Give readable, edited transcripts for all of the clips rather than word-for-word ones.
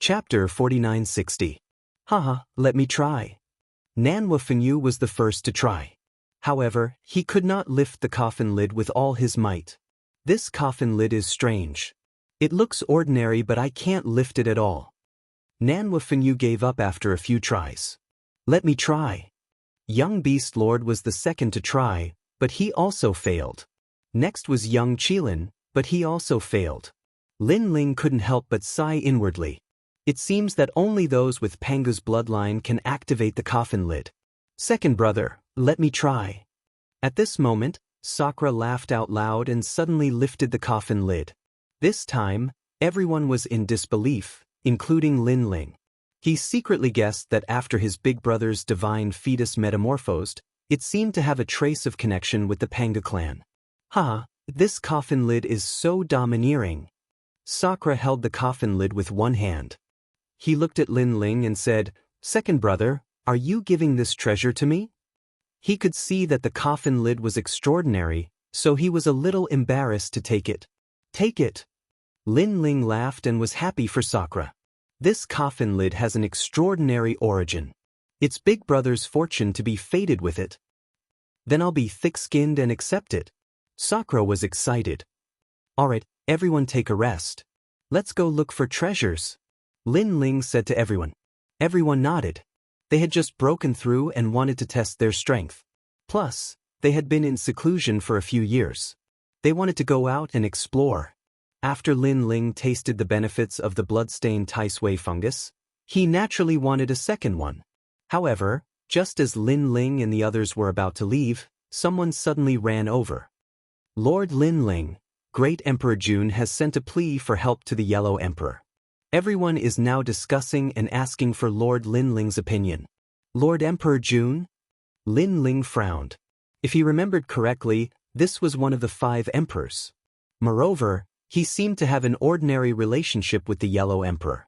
Chapter 4960. Haha, let me try. Nanhua Fengyu was the first to try. However, he could not lift the coffin lid with all his might. This coffin lid is strange. It looks ordinary, but I can't lift it at all. Nanhua Fengyu gave up after a few tries. Let me try. Young Beast Lord was the second to try, but he also failed. Next was young Qilin, but he also failed. Lin Ling couldn't help but sigh inwardly. It seems that only those with Pangu's bloodline can activate the coffin lid. Second brother, let me try. At this moment, Sakura laughed out loud and suddenly lifted the coffin lid. This time, everyone was in disbelief, including Lin Ling. He secretly guessed that after his big brother's divine fetus metamorphosed, it seemed to have a trace of connection with the Panga clan. This coffin lid is so domineering. Sakura held the coffin lid with one hand. He looked at Lin Ling and said, "Second brother, are you giving this treasure to me?" He could see that the coffin lid was extraordinary, so he was a little embarrassed to take it. Take it. Lin Ling laughed and was happy for Sakura. This coffin lid has an extraordinary origin. It's big brother's fortune to be fated with it. Then I'll be thick-skinned and accept it. Sakura was excited. Alright, everyone take a rest. Let's go look for treasures. Lin Ling said to everyone. Everyone nodded. They had just broken through and wanted to test their strength. Plus, they had been in seclusion for a few years. They wanted to go out and explore. After Lin Ling tasted the benefits of the blood-stained Taisui fungus, he naturally wanted a second one. However, just as Lin Ling and the others were about to leave, someone suddenly ran over. Lord Lin Ling, Great Emperor Jun has sent a plea for help to the Yellow Emperor. Everyone is now discussing and asking for Lord Lin Ling's opinion. Lord Emperor Jun? Lin Ling frowned. If he remembered correctly, this was one of the 5 emperors. Moreover, he seemed to have an ordinary relationship with the Yellow Emperor.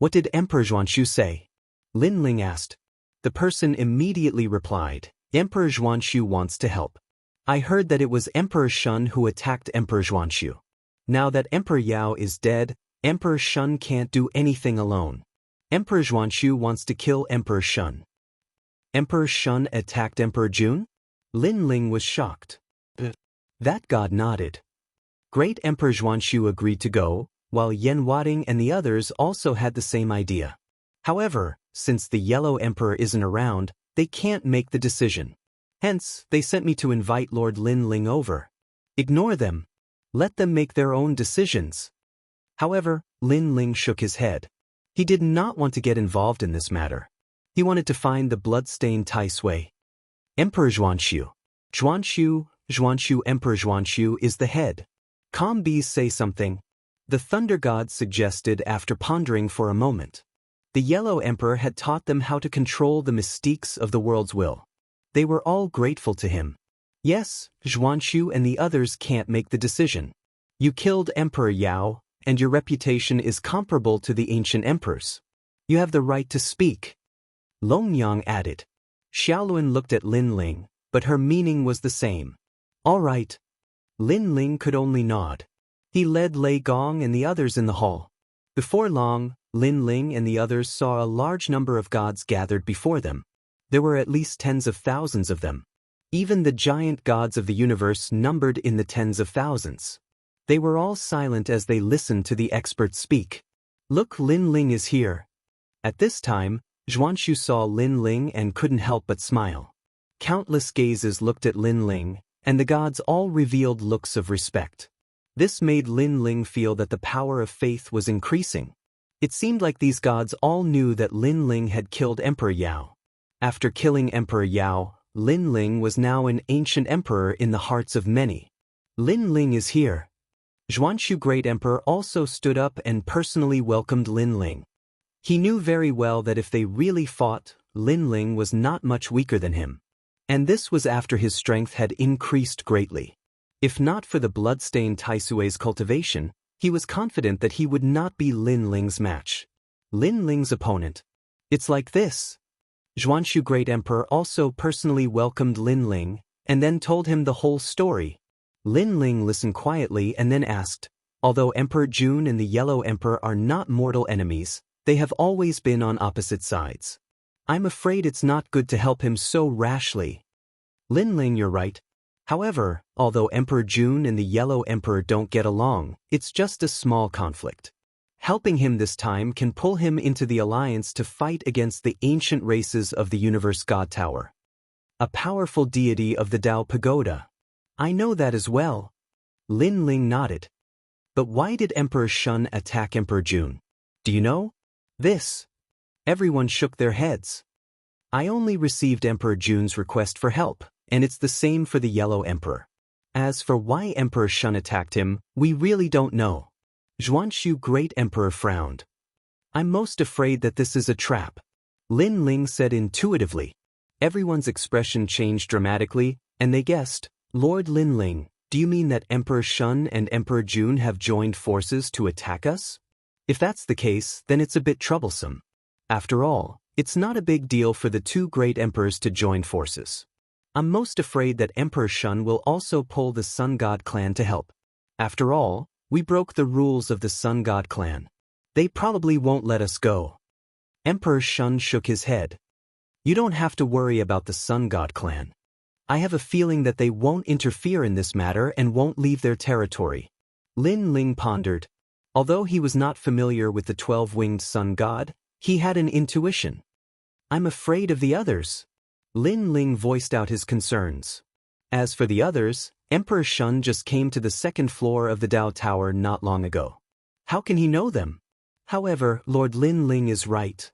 What did Emperor Xianxia say? Lin Ling asked. The person immediately replied, Emperor Xianxia wants to help. I heard that it was Emperor Shun who attacked Emperor Xianxia. Now that Emperor Yao is dead, Emperor Shun can't do anything alone. Emperor Xianxia wants to kill Emperor Shun. Emperor Shun attacked Emperor Jun? Lin Ling was shocked. That god nodded. Great Emperor Xianxia agreed to go, while Yan Wading and the others also had the same idea. However, since the Yellow Emperor isn't around, they can't make the decision. Hence, they sent me to invite Lord Lin Ling over. Ignore them. Let them make their own decisions. However, Lin Ling shook his head. He did not want to get involved in this matter. He wanted to find the blood-stained Taisui. Emperor Xianxia. Xianxia Emperor Xianxia is the head. Calm bees say something. The Thunder God suggested after pondering for a moment. The Yellow Emperor had taught them how to control the mystiques of the world's will. They were all grateful to him. Yes, Xianxia and the others can't make the decision. You killed Emperor Yao, and your reputation is comparable to the ancient emperors. You have the right to speak. Longyang added. Xiaoluan looked at Lin Ling, but her meaning was the same. All right. Lin Ling could only nod. He led Lei Gong and the others in the hall. Before long, Lin Ling and the others saw a large number of gods gathered before them. There were at least tens of thousands of them. Even the giant gods of the universe numbered in the tens of thousands. They were all silent as they listened to the experts speak. Look, Lin Ling is here. At this time, Xianxia saw Lin Ling and couldn't help but smile. Countless gazes looked at Lin Ling, and the gods all revealed looks of respect. This made Lin Ling feel that the power of faith was increasing. It seemed like these gods all knew that Lin Ling had killed Emperor Yao. After killing Emperor Yao, Lin Ling was now an ancient emperor in the hearts of many. Lin Ling is here. Xianxia Great Emperor also stood up and personally welcomed Lin Ling. He knew very well that if they really fought, Lin Ling was not much weaker than him. And this was after his strength had increased greatly. If not for the blood-stained Taisui's cultivation, he was confident that he would not be Lin Ling's match. Lin Ling's opponent. It's like this. Xianxia Great Emperor also personally welcomed Lin Ling, and then told him the whole story. Lin Ling listened quietly and then asked, although Emperor Jun and the Yellow Emperor are not mortal enemies, They have always been on opposite sides. I'm afraid it's not good to help him so rashly. Lin Ling, you're right. However, although Emperor Jun and the Yellow Emperor don't get along, it's just a small conflict. Helping him this time can pull him into the alliance to fight against the ancient races of the Universe God Tower. A powerful deity of the Dao Pagoda. I know that as well. Lin Ling nodded. But why did Emperor Shun attack Emperor Jun? Do you know? This. Everyone shook their heads. I only received Emperor Jun's request for help, and it's the same for the Yellow Emperor. As for why Emperor Shun attacked him, we really don't know. Xianxia Great Emperor frowned. I'm most afraid that this is a trap. Lin Ling said intuitively. Everyone's expression changed dramatically, and they guessed, Lord Lin Ling, do you mean that Emperor Shun and Emperor Jun have joined forces to attack us? If that's the case, then it's a bit troublesome. After all, it's not a big deal for the two great emperors to join forces. I'm most afraid that Emperor Shun will also pull the Sun God clan to help. After all, we broke the rules of the Sun God clan. They probably won't let us go. Emperor Shun shook his head. You don't have to worry about the Sun God clan. I have a feeling that they won't interfere in this matter and won't leave their territory. Lin Ling pondered. Although he was not familiar with the 12-winged sun god, he had an intuition. I'm afraid of the others. Lin Ling voiced out his concerns. As for the others, Emperor Shun just came to the second floor of the Dao Tower not long ago. How can he know them? However, Lord Lin Ling is right.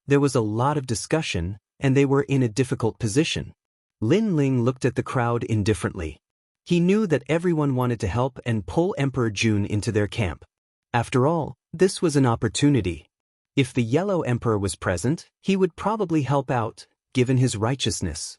There was a lot of discussion, and they were in a difficult position. Lin Ling looked at the crowd indifferently. He knew that everyone wanted to help and pull Emperor Jun into their camp. After all, this was an opportunity. If the Yellow Emperor was present, he would probably help out, given his righteousness.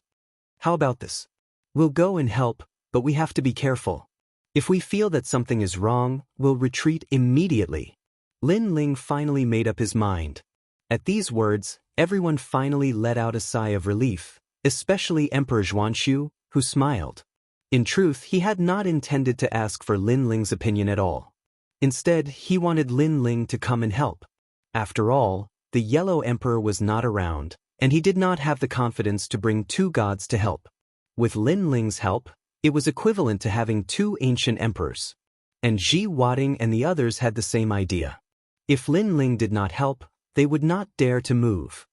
How about this? We'll go and help, but we have to be careful. If we feel that something is wrong, we'll retreat immediately. Lin Ling finally made up his mind. At these words, everyone finally let out a sigh of relief, especially Emperor Xianxia, who smiled. In truth, he had not intended to ask for Lin Ling's opinion at all. Instead, he wanted Lin Ling to come and help. After all, the Yellow Emperor was not around, and he did not have the confidence to bring two gods to help. With Lin Ling's help, it was equivalent to having two ancient emperors. And Ji Wading and the others had the same idea. If Lin Ling did not help, they would not dare to move.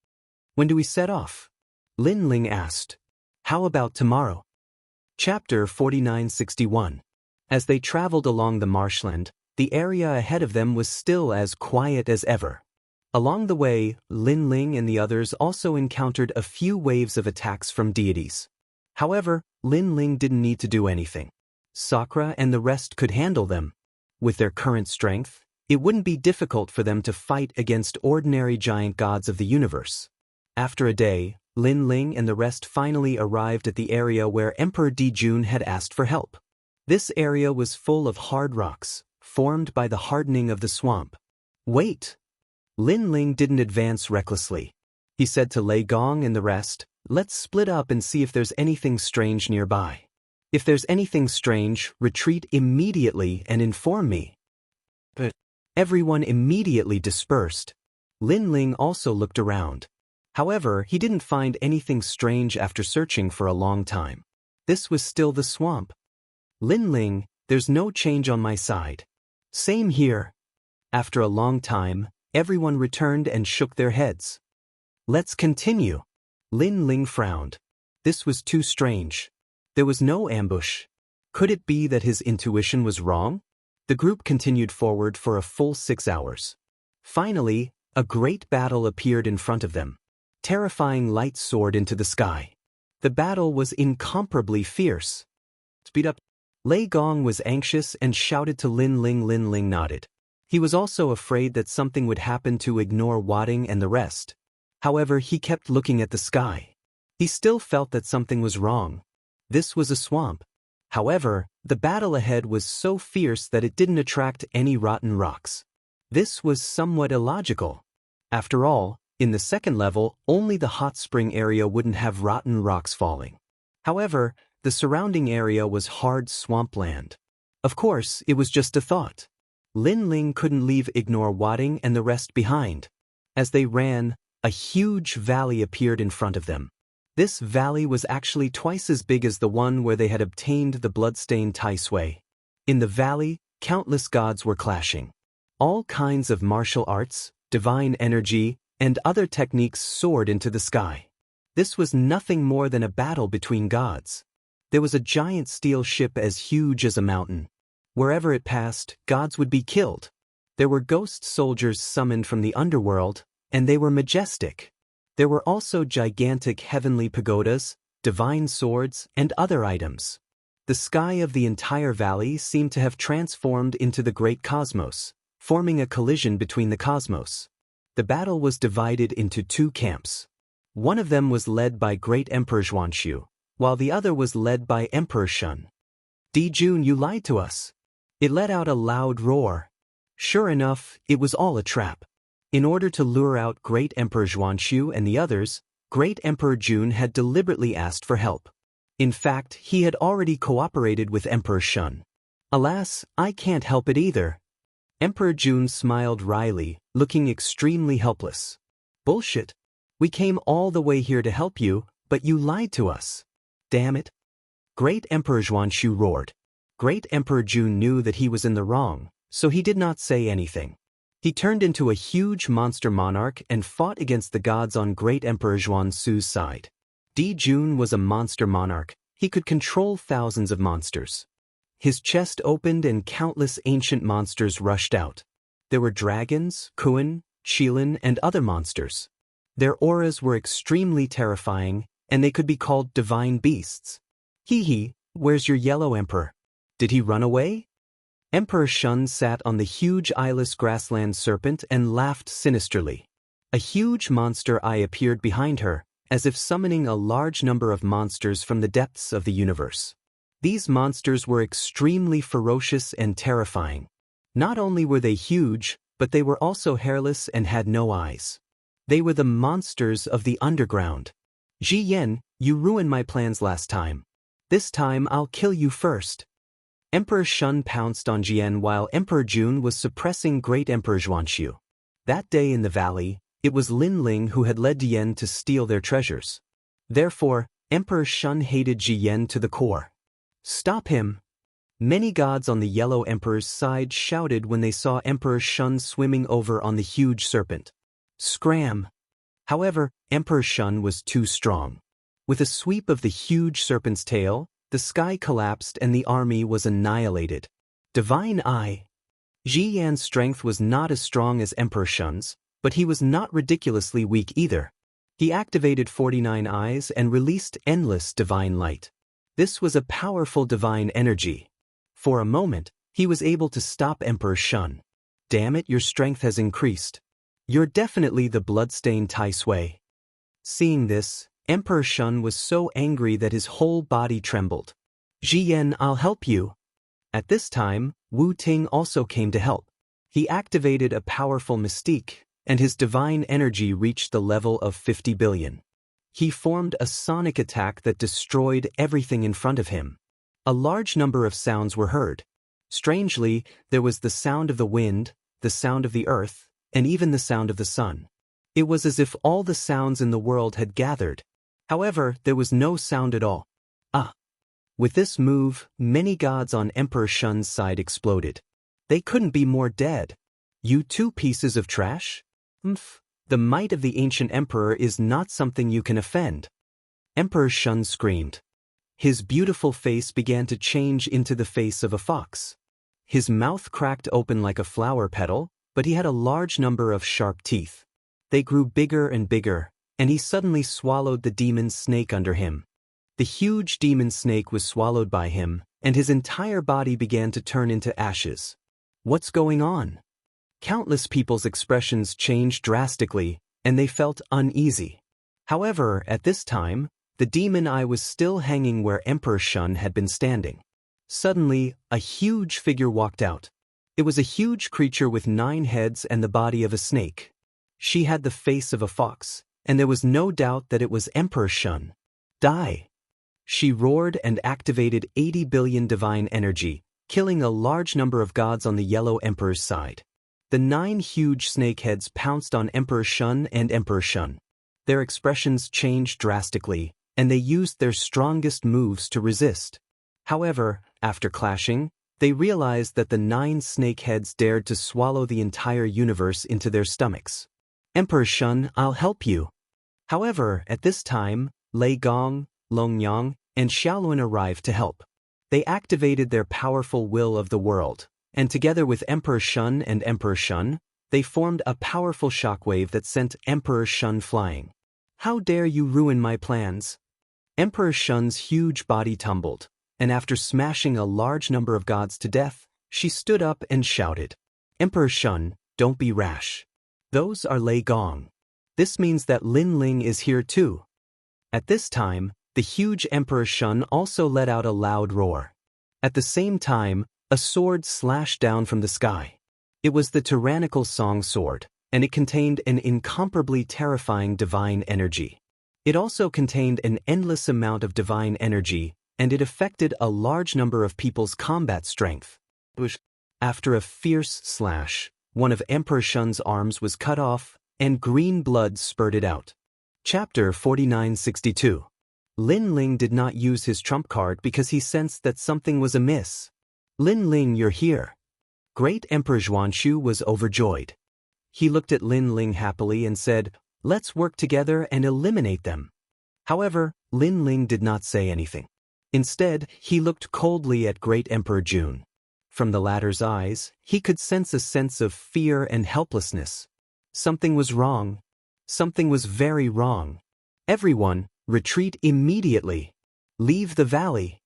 When do we set off? Lin Ling asked. How about tomorrow? Chapter 4961. As they traveled along the marshland, the area ahead of them was still as quiet as ever. Along the way, Lin Ling and the others also encountered a few waves of attacks from deities. However, Lin Ling didn't need to do anything. Sakura and the rest could handle them. With their current strength, it wouldn't be difficult for them to fight against ordinary giant gods of the universe. After a day, Lin Ling and the rest finally arrived at the area where Emperor Dijun had asked for help. This area was full of hard rocks, formed by the hardening of the swamp. Wait! Lin Ling didn't advance recklessly. He said to Lei Gong and the rest, let's split up and see if there's anything strange nearby. If there's anything strange, retreat immediately and inform me. But everyone immediately dispersed. Lin Ling also looked around. However, he didn't find anything strange after searching for a long time. This was still the swamp. Lin Ling, there's no change on my side. Same here. After a long time, everyone returned and shook their heads. Let's continue. Lin Ling frowned. This was too strange. There was no ambush. Could it be that his intuition was wrong? The group continued forward for a full 6 hours. Finally, a great battle appeared in front of them. Terrifying lights soared into the sky. The battle was incomparably fierce. Speed up. Lei Gong was anxious and shouted to Lin Ling. Lin Ling nodded. He was also afraid that something would happen to ignore Wading and the rest. However, he kept looking at the sky. He still felt that something was wrong. This was a swamp. However, the battle ahead was so fierce that it didn't attract any rotten rocks. This was somewhat illogical. After all, in the second level, only the hot spring area wouldn't have rotten rocks falling. However, the surrounding area was hard swampland. Of course, it was just a thought. Lin Ling couldn't leave Ignore Wading and the rest behind. As they ran, a huge valley appeared in front of them. This valley was actually twice as big as the one where they had obtained the bloodstained Tai Sui. In the valley, countless gods were clashing. All kinds of martial arts, divine energy, and other techniques soared into the sky. This was nothing more than a battle between gods. There was a giant steel ship as huge as a mountain. Wherever it passed, gods would be killed. There were ghost soldiers summoned from the underworld, and they were majestic. There were also gigantic heavenly pagodas, divine swords, and other items. The sky of the entire valley seemed to have transformed into the great cosmos, forming a collision between the cosmos. The battle was divided into two camps. One of them was led by Great Emperor Xuanxu, while the other was led by Emperor Shun. Dijun, you lied to us. It let out a loud roar. Sure enough, it was all a trap. In order to lure out Great Emperor Xuanxu and the others, Great Emperor Jun had deliberately asked for help. In fact, he had already cooperated with Emperor Shun. Alas, I can't help it either. Emperor Jun smiled wryly, looking extremely helpless. Bullshit. We came all the way here to help you, but you lied to us. Damn it. Great Emperor Xuanxu roared. Great Emperor Jun knew that he was in the wrong, so he did not say anything. He turned into a huge monster monarch and fought against the gods on Great Emperor Xuanxu's side. Dijun was a monster monarch. He could control thousands of monsters. His chest opened and countless ancient monsters rushed out. There were dragons, Kuan, Qilin, and other monsters. Their auras were extremely terrifying, and they could be called divine beasts. Hee, where's your yellow emperor? Did he run away? Emperor Shun sat on the huge eyeless grassland serpent and laughed sinisterly. A huge monster eye appeared behind her, as if summoning a large number of monsters from the depths of the universe. These monsters were extremely ferocious and terrifying. Not only were they huge, but they were also hairless and had no eyes. They were the monsters of the underground. Ji Yan, you ruined my plans last time. This time I'll kill you first. Emperor Shun pounced on Jian while Emperor Jun was suppressing Great Emperor Xuanxu. That day in the valley, it was Lin Ling who had led Jian to steal their treasures. Therefore, Emperor Shun hated Jian to the core. Stop him! Many gods on the Yellow Emperor's side shouted when they saw Emperor Shun swimming over on the huge serpent. Scram! However, Emperor Shun was too strong. With a sweep of the huge serpent's tail, the sky collapsed and the army was annihilated. Divine Eye. Ji Yan's strength was not as strong as Emperor Shun's, but he was not ridiculously weak either. He activated 49 eyes and released endless divine light. This was a powerful divine energy. For a moment, he was able to stop Emperor Shun. Damn it, your strength has increased. You're definitely the bloodstained Tai Sui. Seeing this, Emperor Shun was so angry that his whole body trembled. Ji Yan, I'll help you. At this time, Wu Ting also came to help. He activated a powerful mystique, and his divine energy reached the level of 50 billion. He formed a sonic attack that destroyed everything in front of him. A large number of sounds were heard. Strangely, there was the sound of the wind, the sound of the earth, and even the sound of the sun. It was as if all the sounds in the world had gathered. However, there was no sound at all. With this move, many gods on Emperor Shun's side exploded. They couldn't be more dead. You two pieces of trash? The might of the ancient emperor is not something you can offend. Emperor Shun screamed. His beautiful face began to change into the face of a fox. His mouth cracked open like a flower petal, but he had a large number of sharp teeth. They grew bigger and bigger, and he suddenly swallowed the demon snake under him. The huge demon snake was swallowed by him, and his entire body began to turn into ashes. What's going on? Countless people's expressions changed drastically, and they felt uneasy. However, at this time, the demon eye was still hanging where Emperor Shun had been standing. Suddenly, a huge figure walked out. It was a huge creature with 9 heads and the body of a snake. She had the face of a fox, and there was no doubt that it was Emperor Shun. Die! She roared and activated 80 billion divine energy, killing a large number of gods on the Yellow Emperor's side. The 9 huge snakeheads pounced on Emperor Shun and Emperor Shun. Their expressions changed drastically, and they used their strongest moves to resist. However, after clashing, they realized that the 9 snakeheads dared to swallow the entire universe into their stomachs. Emperor Shun, I'll help you. However, at this time, Lei Gong, Longyang, and Xiaoluan arrived to help. They activated their powerful will of the world, and together with Emperor Shun and Emperor Shun, they formed a powerful shockwave that sent Emperor Shun flying. How dare you ruin my plans? Emperor Shun's huge body tumbled, and after smashing a large number of gods to death, she stood up and shouted, Emperor Shun, don't be rash. Those are Lei Gong. This means that Lin Ling is here too. At this time, the huge Emperor Shun also let out a loud roar. At the same time, a sword slashed down from the sky. It was the tyrannical Song Sword, and it contained an incomparably terrifying divine energy. It also contained an endless amount of divine energy, and it affected a large number of people's combat strength. After a fierce slash, one of Emperor Shun's arms was cut off, and green blood spurted out. Chapter 4962. Lin Ling did not use his trump card because he sensed that something was amiss. Lin Ling, you're here. Great Emperor Xuanxu was overjoyed. He looked at Lin Ling happily and said, let's work together and eliminate them. However, Lin Ling did not say anything. Instead, he looked coldly at Great Emperor Jun. From the latter's eyes, he could sense a sense of fear and helplessness. Something was wrong. Something was very wrong. Everyone, retreat immediately. Leave the valley.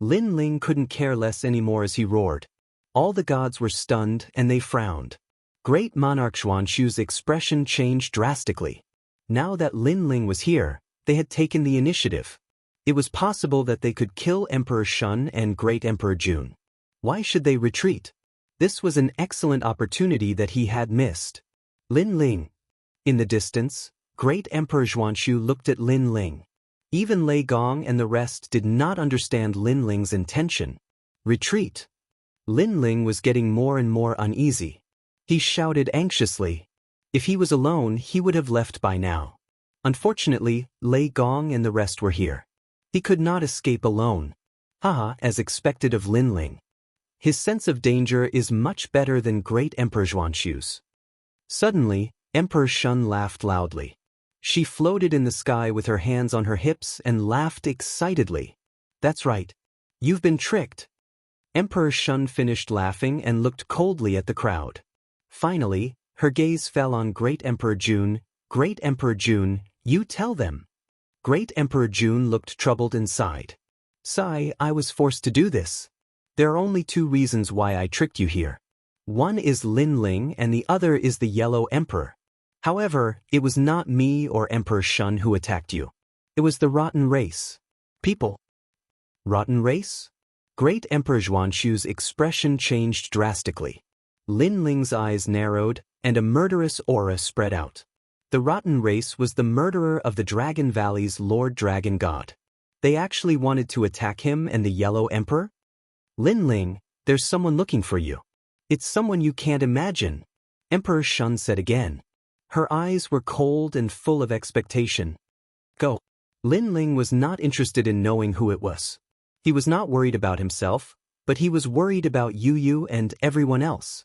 Lin Ling couldn't care less anymore as he roared. All the gods were stunned and they frowned. Great Monarch Xuanxu's expression changed drastically. Now that Lin Ling was here, they had taken the initiative. It was possible that they could kill Emperor Shun and Great Emperor Jun. Why should they retreat? This was an excellent opportunity that he had missed. Lin Ling. In the distance, Great Emperor Xuanxu looked at Lin Ling. Even Lei Gong and the rest did not understand Lin Ling's intention. Retreat. Lin Ling was getting more and more uneasy. He shouted anxiously. If he was alone, he would have left by now. Unfortunately, Lei Gong and the rest were here. He could not escape alone. Haha, as expected of Lin Ling. His sense of danger is much better than Great Emperor Xuanxu's. Suddenly, Emperor Shun laughed loudly. She floated in the sky with her hands on her hips and laughed excitedly. That's right. You've been tricked. Emperor Shun finished laughing and looked coldly at the crowd. Finally, her gaze fell on Great Emperor Jun. Great Emperor Jun, you tell them. Great Emperor Jun looked troubled and sighed. Sigh, I was forced to do this. There are only 2 reasons why I tricked you here. One is Lin Ling and the other is the Yellow Emperor. However, it was not me or Emperor Shun who attacked you. It was the rotten race. People. Rotten race? Great Emperor Xuanxu's expression changed drastically. Lin Ling's eyes narrowed, and a murderous aura spread out. The rotten race was the murderer of the Dragon Valley's Lord Dragon God. They actually wanted to attack him and the Yellow Emperor? Lin Ling, there's someone looking for you. It's someone you can't imagine. Emperor Shun said again. Her eyes were cold and full of expectation. Go. Lin Ling was not interested in knowing who it was. He was not worried about himself, but he was worried about Yu and everyone else.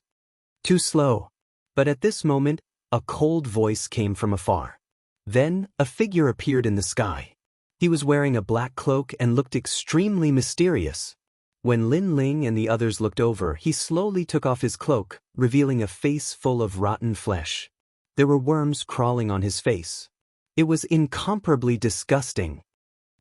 Too slow. But at this moment, a cold voice came from afar. Then, a figure appeared in the sky. He was wearing a black cloak and looked extremely mysterious. When Lin Ling and the others looked over, he slowly took off his cloak, revealing a face full of rotten flesh. There were worms crawling on his face. It was incomparably disgusting.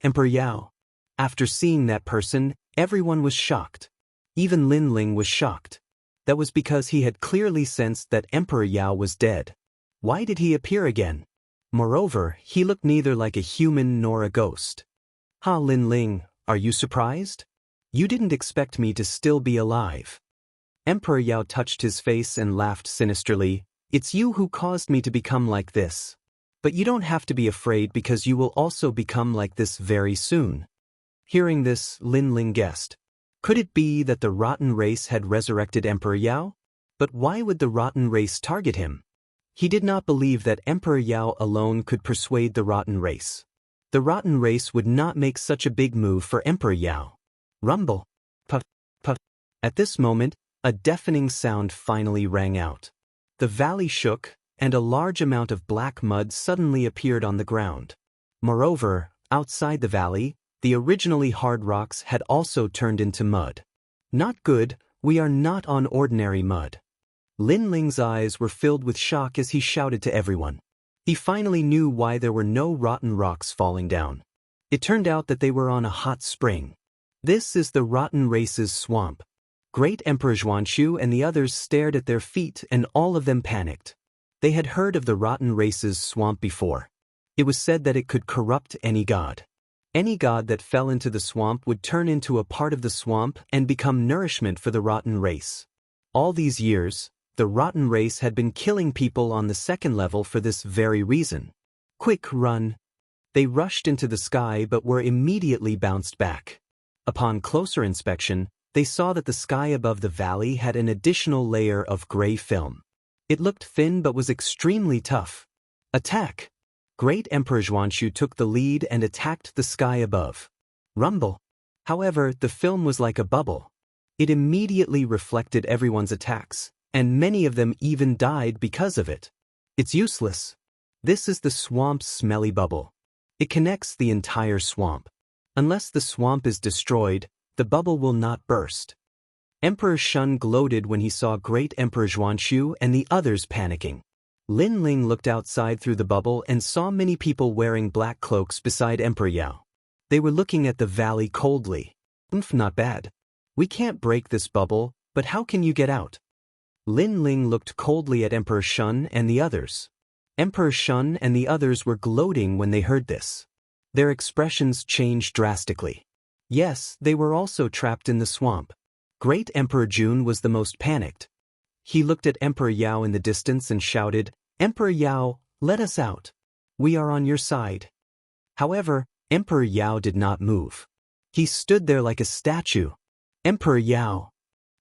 Emperor Yao. After seeing that person, everyone was shocked. Even Lin Ling was shocked. That was because he had clearly sensed that Emperor Yao was dead. Why did he appear again? Moreover, he looked neither like a human nor a ghost. Ha, Lin Ling, are you surprised? You didn't expect me to still be alive. Emperor Yao touched his face and laughed sinisterly. It's you who caused me to become like this. But you don't have to be afraid because you will also become like this very soon. Hearing this, Lin Ling guessed. Could it be that the rotten race had resurrected Emperor Yao? But why would the rotten race target him? He did not believe that Emperor Yao alone could persuade the rotten race. The rotten race would not make such a big move for Emperor Yao. Rumble. Puff, puff. At this moment, a deafening sound finally rang out. The valley shook, and a large amount of black mud suddenly appeared on the ground. Moreover, outside the valley, the originally hard rocks had also turned into mud. Not good, we are not on ordinary mud. Lin Ling's eyes were filled with shock as he shouted to everyone. He finally knew why there were no rotten rocks falling down. It turned out that they were on a hot spring. This is the rotten race's swamp. Great Emperor Xuanxu and the others stared at their feet and all of them panicked. They had heard of the rotten race's swamp before. It was said that it could corrupt any god. Any god that fell into the swamp would turn into a part of the swamp and become nourishment for the rotten race. All these years, the rotten race had been killing people on the second level for this very reason. Quick, run! They rushed into the sky but were immediately bounced back. Upon closer inspection, they saw that the sky above the valley had an additional layer of gray film. It looked thin but was extremely tough. Attack! Great Emperor Xuanxu took the lead and attacked the sky above. Rumble! However, the film was like a bubble. It immediately reflected everyone's attacks, and many of them even died because of it. It's useless. This is the swamp's smelly bubble. It connects the entire swamp. Unless the swamp is destroyed, the bubble will not burst. Emperor Shun gloated when he saw Great Emperor Xuanxu and the others panicking. Lin Ling looked outside through the bubble and saw many people wearing black cloaks beside Emperor Yao. They were looking at the valley coldly. Not bad. We can't break this bubble, but how can you get out? Lin Ling looked coldly at Emperor Shun and the others. Emperor Shun and the others were gloating when they heard this. Their expressions changed drastically. Yes, they were also trapped in the swamp. Great Emperor Jun was the most panicked. He looked at Emperor Yao in the distance and shouted, "Emperor Yao, let us out. We are on your side." However, Emperor Yao did not move. He stood there like a statue. Emperor Yao.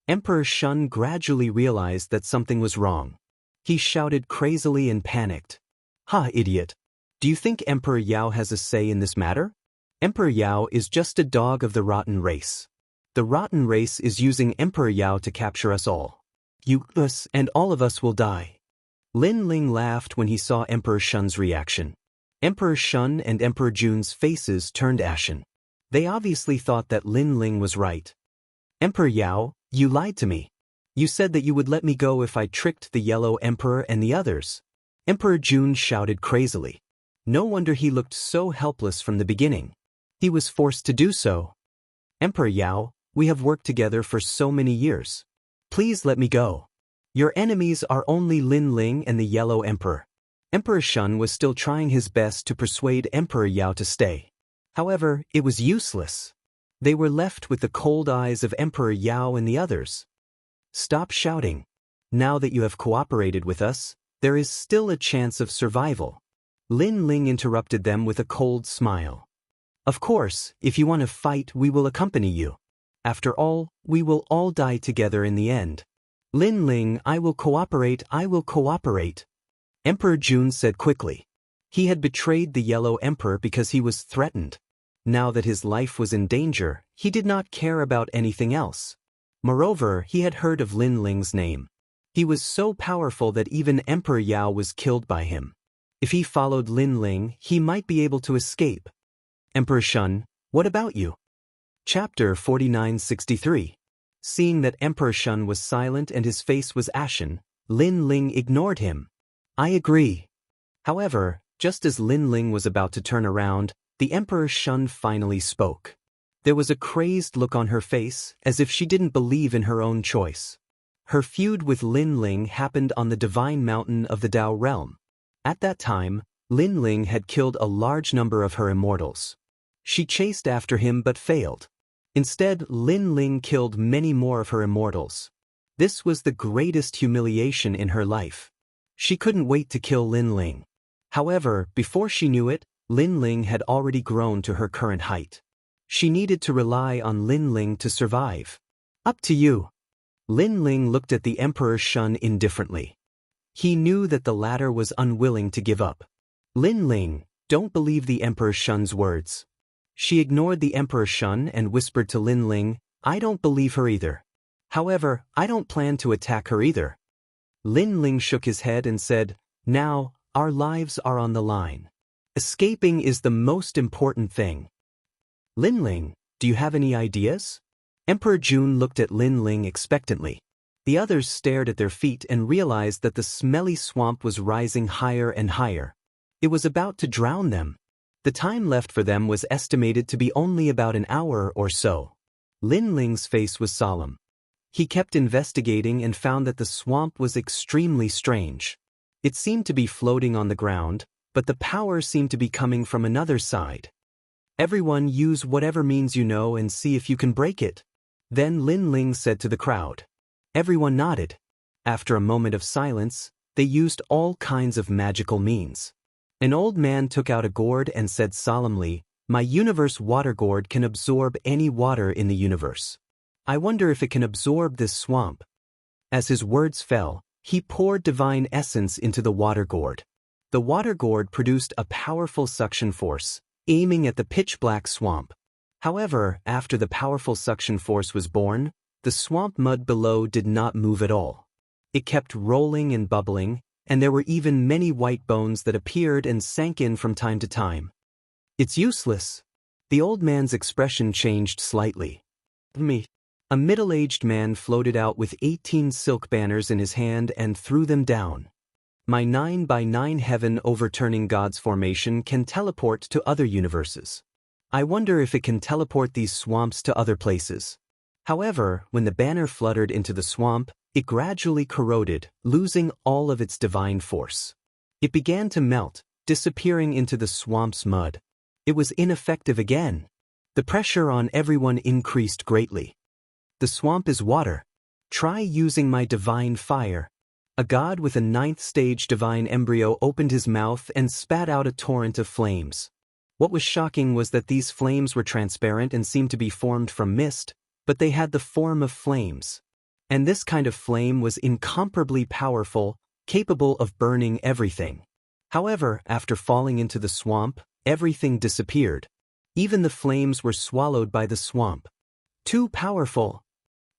Emperor Shun gradually realized that something was wrong. He shouted crazily and panicked. "Ha, idiot. Do you think Emperor Yao has a say in this matter? Emperor Yao is just a dog of the rotten race. The rotten race is using Emperor Yao to capture us all. Us and all of us will die." Lin Ling laughed when he saw Emperor Shun's reaction. Emperor Shun and Emperor Jun's faces turned ashen. They obviously thought that Lin Ling was right. "Emperor Yao, you lied to me. You said that you would let me go if I tricked the Yellow Emperor and the others." Emperor Jun shouted crazily. No wonder he looked so helpless from the beginning. He was forced to do so. "Emperor Yao, we have worked together for so many years. Please let me go. Your enemies are only Lin Ling and the Yellow Emperor." Emperor Shun was still trying his best to persuade Emperor Yao to stay. However, it was useless. They were left with the cold eyes of Emperor Yao and the others. "Stop shouting. Now that you have cooperated with us, there is still a chance of survival." Lin Ling interrupted them with a cold smile. "Of course, if you want to fight, we will accompany you. After all, we will all die together in the end." "Lin Ling, I will cooperate, I will cooperate," Emperor Jun said quickly. He had betrayed the Yellow Emperor because he was threatened. Now that his life was in danger, he did not care about anything else. Moreover, he had heard of Lin Ling's name. He was so powerful that even Emperor Yao was killed by him. If he followed Lin Ling, he might be able to escape. "Emperor Shun, what about you?" Chapter 4963. Seeing that Emperor Shun was silent and his face was ashen, Lin Ling ignored him. "I agree." However, just as Lin Ling was about to turn around, the Emperor Shun finally spoke. There was a crazed look on her face, as if she didn't believe in her own choice. Her feud with Lin Ling happened on the Divine Mountain of the Dao realm. At that time, Lin Ling had killed a large number of her immortals. She chased after him but failed. Instead, Lin Ling killed many more of her immortals. This was the greatest humiliation in her life. She couldn't wait to kill Lin Ling. However, before she knew it, Lin Ling had already grown to her current height. She needed to rely on Lin Ling to survive. "Up to you." Lin Ling looked at the Emperor Shun indifferently. He knew that the latter was unwilling to give up. Lin Ling, don't believe the Emperor Shun's words. She ignored the Emperor Shun and whispered to Lin Ling, I don't believe her either. However, I don't plan to attack her either. Lin Ling shook his head and said, now, our lives are on the line. Escaping is the most important thing. Lin Ling, do you have any ideas? Emperor Jun looked at Lin Ling expectantly. The others stared at their feet and realized that the smelly swamp was rising higher and higher. It was about to drown them. The time left for them was estimated to be only about an hour or so. Lin Ling's face was solemn. He kept investigating and found that the swamp was extremely strange. It seemed to be floating on the ground, but the power seemed to be coming from another side. Everyone use whatever means you know and see if you can break it. Then Lin Ling said to the crowd. Everyone nodded. After a moment of silence, they used all kinds of magical means. An old man took out a gourd and said solemnly, my universe water gourd can absorb any water in the universe. I wonder if it can absorb this swamp. As his words fell, he poured divine essence into the water gourd. The water gourd produced a powerful suction force, aiming at the pitch-black swamp. However, after the powerful suction force was born, the swamp mud below did not move at all. It kept rolling and bubbling, and there were even many white bones that appeared and sank in from time to time. It's useless. The old man's expression changed slightly. Me. A middle-aged man floated out with 18 silk banners in his hand and threw them down. My 9x9 heaven overturning God's formation can teleport to other universes. I wonder if it can teleport these swamps to other places. However, when the banner fluttered into the swamp, it gradually corroded, losing all of its divine force. It began to melt, disappearing into the swamp's mud. It was ineffective again. The pressure on everyone increased greatly. The swamp is water. Try using my divine fire. A god with a 9th stage divine embryo opened his mouth and spat out a torrent of flames. What was shocking was that these flames were transparent and seemed to be formed from mist, but they had the form of flames. And this kind of flame was incomparably powerful, capable of burning everything. However, after falling into the swamp, everything disappeared. Even the flames were swallowed by the swamp. Too powerful.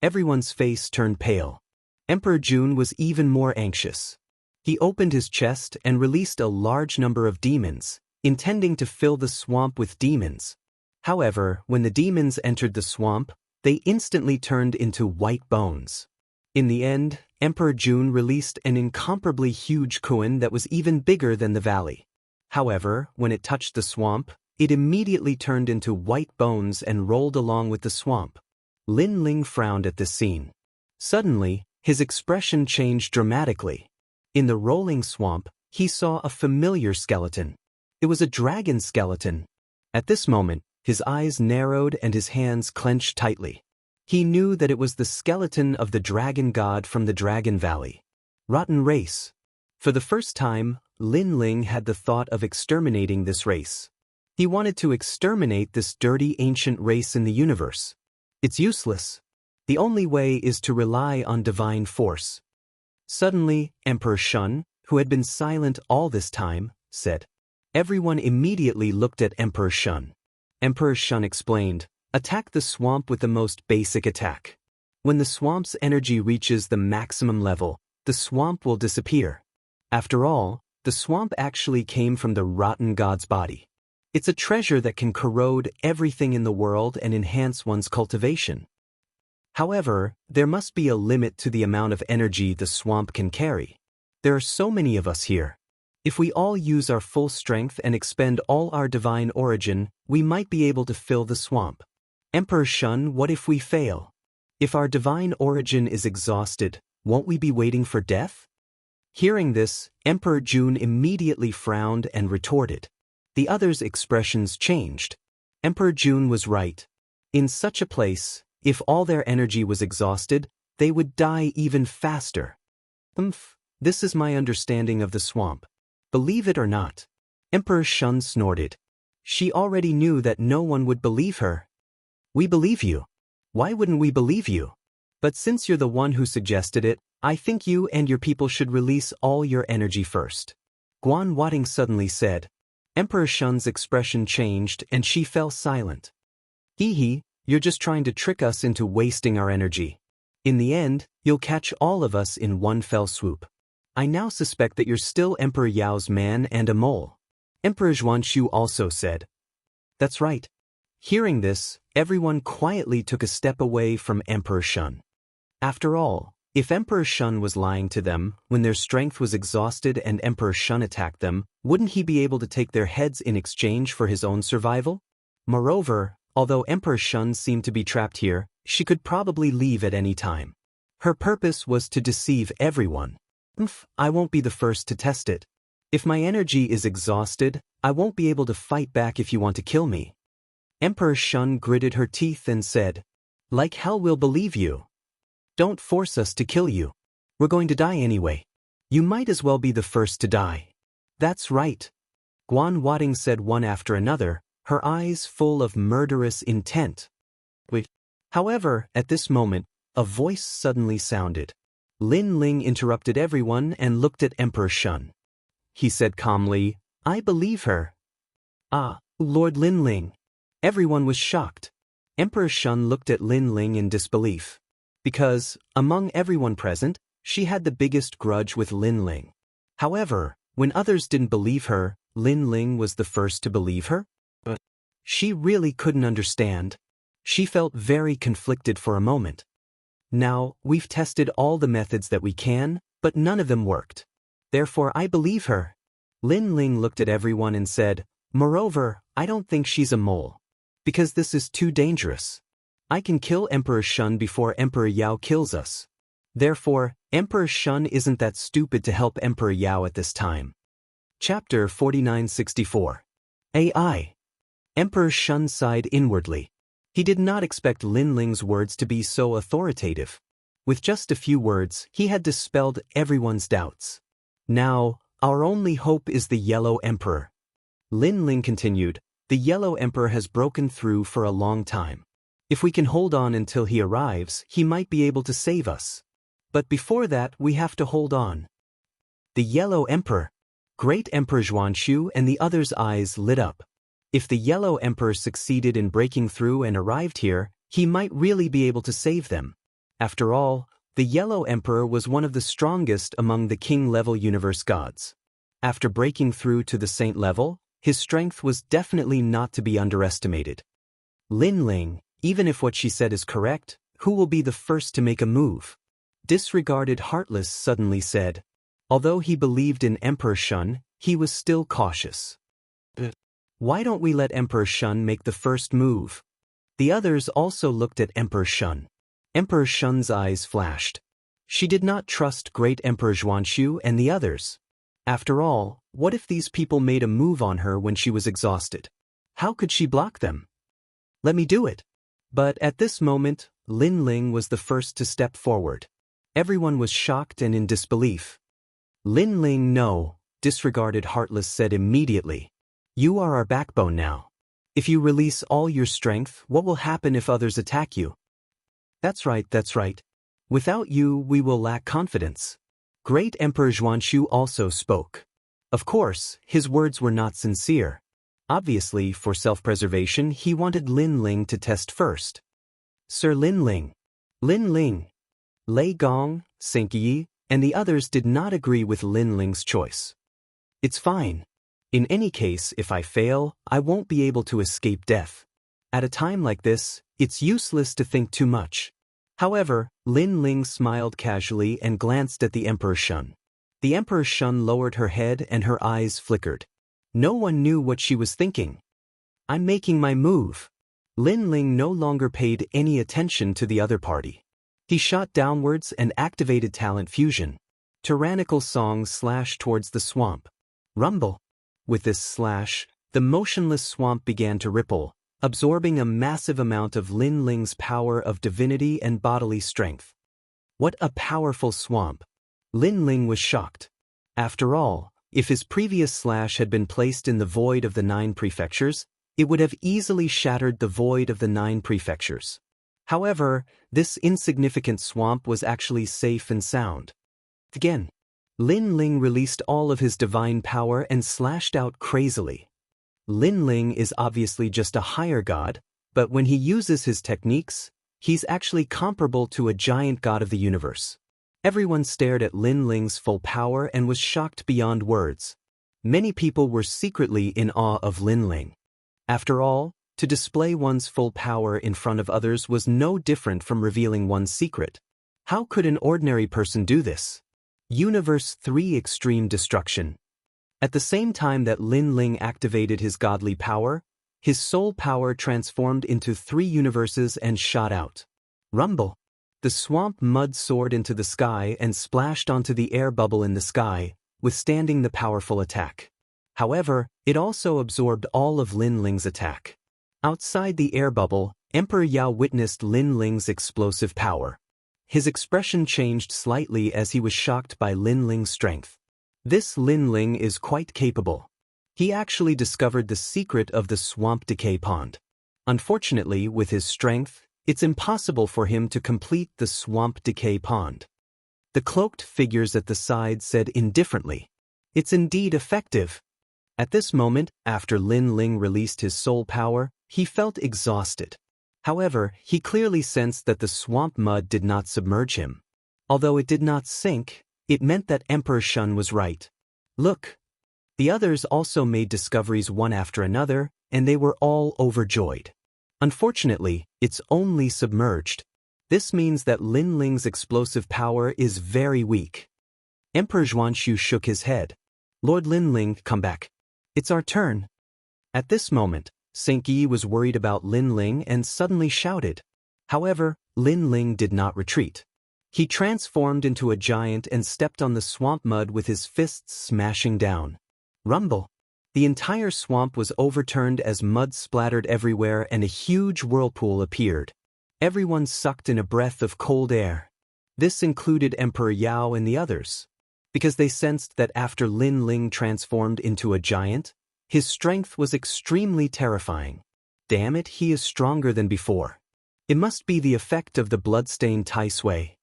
Everyone's face turned pale. Emperor Jun was even more anxious. He opened his chest and released a large number of demons, intending to fill the swamp with demons. However, when the demons entered the swamp, they instantly turned into white bones. In the end, Emperor Jun released an incomparably huge koan that was even bigger than the valley. However, when it touched the swamp, it immediately turned into white bones and rolled along with the swamp. Lin Ling frowned at this scene. Suddenly, his expression changed dramatically. In the rolling swamp, he saw a familiar skeleton. It was a dragon skeleton. At this moment, his eyes narrowed and his hands clenched tightly. He knew that it was the skeleton of the dragon god from the Dragon Valley. Rotten race. For the first time, Lin Ling had the thought of exterminating this race. He wanted to exterminate this dirty ancient race in the universe. It's useless. The only way is to rely on divine force. Suddenly, Emperor Shun, who had been silent all this time, said. Everyone immediately looked at Emperor Shun. Emperor Shun explained, attack the swamp with the most basic attack. When the swamp's energy reaches the maximum level, the swamp will disappear. After all, the swamp actually came from the rotten god's body. It's a treasure that can corrode everything in the world and enhance one's cultivation. However, there must be a limit to the amount of energy the swamp can carry. There are so many of us here. If we all use our full strength and expend all our divine origin, we might be able to fill the swamp. Emperor Shun, what if we fail? If our divine origin is exhausted, won't we be waiting for death? Hearing this, Emperor Jun immediately frowned and retorted. The others' expressions changed. Emperor Jun was right. In such a place, if all their energy was exhausted, they would die even faster. This is my understanding of the swamp. Believe it or not. Emperor Shun snorted. She already knew that no one would believe her. We believe you. Why wouldn't we believe you? But since you're the one who suggested it, I think you and your people should release all your energy first. Guan Wating suddenly said. Emperor Shun's expression changed and she fell silent. Hee, you're just trying to trick us into wasting our energy. In the end, you'll catch all of us in one fell swoop. I now suspect that you're still Emperor Yao's man and a mole. Emperor Xianxia also said. That's right. Hearing this, everyone quietly took a step away from Emperor Shun. After all, if Emperor Shun was lying to them when their strength was exhausted and Emperor Shun attacked them, wouldn't he be able to take their heads in exchange for his own survival? Moreover, although Emperor Shun seemed to be trapped here, she could probably leave at any time. Her purpose was to deceive everyone. I won't be the first to test it. If my energy is exhausted, I won't be able to fight back if you want to kill me. Emperor Shun gritted her teeth and said, Like hell we'll believe you. Don't force us to kill you. We're going to die anyway. You might as well be the first to die. That's right. Guan Wating said one after another, her eyes full of murderous intent. However, at this moment, a voice suddenly sounded. Lin Ling interrupted everyone and looked at Emperor Shun. He said calmly, I believe her. Ah, Lord Lin Ling. Everyone was shocked. Emperor Shun looked at Lin Ling in disbelief. Because, among everyone present, she had the biggest grudge with Lin Ling. However, when others didn't believe her, Lin Ling was the first to believe her? But she really couldn't understand. She felt very conflicted for a moment. Now, we've tested all the methods that we can, but none of them worked. Therefore I believe her. Lin Ling looked at everyone and said, Moreover, I don't think she's a mole. Because this is too dangerous. I can kill Emperor Shun before Emperor Yao kills us. Therefore, Emperor Shun isn't that stupid to help Emperor Yao at this time. Chapter 4964. AI. Emperor Shun sighed inwardly. He did not expect Lin Ling's words to be so authoritative. With just a few words, he had dispelled everyone's doubts. Now, our only hope is the Yellow Emperor. Lin Ling continued, the Yellow Emperor has broken through for a long time. If we can hold on until he arrives, he might be able to save us. But before that, we have to hold on. The Yellow Emperor. Great Emperor Xianxia and the others' eyes lit up. If the Yellow Emperor succeeded in breaking through and arrived here, he might really be able to save them. After all, the Yellow Emperor was one of the strongest among the king-level universe gods. After breaking through to the saint level, his strength was definitely not to be underestimated. Lin Ling, even if what she said is correct, who will be the first to make a move? Disregarded Heartless suddenly said. Although he believed in Emperor Shun, he was still cautious. Why don't we let Emperor Shun make the first move? The others also looked at Emperor Shun. Emperor Shun's eyes flashed. She did not trust Great Emperor Xianxia and the others. After all, what if these people made a move on her when she was exhausted? How could she block them? Let me do it. But at this moment, Lin Ling was the first to step forward. Everyone was shocked and in disbelief. Lin Ling, no, disregarded Heartless said immediately. You are our backbone now. If you release all your strength, what will happen if others attack you? That's right. Without you, we will lack confidence. Great Emperor Xianxia also spoke. Of course, his words were not sincere. Obviously, for self-preservation, he wanted Lin Ling to test first. Sir Lin Ling, Lei Gong, Xianxia, and the others did not agree with Lin Ling's choice. It's fine. In any case, if I fail, I won't be able to escape death. At a time like this, it's useless to think too much. However, Lin Ling smiled casually and glanced at the Emperor Shun. The Emperor Shun lowered her head and her eyes flickered. No one knew what she was thinking. I'm making my move. Lin Ling no longer paid any attention to the other party. He shot downwards and activated talent fusion. Tyrannical song slashed towards the swamp. Rumble. With this slash, the motionless swamp began to ripple, absorbing a massive amount of Lin Ling's power of divinity and bodily strength. What a powerful swamp! Lin Ling was shocked. After all, if his previous slash had been placed in the void of the 9 prefectures, it would have easily shattered the void of the 9 prefectures. However, this insignificant swamp was actually safe and sound. Again, Lin Ling released all of his divine power and slashed out crazily. Lin Ling is obviously just a higher god, but when he uses his techniques, he's actually comparable to a giant god of the universe. Everyone stared at Lin Ling's full power and was shocked beyond words. Many people were secretly in awe of Lin Ling. After all, to display one's full power in front of others was no different from revealing one's secret. How could an ordinary person do this? Universe 3 Extreme Destruction. At the same time that Lin Ling activated his godly power, his soul power transformed into 3 universes and shot out. Rumble. The swamp mud soared into the sky and splashed onto the air bubble in the sky, withstanding the powerful attack. However, it also absorbed all of Lin Ling's attack. Outside the air bubble, Emperor Yao witnessed Lin Ling's explosive power. His expression changed slightly as he was shocked by Lin Ling's strength. This Lin Ling is quite capable. He actually discovered the secret of the swamp decay pond. Unfortunately, with his strength, it's impossible for him to complete the swamp decay pond. The cloaked figures at the side said indifferently, "It's indeed effective." At this moment, after Lin Ling released his soul power, he felt exhausted. However, he clearly sensed that the swamp mud did not submerge him. Although it did not sink, it meant that Emperor Shun was right. Look! The others also made discoveries one after another, and they were all overjoyed. Unfortunately, it's only submerged. This means that Lin Ling's explosive power is very weak. Emperor Xuanxu shook his head. "Lord Lin Ling, come back. It's our turn." At this moment, Saint Yi was worried about Lin Ling and suddenly shouted. However, Lin Ling did not retreat. He transformed into a giant and stepped on the swamp mud with his fists smashing down. Rumble. The entire swamp was overturned as mud splattered everywhere and a huge whirlpool appeared. Everyone sucked in a breath of cold air. This included Emperor Yao and the others, because they sensed that after Lin Ling transformed into a giant, his strength was extremely terrifying. Damn it, he is stronger than before. It must be the effect of the bloodstained Tai Sui.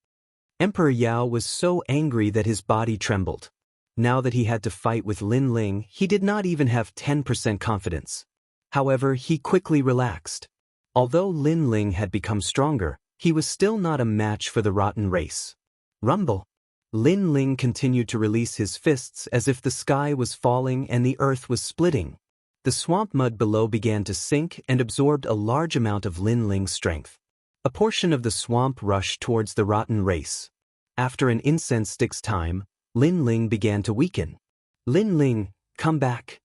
Emperor Yao was so angry that his body trembled. Now that he had to fight with Lin Ling, he did not even have 10% confidence. However, he quickly relaxed. Although Lin Ling had become stronger, he was still not a match for the rotten race. Rumble. Lin Ling continued to release his fists as if the sky was falling and the earth was splitting. The swamp mud below began to sink and absorbed a large amount of Lin Ling's strength. A portion of the swamp rushed towards the rotten race. After an incense stick's time, Lin Ling began to weaken. "Lin Ling, come back."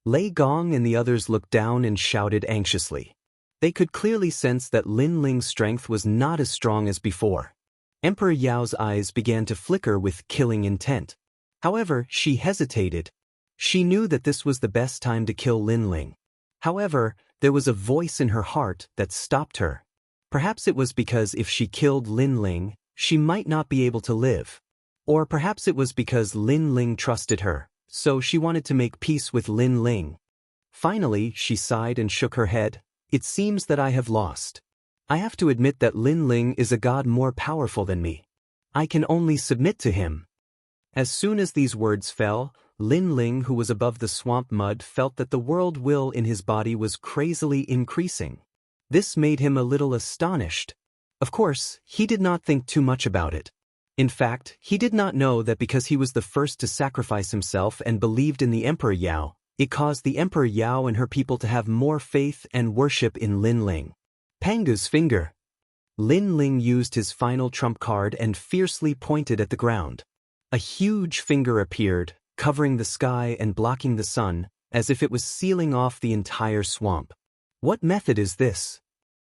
Lei Gong and the others looked down and shouted anxiously. They could clearly sense that Lin Ling's strength was not as strong as before. Emperor Yao's eyes began to flicker with killing intent. However, she hesitated. She knew that this was the best time to kill Lin Ling. However, there was a voice in her heart that stopped her. Perhaps it was because if she killed Lin Ling, she might not be able to live. Or perhaps it was because Lin Ling trusted her, so she wanted to make peace with Lin Ling. Finally, she sighed and shook her head. "It seems that I have lost. I have to admit that Lin Ling is a god more powerful than me. I can only submit to him." As soon as these words fell, Lin Ling, who was above the swamp mud, felt that the world will in his body was crazily increasing. This made him a little astonished. Of course, he did not think too much about it. In fact, he did not know that because he was the first to sacrifice himself and believed in the Emperor Yao, it caused the Emperor Yao and her people to have more faith and worship in Lin Ling. Pangu's finger. Lin Ling used his final trump card and fiercely pointed at the ground. A huge finger appeared, covering the sky and blocking the sun, as if it was sealing off the entire swamp. What method is this?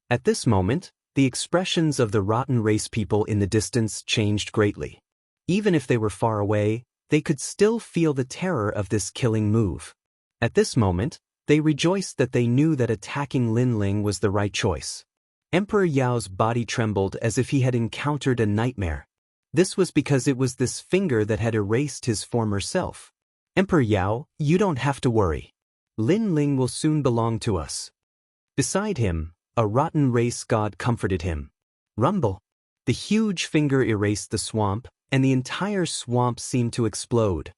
At this moment, the expressions of the rotten race people in the distance changed greatly. Even if they were far away, they could still feel the terror of this killing move. At this moment, they rejoiced that they knew that attacking Lin Ling was the right choice. Emperor Yao's body trembled as if he had encountered a nightmare. This was because it was this finger that had erased his former self. "Emperor Yao, you don't have to worry. Lin Ling will soon belong to us." Beside him, a rotten race god comforted him. Rumble. The huge finger erased the swamp, and the entire swamp seemed to explode.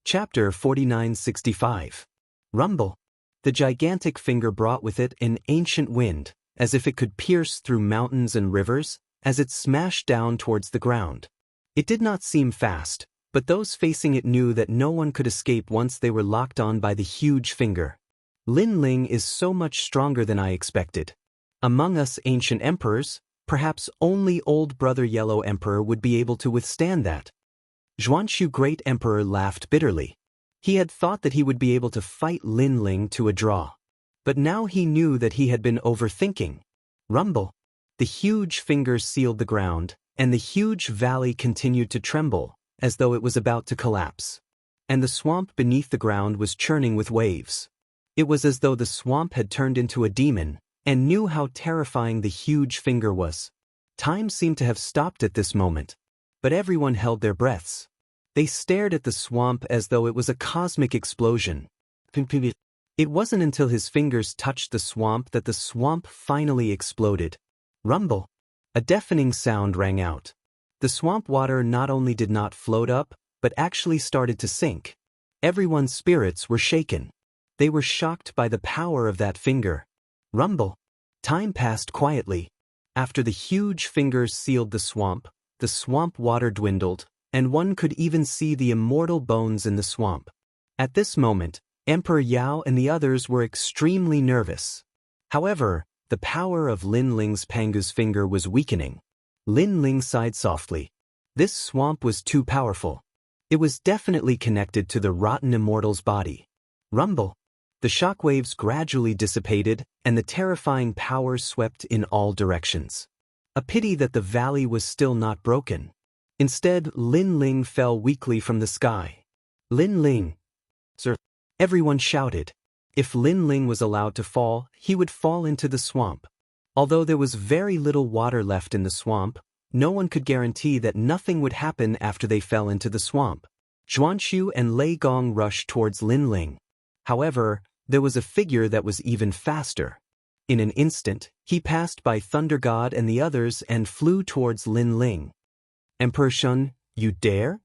Chapter 4965. Rumble. The gigantic finger brought with it an ancient wind, as if it could pierce through mountains and rivers, as it smashed down towards the ground. It did not seem fast, but those facing it knew that no one could escape once they were locked on by the huge finger. Lin Ling is so much stronger than I expected. Among us ancient emperors, perhaps only old brother Yellow Emperor would be able to withstand that. Xianxia Great Emperor laughed bitterly. He had thought that he would be able to fight Lin Ling to a draw. But now he knew that he had been overthinking. Rumble. The huge finger sealed the ground, and the huge valley continued to tremble, as though it was about to collapse. And the swamp beneath the ground was churning with waves. It was as though the swamp had turned into a demon, and knew how terrifying the huge finger was. Time seemed to have stopped at this moment. But everyone held their breaths. They stared at the swamp as though it was a cosmic explosion. It wasn't until his fingers touched the swamp that the swamp finally exploded. Rumble. A deafening sound rang out. The swamp water not only did not float up, but actually started to sink. Everyone's spirits were shaken. They were shocked by the power of that finger. Rumble. Time passed quietly. After the huge fingers sealed the swamp water dwindled, and one could even see the immortal bones in the swamp. At this moment, Emperor Yao and the others were extremely nervous. However, the power of Lin Ling's Pangu's finger was weakening. Lin Ling sighed softly. This swamp was too powerful. It was definitely connected to the rotten immortal's body. Rumble. The shockwaves gradually dissipated, and the terrifying power swept in all directions. A pity that the valley was still not broken. Instead, Lin Ling fell weakly from the sky. Lin Ling! Sir! Everyone shouted. If Lin Ling was allowed to fall, he would fall into the swamp. Although there was very little water left in the swamp, no one could guarantee that nothing would happen after they fell into the swamp. Xuanxu and Lei Gong rushed towards Lin Ling. However, there was a figure that was even faster. In an instant, he passed by Thunder God and the others and flew towards Lin Ling. Emperor Shun, you dare?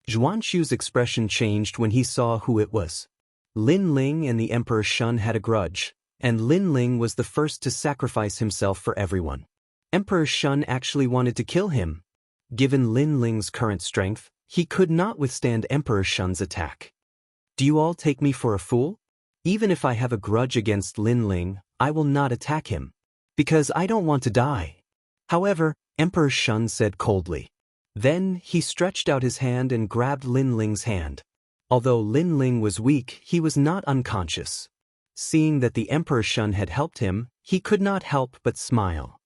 Xuanxu's expression changed when he saw who it was. Lin Ling and the Emperor Shun had a grudge, and Lin Ling was the first to sacrifice himself for everyone. Emperor Shun actually wanted to kill him. Given Lin Ling's current strength, he could not withstand Emperor Shun's attack. Do you all take me for a fool? Even if I have a grudge against Lin Ling, I will not attack him. Because I don't want to die. However, Emperor Shun said coldly. Then, he stretched out his hand and grabbed Lin Ling's hand. Although Lin Ling was weak, he was not unconscious. Seeing that the Emperor Shun had helped him, he could not help but smile.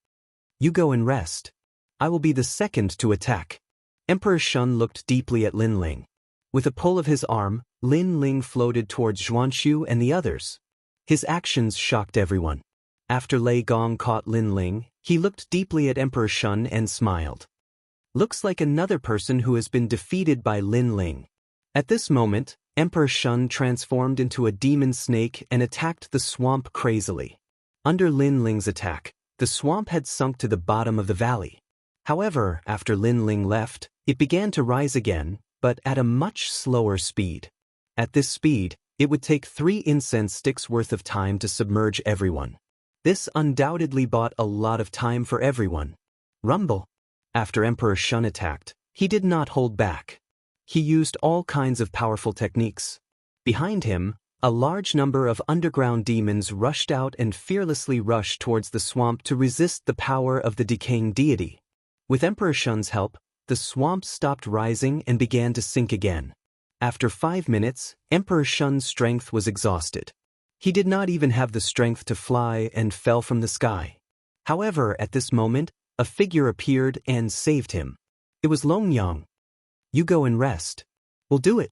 You go and rest. I will be the second to attack. Emperor Shun looked deeply at Lin Ling. With a pull of his arm, Lin Ling floated towards Xuanxu and the others. His actions shocked everyone. After Lei Gong caught Lin Ling, he looked deeply at Emperor Shun and smiled. Looks like another person who has been defeated by Lin Ling. At this moment, Emperor Shun transformed into a demon snake and attacked the swamp crazily. Under Lin Ling's attack, the swamp had sunk to the bottom of the valley. However, after Lin Ling left, it began to rise again, but at a much slower speed. At this speed, it would take 3 incense sticks worth of time to submerge everyone. This undoubtedly bought a lot of time for everyone. Rumble. After Emperor Shun attacked, he did not hold back. He used all kinds of powerful techniques. Behind him, a large number of underground demons rushed out and fearlessly rushed towards the swamp to resist the power of the decaying deity. With Emperor Shun's help, the swamp stopped rising and began to sink again. After 5 minutes, Emperor Shun's strength was exhausted. He did not even have the strength to fly and fell from the sky. However, at this moment, a figure appeared and saved him. It was Longyang. You go and rest. We'll do it.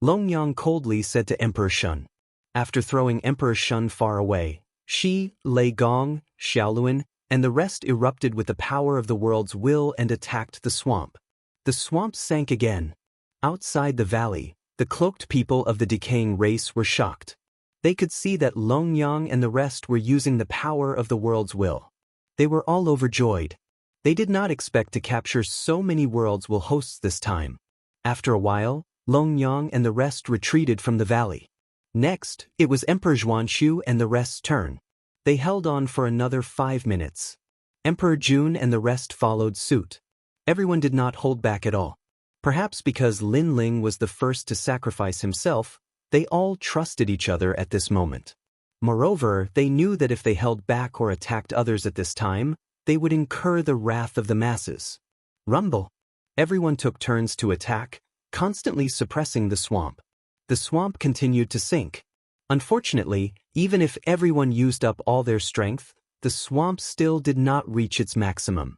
Longyang coldly said to Emperor Shun. After throwing Emperor Shun far away, she, Lei Gong, Xiaoluan, and the rest erupted with the power of the world's will and attacked the swamp. The swamp sank again. Outside the valley, the cloaked people of the decaying race were shocked. They could see that Longyang and the rest were using the power of the world's will. They were all overjoyed. They did not expect to capture so many worlds will hosts this time. After a while, Longyang and the rest retreated from the valley. Next, it was Emperor Zhuanshu and the rest's turn. They held on for another 5 minutes. Emperor Jun and the rest followed suit. Everyone did not hold back at all. Perhaps because Lin Ling was the first to sacrifice himself, they all trusted each other at this moment. Moreover, they knew that if they held back or attacked others at this time, they would incur the wrath of the masses. Rumble. Everyone took turns to attack, constantly suppressing the swamp. The swamp continued to sink. Unfortunately, even if everyone used up all their strength, the swamp still did not reach its maximum.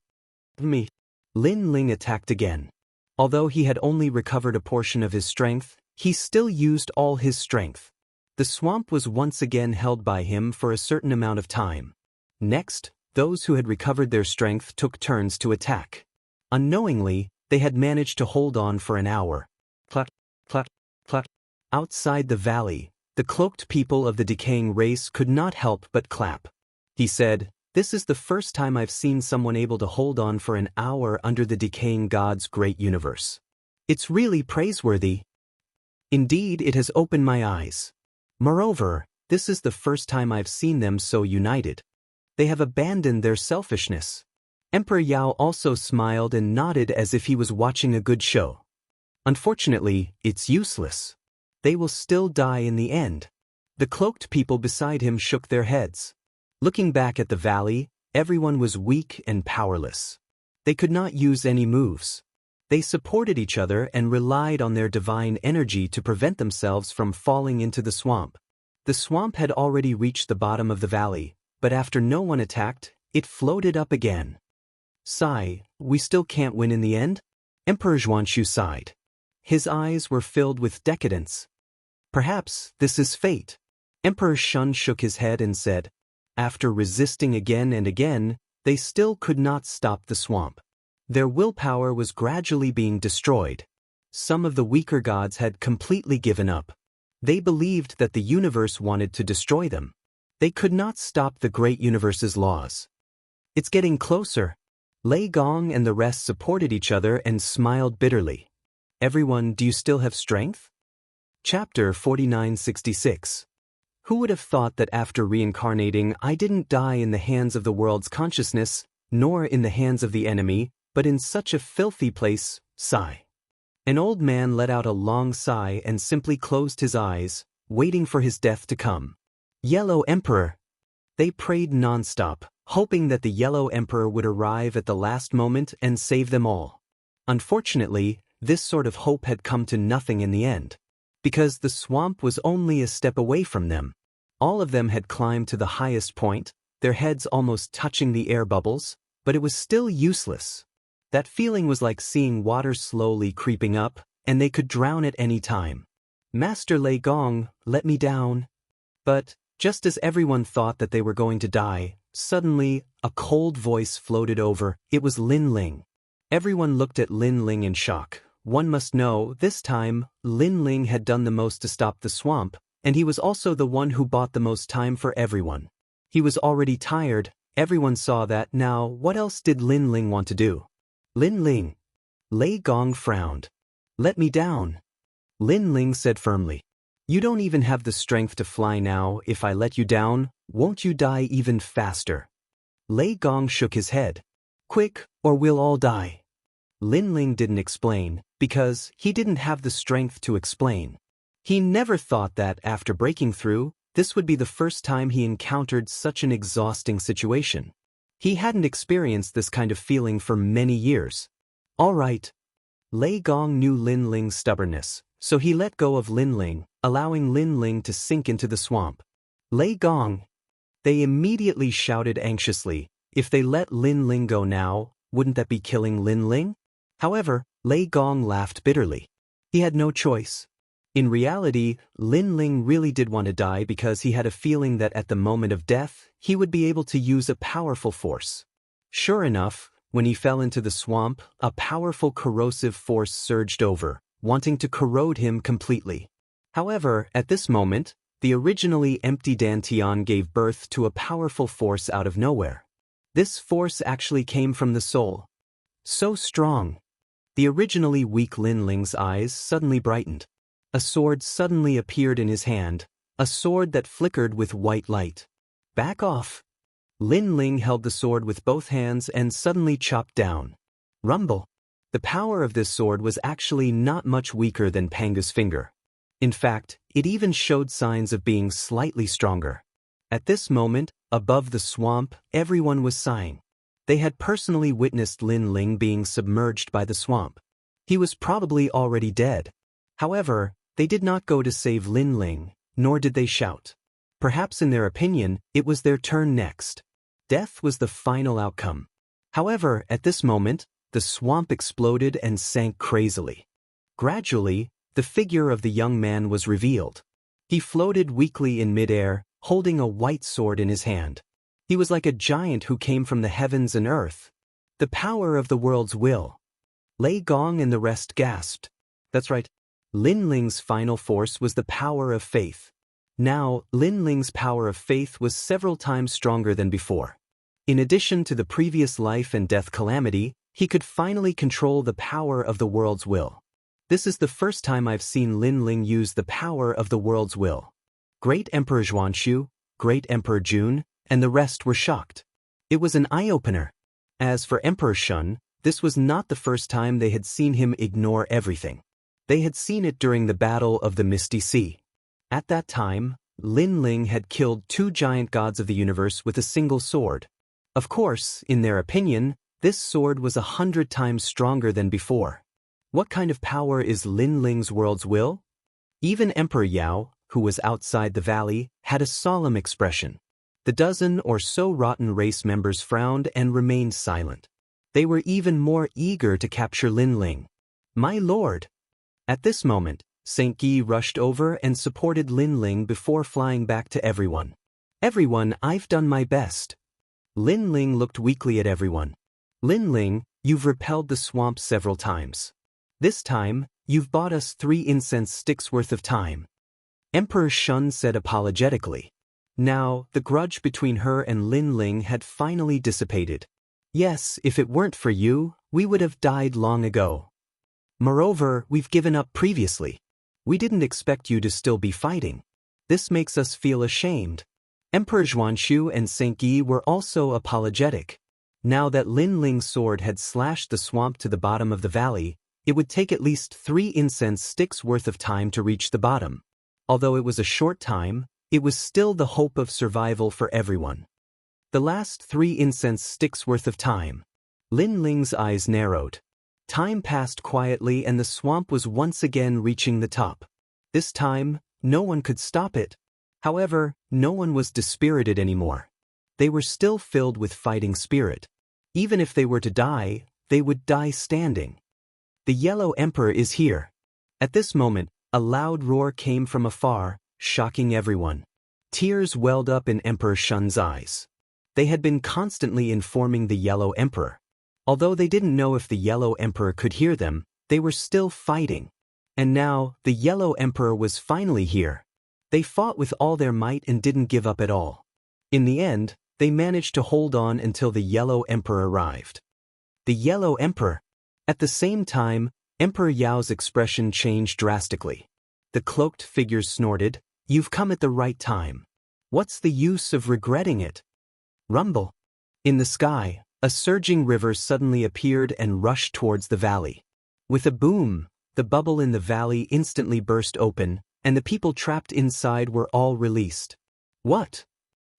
Lin Ling attacked again. Although he had only recovered a portion of his strength, he still used all his strength. The swamp was once again held by him for a certain amount of time. Next, those who had recovered their strength took turns to attack. Unknowingly, they had managed to hold on for an hour. Cluck, cluck, cluck. Outside the valley, the cloaked people of the decaying race could not help but clap. He said, "This is the first time I've seen someone able to hold on for an hour under the decaying God's great universe. It's really praiseworthy. Indeed, it has opened my eyes. Moreover, this is the first time I've seen them so united. They have abandoned their selfishness." Emperor Yao also smiled and nodded as if he was watching a good show. Unfortunately, it's useless. They will still die in the end. The cloaked people beside him shook their heads. Looking back at the valley, everyone was weak and powerless. They could not use any moves. They supported each other and relied on their divine energy to prevent themselves from falling into the swamp. The swamp had already reached the bottom of the valley, but after no one attacked, it floated up again. Sigh, we still can't win in the end? Emperor Zhuanshu sighed. His eyes were filled with decadence. Perhaps this is fate. Emperor Shun shook his head and said, after resisting again and again, they still could not stop the swamp. Their willpower was gradually being destroyed. Some of the weaker gods had completely given up. They believed that the universe wanted to destroy them. They could not stop the great universe's laws. It's getting closer. Lei Gong and the rest supported each other and smiled bitterly. Everyone, do you still have strength? Chapter 4966. Who would have thought that after reincarnating I didn't die in the hands of the world's consciousness, nor in the hands of the enemy, but in such a filthy place? Sigh. An old man let out a long sigh and simply closed his eyes, waiting for his death to come. Yellow Emperor. They prayed non-stop, hoping that the Yellow Emperor would arrive at the last moment and save them all. Unfortunately, this sort of hope had come to nothing in the end. Because the swamp was only a step away from them. All of them had climbed to the highest point, their heads almost touching the air bubbles, but it was still useless. That feeling was like seeing water slowly creeping up, and they could drown at any time. Master Lei Gong, let me down. But, just as everyone thought that they were going to die, suddenly, a cold voice floated over. It was Lin Ling. Everyone looked at Lin Ling in shock. One must know, this time, Lin Ling had done the most to stop the swamp, and he was also the one who bought the most time for everyone. He was already tired, everyone saw that. Now, what else did Lin Ling want to do? Lin Ling. Lei Gong frowned. Let me down. Lin Ling said firmly. You don't even have the strength to fly now. If I let you down, won't you die even faster? Lei Gong shook his head. Quick, or we'll all die. Lin Ling didn't explain, because he didn't have the strength to explain. He never thought that after breaking through, this would be the first time he encountered such an exhausting situation. He hadn't experienced this kind of feeling for many years. All right. Lei Gong knew Lin Ling's stubbornness, so he let go of Lin Ling, allowing Lin Ling to sink into the swamp. Lei Gong. They immediately shouted anxiously, if they let Lin Ling go now, wouldn't that be killing Lin Ling? However, Lei Gong laughed bitterly. He had no choice. In reality, Lin Ling really did want to die because he had a feeling that at the moment of death, he would be able to use a powerful force. Sure enough, when he fell into the swamp, a powerful corrosive force surged over, wanting to corrode him completely. However, at this moment, the originally empty Dantian gave birth to a powerful force out of nowhere. This force actually came from the soul. So strong. The originally weak Lin Ling's eyes suddenly brightened. A sword suddenly appeared in his hand, a sword that flickered with white light. Back off. Lin Ling held the sword with both hands and suddenly chopped down. Rumble. The power of this sword was actually not much weaker than Panga's finger. In fact, it even showed signs of being slightly stronger. At this moment, above the swamp, everyone was sighing. They had personally witnessed Lin Ling being submerged by the swamp. He was probably already dead. However, they did not go to save Lin Ling, nor did they shout. Perhaps in their opinion, it was their turn next. Death was the final outcome. However, at this moment, the swamp exploded and sank crazily. Gradually, the figure of the young man was revealed. He floated weakly in midair, holding a white sword in his hand. He was like a giant who came from the heavens and earth. The power of the world's will. Lei Gong and the rest gasped. That's right. Lin Ling's final force was the power of faith. Now, Lin Ling's power of faith was several times stronger than before. In addition to the previous life and death calamity, he could finally control the power of the world's will. This is the first time I've seen Lin Ling use the power of the world's will. Great Emperor Xuanxu, Great Emperor Jun, and the rest were shocked. It was an eye-opener. As for Emperor Shun, this was not the first time they had seen him ignore everything. They had seen it during the Battle of the Misty Sea. At that time, Lin Ling had killed 2 giant gods of the universe with a single sword. Of course, in their opinion, this sword was 100 times stronger than before. What kind of power is Lin Ling's world's will? Even Emperor Yao, who was outside the valley, had a solemn expression. The dozen or so rotten race members frowned and remained silent. They were even more eager to capture Lin Ling. My lord! At this moment, Saint Guy rushed over and supported Lin Ling before flying back to everyone. Everyone, I've done my best. Lin Ling looked weakly at everyone. Lin Ling, you've repelled the swamp several times. This time, you've bought us 3 incense sticks worth of time. Emperor Shun said apologetically. Now, the grudge between her and Lin Ling had finally dissipated. Yes, if it weren't for you, we would have died long ago. Moreover, we've given up previously. We didn't expect you to still be fighting. This makes us feel ashamed. Emperor Xuanxu and Saint Guy were also apologetic. Now that Lin Ling's sword had slashed the swamp to the bottom of the valley, it would take at least 3 incense sticks worth of time to reach the bottom. Although it was a short time, it was still the hope of survival for everyone. The last 3 incense sticks worth of time. Lin Ling's eyes narrowed. Time passed quietly and the swamp was once again reaching the top. This time, no one could stop it. However, no one was dispirited anymore. They were still filled with fighting spirit. Even if they were to die, they would die standing. The Yellow Emperor is here. At this moment, a loud roar came from afar, shocking everyone. Tears welled up in Emperor Shun's eyes. They had been constantly informing the Yellow Emperor. Although they didn't know if the Yellow Emperor could hear them, they were still fighting. And now, the Yellow Emperor was finally here. They fought with all their might and didn't give up at all. In the end, they managed to hold on until the Yellow Emperor arrived. The Yellow Emperor. At the same time, Emperor Yao's expression changed drastically. The cloaked figure snorted, "You've come at the right time. What's the use of regretting it?" Rumble. In the sky, a surging river suddenly appeared and rushed towards the valley. With a boom, the bubble in the valley instantly burst open, and the people trapped inside were all released. What?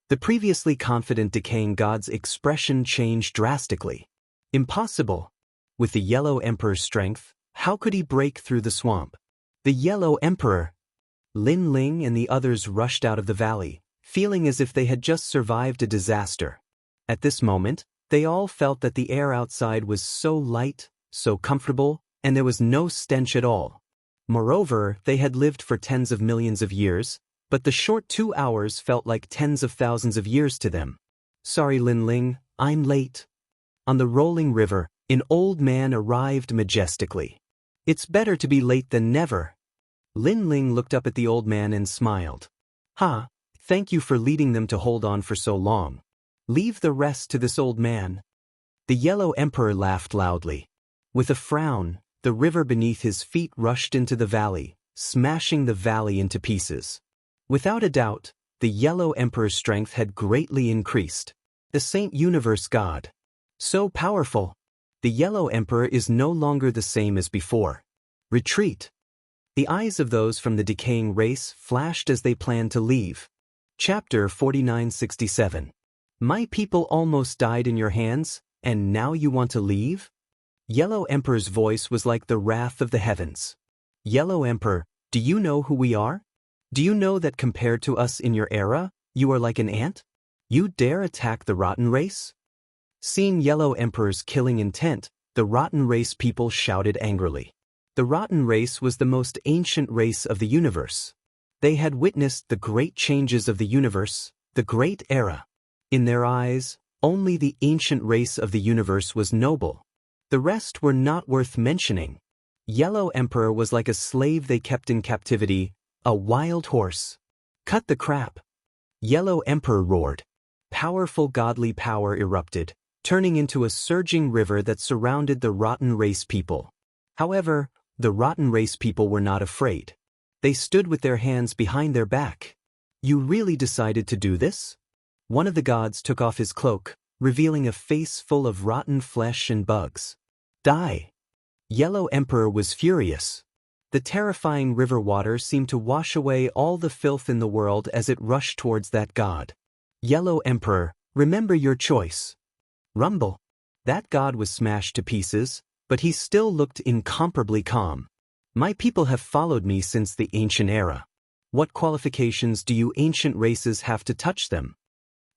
The previously confident decaying god's expression changed drastically. Impossible. With the Yellow Emperor's strength, how could he break through the swamp? The Yellow Emperor! Lin Ling and the others rushed out of the valley, feeling as if they had just survived a disaster. At this moment, they all felt that the air outside was so light, so comfortable, and there was no stench at all. Moreover, they had lived for tens of millions of years, but the short 2 hours felt like tens of thousands of years to them. Sorry, Lin Ling, I'm late. On the rolling river, an old man arrived majestically. It's better to be late than never. Lin Ling looked up at the old man and smiled. Ha, thank you for leading them to hold on for so long. Leave the rest to this old man." The Yellow Emperor laughed loudly. With a frown, the river beneath his feet rushed into the valley, smashing the valley into pieces. Without a doubt, the Yellow Emperor's strength had greatly increased. The Saint Universe God. So powerful. The Yellow Emperor is no longer the same as before. Retreat. The eyes of those from the decaying race flashed as they planned to leave. Chapter 4967. My people almost died in your hands, and now you want to leave? Yellow Emperor's voice was like the wrath of the heavens. Yellow Emperor, do you know who we are? Do you know that compared to us in your era, you are like an ant? You dare attack the rotten race? Seeing Yellow Emperor's killing intent, the rotten race people shouted angrily. The rotten race was the most ancient race of the universe. They had witnessed the great changes of the universe, the great era. In their eyes, only the ancient race of the universe was noble. The rest were not worth mentioning. Yellow Emperor was like a slave they kept in captivity, a wild horse. Cut the crap. Yellow Emperor roared. Powerful godly power erupted, turning into a surging river that surrounded the rotten race people. However, the rotten race people were not afraid. They stood with their hands behind their back. You really decided to do this? One of the gods took off his cloak, revealing a face full of rotten flesh and bugs. Die! Yellow Emperor was furious. The terrifying river water seemed to wash away all the filth in the world as it rushed towards that god. Yellow Emperor, remember your choice. Rumble. That god was smashed to pieces, but he still looked incomparably calm. My people have followed me since the ancient era. What qualifications do you ancient races have to touch them?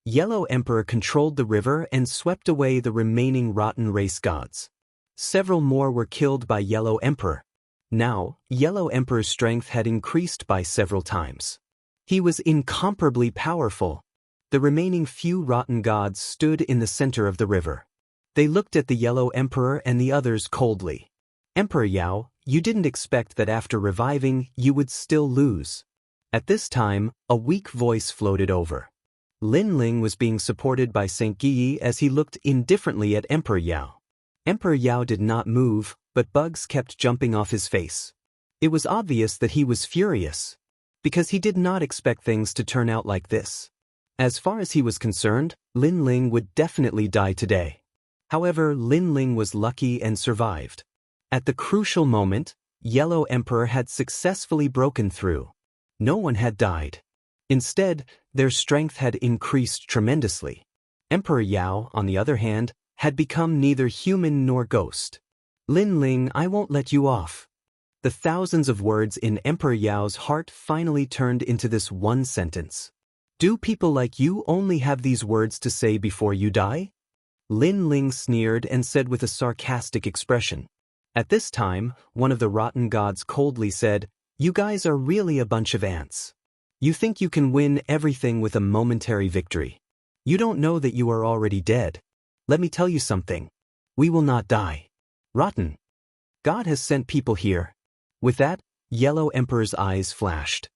Yellow Emperor controlled the river and swept away the remaining rotten race gods. Several more were killed by Yellow Emperor. Now, Yellow Emperor's strength had increased by several times. He was incomparably powerful. The remaining few rotten gods stood in the center of the river. They looked at the Yellow Emperor and the others coldly. Emperor Yao, you didn't expect that after reviving, you would still lose. At this time, a weak voice floated over. Lin Ling was being supported by Saint Guyi as he looked indifferently at Emperor Yao. Emperor Yao did not move, but bugs kept jumping off his face. It was obvious that he was furious, because he did not expect things to turn out like this. As far as he was concerned, Lin Ling would definitely die today. However, Lin Ling was lucky and survived. At the crucial moment, Yellow Emperor had successfully broken through. No one had died. Instead, their strength had increased tremendously. Emperor Yao, on the other hand, had become neither human nor ghost. Lin Ling, I won't let you off. The thousands of words in Emperor Yao's heart finally turned into this one sentence. Do people like you only have these words to say before you die? Lin Ling sneered and said with a sarcastic expression. At this time, one of the rotten gods coldly said, You guys are really a bunch of ants. You think you can win everything with a momentary victory. You don't know that you are already dead. Let me tell you something. We will not die. Rotten. God has sent people here. With that, Yellow Emperor's eyes flashed.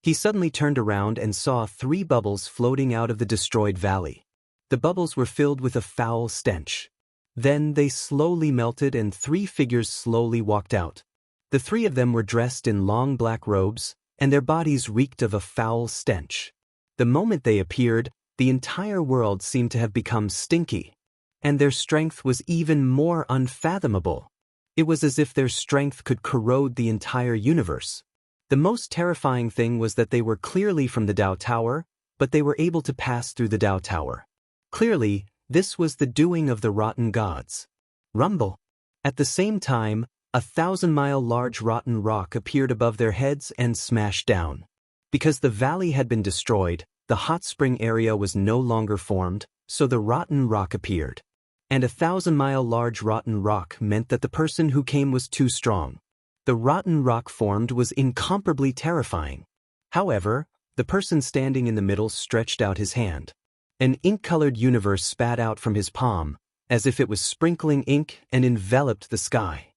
He suddenly turned around and saw 3 bubbles floating out of the destroyed valley. The bubbles were filled with a foul stench. Then they slowly melted and 3 figures slowly walked out. The 3 of them were dressed in long black robes, and their bodies reeked of a foul stench. The moment they appeared, the entire world seemed to have become stinky. And their strength was even more unfathomable. It was as if their strength could corrode the entire universe. The most terrifying thing was that they were clearly from the Dao Tower, but they were able to pass through the Dao Tower. Clearly, this was the doing of the rotten gods. Rumble. At the same time, a 1,000-mile large rotten rock appeared above their heads and smashed down. Because the valley had been destroyed, the hot spring area was no longer formed, so the rotten rock appeared. And a 1,000-mile large rotten rock meant that the person who came was too strong. The rotten rock formed was incomparably terrifying. However, the person standing in the middle stretched out his hand. An ink-colored universe spat out from his palm, as if it was sprinkling ink and enveloped the sky.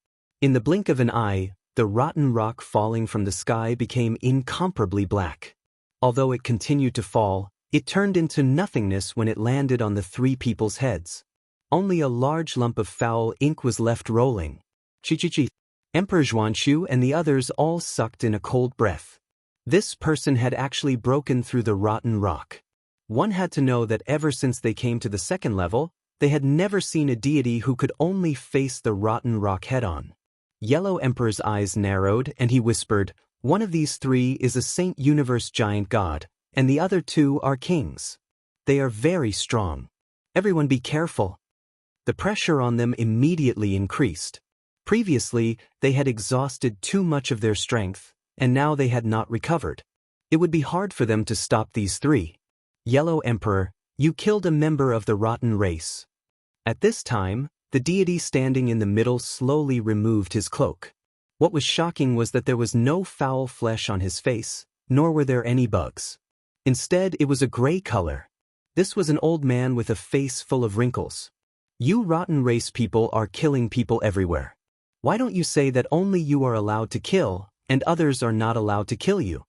In the blink of an eye, the rotten rock falling from the sky became incomparably black. Although it continued to fall, It turned into nothingness when it landed on the three people's heads. Only a large lump of foul ink was left rolling. Chi. Emperor Xianxia and the others all sucked in a cold breath. This person had actually broken through the rotten rock. One had to know that ever since they came to the second level, they had never seen a deity who could only face the rotten rock head-on. Yellow Emperor's eyes narrowed and he whispered, "One of these three is a Saint Universe giant god, and the other two are kings. They are very strong. Everyone be careful." The pressure on them immediately increased. Previously, they had exhausted too much of their strength, and now they had not recovered. It would be hard for them to stop these three. "Yellow Emperor, you killed a member of the rotten race." At this time, the deity standing in the middle slowly removed his cloak. What was shocking was that there was no foul flesh on his face, nor were there any bugs. Instead, it was a gray color. This was an old man with a face full of wrinkles. "You rotten race people are killing people everywhere. Why don't you say that only you are allowed to kill, and others are not allowed to kill you?"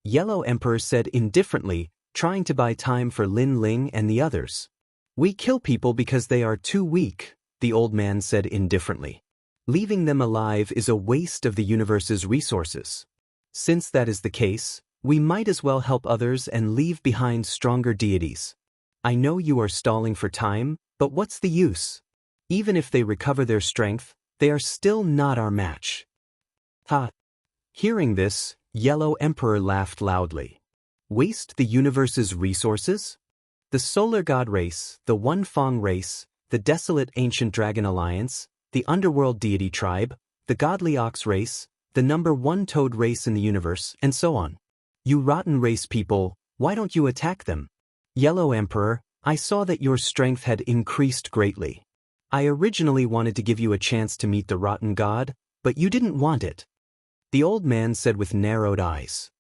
Yellow Emperor said indifferently, trying to buy time for Lin Ling and the others. "We kill people because they are too weak," the old man said indifferently. "Leaving them alive is a waste of the universe's resources. Since that is the case, we might as well help others and leave behind stronger deities. I know you are stalling for time, but what's the use? Even if they recover their strength, they are still not our match." Ha! Hearing this, Yellow Emperor laughed loudly. Waste the universe's resources? The Solar God race, the One Fong race, the Desolate Ancient Dragon Alliance, the Underworld Deity Tribe, the Godly Ox race, the number one Toad race in the universe, and so on. You rotten race people, why don't you attack them? Yellow Emperor, I saw that your strength had increased greatly. I originally wanted to give you a chance to meet the rotten god, but you didn't want it. The old man said with narrowed eyes.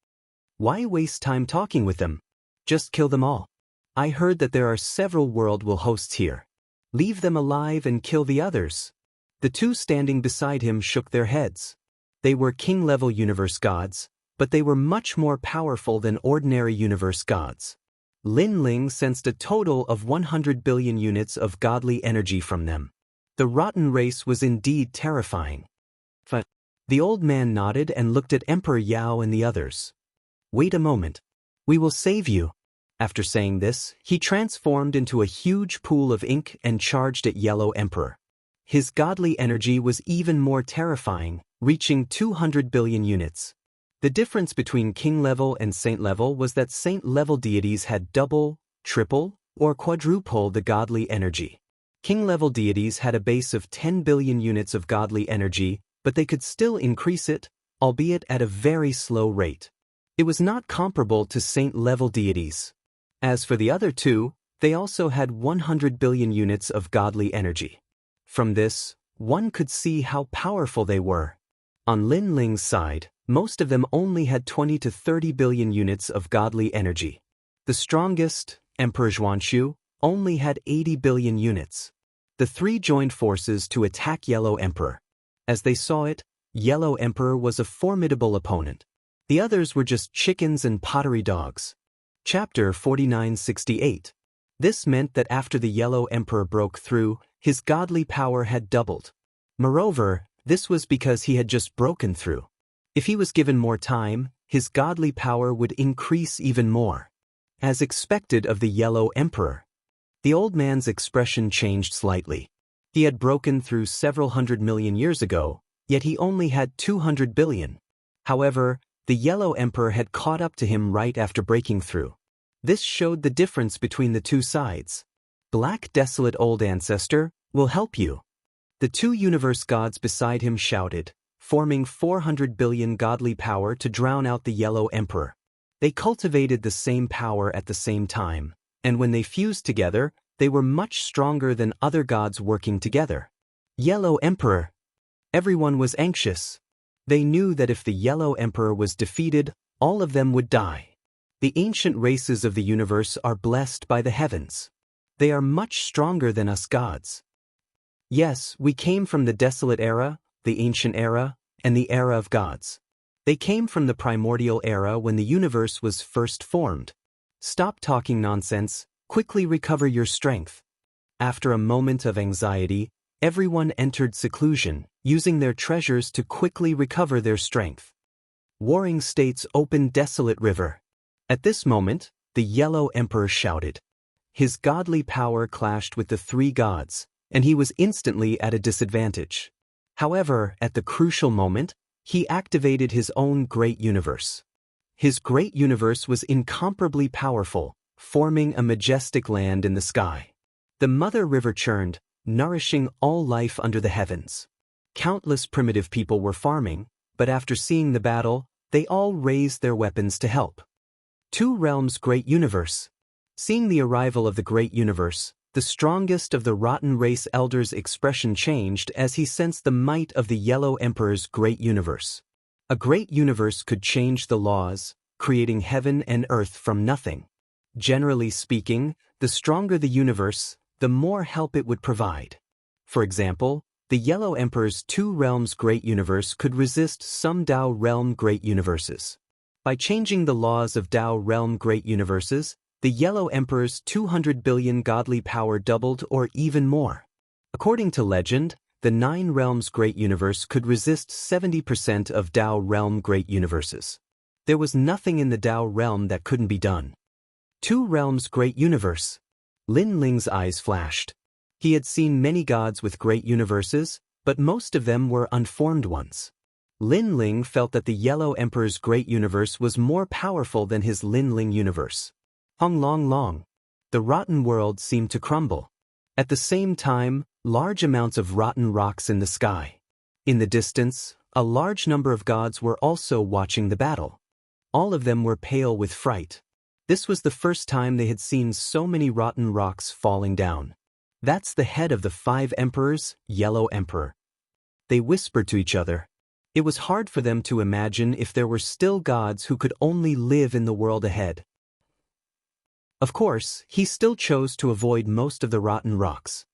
Why waste time talking with them? Just kill them all. I heard that there are several world will hosts here. Leave them alive and kill the others. The two standing beside him shook their heads. They were king-level universe gods, but they were much more powerful than ordinary universe gods. Lin Ling sensed a total of 100 billion units of godly energy from them. The rotten race was indeed terrifying. The old man nodded and looked at Emperor Yao and the others. Wait a moment. We will save you. After saying this, he transformed into a huge pool of ink and charged at Yellow Emperor. His godly energy was even more terrifying, reaching 200 billion units. The difference between king-level and saint-level was that saint-level deities had double, triple, or quadruple the godly energy. King-level deities had a base of 10 billion units of godly energy, but they could still increase it, albeit at a very slow rate. It was not comparable to saint-level deities. As for the other two, they also had 100 billion units of godly energy. From this, one could see how powerful they were. On Lin Ling's side, most of them only had 20 to 30 billion units of godly energy. The strongest, Emperor Xianxia, only had 80 billion units. The three joined forces to attack Yellow Emperor. As they saw it, Yellow Emperor was a formidable opponent. The others were just chickens and pottery dogs. Chapter 4968. This meant that after the Yellow Emperor broke through, his godly power had doubled. Moreover, this was because he had just broken through. If he was given more time, his godly power would increase even more. As expected of the Yellow Emperor. The old man's expression changed slightly. He had broken through several 100 million years ago, yet he only had 200 billion. However, the Yellow Emperor had caught up to him right after breaking through. This showed the difference between the two sides. Black Desolate Old Ancestor will help you. The two universe gods beside him shouted, forming 400 billion godly power to drown out the Yellow Emperor. They cultivated the same power at the same time, and when they fused together, they were much stronger than other gods working together. Yellow Emperor. Everyone was anxious. They knew that if the Yellow Emperor was defeated, all of them would die. The ancient races of the universe are blessed by the heavens. They are much stronger than us gods. Yes, we came from the desolate era, the ancient era, and the era of gods. They came from the primordial era when the universe was first formed. Stop talking nonsense, quickly recover your strength. After a moment of anxiety, everyone entered seclusion, using their treasures to quickly recover their strength. Warring states opened desolate river. At this moment, the Yellow Emperor shouted. His godly power clashed with the three gods, and he was instantly at a disadvantage. However, at the crucial moment, he activated his own great universe. His great universe was incomparably powerful, forming a majestic land in the sky. The mother river churned, nourishing all life under the heavens. Countless primitive people were farming, but after seeing the battle, they all raised their weapons to help. Two realms great universe. Seeing the arrival of the great universe, the strongest of the rotten race elders' expression changed as he sensed the might of the Yellow Emperor's great universe. A great universe could change the laws, creating heaven and earth from nothing. Generally speaking, the stronger the universe, the more help it would provide. For example, the Yellow Emperor's two realms great universe could resist some Dao realm great universes. By changing the laws of Dao realm great universes, the Yellow Emperor's 200 billion godly power doubled or even more. According to legend, the Nine Realms Great Universe could resist 70% of Dao realm great universes. There was nothing in the Dao realm that couldn't be done. Two Realms Great Universe. Lin Ling's eyes flashed. He had seen many gods with great universes, but most of them were unformed ones. Lin Ling felt that the Yellow Emperor's great universe was more powerful than his Lin Ling universe. Hong Long Long. The rotten world seemed to crumble. At the same time, large amounts of rotten rocks in the sky. In the distance, a large number of gods were also watching the battle. All of them were pale with fright. This was the first time they had seen so many rotten rocks falling down. That's the head of the 5 emperors, Yellow Emperor. They whispered to each other. It was hard for them to imagine if there were still gods who could only live in the world ahead. Of course, he still chose to avoid most of the rotten rocks.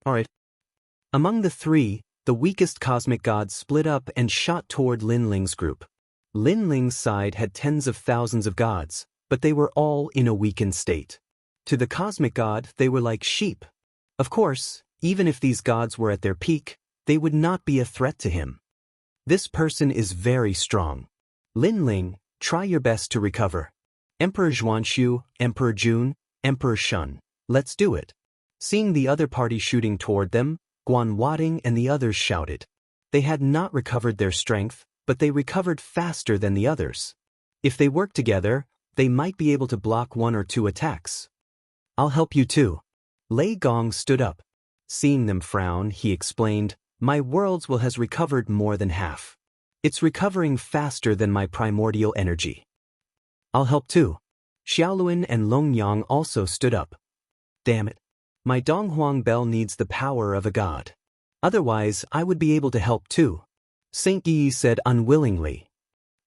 Alright. Among the 3, the weakest cosmic gods split up and shot toward Lin Ling's group. Lin Ling's side had tens of thousands of gods, but they were all in a weakened state. To the cosmic god, they were like sheep. Of course, even if these gods were at their peak, they would not be a threat to him. This person is very strong. Lin Ling, try your best to recover. Emperor Xuanxu, Emperor Jun, Emperor Shun, let's do it. Seeing the other party shooting toward them, Guan Wading and the others shouted. They had not recovered their strength, but they recovered faster than the others. If they worked together, they might be able to block 1 or 2 attacks. I'll help you too. Lei Gong stood up. Seeing them frown, he explained, my world's will has recovered more than half. It's recovering faster than my primordial energy. I'll help too. Xiaoluan and Longyang also stood up. Damn it. My Donghuang bell needs the power of a god. Otherwise, I would be able to help too. Saint Yi said unwillingly.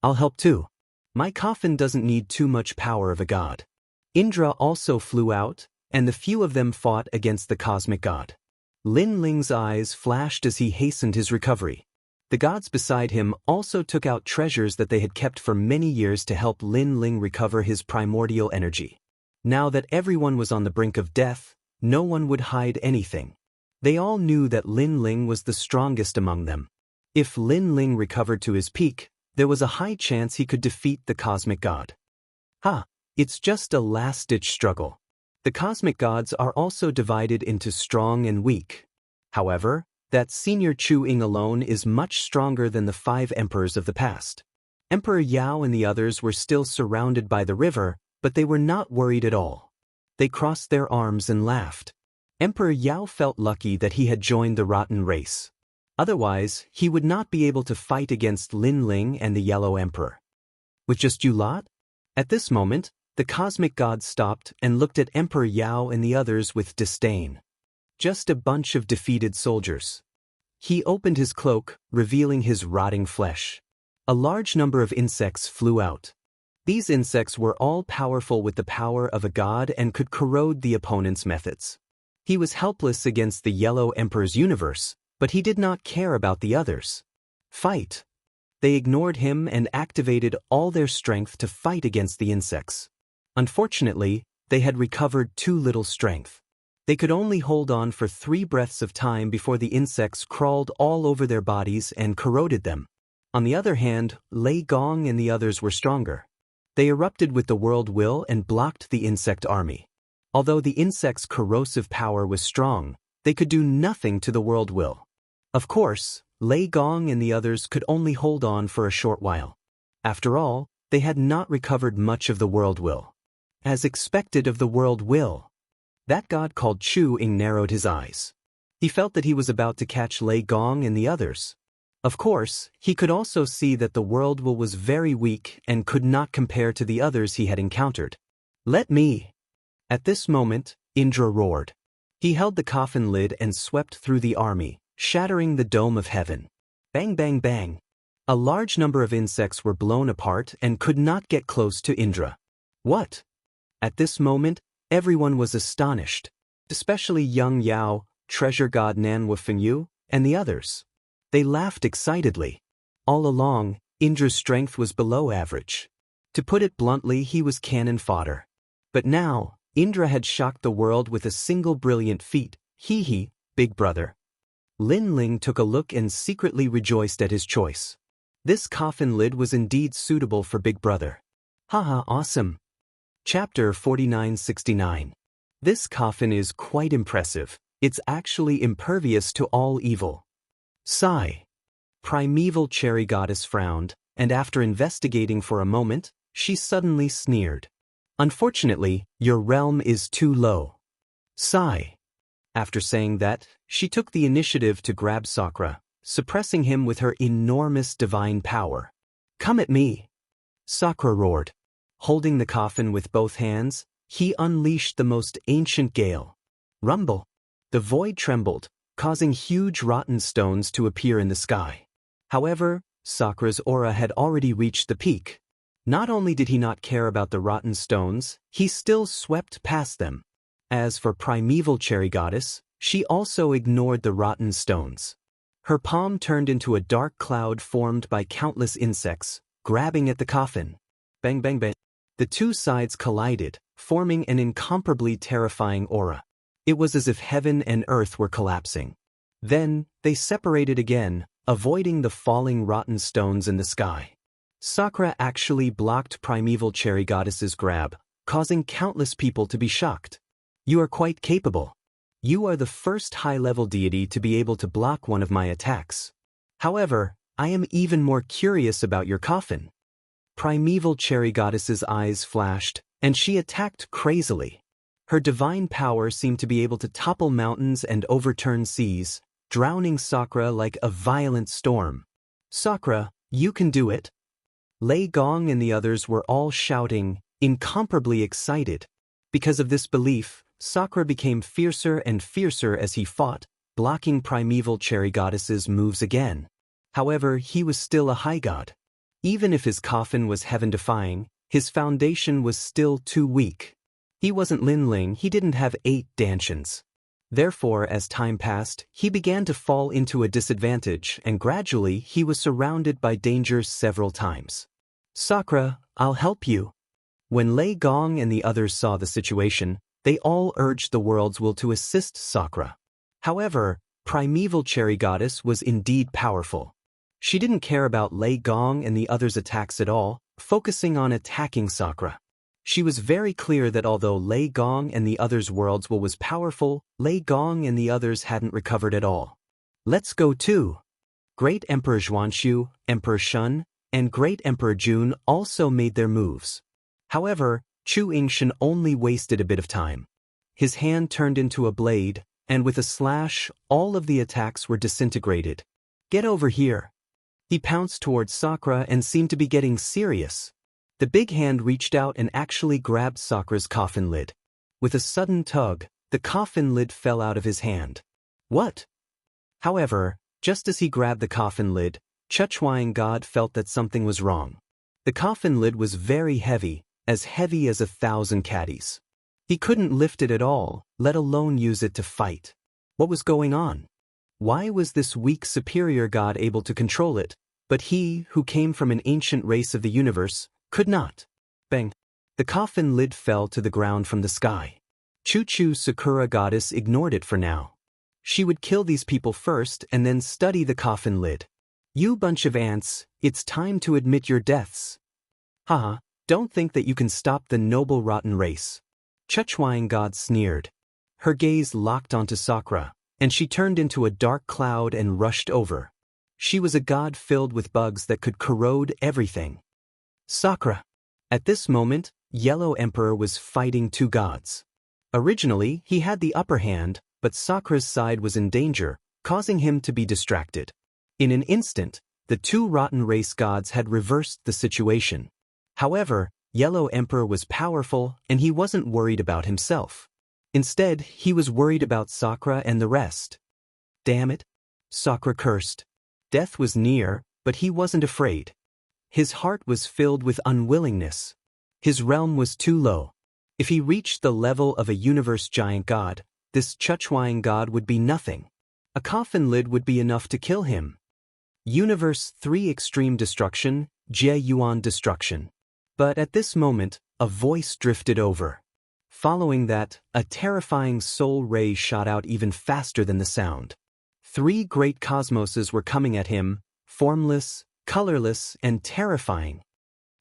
I'll help too. My coffin doesn't need too much power of a god. Indra also flew out, and the few of them fought against the cosmic god. Lin Ling's eyes flashed as he hastened his recovery. The gods beside him also took out treasures that they had kept for many years to help Lin Ling recover his primordial energy. Now that everyone was on the brink of death, no one would hide anything. They all knew that Lin Ling was the strongest among them. If Lin Ling recovered to his peak, there was a high chance he could defeat the cosmic god. It's just a last-ditch struggle. The cosmic gods are also divided into strong and weak. However, that senior Chu Ying alone is much stronger than the 5 emperors of the past. Emperor Yao and the others were still surrounded by the river, but they were not worried at all. They crossed their arms and laughed. Emperor Yao felt lucky that he had joined the rotten race. Otherwise, he would not be able to fight against Lin Ling and the Yellow Emperor. With just you lot? At this moment, the cosmic god stopped and looked at Emperor Yao and the others with disdain. Just a bunch of defeated soldiers. He opened his cloak, revealing his rotting flesh. A large number of insects flew out. These insects were all powerful with the power of a god and could corrode the opponent's methods. He was helpless against the Yellow Emperor's universe, but he did not care about the others. Fight! They ignored him and activated all their strength to fight against the insects. Unfortunately, they had recovered too little strength. They could only hold on for 3 breaths of time before the insects crawled all over their bodies and corroded them. On the other hand, Lei Gong and the others were stronger. They erupted with the world will and blocked the insect army. Although the insects' corrosive power was strong, they could do nothing to the world will. Of course, Lei Gong and the others could only hold on for a short while. After all, they had not recovered much of the world will. As expected of the world will, that god called Chu Ying narrowed his eyes. He felt that he was about to catch Lei Gong and the others. Of course, he could also see that the world will was very weak and could not compare to the others he had encountered. Let me! At this moment, Indra roared. He held the coffin lid and swept through the army, shattering the dome of heaven. Bang bang bang! A large number of insects were blown apart and could not get close to Indra. What? At this moment, everyone was astonished, especially young Yao, treasure god Nanhua Fengyu, and the others. They laughed excitedly. All along, Indra's strength was below average. To put it bluntly, he was cannon fodder. But now, Indra had shocked the world with a single brilliant feat. Hee, big brother. Lin Ling took a look and secretly rejoiced at his choice. This coffin lid was indeed suitable for big brother. Haha, awesome. Chapter 4969. This coffin is quite impressive. It's actually impervious to all evil. Sigh. Primeval cherry goddess frowned, and after investigating for a moment, she suddenly sneered. Unfortunately, your realm is too low. Sigh. After saying that, she took the initiative to grab Sakura, suppressing him with her enormous divine power. Come at me! Sakura roared. Holding the coffin with both hands, he unleashed the most ancient gale. Rumble! The void trembled, causing huge rotten stones to appear in the sky. However, Sakura's aura had already reached the peak. Not only did he not care about the rotten stones, he still swept past them. As for primeval cherry goddess, she also ignored the rotten stones. Her palm turned into a dark cloud formed by countless insects, grabbing at the coffin. Bang bang bang. The two sides collided, forming an incomparably terrifying aura. It was as if heaven and earth were collapsing. Then, they separated again, avoiding the falling rotten stones in the sky. Sakura actually blocked primeval cherry goddess's grab, causing countless people to be shocked. You are quite capable. You are the first high-level deity to be able to block one of my attacks. However, I am even more curious about your coffin. Primeval cherry goddess's eyes flashed, and she attacked crazily. Her divine power seemed to be able to topple mountains and overturn seas, drowning Sakura like a violent storm. Sakura, you can do it. Lei Gong and the others were all shouting, incomparably excited. Because of this belief, Sakura became fiercer and fiercer as he fought, blocking primeval cherry goddess's moves again. However, he was still a high god. Even if his coffin was heaven-defying, his foundation was still too weak. He wasn't Lin Ling, he didn't have 8 dantians. Therefore, as time passed, he began to fall into a disadvantage, and gradually he was surrounded by dangers several times. Sakura, I'll help you. When Lei Gong and the others saw the situation, they all urged the world's will to assist Sakura. However, primeval cherry goddess was indeed powerful. She didn't care about Lei Gong and the others' attacks at all, focusing on attacking Sakura. She was very clear that although Lei Gong and the others' world's will was powerful, Lei Gong and the others hadn't recovered at all. Let's go too. Great Emperor Xuanxu, Emperor Shun, and Great Emperor Jun also made their moves. However, Chu Yingshan only wasted a bit of time. His hand turned into a blade, and with a slash, all of the attacks were disintegrated. Get over here. He pounced towards Sakura and seemed to be getting serious. The big hand reached out and actually grabbed Sakura's coffin lid. With a sudden tug, the coffin lid fell out of his hand. What? However, just as he grabbed the coffin lid, Chuchuang God felt that something was wrong. The coffin lid was very heavy as 1,000 caddies. He couldn't lift it at all, let alone use it to fight. What was going on? Why was this weak superior god able to control it, But he, who came from an ancient race of the universe, could not. Bang! The coffin lid fell to the ground from the sky. Choo-choo Sakura Goddess ignored it for now. She would kill these people first and then study the coffin lid. You bunch of ants, it's time to admit your deaths. Haha, don't think that you can stop the noble rotten race. Chuchuang God sneered. Her gaze locked onto Sakura, and she turned into a dark cloud and rushed over. She was a god filled with bugs that could corrode everything. Sakura. At this moment, Yellow Emperor was fighting two gods. Originally, he had the upper hand, but Sakura's side was in danger, causing him to be distracted. In an instant, the two rotten race gods had reversed the situation. However, Yellow Emperor was powerful and he wasn't worried about himself. Instead, he was worried about Sakura and the rest. Damn it! Sakura cursed. Death was near, but he wasn't afraid. His heart was filled with unwillingness. His realm was too low. If he reached the level of a universe giant god, this Chuchuang god would be nothing. A coffin lid would be enough to kill him. Universe 3 Extreme Destruction, Jie Yuan Destruction. But at this moment, a voice drifted over. Following that, a terrifying soul ray shot out even faster than the sound. 3 great cosmoses were coming at him, formless, colorless, and terrifying.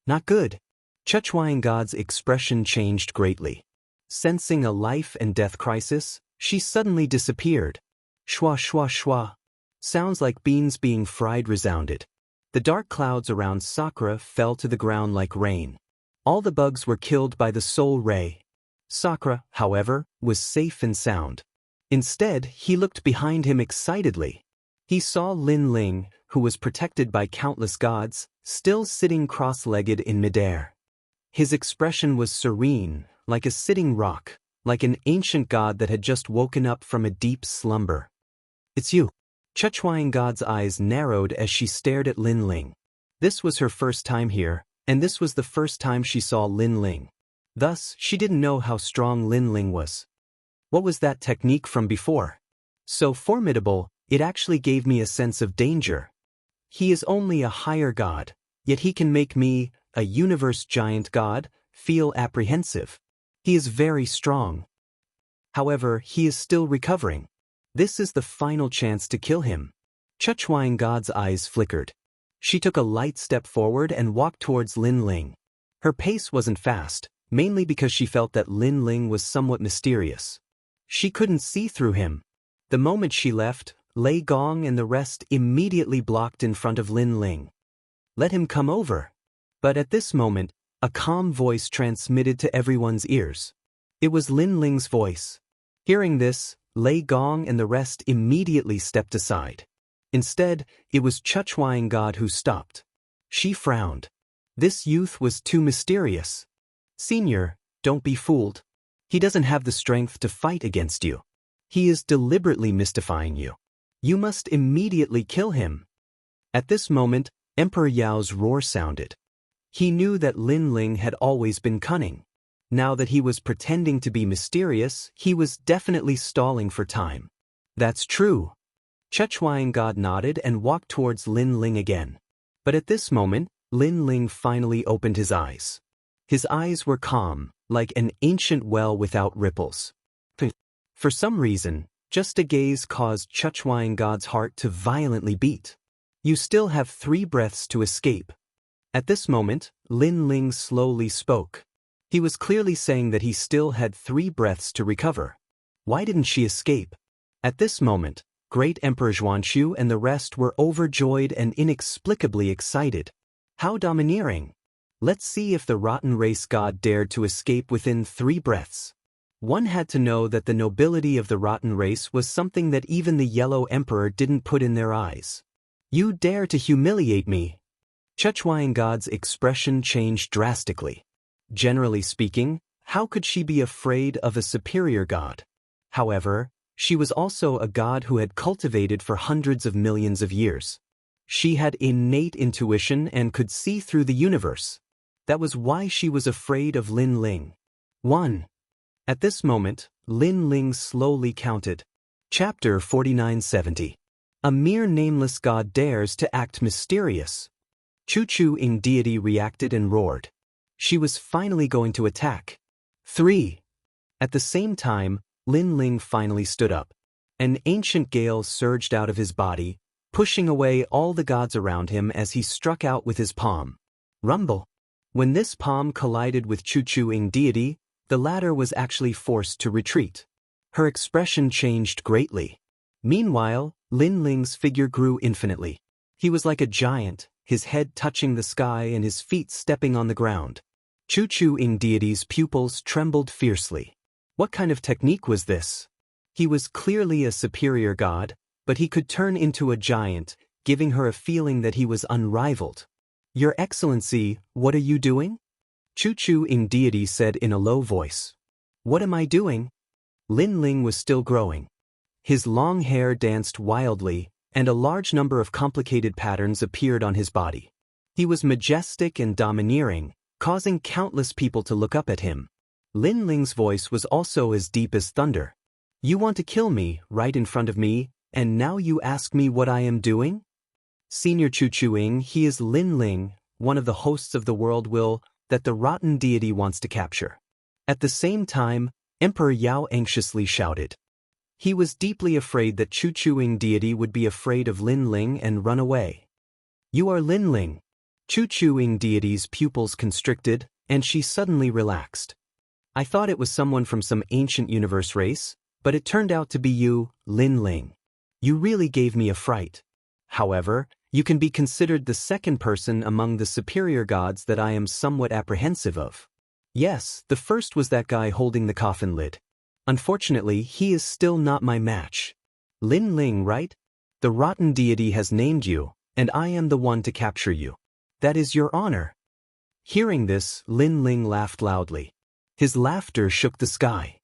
Not good. Chuchuang God's expression changed greatly. Sensing a life and death crisis, she suddenly disappeared. Shwa shwa shwa. Sounds like beans being fried resounded. The dark clouds around Sakura fell to the ground like rain. All the bugs were killed by the soul ray. Sakura, however, was safe and sound. Instead, he looked behind him excitedly. He saw Lin Ling, who was protected by countless gods, still sitting cross-legged in midair. His expression was serene, like a sitting rock, like an ancient god that had just woken up from a deep slumber. It's you. Chuchuang God's eyes narrowed as she stared at Lin Ling. This was her first time here, and this was the first time she saw Lin Ling. Thus, she didn't know how strong Lin Ling was. What was that technique from before? So formidable, it actually gave me a sense of danger. He is only a higher god, yet he can make me, a universe giant god, feel apprehensive. He is very strong. However, he is still recovering. This is the final chance to kill him. Chuchuang God's eyes flickered. She took a light step forward and walked towards Lin Ling. Her pace wasn't fast, mainly because she felt that Lin Ling was somewhat mysterious. She couldn't see through him. The moment she left, Lei Gong and the rest immediately blocked in front of Lin Ling. Let him come over. But at this moment, a calm voice transmitted to everyone's ears. It was Lin Ling's voice. Hearing this, Lei Gong and the rest immediately stepped aside. Instead, it was Chuchuang God who stopped. She frowned. This youth was too mysterious. Senior, don't be fooled. He doesn't have the strength to fight against you. He is deliberately mystifying you. You must immediately kill him. At this moment, Emperor Yao's roar sounded. He knew that Lin Ling had always been cunning. Now that he was pretending to be mysterious, he was definitely stalling for time. That's true. Chuchuang God nodded and walked towards Lin Ling again. But at this moment, Lin Ling finally opened his eyes. His eyes were calm, like an ancient well without ripples. For some reason, just a gaze caused Chuchuang God's heart to violently beat. You still have 3 breaths to escape. At this moment, Lin Ling slowly spoke. He was clearly saying that he still had 3 breaths to recover. Why didn't she escape? At this moment, Great Emperor Xuanxu and the rest were overjoyed and inexplicably excited. How domineering! Let's see if the rotten race god dared to escape within 3 breaths. One had to know that the nobility of the rotten race was something that even the Yellow Emperor didn't put in their eyes. You dare to humiliate me? Chuchuang God's expression changed drastically. Generally speaking, how could she be afraid of a superior god? However, she was also a god who had cultivated for hundreds of millions of years. She had innate intuition and could see through the universe. That was why she was afraid of Lin Ling. 1. At this moment, Lin Ling slowly counted. Chapter 4970. A mere nameless god dares to act mysterious. Chu-Chu-ing deity reacted and roared. She was finally going to attack. 3. At the same time, Lin Ling finally stood up. An ancient gale surged out of his body, pushing away all the gods around him as he struck out with his palm. Rumble. When this palm collided with Chu-Chu-ing deity, the latter was actually forced to retreat. Her expression changed greatly. Meanwhile, Lin Ling's figure grew infinitely. He was like a giant, his head touching the sky and his feet stepping on the ground. Chu-Chu-ing deity's pupils trembled fiercely. What kind of technique was this? He was clearly a superior god, but he could turn into a giant, giving her a feeling that he was unrivaled. Your Excellency, what are you doing? Chu-Chu-ing deity said in a low voice. What am I doing? Lin Ling was still growing. His long hair danced wildly, and a large number of complicated patterns appeared on his body. He was majestic and domineering, causing countless people to look up at him. Lin Ling's voice was also as deep as thunder. You want to kill me, right in front of me, and now you ask me what I am doing? Senior Chu-Chu-ing, he is Lin Ling, one of the hosts of the world will that the rotten deity wants to capture. At the same time, Emperor Yao anxiously shouted. He was deeply afraid that Chu-Chu-ing deity would be afraid of Lin Ling and run away. You are Lin Ling. Chu-Chu-ing deity's pupils constricted, and she suddenly relaxed. I thought it was someone from some ancient universe race, but it turned out to be you, Lin Ling. You really gave me a fright. However, you can be considered the second person among the superior gods that I am somewhat apprehensive of. Yes, the first was that guy holding the coffin lid. Unfortunately, he is still not my match. Lin Ling, right? The rotten deity has named you, and I am the one to capture you. That is your honor. Hearing this, Lin Ling laughed loudly. His laughter shook the sky.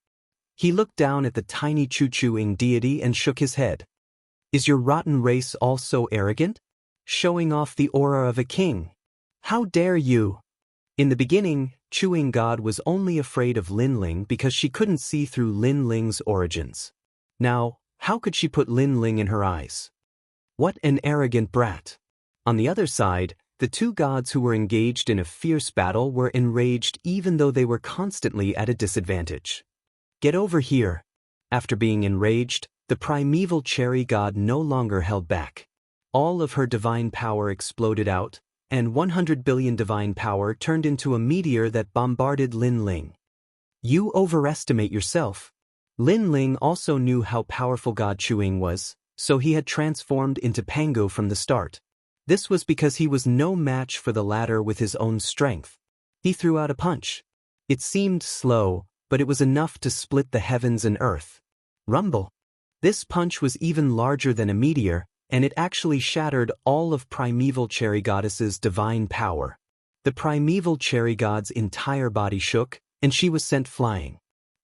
He looked down at the tiny Chu-Chu-ing deity and shook his head. Is your rotten race all so arrogant? Showing off the aura of a king. How dare you? In the beginning, Chu-Ing God was only afraid of Lin Ling because she couldn't see through Lin Ling's origins. Now, how could she put Lin Ling in her eyes? What an arrogant brat. On the other side, the two gods who were engaged in a fierce battle were enraged even though they were constantly at a disadvantage. Get over here. After being enraged, the primeval cherry god no longer held back. All of her divine power exploded out, and 100 billion divine power turned into a meteor that bombarded Lin Ling. You overestimate yourself. Lin Ling also knew how powerful God Chu-Ing was, so he had transformed into Pango from the start. This was because he was no match for the latter with his own strength. He threw out a punch. It seemed slow, but it was enough to split the heavens and earth. Rumble. This punch was even larger than a meteor, and it actually shattered all of primeval cherry goddess's divine power. The primeval cherry god's entire body shook, and she was sent flying.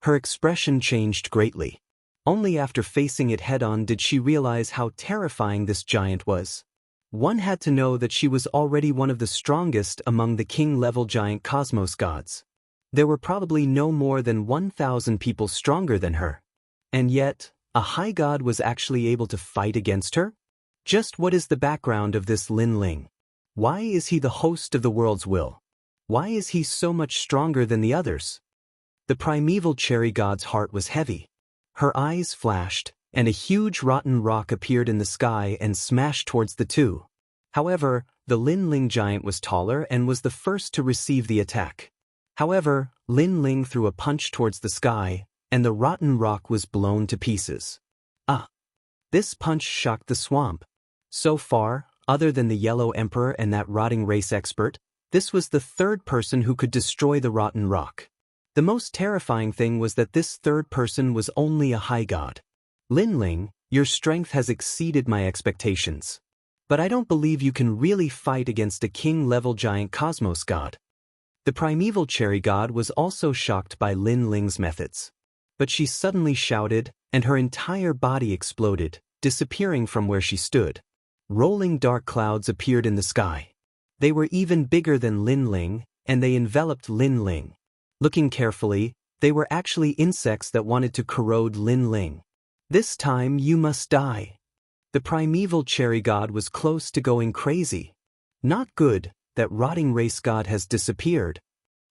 Her expression changed greatly. Only after facing it head-on did she realize how terrifying this giant was. One had to know that she was already one of the strongest among the king-level giant cosmos gods. There were probably no more than 1,000 people stronger than her. And yet, a high god was actually able to fight against her? Just what is the background of this Lin Ling? Why is he the host of the world's will? Why is he so much stronger than the others? The primeval cherry god's heart was heavy. Her eyes flashed, and a huge rotten rock appeared in the sky and smashed towards the two. However, the Lin Ling giant was taller and was the first to receive the attack. However, Lin Ling threw a punch towards the sky, and the rotten rock was blown to pieces. This punch shocked the swamp. So far, other than the Yellow Emperor and that rotting race expert, this was the third person who could destroy the rotten rock. The most terrifying thing was that this third person was only a high god. Lin Ling, your strength has exceeded my expectations. But I don't believe you can really fight against a king-level giant cosmos god. The primeval cherry god was also shocked by Lin Ling's methods. But she suddenly shouted, and her entire body exploded, disappearing from where she stood. Rolling dark clouds appeared in the sky. They were even bigger than Lin Ling, and they enveloped Lin Ling. Looking carefully, they were actually insects that wanted to corrode Lin Ling. This time you must die. The primeval cherry god was close to going crazy. Not good, that rotting race god has disappeared.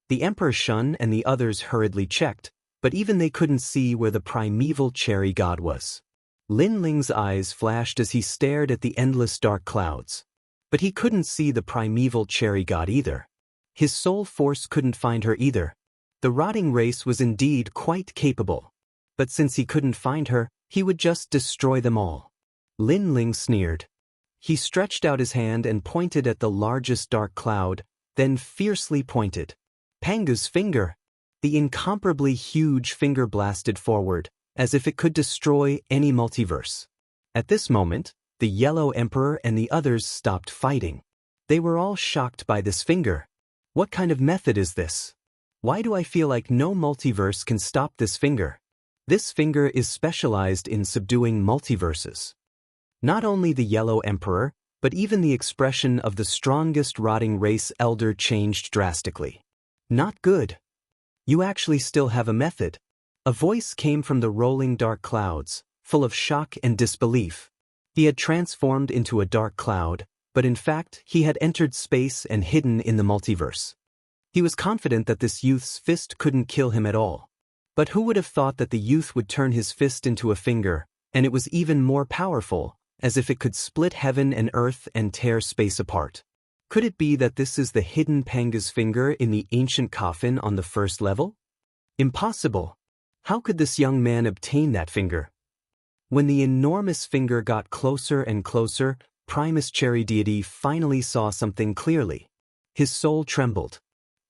The Emperor Shun and the others hurriedly checked, but even they couldn't see where the primeval cherry god was. Lin Ling's eyes flashed as he stared at the endless dark clouds. But he couldn't see the primeval cherry god either. His soul force couldn't find her either. The rotting race was indeed quite capable. But since he couldn't find her, he would just destroy them all. Lin Ling sneered. He stretched out his hand and pointed at the largest dark cloud, then fiercely pointed. Pangu's finger! The incomparably huge finger blasted forward, as if it could destroy any multiverse. At this moment, the Yellow Emperor and the others stopped fighting. They were all shocked by this finger. What kind of method is this? Why do I feel like no multiverse can stop this finger? This finger is specialized in subduing multiverses. Not only the Yellow Emperor, but even the expression of the strongest rotting race elder changed drastically. Not good. You actually still have a method. A voice came from the rolling dark clouds, full of shock and disbelief. He had transformed into a dark cloud, but in fact he had entered space and hidden in the multiverse. He was confident that this youth's fist couldn't kill him at all. But who would have thought that the youth would turn his fist into a finger, and it was even more powerful, as if it could split heaven and earth and tear space apart. Could it be that this is the hidden Panga's finger in the ancient coffin on the first level? Impossible. How could this young man obtain that finger? When the enormous finger got closer and closer, Primus Cherry Deity finally saw something clearly. His soul trembled.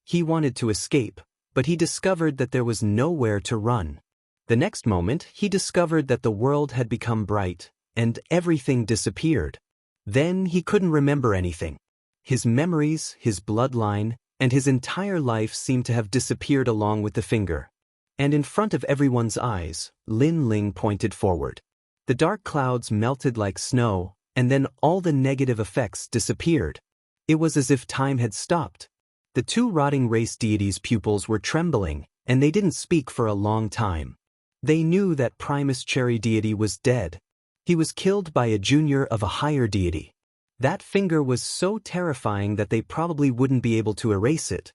He wanted to escape, but he discovered that there was nowhere to run. The next moment, he discovered that the world had become bright, and everything disappeared. Then he couldn't remember anything. His memories, his bloodline, and his entire life seemed to have disappeared along with the finger. And in front of everyone's eyes, Lin Ling pointed forward. The dark clouds melted like snow, and then all the negative effects disappeared. It was as if time had stopped. The two rotting race deities' pupils were trembling, and they didn't speak for a long time. They knew that Primus Cherry Deity was dead. He was killed by a junior of a higher deity. That finger was so terrifying that they probably wouldn't be able to erase it.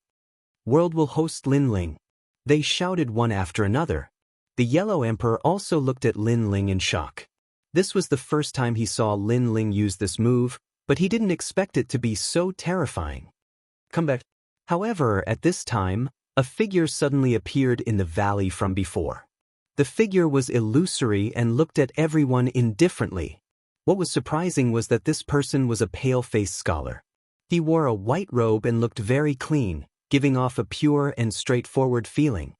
World will host Lin Ling. They shouted one after another. The Yellow Emperor also looked at Lin Ling in shock. This was the first time he saw Lin Ling use this move, but he didn't expect it to be so terrifying. Come back. However, at this time, a figure suddenly appeared in the valley from before. The figure was illusory and looked at everyone indifferently. What was surprising was that this person was a pale-faced scholar. He wore a white robe and looked very clean, giving off a pure and straightforward feeling.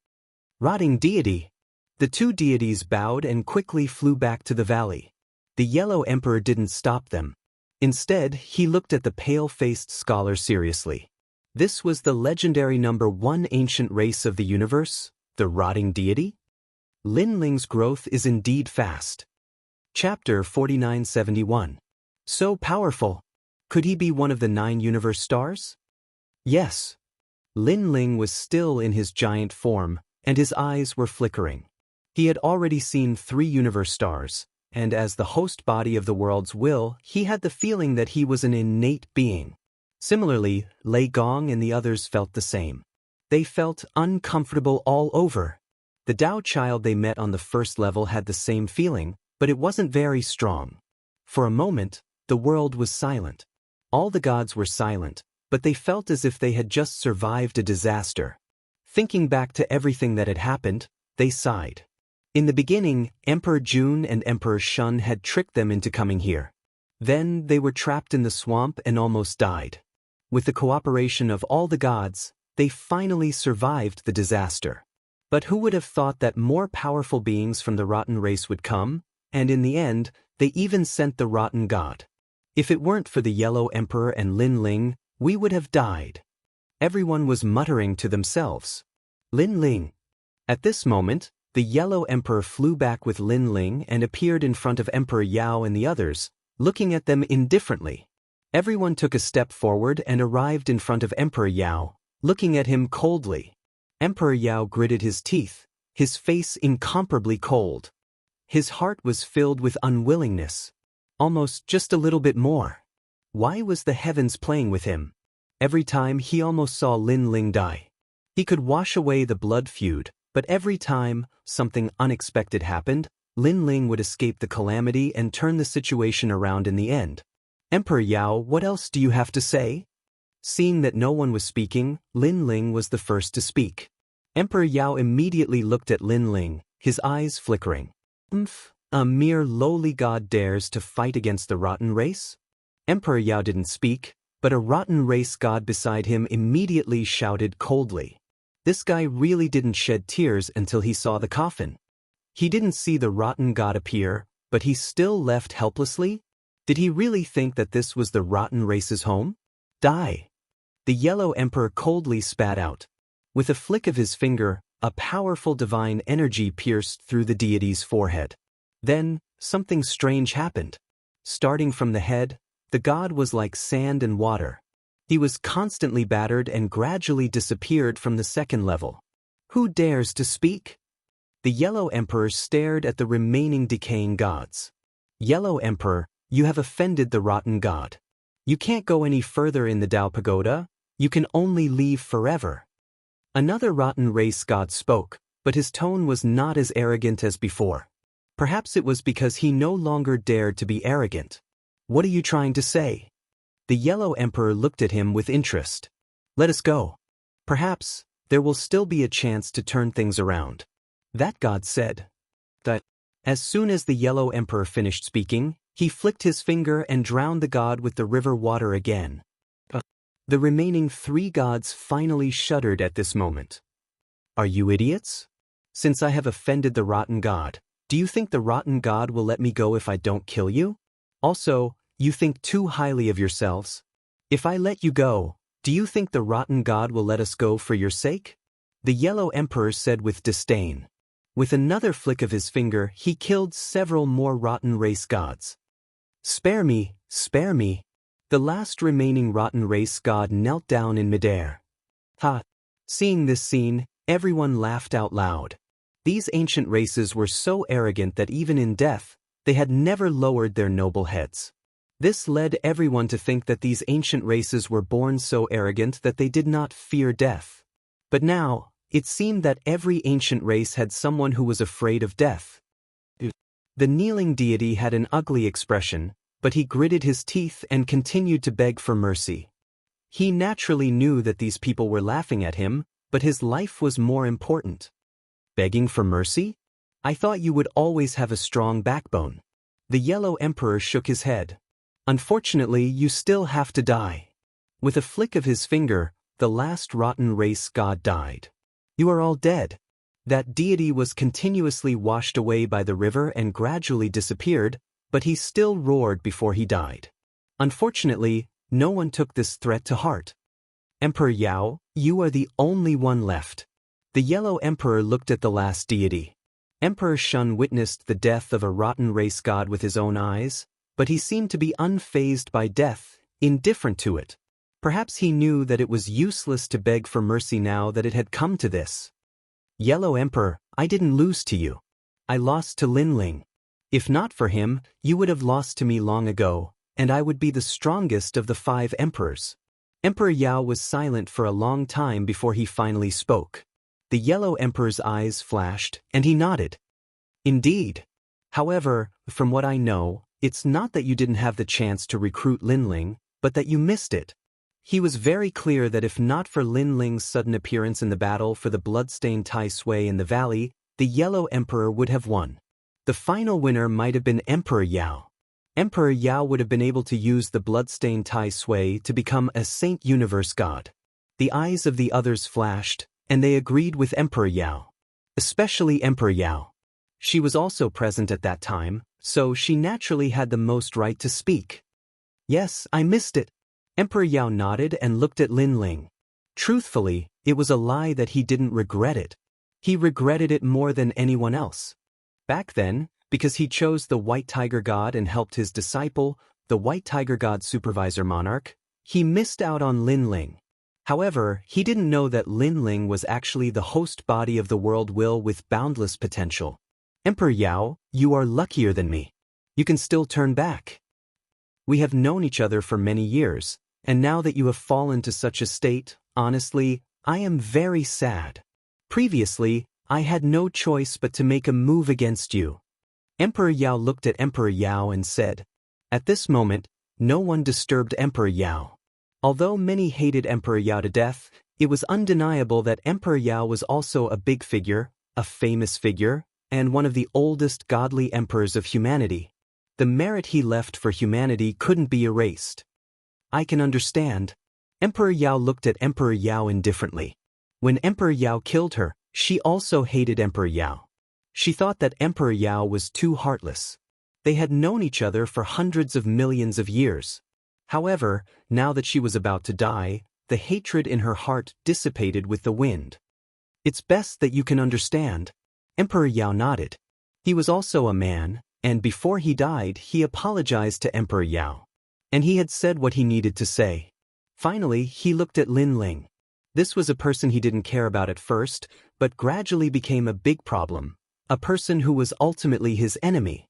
Rotting deity! The two deities bowed and quickly flew back to the valley. The Yellow Emperor didn't stop them. Instead, he looked at the pale-faced scholar seriously. This was the legendary #1 ancient race of the universe, the Rotting Deity? Lin Ling's growth is indeed fast. Chapter 4971. So powerful. Could he be one of the 9 universe stars? Yes. Lin Ling was still in his giant form, and his eyes were flickering. He had already seen 3 universe stars, and as the host body of the world's will, he had the feeling that he was an innate being. Similarly, Lei Gong and the others felt the same. They felt uncomfortable all over. The Dao child they met on the first level had the same feeling, but it wasn't very strong. For a moment, the world was silent. All the gods were silent, but they felt as if they had just survived a disaster. Thinking back to everything that had happened, they sighed. In the beginning, Emperor Jun and Emperor Shun had tricked them into coming here. Then they were trapped in the swamp and almost died. With the cooperation of all the gods, they finally survived the disaster. But who would have thought that more powerful beings from the rotten race would come, and in the end, they even sent the rotten god. If it weren't for the Yellow Emperor and Lin Ling, we would have died. Everyone was muttering to themselves. Lin Ling. At this moment, the Yellow Emperor flew back with Lin Ling and appeared in front of Emperor Yao and the others, looking at them indifferently. Everyone took a step forward and arrived in front of Emperor Yao, looking at him coldly. Emperor Yao gritted his teeth, his face incomparably cold. His heart was filled with unwillingness. Almost just a little bit more. Why was the heavens playing with him? Every time he almost saw Lin Ling die. He could wash away the blood feud, but every time something unexpected happened, Lin Ling would escape the calamity and turn the situation around in the end. Emperor Yao, what else do you have to say? Seeing that no one was speaking, Lin Ling was the first to speak. Emperor Yao immediately looked at Lin Ling, his eyes flickering. A mere lowly god dares to fight against the rotten race? Emperor Yao didn't speak, but a rotten race god beside him immediately shouted coldly. This guy really didn't shed tears until he saw the coffin. He didn't see the rotten god appear, but he still left helplessly? Did he really think that this was the rotten race's home? Die! The yellow emperor coldly spat out. With a flick of his finger, a powerful divine energy pierced through the deity's forehead. Then, something strange happened. Starting from the head, the god was like sand and water. He was constantly battered and gradually disappeared from the second level. Who dares to speak? The Yellow Emperor stared at the remaining decaying gods. Yellow Emperor, you have offended the rotten god. You can't go any further in the Dao Pagoda, you can only leave forever. Another rotten race god spoke, but his tone was not as arrogant as before. Perhaps it was because he no longer dared to be arrogant. What are you trying to say? The Yellow Emperor looked at him with interest. Let us go. Perhaps there will still be a chance to turn things around. That god said. That. As soon as the Yellow Emperor finished speaking, he flicked his finger and drowned the god with the river water again. The remaining 3 gods finally shuddered at this moment. Are you idiots? Since I have offended the rotten god, do you think the rotten god will let me go if I don't kill you? Also, you think too highly of yourselves. If I let you go, do you think the rotten god will let us go for your sake? The Yellow Emperor said with disdain. With another flick of his finger, he killed several more rotten race gods. Spare me, spare me. The last remaining rotten race god knelt down in midair. Ha! Seeing this scene, everyone laughed out loud. These ancient races were so arrogant that even in death, they had never lowered their noble heads. This led everyone to think that these ancient races were born so arrogant that they did not fear death. But now, it seemed that every ancient race had someone who was afraid of death. The kneeling deity had an ugly expression, but he gritted his teeth and continued to beg for mercy. He naturally knew that these people were laughing at him, but his life was more important. Begging for mercy? I thought you would always have a strong backbone. The Yellow Emperor shook his head. Unfortunately, you still have to die. With a flick of his finger, the last rotten race god died. You are all dead. That deity was continuously washed away by the river and gradually disappeared, but he still roared before he died. Unfortunately, no one took this threat to heart. Emperor Yao, you are the only one left. The Yellow Emperor looked at the last deity. Emperor Shun witnessed the death of a rotten race god with his own eyes, but he seemed to be unfazed by death, indifferent to it. Perhaps he knew that it was useless to beg for mercy now that it had come to this. Yellow Emperor, I didn't lose to you. I lost to Lin Ling. If not for him, you would have lost to me long ago, and I would be the strongest of the 5 emperors. Emperor Yao was silent for a long time before he finally spoke. The Yellow Emperor's eyes flashed, and he nodded. Indeed. However, from what I know, it's not that you didn't have the chance to recruit Lin Ling, but that you missed it. He was very clear that if not for Lin Ling's sudden appearance in the battle for the bloodstained Tai Sui in the valley, the Yellow Emperor would have won. The final winner might have been Emperor Yao. Emperor Yao would have been able to use the bloodstained Tai Sui to become a Saint Universe god. The eyes of the others flashed, and they agreed with Emperor Yao. Especially Emperor Yao. She was also present at that time, so she naturally had the most right to speak. Yes, I missed it. Emperor Yao nodded and looked at Lin Ling. Truthfully, it was a lie that he didn't regret it. He regretted it more than anyone else. Back then, because he chose the White Tiger God and helped his disciple, the White Tiger God Supervisor Monarch, he missed out on Lin Ling. However, he didn't know that Lin Ling was actually the host body of the world will with boundless potential. Emperor Yao, you are luckier than me. You can still turn back. We have known each other for many years, and now that you have fallen to such a state, honestly, I am very sad. Previously, I had no choice but to make a move against you." Emperor Yao looked at Emperor Yao and said. At this moment, no one disturbed Emperor Yao. Although many hated Emperor Yao to death, it was undeniable that Emperor Yao was also a big figure, a famous figure, and one of the oldest godly emperors of humanity. The merit he left for humanity couldn't be erased. I can understand. Emperor Yao looked at Emperor Yao indifferently. When Emperor Yao killed her, she also hated Emperor Yao. She thought that Emperor Yao was too heartless. They had known each other for hundreds of millions of years. However, now that she was about to die, the hatred in her heart dissipated with the wind. It's best that you can understand. Emperor Yao nodded. He was also a man, and before he died he apologized to Emperor Yao. And he had said what he needed to say. Finally, he looked at Lin Ling. This was a person he didn't care about at first, but gradually became a big problem. A person who was ultimately his enemy.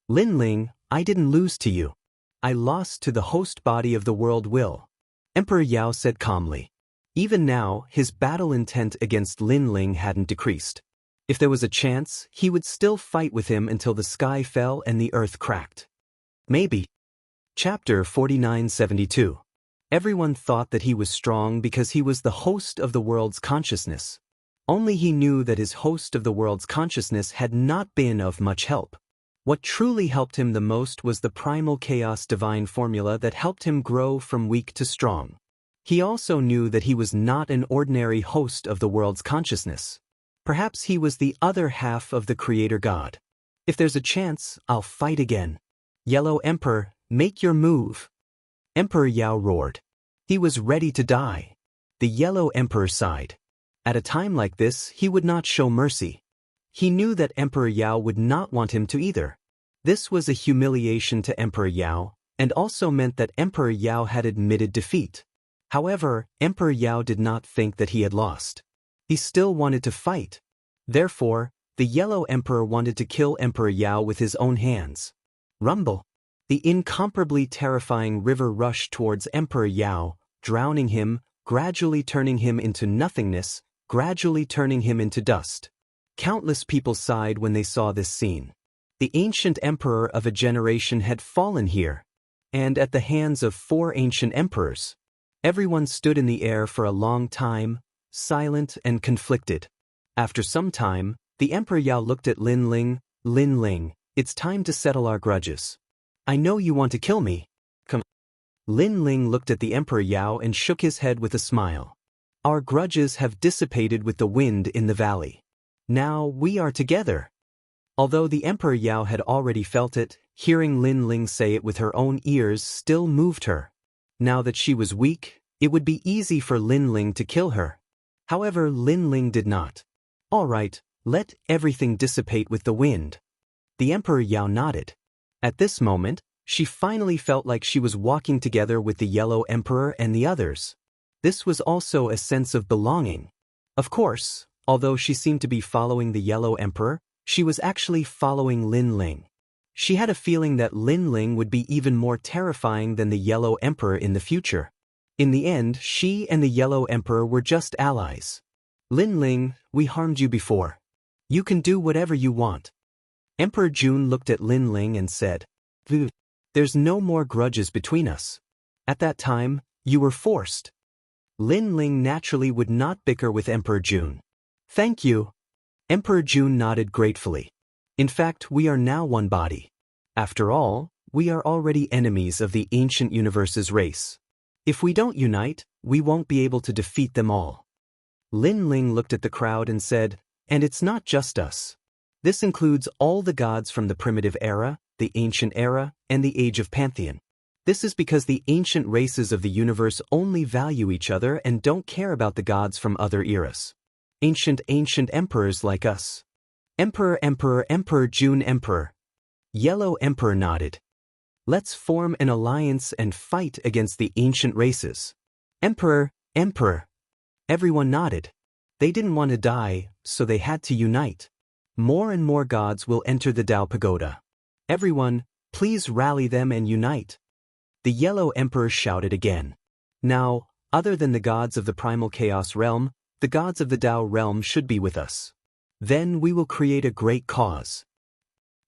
Lin Ling, I didn't lose to you. I lost to the host body of the world will. Emperor Yao said calmly. Even now, his battle intent against Lin Ling hadn't decreased. If there was a chance, he would still fight with him until the sky fell and the earth cracked. Maybe. Chapter 4972. Everyone thought that he was strong because he was the host of the world's consciousness. Only he knew that his host of the world's consciousness had not been of much help. What truly helped him the most was the primal chaos divine formula that helped him grow from weak to strong. He also knew that he was not an ordinary host of the world's consciousness. Perhaps he was the other half of the Creator God. If there's a chance, I'll fight again. Yellow Emperor, make your move. Emperor Yao roared. He was ready to die. The Yellow Emperor sighed. At a time like this, he would not show mercy. He knew that Emperor Yao would not want him to either. This was a humiliation to Emperor Yao, and also meant that Emperor Yao had admitted defeat. However, Emperor Yao did not think that he had lost. He still wanted to fight. Therefore, the Yellow Emperor wanted to kill Emperor Yao with his own hands. Rumble. The incomparably terrifying river rushed towards Emperor Yao, drowning him, gradually turning him into nothingness, gradually turning him into dust. Countless people sighed when they saw this scene. The ancient emperor of a generation had fallen here, and at the hands of 4 ancient emperors. Everyone stood in the air for a long time, silent and conflicted. After some time, the Emperor Yao looked at Lin Ling. Lin Ling, it's time to settle our grudges. I know you want to kill me. Come. Lin Ling looked at the Emperor Yao and shook his head with a smile. Our grudges have dissipated with the wind in the valley. Now we are together. Although the Emperor Yao had already felt it, hearing Lin Ling say it with her own ears still moved her. Now that she was weak, it would be easy for Lin Ling to kill her. However, Lin Ling did not. All right, let everything dissipate with the wind. The Emperor Yao nodded. At this moment, she finally felt like she was walking together with the Yellow Emperor and the others. This was also a sense of belonging. Of course, although she seemed to be following the Yellow Emperor, she was actually following Lin Ling. She had a feeling that Lin Ling would be even more terrifying than the Yellow Emperor in the future. In the end, she and the Yellow Emperor were just allies. Lin Ling, we harmed you before. You can do whatever you want. Emperor Jun looked at Lin Ling and said, There's no more grudges between us. At that time, you were forced. Lin Ling naturally would not bicker with Emperor Jun. Thank you. Emperor Jun nodded gratefully. In fact, we are now one body. After all, we are already enemies of the ancient universe's race. If we don't unite, we won't be able to defeat them all. Lin Ling looked at the crowd and said, and it's not just us. This includes all the gods from the primitive era, the ancient era, and the age of Pantheon. This is because the ancient races of the universe only value each other and don't care about the gods from other eras. Ancient emperors like us. Emperor Jun Emperor. Yellow Emperor nodded. Let's form an alliance and fight against the ancient races. Emperor. Everyone nodded. They didn't want to die, so they had to unite. More and more gods will enter the Dao Pagoda. Everyone, please rally them and unite. The Yellow Emperor shouted again. Now, other than the gods of the primal chaos realm, the gods of the Dao realm should be with us. Then we will create a great cause.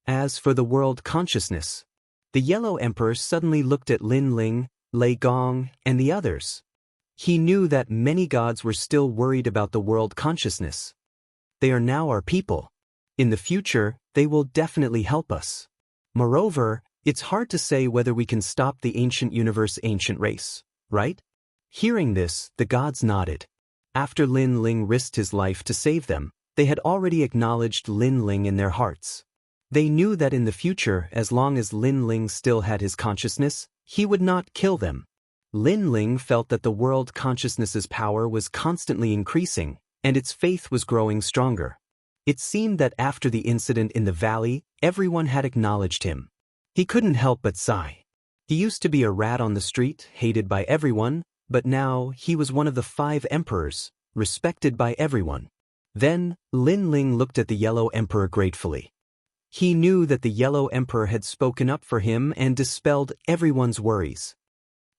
As for the world consciousness, the Yellow Emperor suddenly looked at Lin Ling, Lei Gong, and the others. He knew that many gods were still worried about the world consciousness. They are now our people. In the future, they will definitely help us. Moreover, it's hard to say whether we can stop the ancient universe ancient race, right? Hearing this, the gods nodded. After Lin Ling risked his life to save them, they had already acknowledged Lin Ling in their hearts. They knew that in the future, as long as Lin Ling still had his consciousness, he would not kill them. Lin Ling felt that the world consciousness's power was constantly increasing, and its faith was growing stronger. It seemed that after the incident in the valley, everyone had acknowledged him. He couldn't help but sigh. He used to be a rat on the street, hated by everyone, but now he was one of the 5 emperors, respected by everyone. Then, Lin Ling looked at the Yellow Emperor gratefully. He knew that the Yellow Emperor had spoken up for him and dispelled everyone's worries.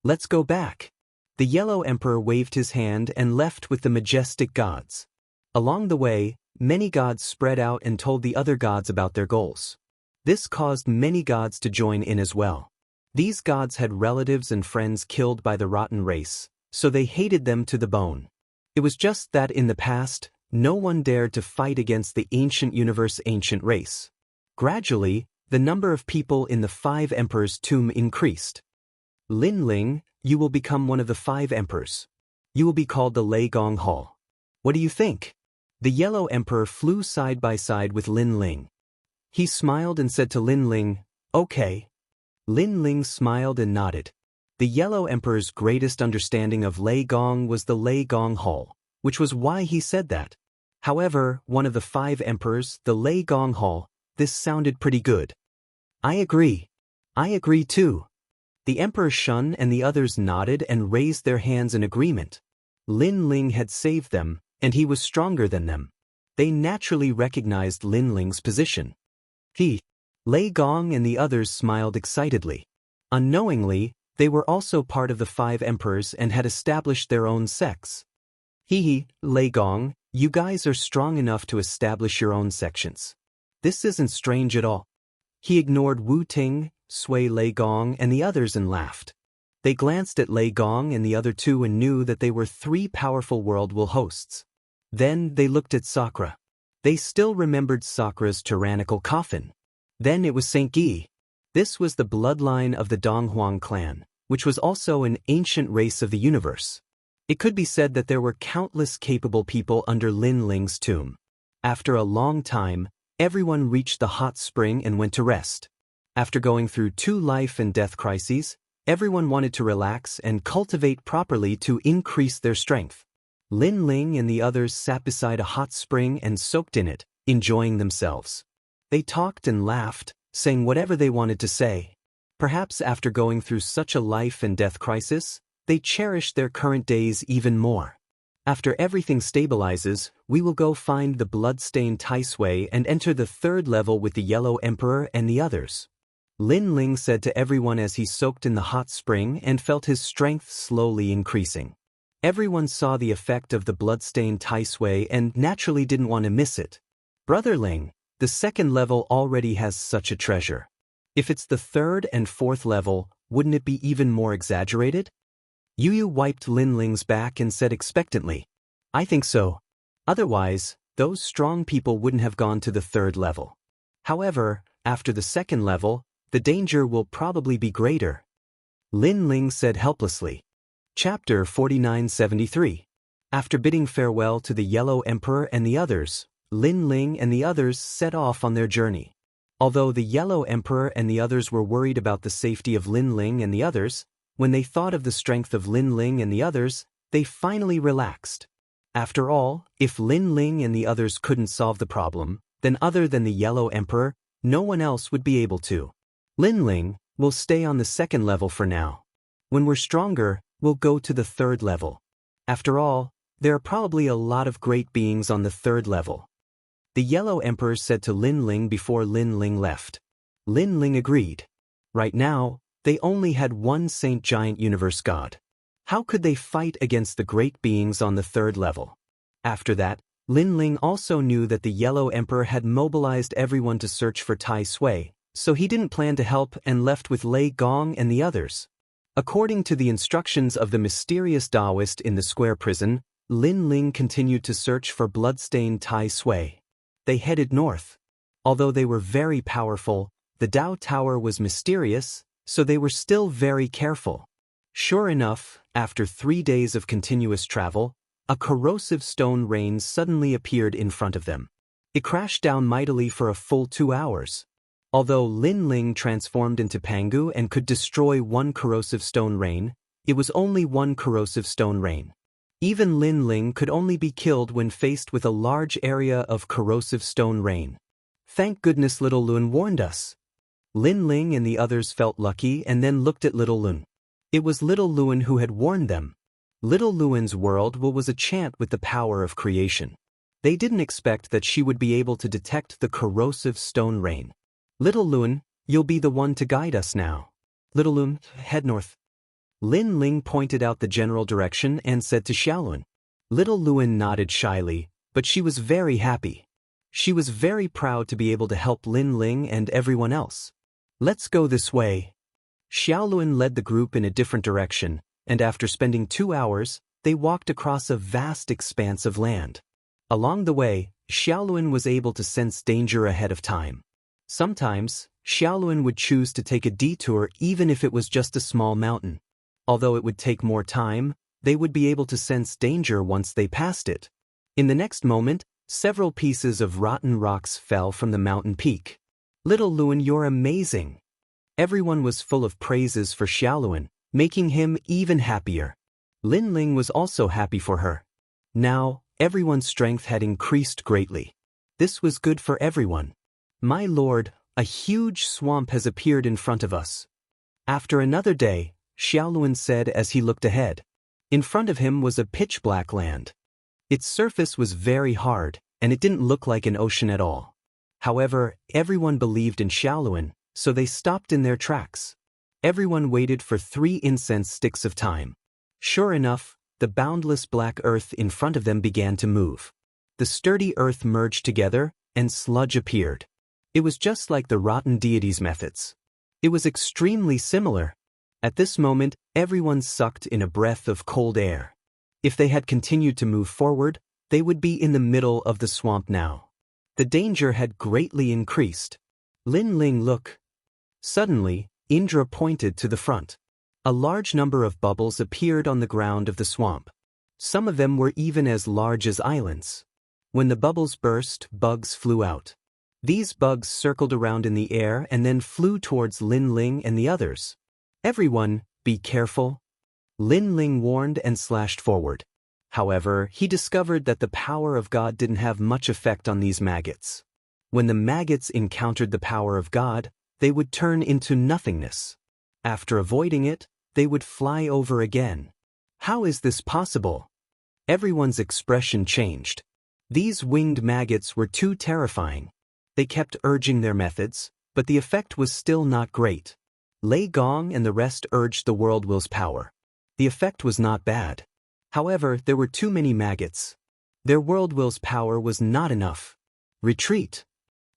Let's go back. The Yellow Emperor waved his hand and left with the majestic gods. Along the way, many gods spread out and told the other gods about their goals. This caused many gods to join in as well. These gods had relatives and friends killed by the rotten race, so they hated them to the bone. It was just that in the past, no one dared to fight against the ancient universe ancient race. Gradually, the number of people in the 5 emperors' tomb increased. Lin Ling, you will become one of the 5 emperors. You will be called the Lei Gong Hall. What do you think? The Yellow Emperor flew side by side with Lin Ling. He smiled and said to Lin Ling, "Okay." Lin Ling smiled and nodded. The Yellow Emperor's greatest understanding of Lei Gong was the Lei Gong Hall, which was why he said that. However, one of the 5 emperors, the Lei Gong Hall, this sounded pretty good. I agree. I agree too. The Emperor Shun and the others nodded and raised their hands in agreement. Lin Ling had saved them, and he was stronger than them. They naturally recognized Lin Ling's position. Lei Gong and the others smiled excitedly. Unknowingly, they were also part of the 5 emperors and had established their own sects. Lei Gong, you guys are strong enough to establish your own sections. This isn't strange at all. He ignored Wu Ting, Sui Lei Gong and the others and laughed. They glanced at Lei Gong and the other 2 and knew that they were 3 powerful world will hosts. Then they looked at Sakura. They still remembered Sakura's tyrannical coffin. Then it was Saint Gi. This was the bloodline of the Donghuang clan, which was also an ancient race of the universe. It could be said that there were countless capable people under Lin Ling's tomb. After a long time, everyone reached the hot spring and went to rest. After going through 2 life and death crises, everyone wanted to relax and cultivate properly to increase their strength. Lin Ling and the others sat beside a hot spring and soaked in it, enjoying themselves. They talked and laughed, saying whatever they wanted to say. Perhaps after going through such a life and death crisis, they cherished their current days even more. After everything stabilizes, we will go find the blood-stained Taisui and enter the 3rd level with the Yellow Emperor and the others. Lin Ling said to everyone as he soaked in the hot spring and felt his strength slowly increasing. Everyone saw the effect of the blood-stained Taisui and naturally didn't want to miss it. Brother Ling, the 2nd level already has such a treasure. If it's the 3rd and 4th level, wouldn't it be even more exaggerated? Yu wiped Lin Ling's back and said expectantly, I think so. Otherwise, those strong people wouldn't have gone to the 3rd level. However, after the 2nd level, the danger will probably be greater. Lin Ling said helplessly. Chapter 4973. After bidding farewell to the Yellow Emperor and the others, Lin Ling and the others set off on their journey. Although the Yellow Emperor and the others were worried about the safety of Lin Ling and the others, when they thought of the strength of Lin Ling and the others, they finally relaxed. After all, if Lin Ling and the others couldn't solve the problem, then other than the Yellow Emperor, no one else would be able to. Lin Ling, we'll stay on the 2nd level for now. When we're stronger, we'll go to the 3rd level. After all, there are probably a lot of great beings on the 3rd level. The Yellow Emperor said to Lin Ling before Lin Ling left. Lin Ling agreed. Right now, They only had one Saint Giant Universe God. How could they fight against the great beings on the third level? After that, Lin Ling also knew that the Yellow Emperor had mobilized everyone to search for Tai Sui, so he didn't plan to help and left with Lei Gong and the others. According to the instructions of the mysterious Daoist in the square prison, Lin Ling continued to search for bloodstained Tai Sui. They headed north. Although they were very powerful, the Dao Tower was mysterious, so they were still very careful. Sure enough, after 3 days of continuous travel, a corrosive stone rain suddenly appeared in front of them. It crashed down mightily for a full 2 hours. Although Lin Ling transformed into Pangu and could destroy one corrosive stone rain, it was only one corrosive stone rain. Even Lin Ling could only be killed when faced with a large area of corrosive stone rain. Thank goodness Little Lun warned us. Lin Ling and the others felt lucky and then looked at Little Lun. It was Little Lun who had warned them. Little Lun's world was a chant with the power of creation. They didn't expect that she would be able to detect the corrosive stone rain. Little Lun, you'll be the one to guide us now. Little Lun, head north. Lin Ling pointed out the general direction and said to Xiaolun. Little Lun nodded shyly, but she was very happy. She was very proud to be able to help Lin Ling and everyone else. Let's go this way. Xiaolun led the group in a different direction, and after spending 2 hours, they walked across a vast expanse of land. Along the way, Xiaolun was able to sense danger ahead of time. Sometimes, Xiaolun would choose to take a detour even if it was just a small mountain. Although it would take more time, they would be able to sense danger once they passed it. In the next moment, several pieces of rotten rocks fell from the mountain peak. Little Lun, you're amazing. Everyone was full of praises for Xiaolun, making him even happier. Lin Ling was also happy for her. Now, everyone's strength had increased greatly. This was good for everyone. My lord, a huge swamp has appeared in front of us. After another day, Xiaolun said as he looked ahead. In front of him was a pitch-black land. Its surface was very hard, and it didn't look like an ocean at all. However, everyone believed in Xiaolun, so they stopped in their tracks. Everyone waited for 3 incense sticks of time. Sure enough, the boundless black earth in front of them began to move. The sturdy earth merged together, and sludge appeared. It was just like the rotten deity's methods. It was extremely similar. At this moment, everyone sucked in a breath of cold air. If they had continued to move forward, they would be in the middle of the swamp now. The danger had greatly increased. Lin Ling, look. Suddenly, Indra pointed to the front. A large number of bubbles appeared on the ground of the swamp. Some of them were even as large as islands. When the bubbles burst, bugs flew out. These bugs circled around in the air and then flew towards Lin Ling and the others. Everyone, be careful. Lin Ling warned and slashed forward. However, he discovered that the power of God didn't have much effect on these maggots. When the maggots encountered the power of God, they would turn into nothingness. After avoiding it, they would fly over again. How is this possible? Everyone's expression changed. These winged maggots were too terrifying. They kept urging their methods, but the effect was still not great. Lei Gong and the rest urged the world will's power. The effect was not bad. However, there were too many maggots. Their world will's power was not enough. Retreat.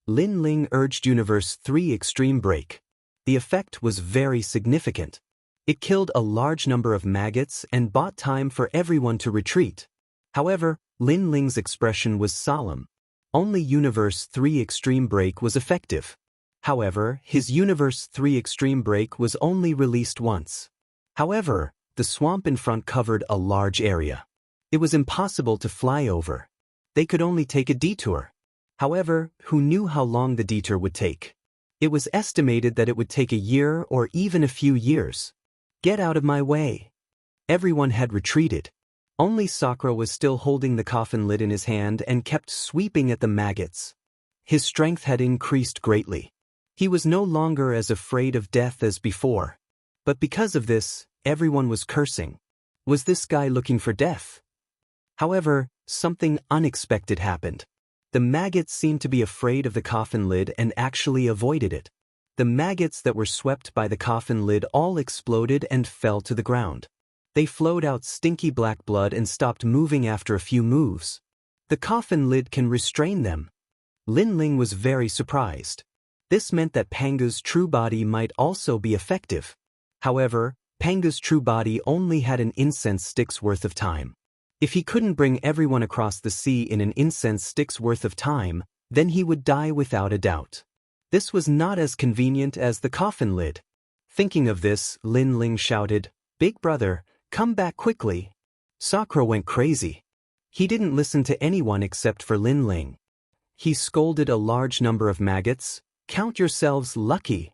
Lin Ling urged Universe 3 Extreme Break. The effect was very significant. It killed a large number of maggots and bought time for everyone to retreat. However, Lin Ling's expression was solemn. Only Universe 3 Extreme Break was effective. However, his Universe 3 Extreme Break was only released once. However, the swamp in front covered a large area. It was impossible to fly over. They could only take a detour. However, who knew how long the detour would take? It was estimated that it would take a year or even a few years. Get out of my way. Everyone had retreated. Only Sakura was still holding the coffin lid in his hand and kept sweeping at the maggots. His strength had increased greatly. He was no longer as afraid of death as before. But because of this, everyone was cursing. Was this guy looking for death? However, something unexpected happened. The maggots seemed to be afraid of the coffin lid and actually avoided it. The maggots that were swept by the coffin lid all exploded and fell to the ground. They flowed out stinky black blood and stopped moving after a few moves. The coffin lid can restrain them. Lin Ling was very surprised. This meant that Panga's true body might also be effective. However, Panga's true body only had an incense stick's worth of time. If he couldn't bring everyone across the sea in an incense stick's worth of time, then he would die without a doubt. This was not as convenient as the coffin lid. Thinking of this, Lin Ling shouted, "Big brother, come back quickly." Sakura went crazy. He didn't listen to anyone except for Lin Ling. He scolded a large number of maggots, "Count yourselves lucky."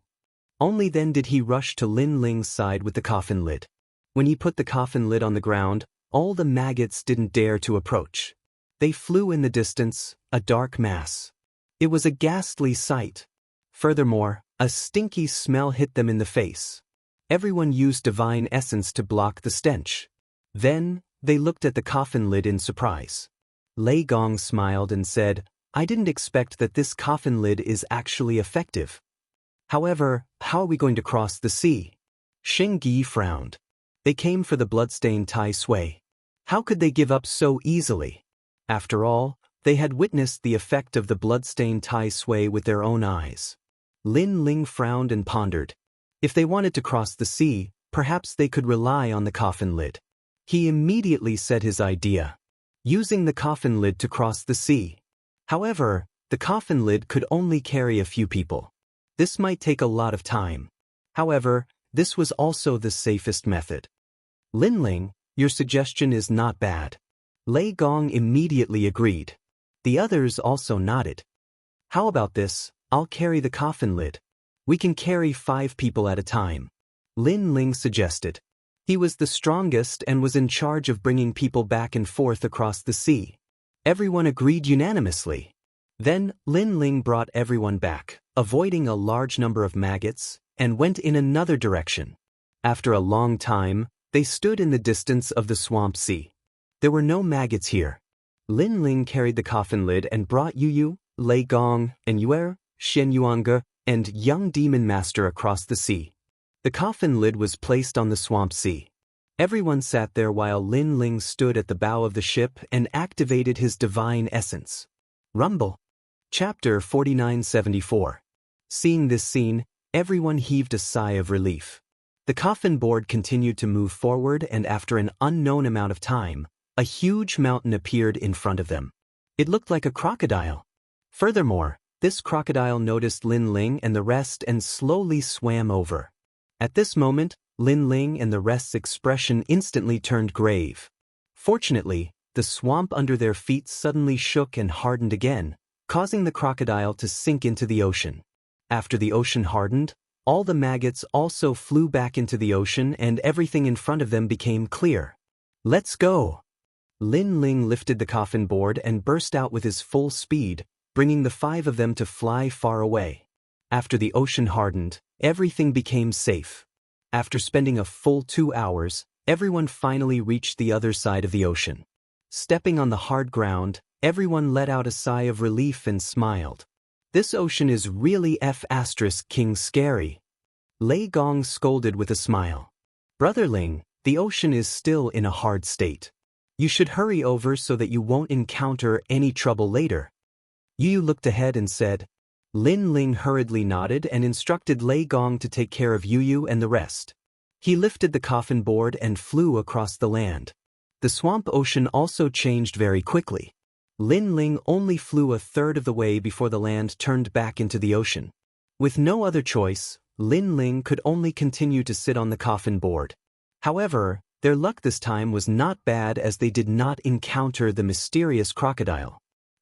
Only then did he rush to Lin Ling's side with the coffin lid. When he put the coffin lid on the ground, all the maggots didn't dare to approach. They flew in the distance, a dark mass. It was a ghastly sight. Furthermore, a stinky smell hit them in the face. Everyone used divine essence to block the stench. Then, they looked at the coffin lid in surprise. Lei Gong smiled and said, "I didn't expect that this coffin lid is actually effective. However, how are we going to cross the sea?" Xing Yi frowned. They came for the bloodstained Tai Sui. How could they give up so easily? After all, they had witnessed the effect of the bloodstained Tai Sui with their own eyes. Lin Ling frowned and pondered. If they wanted to cross the sea, perhaps they could rely on the coffin lid. He immediately said his idea. Using the coffin lid to cross the sea. However, the coffin lid could only carry a few people. This might take a lot of time. However, this was also the safest method. Lin Ling, your suggestion is not bad. Lei Gong immediately agreed. The others also nodded. How about this? I'll carry the coffin lid. We can carry 5 people at a time. Lin Ling suggested. He was the strongest and was in charge of bringing people back and forth across the sea. Everyone agreed unanimously. Then, Lin Ling brought everyone back, avoiding a large number of maggots, and went in another direction. After a long time, they stood in the distance of the swamp sea. There were no maggots here. Lin Ling carried the coffin lid and brought Yu, Lei Gong, and Yue, Shen Yuanga, and young demon master across the sea. The coffin lid was placed on the swamp sea. Everyone sat there while Lin Ling stood at the bow of the ship and activated his divine essence. Rumble. Chapter 4974. Seeing this scene, everyone heaved a sigh of relief. The coffin board continued to move forward, and after an unknown amount of time, a huge mountain appeared in front of them. It looked like a crocodile. Furthermore, this crocodile noticed Lin Ling and the rest and slowly swam over. At this moment, Lin Ling and the rest's expression instantly turned grave. Fortunately, the swamp under their feet suddenly shook and hardened again, causing the crocodile to sink into the ocean. After the ocean hardened, all the maggots also flew back into the ocean and everything in front of them became clear. "Let's go!" Lin Ling lifted the coffin board and burst out with his full speed, bringing the 5 of them to fly far away. After the ocean hardened, everything became safe. After spending a full 2 hours, everyone finally reached the other side of the ocean. Stepping on the hard ground, everyone let out a sigh of relief and smiled. This ocean is really King scary. Lei Gong scolded with a smile. "Brother Ling, the ocean is still in a hard state. You should hurry over so that you won't encounter any trouble later." Yu looked ahead and said. Lin Ling hurriedly nodded and instructed Lei Gong to take care of Yu and the rest. He lifted the coffin board and flew across the land. The swamp ocean also changed very quickly. Lin Ling only flew a third of the way before the land turned back into the ocean. With no other choice, Lin Ling could only continue to sit on the coffin board. However, their luck this time was not bad as they did not encounter the mysterious crocodile.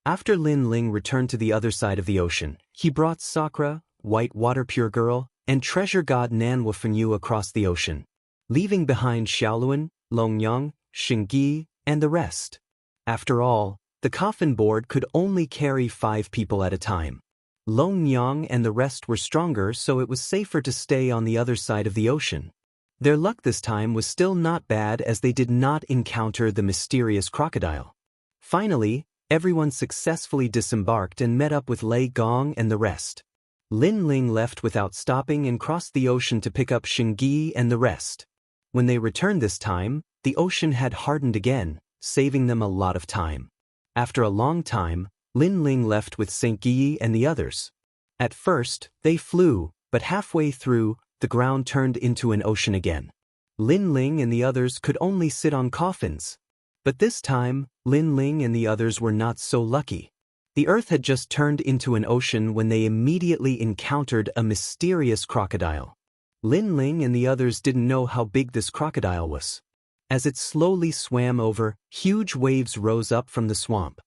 After Lin Ling returned to the other side of the ocean, he brought Sakura, White Water Pure Girl, and Treasure God Nan Wufenyu across the ocean, leaving behind Xiaoluan, Longyang, Xingyi, and the rest. After all, the coffin board could only carry 5 people at a time. Longyang and the rest were stronger, so it was safer to stay on the other side of the ocean. Their luck this time was still not bad as they did not encounter the mysterious crocodile. Finally, everyone successfully disembarked and met up with Lei Gong and the rest. Lin Ling left without stopping and crossed the ocean to pick up Xingyi and the rest. When they returned this time, the ocean had hardened again, saving them a lot of time. After a long time, Lin Ling left with Xianxia and the others. At first, they flew, but halfway through, the ground turned into an ocean again. Lin Ling and the others could only sit on coffins. But this time, Lin Ling and the others were not so lucky. The earth had just turned into an ocean when they immediately encountered a mysterious crocodile. Lin Ling and the others didn't know how big this crocodile was. As it slowly swam over, huge waves rose up from the swamp.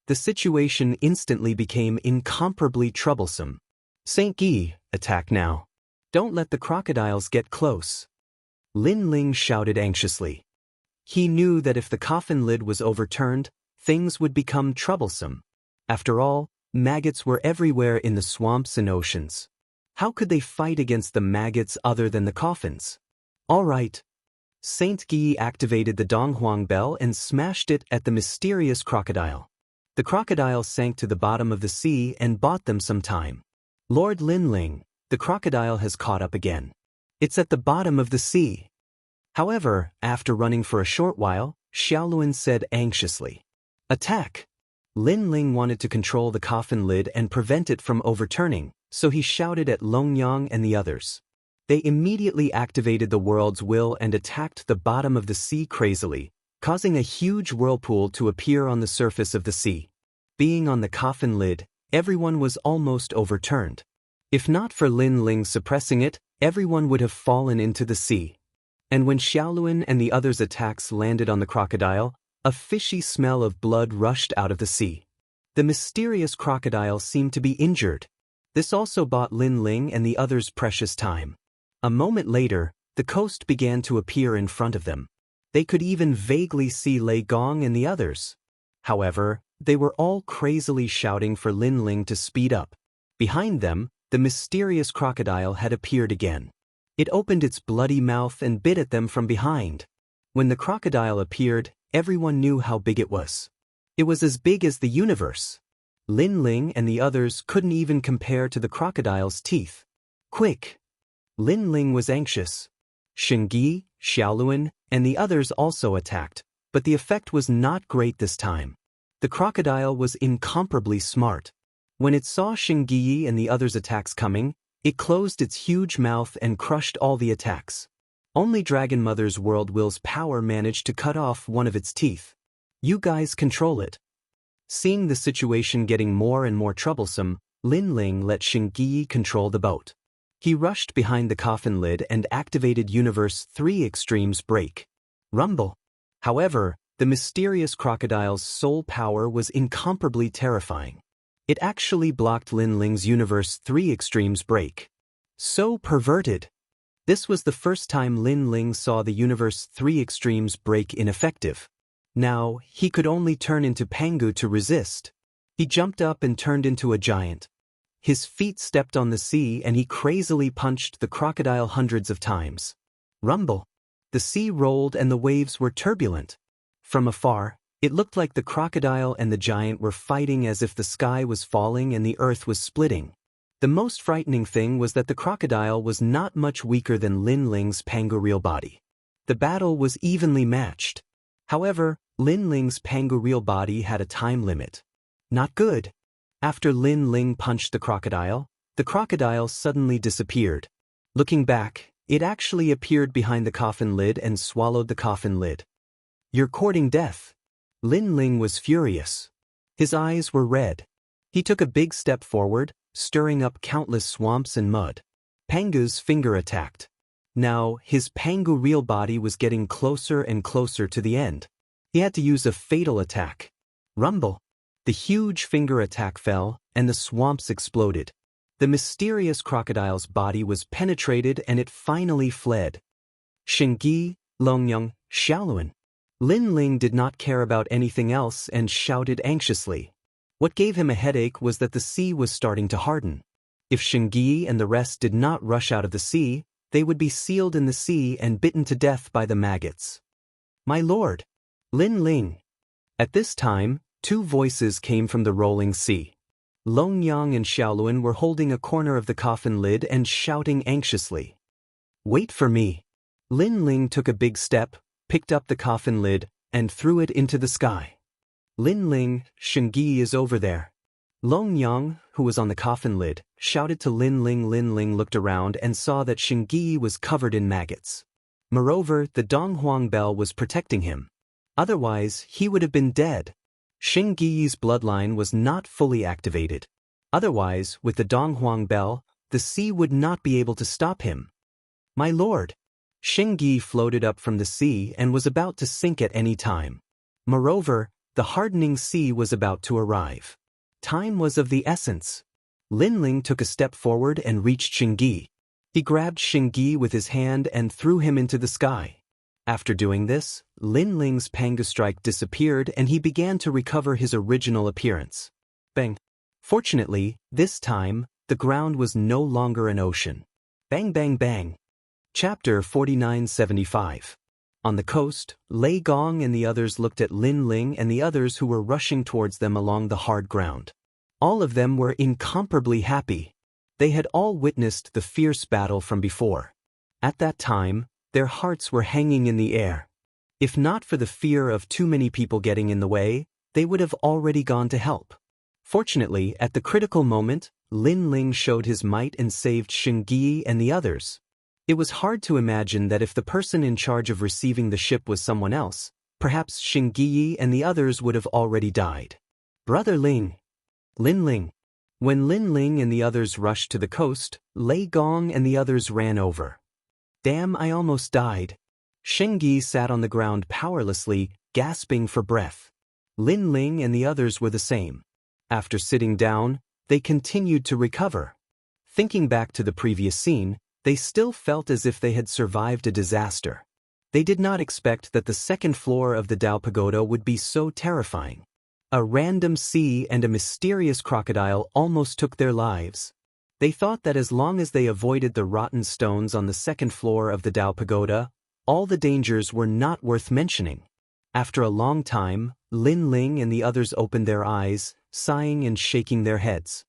The situation instantly became incomparably troublesome. Xianxia, attack now. Don't let the crocodiles get close. Lin Ling shouted anxiously. He knew that if the coffin lid was overturned, things would become troublesome. After all, maggots were everywhere in the swamps and oceans. How could they fight against the maggots other than the coffins? All right. Xianxia activated the Donghuang bell and smashed it at the mysterious crocodile. The crocodile sank to the bottom of the sea and bought them some time. Lord Lin Ling, the crocodile has caught up again. It's at the bottom of the sea. However, after running for a short while, Xiaoluan said anxiously, "Attack!" Lin Ling wanted to control the coffin lid and prevent it from overturning, so he shouted at Longyang and the others. They immediately activated the world's will and attacked the bottom of the sea crazily, causing a huge whirlpool to appear on the surface of the sea. Being on the coffin lid, everyone was almost overturned. If not for Lin Ling suppressing it, everyone would have fallen into the sea. And when Xiaoluan and the others' attacks landed on the crocodile, a fishy smell of blood rushed out of the sea. The mysterious crocodile seemed to be injured. This also bought Lin Ling and the others precious time. A moment later, the coast began to appear in front of them. They could even vaguely see Lei Gong and the others. However, they were all crazily shouting for Lin Ling to speed up. Behind them, the mysterious crocodile had appeared again. It opened its bloody mouth and bit at them from behind. When the crocodile appeared, everyone knew how big it was. It was as big as the universe. Lin Ling and the others couldn't even compare to the crocodile's teeth. Quick! Lin Ling was anxious. Xingyi, Xiaoluan, and the others also attacked, but the effect was not great this time. The crocodile was incomparably smart. When it saw Xingyi and the others' attacks coming, it closed its huge mouth and crushed all the attacks. Only Dragon Mother's World Will's power managed to cut off one of its teeth. You guys control it. Seeing the situation getting more and more troublesome, Lin Ling let Xingyi control the boat. He rushed behind the coffin lid and activated Universe 3 Extremes Break. Rumble. However, the mysterious crocodile's soul power was incomparably terrifying. It actually blocked Lin Ling's Universe 3 Extremes Break. So perverted. This was the first time Lin Ling saw the Universe 3 Extremes Break ineffective. Now, he could only turn into Pangu to resist. He jumped up and turned into a giant. His feet stepped on the sea and he crazily punched the crocodile hundreds of times. Rumble. The sea rolled and the waves were turbulent. From afar, it looked like the crocodile and the giant were fighting as if the sky was falling and the earth was splitting. The most frightening thing was that the crocodile was not much weaker than Lin Ling's Pangu real body. The battle was evenly matched. However, Lin Ling's Pangu real body had a time limit. Not good. After Lin Ling punched the crocodile suddenly disappeared. Looking back, it actually appeared behind the coffin lid and swallowed the coffin lid. You're courting death. Lin Ling was furious. His eyes were red. He took a big step forward, stirring up countless swamps and mud. Pangu's finger attacked. Now, his Pangu real body was getting closer and closer to the end. He had to use a fatal attack. Rumble. The huge finger attack fell, and the swamps exploded. The mysterious crocodile's body was penetrated and it finally fled. Xingyi, Longyang, Xiaoluan. Lin Ling did not care about anything else and shouted anxiously. What gave him a headache was that the sea was starting to harden. If Xingyi and the rest did not rush out of the sea, they would be sealed in the sea and bitten to death by the maggots. My lord! Lin Ling! At this time, two voices came from the rolling sea. Longyang and Xiaoluan were holding a corner of the coffin lid and shouting anxiously. "Wait for me." Lin Ling took a big step, picked up the coffin lid, and threw it into the sky. "Lin Ling, Shengyi is over there." Longyang, who was on the coffin lid, shouted to Lin Ling. Lin Ling looked around and saw that Shengyi was covered in maggots. Moreover, the Donghuang bell was protecting him. Otherwise, he would have been dead. Shengyi's bloodline was not fully activated. Otherwise, with the Donghuang bell, the sea would not be able to stop him. "My lord!" Shengyi floated up from the sea and was about to sink at any time. Moreover, the hardening sea was about to arrive. Time was of the essence. Lin Ling took a step forward and reached Shengyi. He grabbed Shengyi with his hand and threw him into the sky. After doing this, Lin Ling's panga strike disappeared and he began to recover his original appearance. Bang! Fortunately, this time, the ground was no longer an ocean. Bang bang bang! Chapter 4975. On the coast, Lei Gong and the others looked at Lin Ling and the others who were rushing towards them along the hard ground. All of them were incomparably happy. They had all witnessed the fierce battle from before. At that time, their hearts were hanging in the air. If not for the fear of too many people getting in the way, they would have already gone to help. Fortunately, at the critical moment, Lin Ling showed his might and saved Shengyi and the others. It was hard to imagine that if the person in charge of receiving the ship was someone else, perhaps Shengyi and the others would have already died. "Brother Ling." Lin Ling. When Lin Ling and the others rushed to the coast, Lei Gong and the others ran over. "Damn, I almost died." Shengyi sat on the ground powerlessly, gasping for breath. Lin Ling and the others were the same. After sitting down, they continued to recover. Thinking back to the previous scene, they still felt as if they had survived a disaster. They did not expect that the second floor of the Dao Pagoda would be so terrifying. A random sea and a mysterious crocodile almost took their lives. They thought that as long as they avoided the rotten stones on the second floor of the Dao Pagoda, all the dangers were not worth mentioning. After a long time, Lin Ling and the others opened their eyes, sighing and shaking their heads.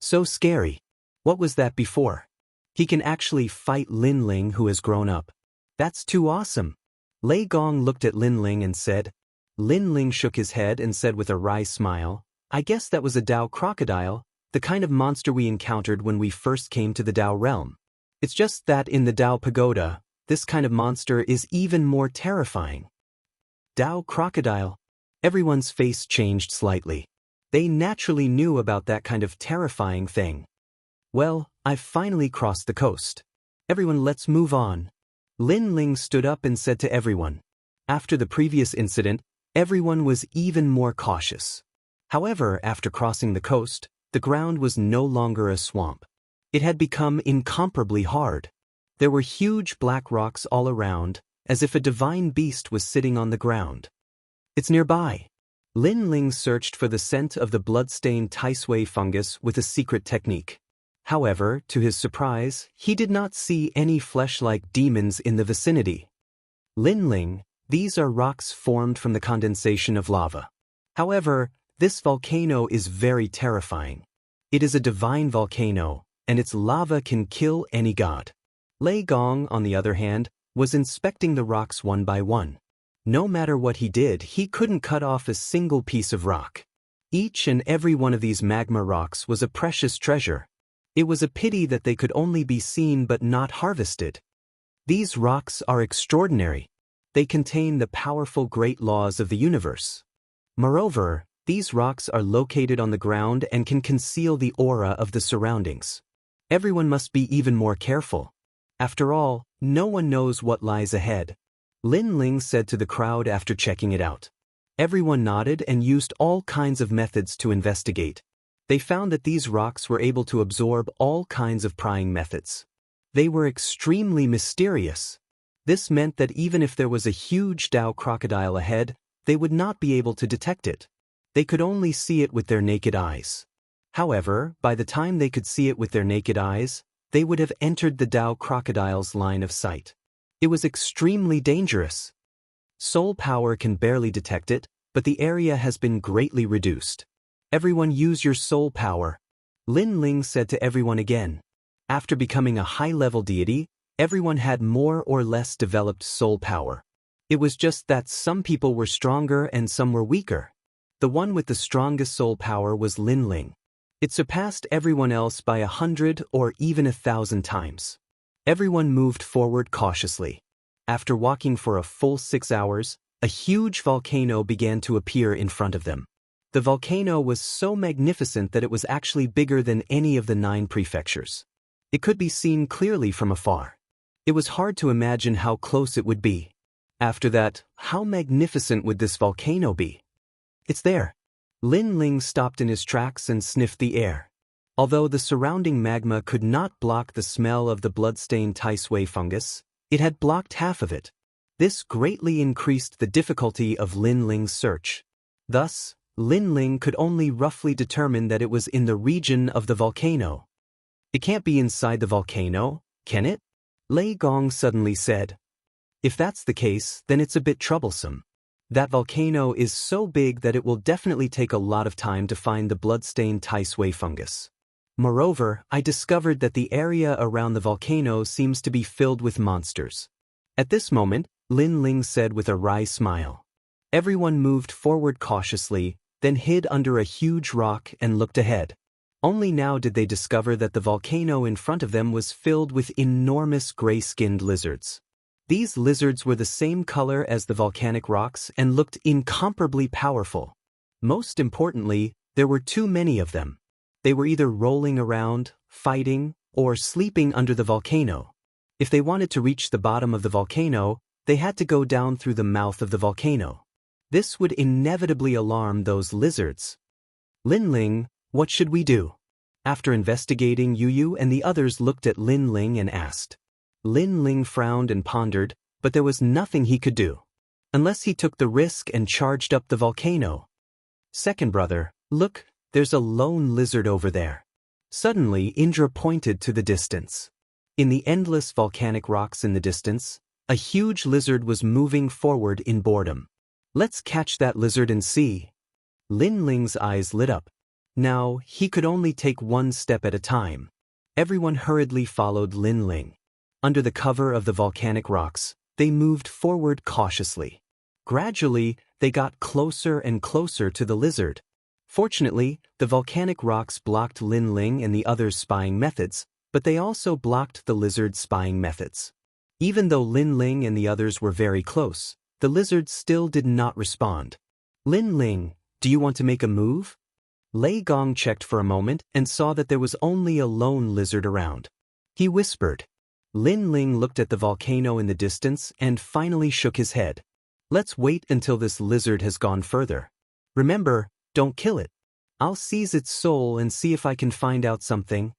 "So scary. What was that before? He can actually fight Lin Ling who has grown up. That's too awesome." Lei Gong looked at Lin Ling and said. Lin Ling shook his head and said with a wry smile, "I guess that was a Dao crocodile, the kind of monster we encountered when we first came to the Dao realm. It's just that in the Dao Pagoda, this kind of monster is even more terrifying." Dao crocodile. Everyone's face changed slightly. They naturally knew about that kind of terrifying thing. "Well, I've finally crossed the coast. Everyone, let's move on." Lin Ling stood up and said to everyone. After the previous incident, everyone was even more cautious. However, after crossing the coast, the ground was no longer a swamp. It had become incomparably hard. There were huge black rocks all around, as if a divine beast was sitting on the ground. "It's nearby." Lin Ling searched for the scent of the blood-stained Taisui fungus with a secret technique. However, to his surprise, he did not see any flesh-like demons in the vicinity. "Lin Ling, these are rocks formed from the condensation of lava. However, this volcano is very terrifying. It is a divine volcano, and its lava can kill any god." Lei Gong, on the other hand, was inspecting the rocks one by one. No matter what he did, he couldn't cut off a single piece of rock. Each and every one of these magma rocks was a precious treasure. It was a pity that they could only be seen but not harvested. These rocks are extraordinary. They contain the powerful great laws of the universe. Moreover, these rocks are located on the ground and can conceal the aura of the surroundings. Everyone must be even more careful. After all, no one knows what lies ahead. Lin Ling said to the crowd after checking it out. Everyone nodded and used all kinds of methods to investigate. They found that these rocks were able to absorb all kinds of prying methods. They were extremely mysterious. This meant that even if there was a huge Dao crocodile ahead, they would not be able to detect it. They could only see it with their naked eyes. However, by the time they could see it with their naked eyes, they would have entered the Dao crocodile's line of sight. It was extremely dangerous. Soul power can barely detect it, but the area has been greatly reduced. Everyone use your soul power. Lin Ling said to everyone again. After becoming a high-level deity, everyone had more or less developed soul power. It was just that some people were stronger and some were weaker. The one with the strongest soul power was Lin Ling. It surpassed everyone else by 100 or even 1,000 times. Everyone moved forward cautiously. After walking for a full 6 hours, a huge volcano began to appear in front of them. The volcano was so magnificent that it was actually bigger than any of the 9 prefectures. It could be seen clearly from afar. It was hard to imagine how close it would be. After that, how magnificent would this volcano be? It's there. Lin Ling stopped in his tracks and sniffed the air. Although the surrounding magma could not block the smell of the bloodstained tai sui fungus, it had blocked half of it. This greatly increased the difficulty of Lin Ling's search. Thus, Lin Ling could only roughly determine that it was in the region of the volcano. It can't be inside the volcano, can it? Lei Gong suddenly said. If that's the case, then it's a bit troublesome. That volcano is so big that it will definitely take a lot of time to find the bloodstained tai sui fungus. Moreover, I discovered that the area around the volcano seems to be filled with monsters. At this moment, Lin Ling said with a wry smile. Everyone moved forward cautiously, then hid under a huge rock and looked ahead. Only now did they discover that the volcano in front of them was filled with enormous gray-skinned lizards. These lizards were the same color as the volcanic rocks and looked incomparably powerful. Most importantly, there were too many of them. They were either rolling around, fighting, or sleeping under the volcano. If they wanted to reach the bottom of the volcano, they had to go down through the mouth of the volcano. This would inevitably alarm those lizards. Lin Ling, what should we do? After investigating, Yu and the others looked at Lin Ling and asked. Lin Ling frowned and pondered, but there was nothing he could do. Unless he took the risk and charged up the volcano. Second brother, look, there's a lone lizard over there. Suddenly, Indra pointed to the distance. In the endless volcanic rocks in the distance, a huge lizard was moving forward in boredom. Let's catch that lizard and see. Lin Ling's eyes lit up. Now, he could only take one step at a time. Everyone hurriedly followed Lin Ling. Under the cover of the volcanic rocks, they moved forward cautiously. Gradually, they got closer and closer to the lizard. Fortunately, the volcanic rocks blocked Lin Ling and the others' spying methods, but they also blocked the lizard's spying methods. Even though Lin Ling and the others were very close, the lizard still did not respond. Lin Ling, do you want to make a move? Lei Gong checked for a moment and saw that there was only a lone lizard around. He whispered. Lin Ling looked at the volcano in the distance and finally shook his head. Let's wait until this lizard has gone further. Remember, don't kill it. I'll seize its soul and see if I can find out something.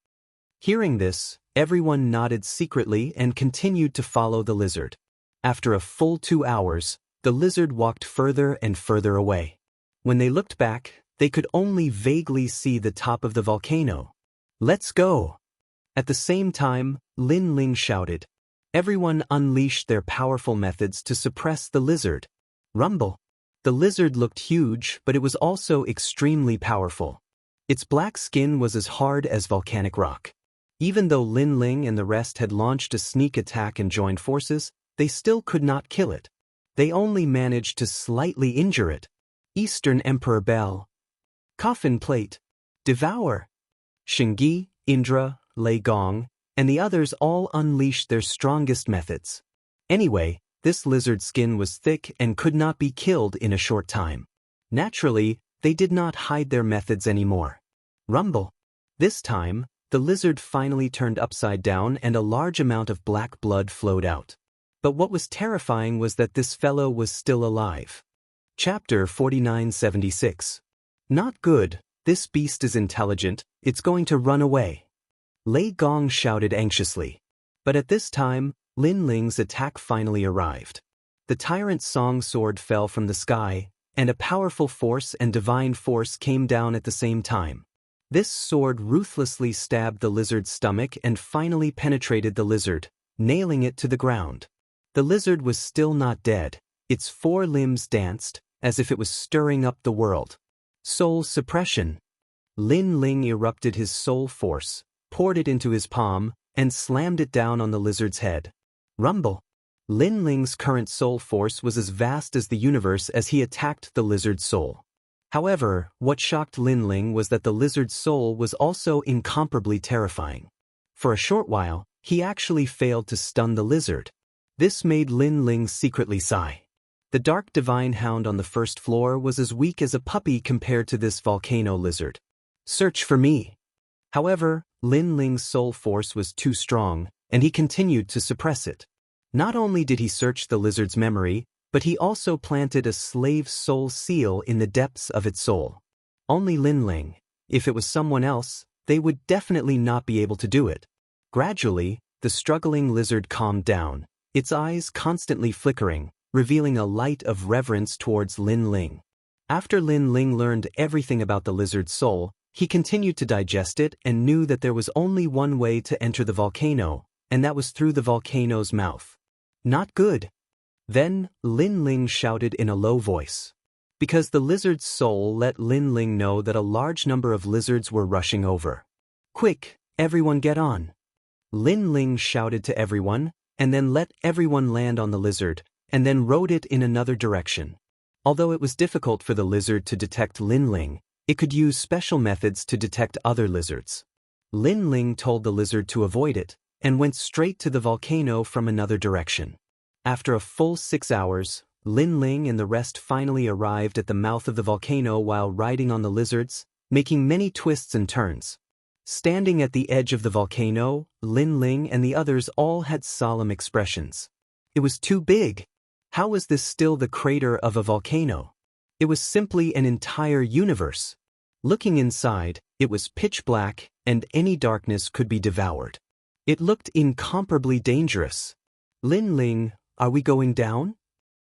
Hearing this, everyone nodded secretly and continued to follow the lizard. After a full 2 hours, the lizard walked further and further away. When they looked back, they could only vaguely see the top of the volcano. Let's go! At the same time, Lin Ling shouted. Everyone unleashed their powerful methods to suppress the lizard. Rumble! The lizard looked huge, but it was also extremely powerful. Its black skin was as hard as volcanic rock. Even though Lin Ling and the rest had launched a sneak attack and joined forces, they still could not kill it. They only managed to slightly injure it. Eastern Emperor Bell. Coffin Plate. Devour. Shingyi, Indra, Lei Gong, and the others all unleashed their strongest methods. Anyway, this lizard skin was thick and could not be killed in a short time. Naturally, they did not hide their methods anymore. Rumble. This time, the lizard finally turned upside down and a large amount of black blood flowed out. But what was terrifying was that this fellow was still alive. Chapter 4976. Not good, this beast is intelligent, it's going to run away. Lei Gong shouted anxiously. But at this time, Lin Ling's attack finally arrived. The tyrant's song sword fell from the sky, and a powerful force and divine force came down at the same time. This sword ruthlessly stabbed the lizard's stomach and finally penetrated the lizard, nailing it to the ground. The lizard was still not dead. Its 4 limbs danced, as if it was stirring up the world. Soul suppression. Lin Ling erupted his soul force, poured it into his palm, and slammed it down on the lizard's head. Rumble. Lin Ling's current soul force was as vast as the universe as he attacked the lizard's soul. However, what shocked Lin Ling was that the lizard's soul was also incomparably terrifying. For a short while, he actually failed to stun the lizard. This made Lin Ling secretly sigh. The dark divine hound on the first floor was as weak as a puppy compared to this volcano lizard. Search for me. However, Lin Ling's soul force was too strong, and he continued to suppress it. Not only did he search the lizard's memory, but he also planted a slave soul seal in the depths of its soul. Only Lin Ling. If it was someone else, they would definitely not be able to do it. Gradually, the struggling lizard calmed down, its eyes constantly flickering, revealing a light of reverence towards Lin Ling. After Lin Ling learned everything about the lizard's soul, he continued to digest it and knew that there was only one way to enter the volcano, and that was through the volcano's mouth. Not good. Then, Lin Ling shouted in a low voice. Because the lizard's soul let Lin Ling know that a large number of lizards were rushing over. Quick, everyone get on. Lin Ling shouted to everyone, and then let everyone land on the lizard, and then rode it in another direction. Although it was difficult for the lizard to detect Lin Ling, it could use special methods to detect other lizards. Lin Ling told the lizard to avoid it, and went straight to the volcano from another direction. After a full 6 hours, Lin Ling and the rest finally arrived at the mouth of the volcano while riding on the lizards, making many twists and turns. Standing at the edge of the volcano, Lin Ling and the others all had solemn expressions. It was too big. How was this still the crater of a volcano? It was simply an entire universe. Looking inside, it was pitch black, and any darkness could be devoured. It looked incomparably dangerous. Lin Ling, are we going down?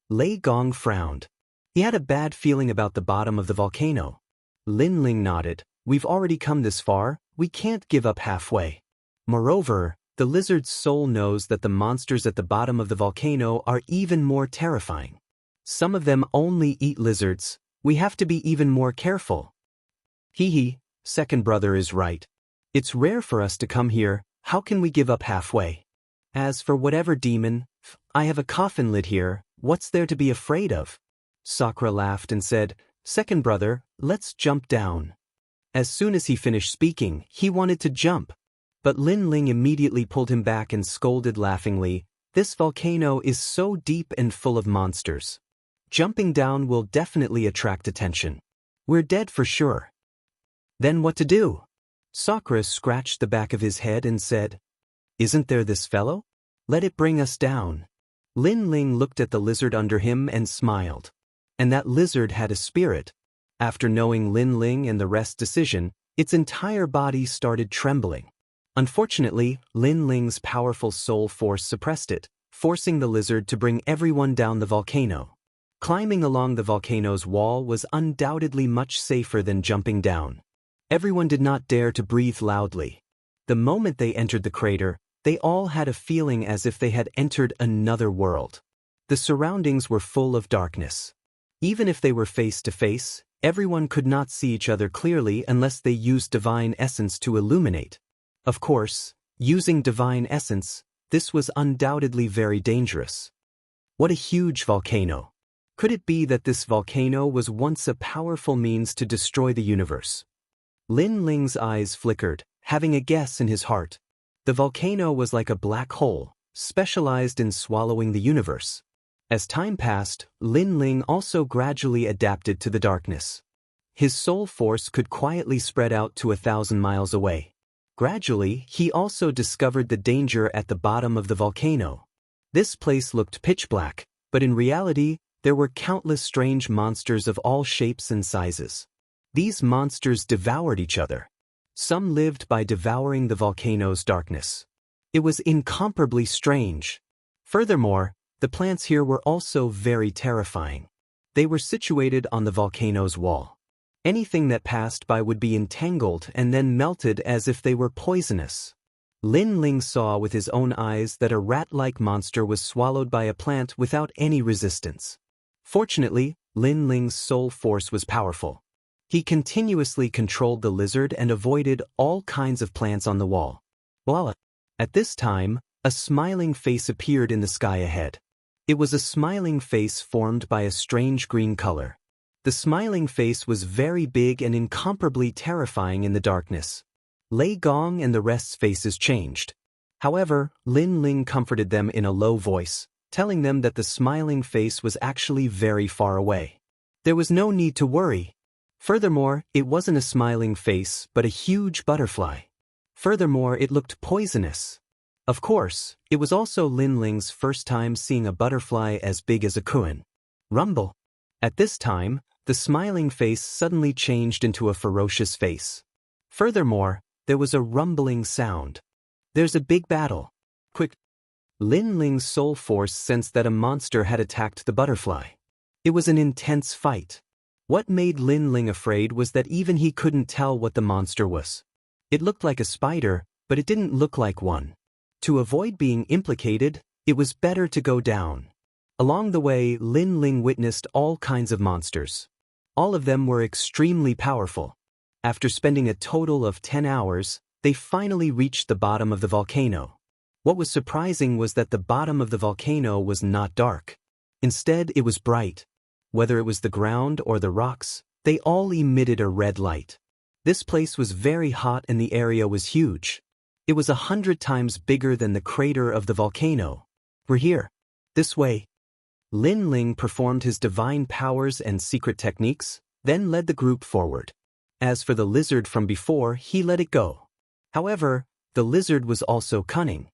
Lei Gong frowned. He had a bad feeling about the bottom of the volcano. Lin Ling nodded. We've already come this far, we can't give up halfway. Moreover, the lizard's soul knows that the monsters at the bottom of the volcano are even more terrifying. Some of them only eat lizards. We have to be even more careful. Hee, second brother is right. It's rare for us to come here, how can we give up halfway? As for whatever demon, I have a coffin lid here, what's there to be afraid of? Sakura laughed and said, Second brother, let's jump down. As soon as he finished speaking, he wanted to jump. But Lin Ling immediately pulled him back and scolded laughingly, This volcano is so deep and full of monsters. Jumping down will definitely attract attention. We're dead for sure. Then what to do? Sakura scratched the back of his head and said, Isn't there this fellow? Let it bring us down. Lin Ling looked at the lizard under him and smiled. And that lizard had a spirit. After knowing Lin Ling and the rest's decision, its entire body started trembling. Unfortunately, Lin Ling's powerful soul force suppressed it, forcing the lizard to bring everyone down the volcano. Climbing along the volcano's wall was undoubtedly much safer than jumping down. Everyone did not dare to breathe loudly. The moment they entered the crater, they all had a feeling as if they had entered another world. The surroundings were full of darkness. Even if they were face to face, everyone could not see each other clearly unless they used divine essence to illuminate. Of course, using divine essence, this was undoubtedly very dangerous. What a huge volcano! Could it be that this volcano was once a powerful means to destroy the universe? Lin Ling's eyes flickered, having a guess in his heart. The volcano was like a black hole, specialized in swallowing the universe. As time passed, Lin Ling also gradually adapted to the darkness. His soul force could quietly spread out to 1,000 miles away. Gradually, he also discovered the danger at the bottom of the volcano. This place looked pitch black, but in reality, there were countless strange monsters of all shapes and sizes. These monsters devoured each other. Some lived by devouring the volcano's darkness. It was incomparably strange. Furthermore, the plants here were also very terrifying. They were situated on the volcano's wall. Anything that passed by would be entangled and then melted as if they were poisonous. Lin Ling saw with his own eyes that a rat-like monster was swallowed by a plant without any resistance. Fortunately, Lin Ling's soul force was powerful. He continuously controlled the lizard and avoided all kinds of plants on the wall. Voila! At this time, a smiling face appeared in the sky ahead. It was a smiling face formed by a strange green color. The smiling face was very big and incomparably terrifying in the darkness. Lei Gong and the rest's faces changed. However, Lin Ling comforted them in a low voice, telling them that the smiling face was actually very far away. There was no need to worry. Furthermore, it wasn't a smiling face but a huge butterfly. Furthermore, it looked poisonous. Of course, it was also Lin Ling's first time seeing a butterfly as big as a kuan. Rumble. At this time, the smiling face suddenly changed into a ferocious face. Furthermore, there was a rumbling sound. There's a big battle. Quick! Lin Ling's soul force sensed that a monster had attacked the butterfly. It was an intense fight. What made Lin Ling afraid was that even he couldn't tell what the monster was. It looked like a spider, but it didn't look like one. To avoid being implicated, it was better to go down. Along the way, Lin Ling witnessed all kinds of monsters. All of them were extremely powerful. After spending a total of 10 hours, they finally reached the bottom of the volcano. What was surprising was that the bottom of the volcano was not dark. Instead, it was bright. Whether it was the ground or the rocks, they all emitted a red light. This place was very hot and the area was huge. It was 100 times bigger than the crater of the volcano. We're here. This way. Lin Ling performed his divine powers and secret techniques, then led the group forward. As for the lizard from before, he let it go. However, the lizard was also cunning.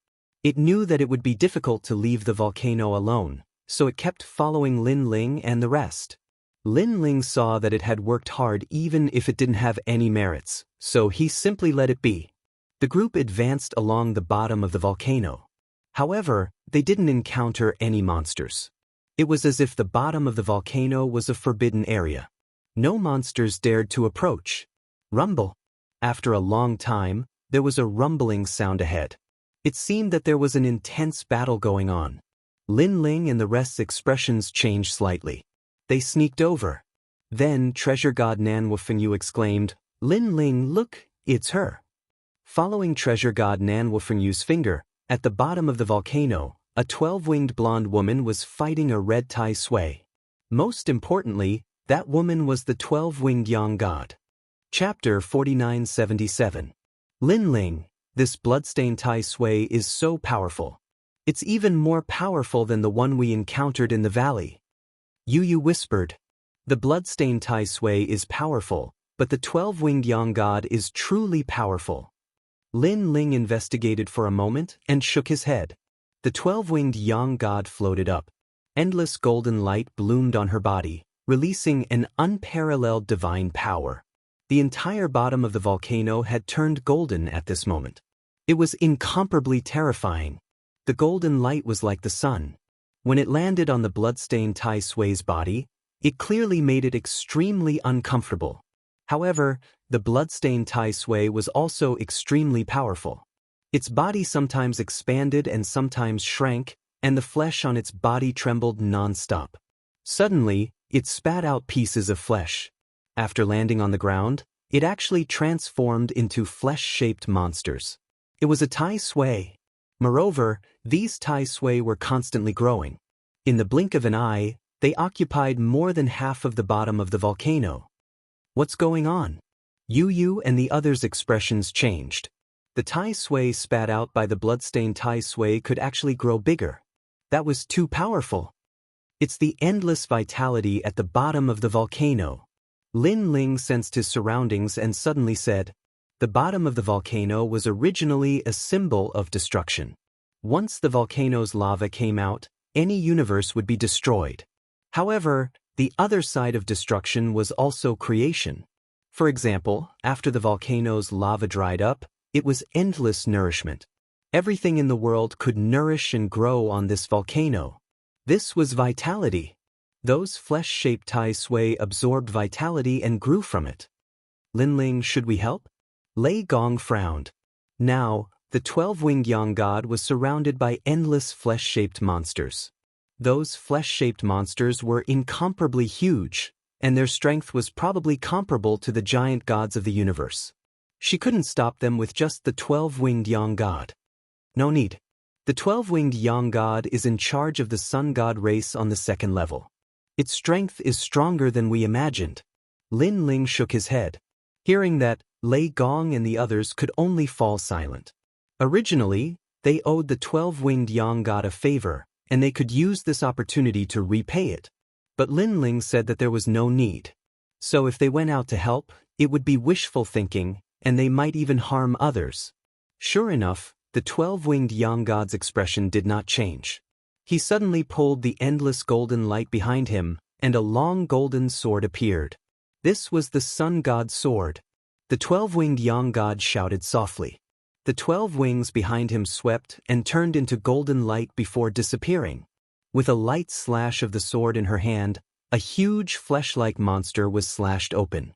It knew that it would be difficult to leave the volcano alone, so it kept following Lin Ling and the rest. Lin Ling saw that it had worked hard even if it didn't have any merits, so he simply let it be. The group advanced along the bottom of the volcano. However, they didn't encounter any monsters. It was as if the bottom of the volcano was a forbidden area. No monsters dared to approach. Rumble. After a long time, there was a rumbling sound ahead. It seemed that there was an intense battle going on. Lin Ling and the rest's expressions changed slightly. They sneaked over. Then Treasure God Nanhua Fengyu exclaimed, "Lin Ling, look, it's her." Following Treasure God Nanhua Fengyu's finger, at the bottom of the volcano, a 12-winged blonde woman was fighting a red Tai Sui. Most importantly, that woman was the 12-winged Yang God. Chapter 4977. Lin Ling, this bloodstained Tai Sui is so powerful. It's even more powerful than the one we encountered in the valley. Yu whispered. The bloodstained Tai Sui is powerful, but the 12-winged Yang God is truly powerful. Lin Ling investigated for a moment and shook his head. The 12-winged Yang God floated up. Endless golden light bloomed on her body, releasing an unparalleled divine power. The entire bottom of the volcano had turned golden at this moment. It was incomparably terrifying. The golden light was like the sun. When it landed on the bloodstained Tai Sui's body, it clearly made it extremely uncomfortable. However, the bloodstained Tai Sui was also extremely powerful. Its body sometimes expanded and sometimes shrank, and the flesh on its body trembled non-stop. Suddenly, it spat out pieces of flesh. After landing on the ground, it actually transformed into flesh-shaped monsters. It was a Tai Sui. Moreover, these Tai Sui were constantly growing. In the blink of an eye, they occupied more than half of the bottom of the volcano. What's going on? Yu and the others' expressions changed. The Tai Sui spat out by the bloodstained Tai Sui could actually grow bigger. That was too powerful. It's the endless vitality at the bottom of the volcano. Lin Ling sensed his surroundings and suddenly said, the bottom of the volcano was originally a symbol of destruction. Once the volcano's lava came out, any universe would be destroyed. However, the other side of destruction was also creation. For example, after the volcano's lava dried up, it was endless nourishment. Everything in the world could nourish and grow on this volcano. This was vitality. Those flesh-shaped Tai Sui absorbed vitality and grew from it. Lin Ling, should we help? Lei Gong frowned. Now, the 12-winged Yang God was surrounded by endless flesh-shaped monsters. Those flesh-shaped monsters were incomparably huge, and their strength was probably comparable to the giant gods of the universe. She couldn't stop them with just the 12-winged Yang God. No need. The 12-winged Yang God is in charge of the Sun God race on the second level. Its strength is stronger than we imagined. Lin Ling shook his head. Hearing that, Lei Gong and the others could only fall silent. Originally, they owed the 12-winged Yang God a favor, and they could use this opportunity to repay it. But Lin Ling said that there was no need. So if they went out to help, it would be wishful thinking, and they might even harm others. Sure enough, the 12-winged Yang God's expression did not change. He suddenly pulled the endless golden light behind him, and a long golden sword appeared. This was the Sun God's sword. The 12-winged Yang God shouted softly. The 12 wings behind him swept and turned into golden light before disappearing. With a light slash of the sword in her hand, a huge flesh-like monster was slashed open.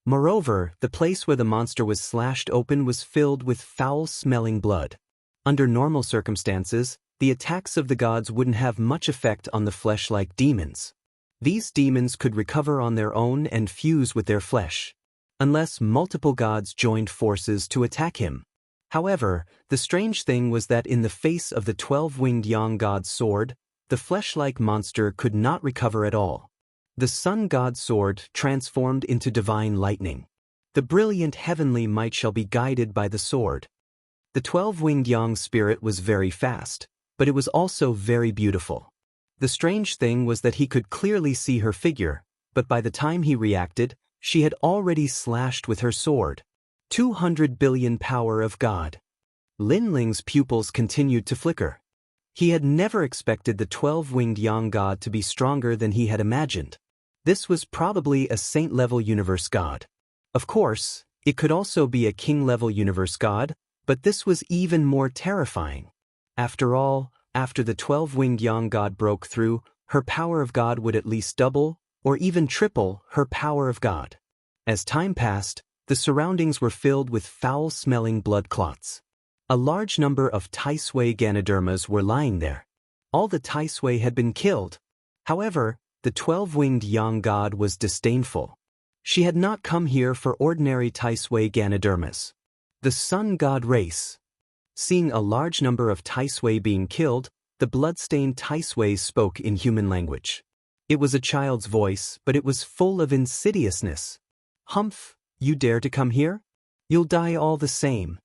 Moreover, the place where the monster was slashed open was filled with foul-smelling blood. Under normal circumstances, the attacks of the gods wouldn't have much effect on the flesh-like demons. These demons could recover on their own and fuse with their flesh, unless multiple gods joined forces to attack him. However, the strange thing was that in the face of the 12-winged Yang God's sword, the flesh-like monster could not recover at all. The Sun God's sword transformed into divine lightning. The brilliant heavenly might shall be guided by the sword. The 12-winged Yang spirit was very fast, but it was also very beautiful. The strange thing was that he could clearly see her figure, but by the time he reacted, she had already slashed with her sword. 200 billion power of God. Lin Ling's pupils continued to flicker. He had never expected the 12-winged Yang God to be stronger than he had imagined. This was probably a saint-level universe god. Of course, it could also be a king-level universe god, but this was even more terrifying. After all, after the 12-winged Yang God broke through, her power of God would at least double, or even triple, her power of God. As time passed, the surroundings were filled with foul-smelling blood clots. A large number of Tai Sui Ganodermas were lying there. All the Tai Sui had been killed. However, the 12-winged Yang God was disdainful. She had not come here for ordinary Tai Sui Ganodermas. The Sun God race. Seeing a large number of Tai Sui being killed, the blood-stained Tai Sui spoke in human language. It was a child's voice, but it was full of insidiousness. "Humph, you dare to come here? You'll die all the same."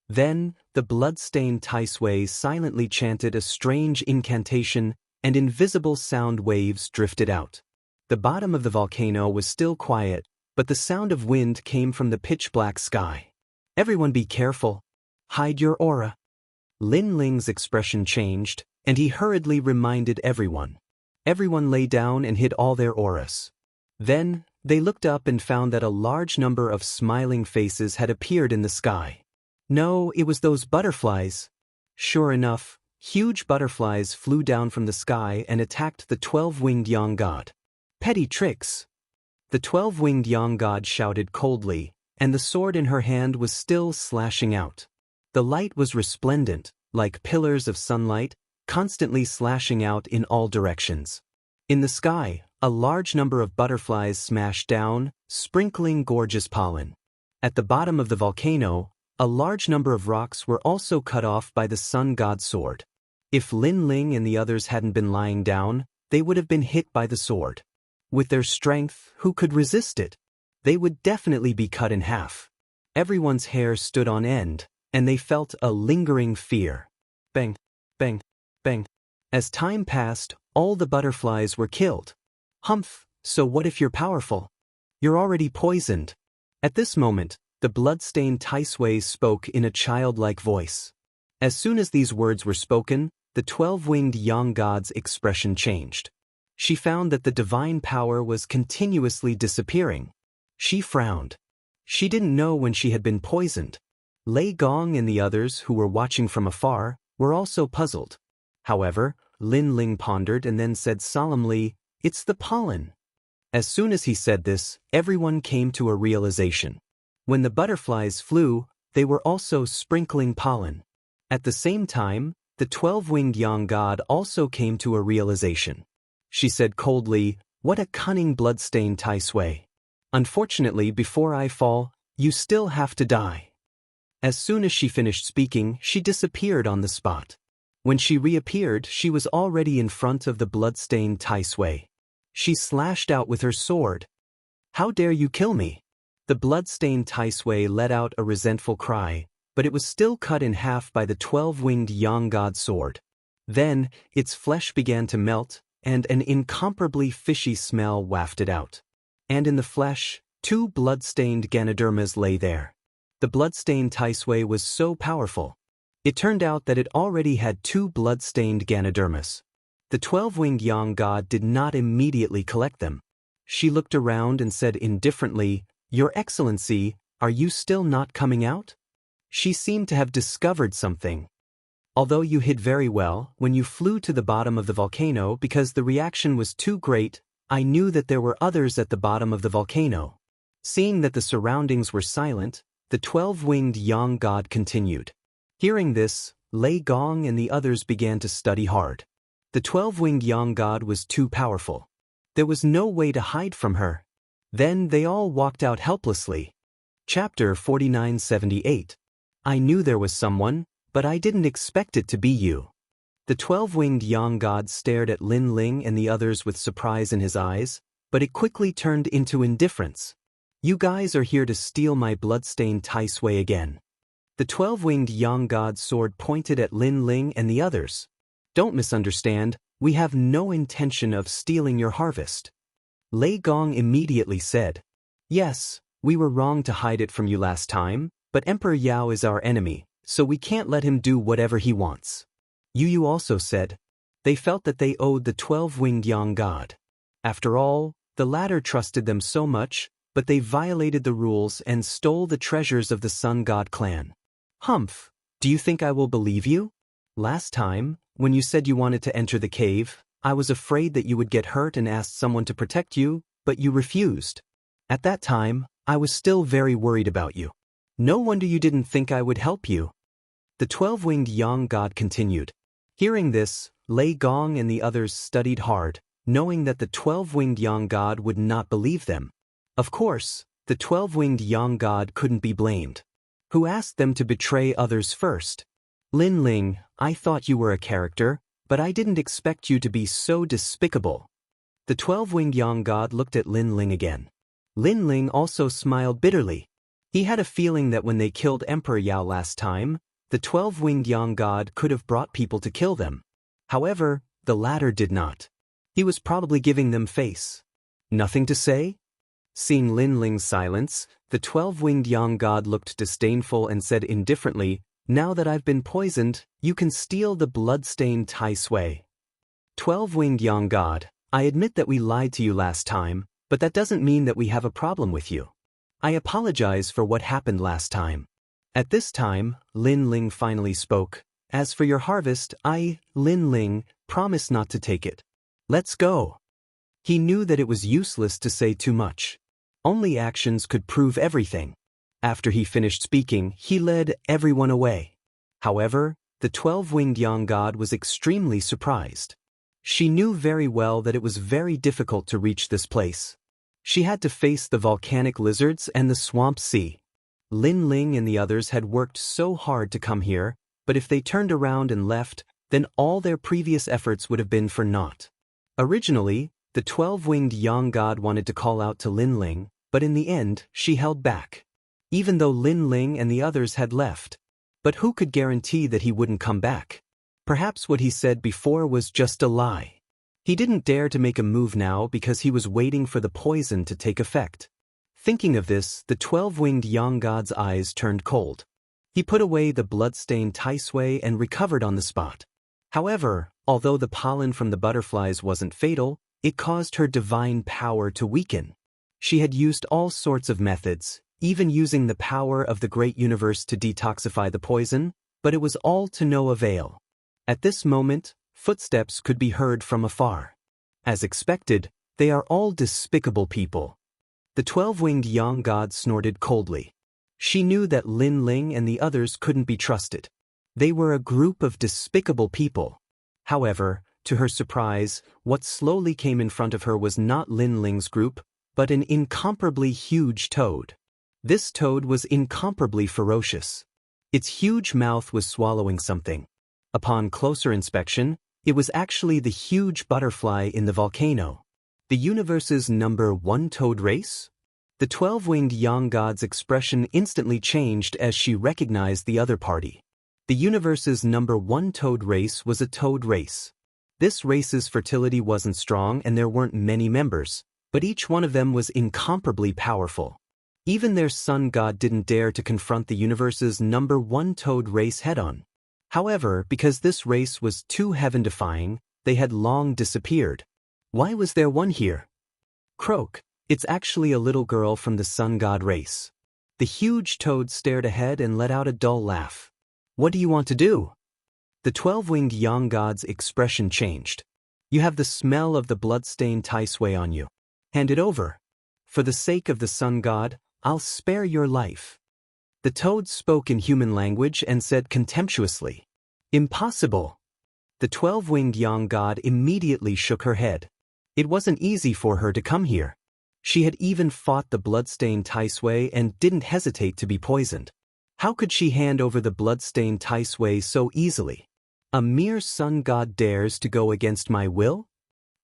Then, the blood-stained Tai Sui silently chanted a strange incantation, and invisible sound waves drifted out. The bottom of the volcano was still quiet, but the sound of wind came from the pitch-black sky. "Everyone be careful. Hide your aura." Lin Ling's expression changed, and he hurriedly reminded everyone. Everyone lay down and hid all their auras. Then, they looked up and found that a large number of smiling faces had appeared in the sky. No, it was those butterflies. Sure enough, huge butterflies flew down from the sky and attacked the 12-winged Yang God. Petty tricks. The 12-winged Yang God shouted coldly, and the sword in her hand was still slashing out. The light was resplendent, like pillars of sunlight, constantly slashing out in all directions. In the sky, a large number of butterflies smashed down, sprinkling gorgeous pollen. At the bottom of the volcano, a large number of rocks were also cut off by the Sun God's sword. If Lin Ling and the others hadn't been lying down, they would have been hit by the sword. With their strength, who could resist it? They would definitely be cut in half. Everyone's hair stood on end, and they felt a lingering fear. Bang, bang, bang. As time passed, all the butterflies were killed. Humph, so what if you're powerful? You're already poisoned. At this moment, the blood-stained Tai Sui spoke in a childlike voice. As soon as these words were spoken, the 12-winged Yang God's expression changed. She found that the divine power was continuously disappearing. She frowned. She didn't know when she had been poisoned. Lei Gong and the others who were watching from afar were also puzzled. However, Lin Ling pondered and then said solemnly, "It's the pollen." As soon as he said this, everyone came to a realization. When the butterflies flew, they were also sprinkling pollen. At the same time, the 12-winged Yang God also came to a realization. She said coldly, What a cunning blood-stained Tai Sui. Unfortunately, before I fall, you still have to die. As soon as she finished speaking, she disappeared on the spot. When she reappeared, she was already in front of the blood-stained Tai Sui. She slashed out with her sword. How dare you kill me? The blood-stained Tai Sui let out a resentful cry, but it was still cut in half by the 12-winged Yang God sword. Then, its flesh began to melt, and an incomparably fishy smell wafted out. And in the flesh, 2 blood-stained Ganodermas lay there. The blood-stained Tai Sui was so powerful. It turned out that it already had 2 blood-stained Ganodermas. The 12-winged Yang God did not immediately collect them. She looked around and said indifferently, "Your Excellency, are you still not coming out?" She seemed to have discovered something. Although you hid very well, when you flew to the bottom of the volcano because the reaction was too great, I knew that there were others at the bottom of the volcano. Seeing that the surroundings were silent, the 12-winged Yang God continued. Hearing this, Lei Gong and the others began to study hard. The 12-winged Yang God was too powerful. There was no way to hide from her. Then they all walked out helplessly. Chapter 4978. I knew there was someone, but I didn't expect it to be you. The 12-winged Yang God stared at Lin Ling and the others with surprise in his eyes, but it quickly turned into indifference. You guys are here to steal my blood-stained Tai Sui again. The 12-winged Yang God's sword pointed at Lin Ling and the others. Don't misunderstand, we have no intention of stealing your harvest. Lei Gong immediately said. Yes, we were wrong to hide it from you last time, but Emperor Yao is our enemy, so we can't let him do whatever he wants. Yu also said. They felt that they owed the 12-winged Yang God. After all, the latter trusted them so much, but they violated the rules and stole the treasures of the Sun God clan. Humph, do you think I will believe you? Last time, when you said you wanted to enter the cave, I was afraid that you would get hurt and asked someone to protect you, but you refused. At that time, I was still very worried about you. No wonder you didn't think I would help you. The 12-winged Yang God continued. Hearing this, Lei Gong and the others studied hard, knowing that the 12-winged Yang God would not believe them. Of course, the 12-winged Yang God couldn't be blamed. Who asked them to betray others first? Lin Ling, I thought you were a character, but I didn't expect you to be so despicable. The 12-winged Yang God looked at Lin Ling again. Lin Ling also smiled bitterly. He had a feeling that when they killed Emperor Yao last time, the 12-winged Yang God could have brought people to kill them. However, the latter did not. He was probably giving them face. Nothing to say? Seeing Lin Ling's silence, the 12-winged Yang God looked disdainful and said indifferently, Now that I've been poisoned, you can steal the blood-stained Tai Sui. 12-winged Yang God, I admit that we lied to you last time, but that doesn't mean that we have a problem with you. I apologize for what happened last time. At this time, Lin Ling finally spoke. As for your harvest, I, Lin Ling, promise not to take it. Let's go. He knew that it was useless to say too much. Only actions could prove everything. After he finished speaking, he led everyone away. However, the 12-winged Yang God was extremely surprised. She knew very well that it was very difficult to reach this place. She had to face the volcanic lizards and the swamp sea. Lin Ling and the others had worked so hard to come here, but if they turned around and left, then all their previous efforts would have been for naught. Originally, the 12-winged Yang God wanted to call out to Lin Ling, but in the end, she held back. Even though Lin Ling and the others had left. But who could guarantee that he wouldn't come back? Perhaps what he said before was just a lie. He didn't dare to make a move now because he was waiting for the poison to take effect. Thinking of this, the 12-winged Yang God's eyes turned cold. He put away the blood-stained Tai Sui and recovered on the spot. However, although the pollen from the butterflies wasn't fatal, it caused her divine power to weaken. She had used all sorts of methods, even using the power of the great universe to detoxify the poison, but it was all to no avail. At this moment, footsteps could be heard from afar. As expected, they are all despicable people. The 12-winged Yang God snorted coldly. She knew that Lin Ling and the others couldn't be trusted. They were a group of despicable people. However, To her surprise, what slowly came in front of her was not Lin Ling's group, but an incomparably huge toad. This toad was incomparably ferocious. Its huge mouth was swallowing something. Upon closer inspection, it was actually the huge butterfly in the volcano. The universe's #1 toad race? The 12-winged Yang god's expression instantly changed as she recognized the other party. The universe's #1 toad race was a toad race. This race's fertility wasn't strong and there weren't many members, but each one of them was incomparably powerful. Even their sun god didn't dare to confront the universe's #1 toad race head-on. However, because this race was too heaven-defying, they had long disappeared. Why was there one here? Croak, it's actually a little girl from the sun god race. The huge toad stared ahead and let out a dull laugh. What do you want to do? The 12-winged Yang god's expression changed. You have the smell of the blood-stained Tai Sui on you. Hand it over. For the sake of the sun god, I'll spare your life. The toad spoke in human language and said contemptuously, Impossible. The 12-winged Yang god immediately shook her head. It wasn't easy for her to come here. She had even fought the blood-stained Tai Sui and didn't hesitate to be poisoned. How could she hand over the blood-stained Tai Sui so easily? A mere sun god dares to go against my will?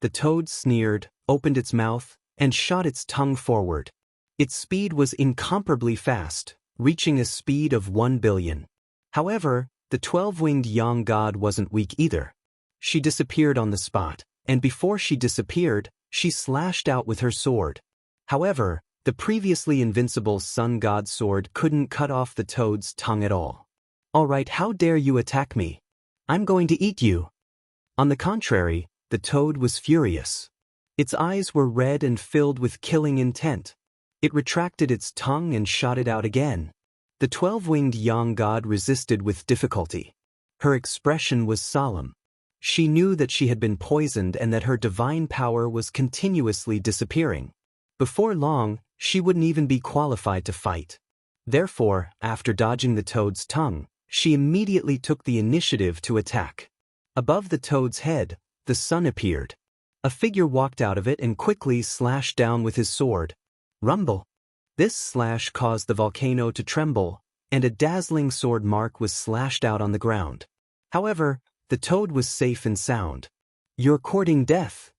The toad sneered, opened its mouth, and shot its tongue forward. Its speed was incomparably fast, reaching a speed of 1 billion. However, the 12-winged Yang god wasn't weak either. She disappeared on the spot, and before she disappeared, she slashed out with her sword. However, the previously invincible sun god's sword couldn't cut off the toad's tongue at all. All right, how dare you attack me? I'm going to eat you. On the contrary, the toad was furious. Its eyes were red and filled with killing intent. It retracted its tongue and shot it out again. The 12-winged Yang god resisted with difficulty. Her expression was solemn. She knew that she had been poisoned and that her divine power was continuously disappearing. Before long, she wouldn't even be qualified to fight. Therefore, after dodging the toad's tongue, she immediately took the initiative to attack. Above the toad's head, the sun appeared. A figure walked out of it and quickly slashed down with his sword. Rumble. This slash caused the volcano to tremble, and a dazzling sword mark was slashed out on the ground. However, the toad was safe and sound. You're courting death.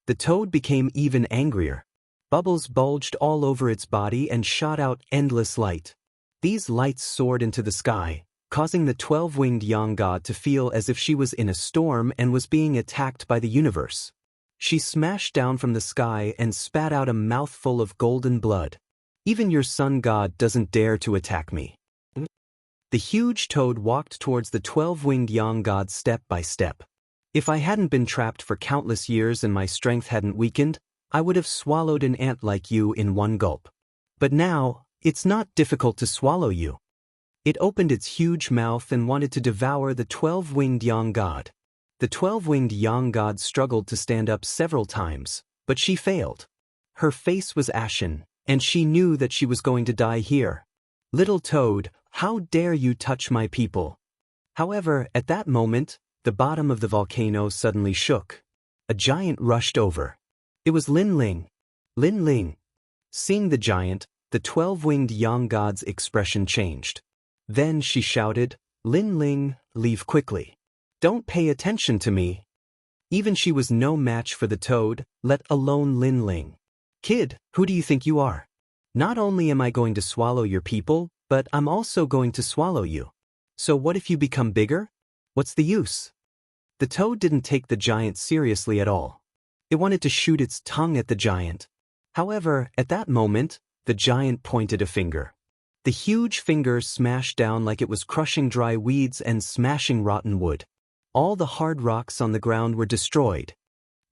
The toad became even angrier. Bubbles bulged all over its body and shot out endless light. These lights soared into the sky, causing the 12-winged Yang god to feel as if she was in a storm and was being attacked by the universe. She smashed down from the sky and spat out a mouthful of golden blood. Even your sun god doesn't dare to attack me. The huge toad walked towards the 12-winged Yang god step by step. If I hadn't been trapped for countless years and my strength hadn't weakened, I would have swallowed an ant like you in one gulp. But now, it's not difficult to swallow you. It opened its huge mouth and wanted to devour the 12-winged Yang god. The 12-winged Yang god struggled to stand up several times, but she failed. Her face was ashen, and she knew that she was going to die here. Little toad, how dare you touch my people? However, at that moment, the bottom of the volcano suddenly shook. A giant rushed over. It was Lin Ling. Lin Ling. Seeing the giant, the 12-winged Yang god's expression changed. Then she shouted, Lin Ling, leave quickly. Don't pay attention to me. Even she was no match for the toad, let alone Lin Ling. Kid, who do you think you are? Not only am I going to swallow your people, but I'm also going to swallow you. So what if you become bigger? What's the use? The toad didn't take the giant seriously at all. It wanted to shoot its tongue at the giant. However, at that moment, the giant pointed a finger. The huge finger smashed down like it was crushing dry weeds and smashing rotten wood. All the hard rocks on the ground were destroyed.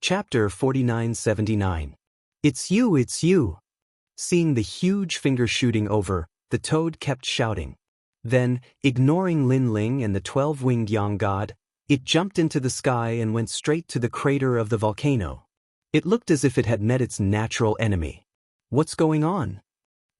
Chapter 4979. It's you, it's you. Seeing the huge finger shooting over, the toad kept shouting. Then, ignoring Lin Ling and the 12-winged Yang god, it jumped into the sky and went straight to the crater of the volcano. It looked as if it had met its natural enemy. What's going on?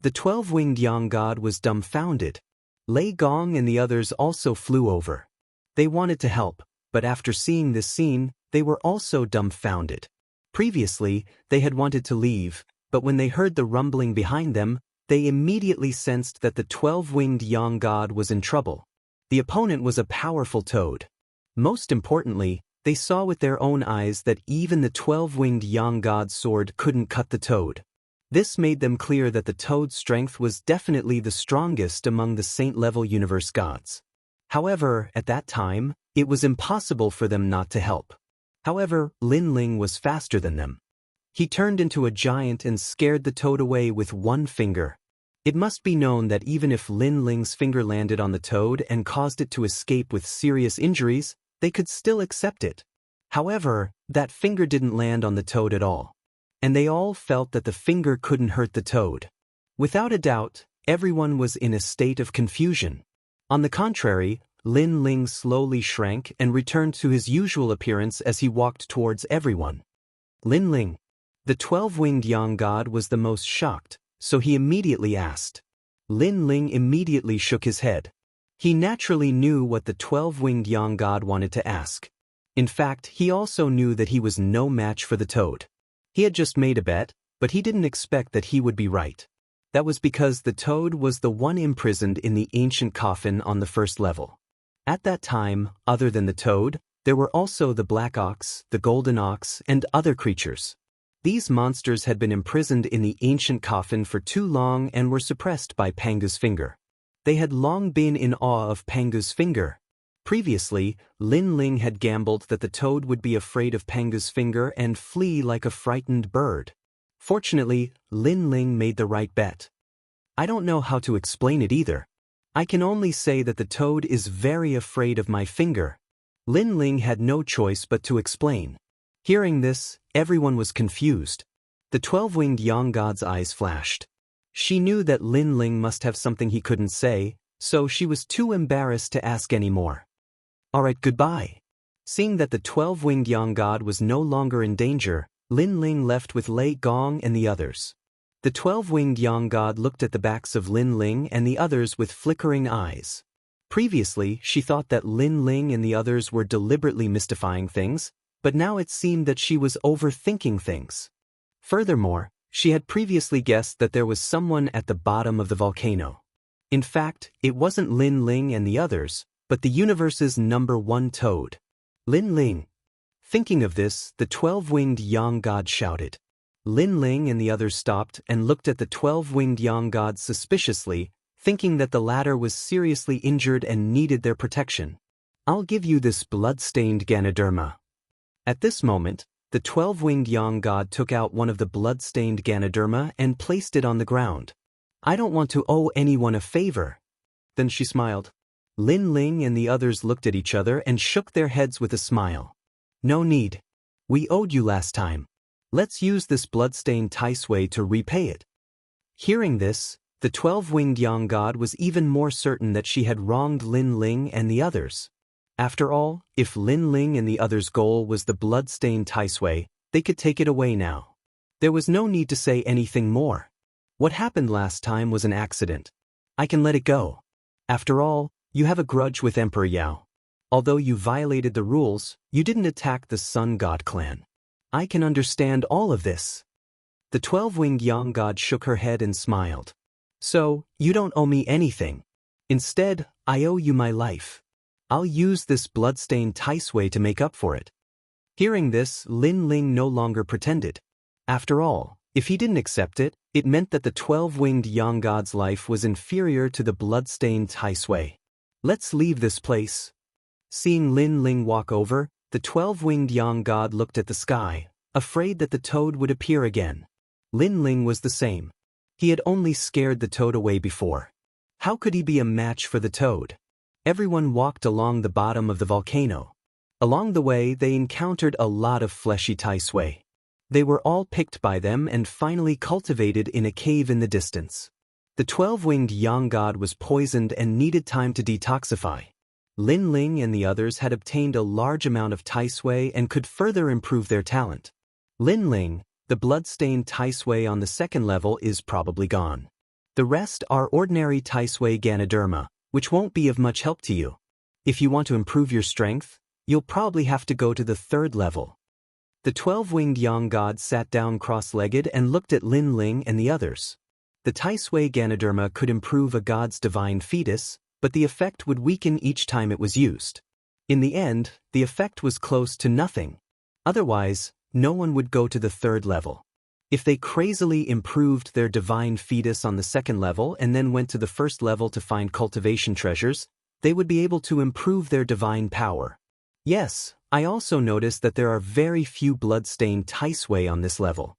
The 12-winged Yang god was dumbfounded. Lei Gong and the others also flew over. They wanted to help, but after seeing this scene, they were also dumbfounded. Previously, they had wanted to leave, but when they heard the rumbling behind them, they immediately sensed that the 12-winged young god was in trouble. The opponent was a powerful toad. Most importantly, they saw with their own eyes that even the 12-winged young god's sword couldn't cut the toad. This made them clear that the toad's strength was definitely the strongest among the saint-level universe gods. However, at that time, it was impossible for them not to help. However, Lin Ling was faster than them. He turned into a giant and scared the toad away with one finger. It must be known that even if Lin Ling's finger landed on the toad and caused it to escape with serious injuries, they could still accept it. However, that finger didn't land on the toad at all. And they all felt that the finger couldn't hurt the toad. Without a doubt, everyone was in a state of confusion. On the contrary, Lin Ling slowly shrank and returned to his usual appearance as he walked towards everyone. Lin Ling. The 12-winged young god was the most shocked, so he immediately asked. Lin Ling immediately shook his head. He naturally knew what the 12-winged young god wanted to ask. In fact, he also knew that he was no match for the toad. He had just made a bet, but he didn't expect that he would be right. That was because the toad was the one imprisoned in the ancient coffin on the first level. At that time, other than the toad, there were also the black ox, the golden ox, and other creatures. These monsters had been imprisoned in the ancient coffin for too long and were suppressed by Pangu's finger. They had long been in awe of Pangu's finger. Previously, Lin Ling had gambled that the toad would be afraid of Pangu's finger and flee like a frightened bird. Fortunately, Lin Ling made the right bet. I don't know how to explain it either. I can only say that the toad is very afraid of my finger. Lin Ling had no choice but to explain. Hearing this, everyone was confused. The 12-winged young god's eyes flashed. She knew that Lin Ling must have something he couldn't say, so she was too embarrassed to ask any more. Alright, goodbye. Seeing that the 12-winged young god was no longer in danger, Lin Ling left with Lei Gong and the others. The 12-winged young god looked at the backs of Lin Ling and the others with flickering eyes. Previously, she thought that Lin Ling and the others were deliberately mystifying things, but now it seemed that she was overthinking things. Furthermore, she had previously guessed that there was someone at the bottom of the volcano. In fact, it wasn't Lin Ling and the others, but the universe's #1 toad. Lin Ling. Thinking of this, the 12-winged young god shouted. Lin Ling and the others stopped and looked at the 12-winged young god suspiciously, thinking that the latter was seriously injured and needed their protection. I'll give you this blood-stained Ganoderma. At this moment, the 12-winged young god took out one of the blood-stained Ganoderma and placed it on the ground. I don't want to owe anyone a favor. Then she smiled. Lin Ling and the others looked at each other and shook their heads with a smile. No need. We owed you last time. Let's use this blood-stained Taisui to repay it. Hearing this, the 12-winged young god was even more certain that she had wronged Lin Ling and the others. After all, if Lin Ling and the others' goal was the blood-stained Taisui, they could take it away now. There was no need to say anything more. What happened last time was an accident. I can let it go. After all, you have a grudge with Emperor Yao. Although you violated the rules, you didn't attack the Sun God clan. I can understand all of this. The 12-winged young god shook her head and smiled. So, you don't owe me anything. Instead, I owe you my life. I'll use this blood-stained Taisui to make up for it. Hearing this, Lin Ling no longer pretended. After all, if he didn't accept it, it meant that the 12-winged young god's life was inferior to the blood-stained Taisui. Let's leave this place. Seeing Lin Ling walk over, the 12-winged young god looked at the sky, afraid that the toad would appear again. Lin Ling was the same. He had only scared the toad away before. How could he be a match for the toad? Everyone walked along the bottom of the volcano. Along the way, they encountered a lot of fleshy Taisui. They were all picked by them and finally cultivated in a cave in the distance. The 12-winged young god was poisoned and needed time to detoxify. Lin Ling and the others had obtained a large amount of Taisui and could further improve their talent. Lin Ling, the blood-stained Taisui on the second level is probably gone. The rest are ordinary Taisui Ganoderma, which won't be of much help to you. If you want to improve your strength, You'll probably have to go to the third level. The 12-winged yang god sat down cross-legged and looked at Lin Ling and the others. The Taisui Ganoderma could improve a god's divine fetus, but the effect would weaken each time it was used. In the end, the effect was close to nothing. Otherwise, no one would go to the third level. If they crazily improved their divine fetus on the second level and then went to the first level to find cultivation treasures, they would be able to improve their divine power. Yes, I also noticed that there are very few blood-stained Taisui on this level.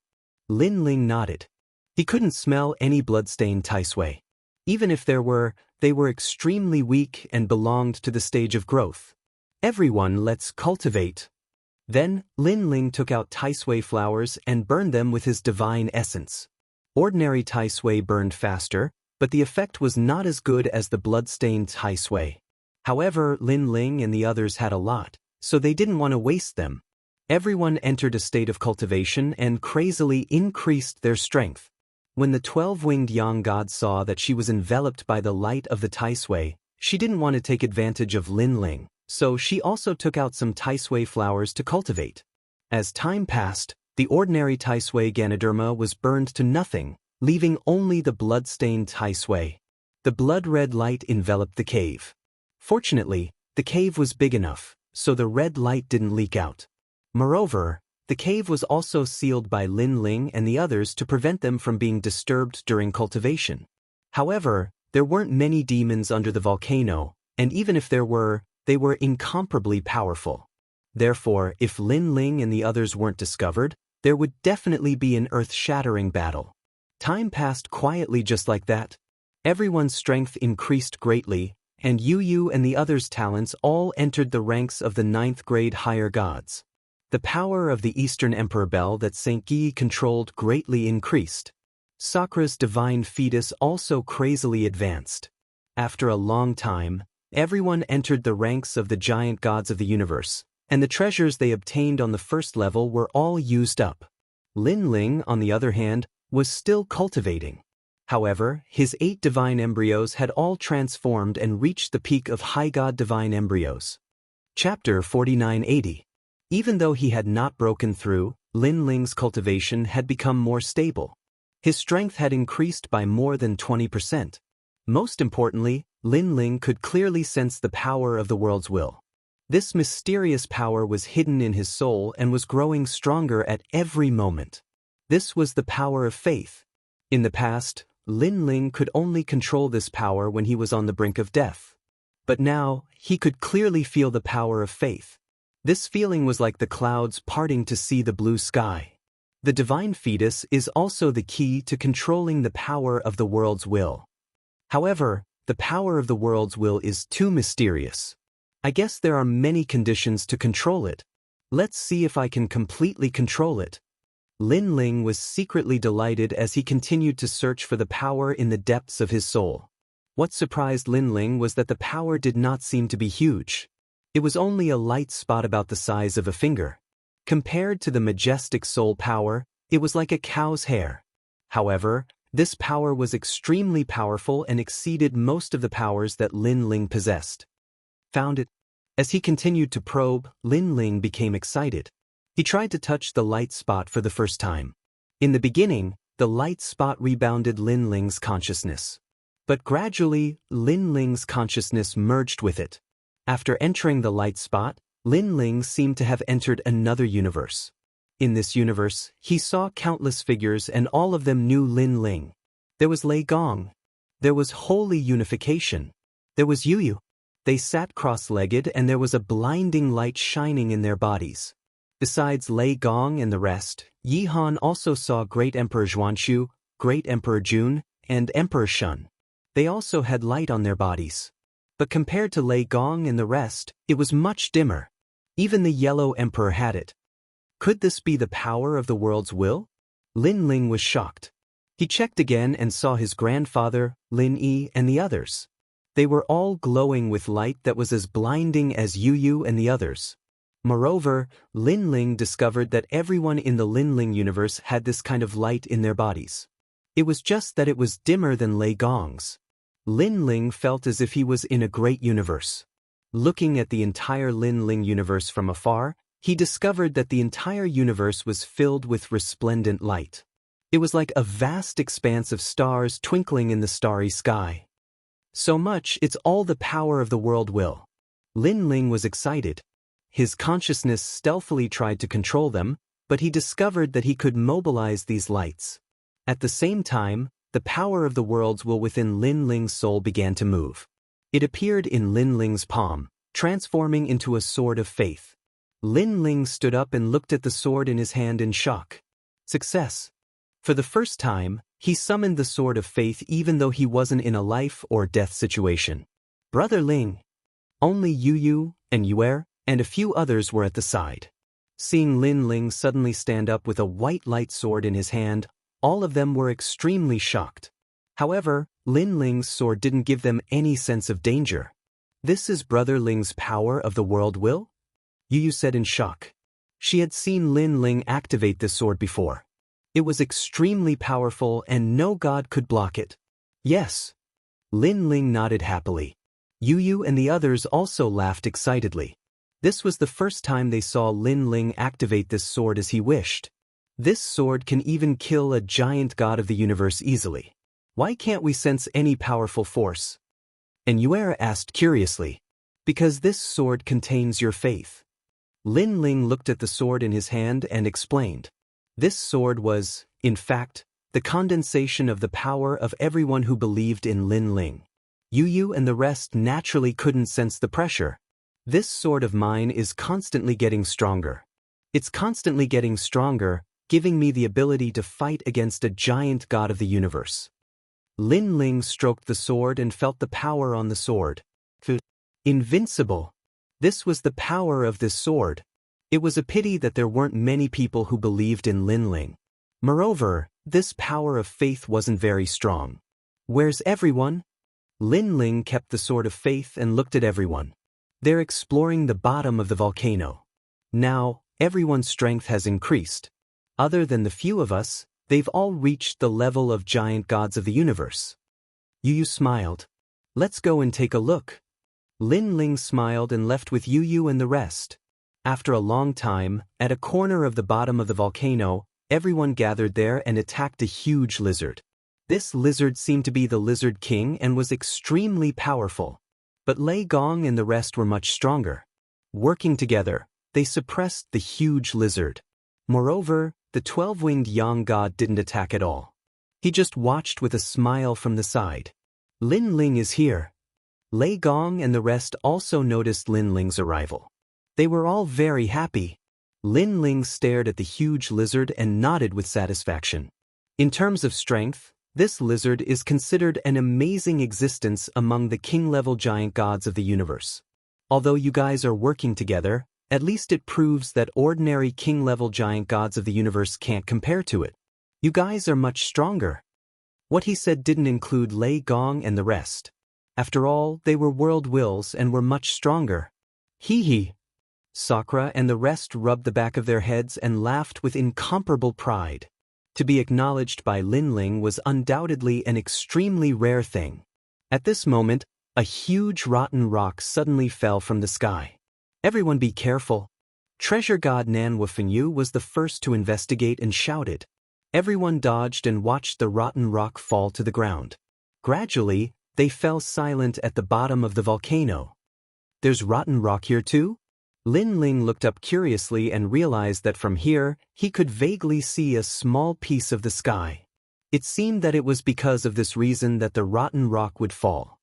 Lin Ling nodded. He couldn't smell any blood-stained Taisui. Even if there were, they were extremely weak and belonged to the stage of growth. Everyone, let's cultivate. Then, Lin Ling took out Taisui flowers and burned them with his divine essence. Ordinary Taisui burned faster, but the effect was not as good as the blood-stained Taisui. However, Lin Ling and the others had a lot, so they didn't want to waste them. Everyone entered a state of cultivation and crazily increased their strength. When the 12-winged yang god saw that she was enveloped by the light of the Taisui, she didn't want to take advantage of Lin Ling, so she also took out some Taisui flowers to cultivate. As time passed, the ordinary Taisui Ganoderma was burned to nothing, leaving only the blood-stained Taisui. The blood-red light enveloped the cave. Fortunately, the cave was big enough, so the red light didn't leak out. Moreover, the cave was also sealed by Lin Ling and the others to prevent them from being disturbed during cultivation. However, there weren't many demons under the volcano, and even if there were, they were incomparably powerful. Therefore, if Lin Ling and the others weren't discovered, there would definitely be an earth-shattering battle. Time passed quietly just like that. Everyone's strength increased greatly, and Yu and the others' talents all entered the ranks of the 9th grade higher gods. The power of the Eastern Emperor Bell that St. Guy controlled greatly increased. Sakura's divine fetus also crazily advanced. After a long time, everyone entered the ranks of the giant gods of the universe, and the treasures they obtained on the first level were all used up. Lin Ling, on the other hand, was still cultivating. However, his 8 divine embryos had all transformed and reached the peak of high god divine embryos. Chapter 4980. Even though he had not broken through, Lin Ling's cultivation had become more stable. His strength had increased by more than 20%. Most importantly, Lin Ling could clearly sense the power of the world's will. This mysterious power was hidden in his soul and was growing stronger at every moment. This was the power of faith. In the past, Lin Ling could only control this power when he was on the brink of death. But now, he could clearly feel the power of faith. This feeling was like the clouds parting to see the blue sky. The divine fetus is also the key to controlling the power of the world's will. However, the power of the world's will is too mysterious. I guess there are many conditions to control it. Let's see if I can completely control it. Lin Ling was secretly delighted as he continued to search for the power in the depths of his soul. What surprised Lin Ling was that the power did not seem to be huge. It was only a light spot about the size of a finger. Compared to the majestic soul power, it was like a cow's hair. However, this power was extremely powerful and exceeded most of the powers that Lin Ling possessed. Found it. As he continued to probe, Lin Ling became excited. He tried to touch the light spot for the first time. In the beginning, the light spot rebounded Lin Ling's consciousness. But gradually, Lin Ling's consciousness merged with it. After entering the light spot, Lin Ling seemed to have entered another universe. In this universe, he saw countless figures and all of them knew Lin Ling. There was Lei Gong. There was holy unification. There was Yu. They sat cross-legged and there was a blinding light shining in their bodies. Besides Lei Gong and the rest, Yi Han also saw Great Emperor Xuanxu, Great Emperor Jun, and Emperor Shun. They also had light on their bodies. But compared to Lei Gong and the rest, it was much dimmer. Even the Yellow Emperor had it. Could this be the power of the world's will? Lin Ling was shocked. He checked again and saw his grandfather, Lin Yi, and the others. They were all glowing with light that was as blinding as Yu and the others. Moreover, Lin Ling discovered that everyone in the Lin Ling universe had this kind of light in their bodies. It was just that it was dimmer than Lei Gong's. Lin Ling felt as if he was in a great universe. Looking at the entire Lin Ling universe from afar, he discovered that the entire universe was filled with resplendent light. It was like a vast expanse of stars twinkling in the starry sky. So much, it's all the power of the world will. Lin Ling was excited. His consciousness stealthily tried to control them, but he discovered that he could mobilize these lights. At the same time, the power of the world's will within Lin Ling's soul began to move. It appeared in Lin Ling's palm, transforming into a sword of faith. Lin Ling stood up and looked at the sword in his hand in shock. Success. For the first time, he summoned the sword of faith even though he wasn't in a life or death situation. Brother Ling. Only Yu and Yue and a few others were at the side. Seeing Lin Ling suddenly stand up with a white light sword in his hand, all of them were extremely shocked. However, Lin Ling's sword didn't give them any sense of danger. This is Brother Ling's power of the world will? Yu said in shock. She had seen Lin Ling activate this sword before. It was extremely powerful and no god could block it. Yes. Lin Ling nodded happily. Yu and the others also laughed excitedly. This was the first time they saw Lin Ling activate this sword as he wished. This sword can even kill a giant god of the universe easily. Why can't we sense any powerful force? And Yue asked curiously. Because this sword contains your faith. Lin Ling looked at the sword in his hand and explained. This sword was, in fact, the condensation of the power of everyone who believed in Lin Ling. Yu and the rest naturally couldn't sense the pressure. This sword of mine is constantly getting stronger. It's constantly getting stronger, giving me the ability to fight against a giant god of the universe. Lin Ling stroked the sword and felt the power on the sword. Invincible. This was the power of this sword. It was a pity that there weren't many people who believed in Lin Ling. Moreover, this power of faith wasn't very strong. Where's everyone? Lin Ling kept the sword of faith and looked at everyone. They're exploring the bottom of the volcano. Now, everyone's strength has increased. Other than the few of us, they've all reached the level of giant gods of the universe. Yu smiled. Let's go and take a look. Lin Ling smiled and left with Yu and the rest. After a long time, at a corner of the bottom of the volcano, everyone gathered there and attacked a huge lizard. This lizard seemed to be the Lizard King and was extremely powerful. But Lei Gong and the rest were much stronger. Working together, they suppressed the huge lizard. Moreover, the 12-winged Yang god didn't attack at all. He just watched with a smile from the side. Lin Ling is here. Lei Gong and the rest also noticed Lin Ling's arrival. They were all very happy. Lin Ling stared at the huge lizard and nodded with satisfaction. In terms of strength, this lizard is considered an amazing existence among the king-level giant gods of the universe. Although you guys are working together, at least it proves that ordinary king-level giant gods of the universe can't compare to it. You guys are much stronger. What he said didn't include Lei Gong and the rest. After all, they were world wills and were much stronger. Hee. Sakura and the rest rubbed the back of their heads and laughed with incomparable pride. To be acknowledged by Lin Ling was undoubtedly an extremely rare thing. At this moment, a huge rotten rock suddenly fell from the sky. Everyone be careful. Treasure god Nanhua Fenyu was the first to investigate and shouted. Everyone dodged and watched the rotten rock fall to the ground. Gradually, they fell silent at the bottom of the volcano. There's rotten rock here too? Lin Ling looked up curiously and realized that from here, he could vaguely see a small piece of the sky. It seemed that it was because of this reason that the rotten rock would fall.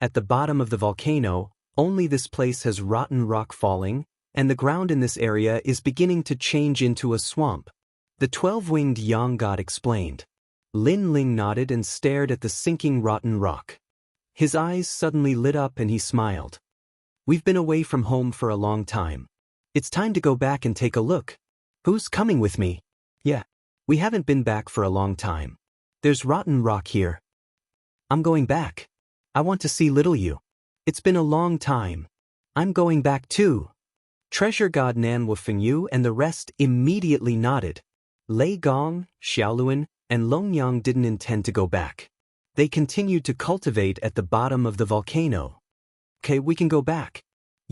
At the bottom of the volcano, only this place has rotten rock falling, and the ground in this area is beginning to change into a swamp. The 12-winged Yang god explained. Lin Ling nodded and stared at the sinking rotten rock. His eyes suddenly lit up and he smiled. We've been away from home for a long time. It's time to go back and take a look. Who's coming with me? Yeah, we haven't been back for a long time. There's rotten rock here. I'm going back. I want to see little you. It's been a long time. I'm going back too. Treasure god Nanhua Fenyu and the rest immediately nodded. Lei Gong, Xiaoluan, and Longyang didn't intend to go back. They continued to cultivate at the bottom of the volcano. Okay, we can go back.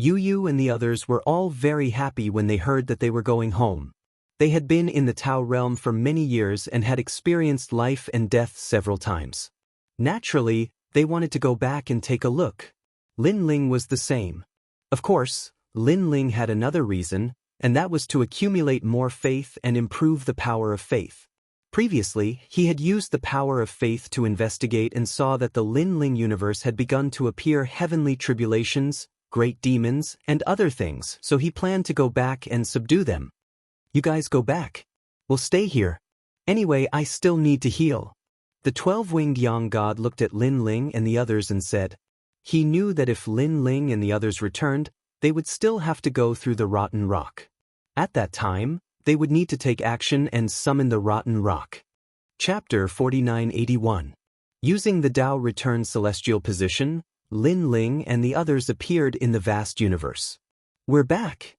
Yu and the others were all very happy when they heard that they were going home. They had been in the Tao realm for many years and had experienced life and death several times. Naturally, they wanted to go back and take a look. Lin Ling was the same. Of course, Lin Ling had another reason, and that was to accumulate more faith and improve the power of faith. Previously, he had used the power of faith to investigate and saw that the Lin Ling universe had begun to appear heavenly tribulations, great demons, and other things, so he planned to go back and subdue them. You guys go back. We'll stay here. Anyway, I still need to heal. The 12-winged Yang god looked at Lin Ling and the others and said, he knew that if Lin Ling and the others returned, they would still have to go through the rotten rock. At that time, they would need to take action and summon the rotten rock. Chapter 4981. Using the Tao return celestial position, Lin Ling and the others appeared in the vast universe. We're back.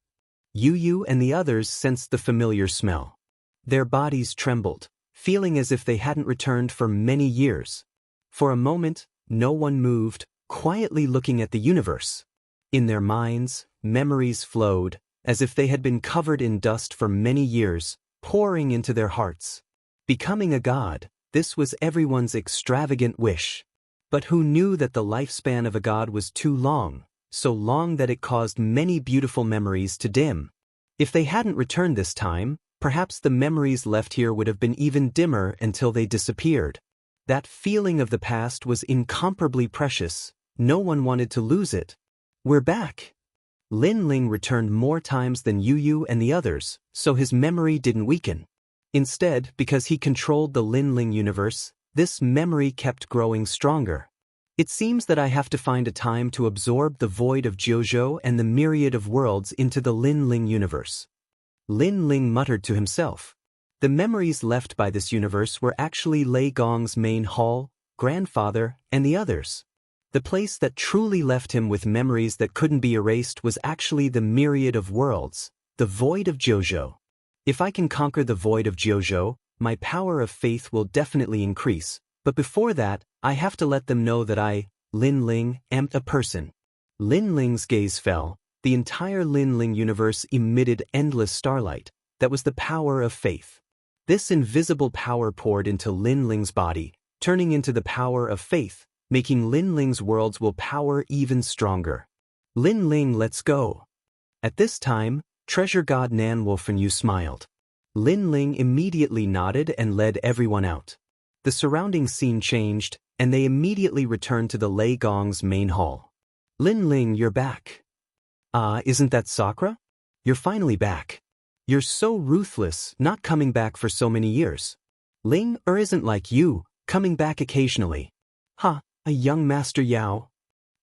Yu and the others sensed the familiar smell. Their bodies trembled, feeling as if they hadn't returned for many years. For a moment, no one moved, quietly looking at the universe. In their minds, memories flowed, as if they had been covered in dust for many years, pouring into their hearts. Becoming a god, this was everyone's extravagant wish. But who knew that the lifespan of a god was too long, so long that it caused many beautiful memories to dim? If they hadn't returned this time, perhaps the memories left here would have been even dimmer until they disappeared. That feeling of the past was incomparably precious. No one wanted to lose it. We're back. Lin Ling returned more times than Yu and the others, so his memory didn't weaken. Instead, because he controlled the Lin Ling universe, this memory kept growing stronger. It seems that I have to find a time to absorb the void of Jiuzhou and the myriad of worlds into the Lin Ling universe. Lin Ling muttered to himself. The memories left by this universe were actually Lei Gong's main hall, grandfather, and the others. The place that truly left him with memories that couldn't be erased was actually the myriad of worlds, the void of Jiuzhou. If I can conquer the void of Jiuzhou, my power of faith will definitely increase, but before that, I have to let them know that I, Lin Ling, am a person. Lin Ling's gaze fell. The entire Lin Ling universe emitted endless starlight. That was the power of faith. This invisible power poured into Lin Ling's body, turning into the power of faith, making Lin Ling's worlds will power even stronger. Lin Ling, let's go. At this time, treasure god Nan Wolfenyu smiled. Lin Ling immediately nodded and led everyone out. The surrounding scene changed, and they immediately returned to the Lei Gong's main hall. Lin Ling, you're back. Isn't that Sakura? You're finally back. You're so ruthless, not coming back for so many years. Ling isn't like you, coming back occasionally. A young Master Yao.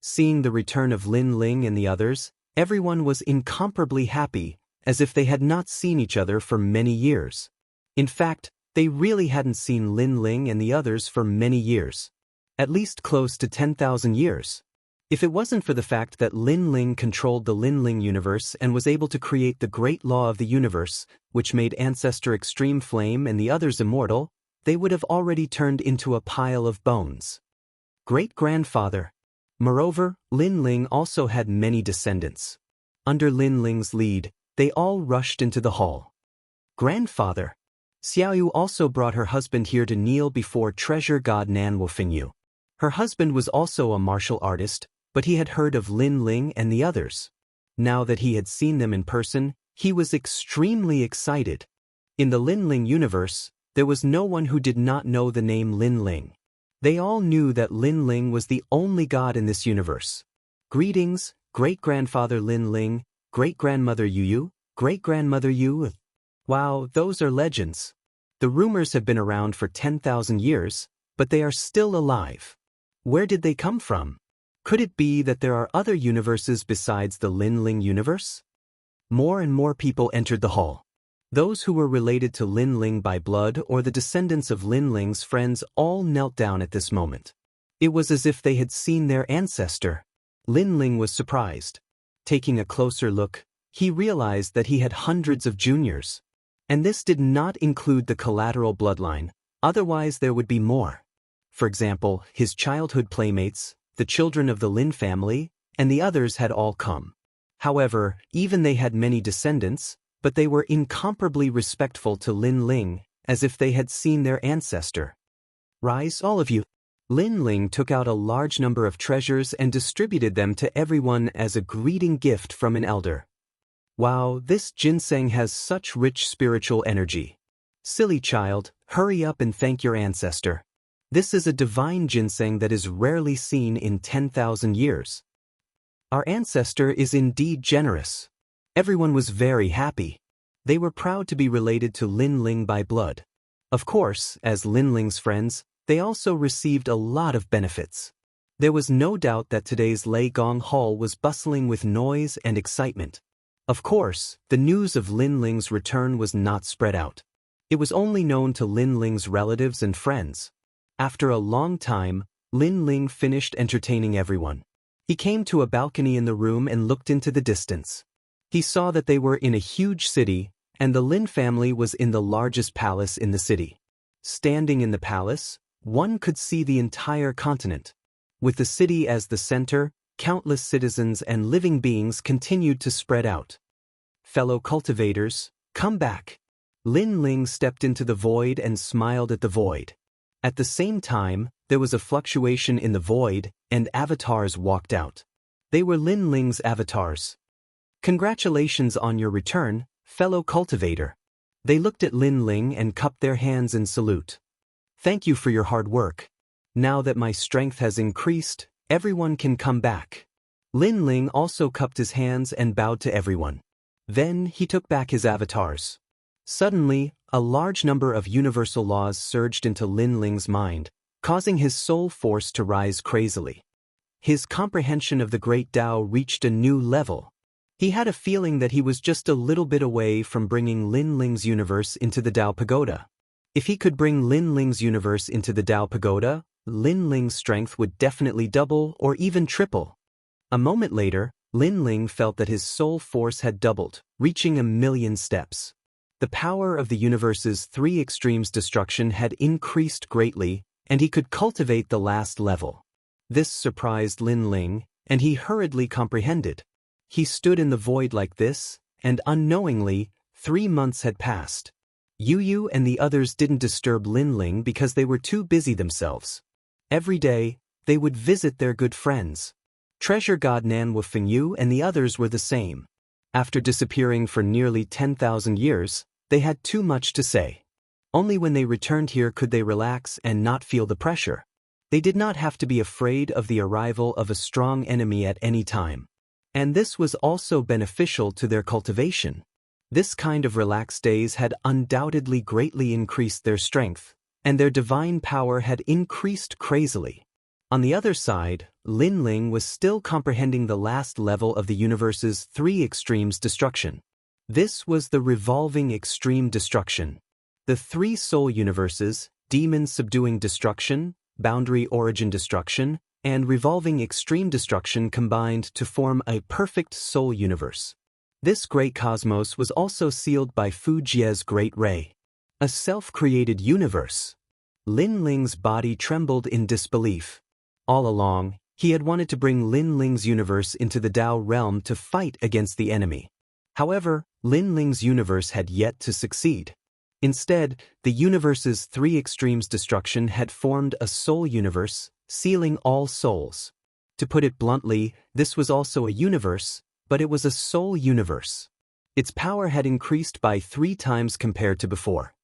Seeing the return of Lin Ling and the others, everyone was incomparably happy, as if they had not seen each other for many years. In fact, they really hadn't seen Lin Ling and the others for many years. At least close to 10,000 years. If it wasn't for the fact that Lin Ling controlled the Lin Ling universe and was able to create the great law of the universe, which made Ancestor Extreme Flame and the others immortal, they would have already turned into a pile of bones. Great-grandfather. Moreover, Lin Ling also had many descendants. Under Lin Ling's lead, they all rushed into the hall. Grandfather. Xiaoyu also brought her husband here to kneel before treasure god Nan Wolfenyu. Her husband was also a martial artist, but he had heard of Lin Ling and the others. Now that he had seen them in person, he was extremely excited. In the Lin Ling universe, there was no one who did not know the name Lin Ling. They all knew that Lin Ling was the only god in this universe. Greetings, great-grandfather Lin Ling, great-grandmother Yu, great-grandmother Yu. Wow, those are legends. The rumors have been around for 10,000 years, but they are still alive. Where did they come from? Could it be that there are other universes besides the Lin Ling universe? More and more people entered the hall. Those who were related to Lin Ling by blood or the descendants of Lin Ling's friends all knelt down at this moment. It was as if they had seen their ancestor. Lin Ling was surprised. Taking a closer look, he realized that he had hundreds of juniors. And this did not include the collateral bloodline, otherwise there would be more. For example, his childhood playmates, the children of the Lin family, and the others had all come. However, even they had many descendants, but they were incomparably respectful to Lin Ling, as if they had seen their ancestor. Rise, all of you. Lin Ling took out a large number of treasures and distributed them to everyone as a greeting gift from an elder. Wow, this ginseng has such rich spiritual energy. Silly child, hurry up and thank your ancestor. This is a divine ginseng that is rarely seen in 10,000 years. Our ancestor is indeed generous. Everyone was very happy. They were proud to be related to Lin Ling by blood. Of course, as Lin Ling's friends, they also received a lot of benefits. There was no doubt that today's Lei Gong Hall was bustling with noise and excitement. Of course, the news of Lin Ling's return was not spread out. It was only known to Lin Ling's relatives and friends. After a long time, Lin Ling finished entertaining everyone. He came to a balcony in the room and looked into the distance. He saw that they were in a huge city, and the Lin family was in the largest palace in the city. Standing in the palace, one could see the entire continent. With the city as the center, countless citizens and living beings continued to spread out. Fellow cultivators, come back. Lin Ling stepped into the void and smiled at the void. At the same time, there was a fluctuation in the void, and avatars walked out. They were Lin Ling's avatars. Congratulations on your return, fellow cultivator. They looked at Lin Ling and cupped their hands in salute. Thank you for your hard work. Now that my strength has increased, everyone can come back. Lin Ling also cupped his hands and bowed to everyone. Then he took back his avatars. Suddenly, a large number of universal laws surged into Lin Ling's mind, causing his soul force to rise crazily. His comprehension of the great Tao reached a new level. He had a feeling that he was just a little bit away from bringing Lin Ling's universe into the Tao Pagoda. If he could bring Lin Ling's universe into the Tao Pagoda, Lin Ling's strength would definitely double or even triple. A moment later, Lin Ling felt that his soul force had doubled, reaching 1,000,000 steps. The power of the universe's 3 extremes destruction had increased greatly, and he could cultivate the last level. This surprised Lin Ling, and he hurriedly comprehended. He stood in the void like this, and unknowingly, 3 months had passed. Yu and the others didn't disturb Lin Ling because they were too busy themselves. Every day, they would visit their good friends. Treasure God Nanwa Fengyu and the others were the same. After disappearing for nearly 10,000 years, they had too much to say. Only when they returned here could they relax and not feel the pressure. They did not have to be afraid of the arrival of a strong enemy at any time. And this was also beneficial to their cultivation. This kind of relaxed days had undoubtedly greatly increased their strength, and their divine power had increased crazily. On the other side, Lin Ling was still comprehending the last level of the universe's 3 extremes destruction. This was the revolving extreme destruction. The 3 soul universes, demon subduing destruction, boundary origin destruction, and revolving extreme destruction combined to form a perfect soul universe. This great cosmos was also sealed by Fu Jie's great ray. A self-created universe. Lin Ling's body trembled in disbelief. All along, he had wanted to bring Lin Ling's universe into the Tao realm to fight against the enemy. However, Lin Ling's universe had yet to succeed. Instead, the universe's 3 extremes destruction had formed a soul universe, sealing all souls. To put it bluntly, this was also a universe, but it was a soul universe. Its power had increased by 3 times compared to before.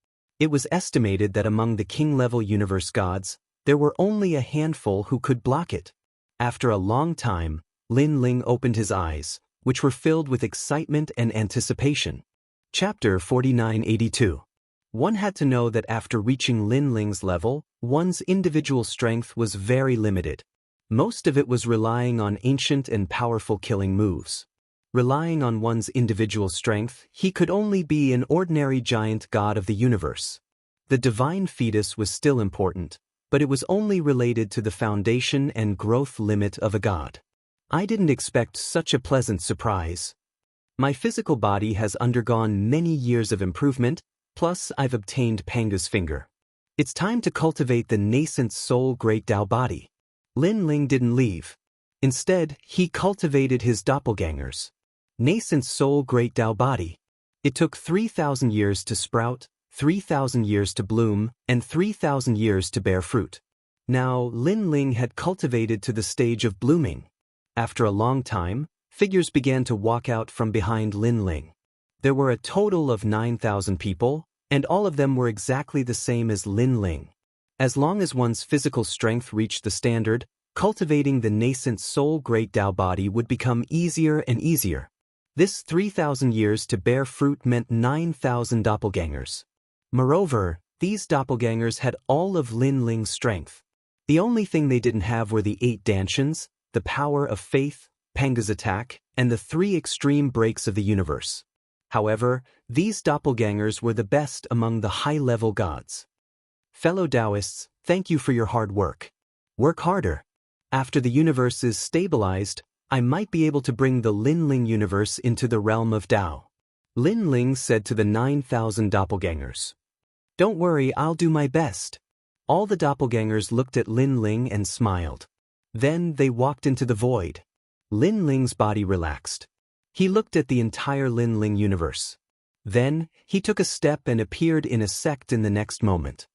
It was estimated that among the king-level universe gods, there were only a handful who could block it. After a long time, Lin Ling opened his eyes, which were filled with excitement and anticipation. Chapter 4982. One had to know that after reaching Lin Ling's level, one's individual strength was very limited. Most of it was relying on ancient and powerful killing moves. Relying on one's individual strength, he could only be an ordinary giant god of the universe. The divine fetus was still important, but it was only related to the foundation and growth limit of a god. I didn't expect such a pleasant surprise. My physical body has undergone many years of improvement, plus I've obtained Panga's finger. It's time to cultivate the nascent soul great Tao body. Lin Ling didn't leave. Instead, he cultivated his doppelgangers. Nascent soul great Tao body. It took 3,000 years to sprout, 3,000 years to bloom, and 3,000 years to bear fruit. Now, Lin Ling had cultivated to the stage of blooming. After a long time, figures began to walk out from behind Lin Ling. There were a total of 9,000 people, and all of them were exactly the same as Lin Ling. As long as one's physical strength reached the standard, cultivating the nascent soul great Tao body would become easier and easier. This 3,000 years to bear fruit meant 9,000 doppelgangers. Moreover, these doppelgangers had all of Lin Ling's strength. The only thing they didn't have were the 8 dantians, the power of faith, Panga's attack, and the 3 extreme breaks of the universe. However, these doppelgangers were the best among the high-level gods. Fellow Daoists, thank you for your hard work. Work harder. After the universe is stabilized, I might be able to bring the Lin Ling universe into the realm of Tao. Lin Ling said to the 9,000 doppelgangers. Don't worry, I'll do my best. All the doppelgangers looked at Lin Ling and smiled. Then they walked into the void. Lin Ling's body relaxed. He looked at the entire Lin Ling universe. Then, he took a step and appeared in a sect in the next moment.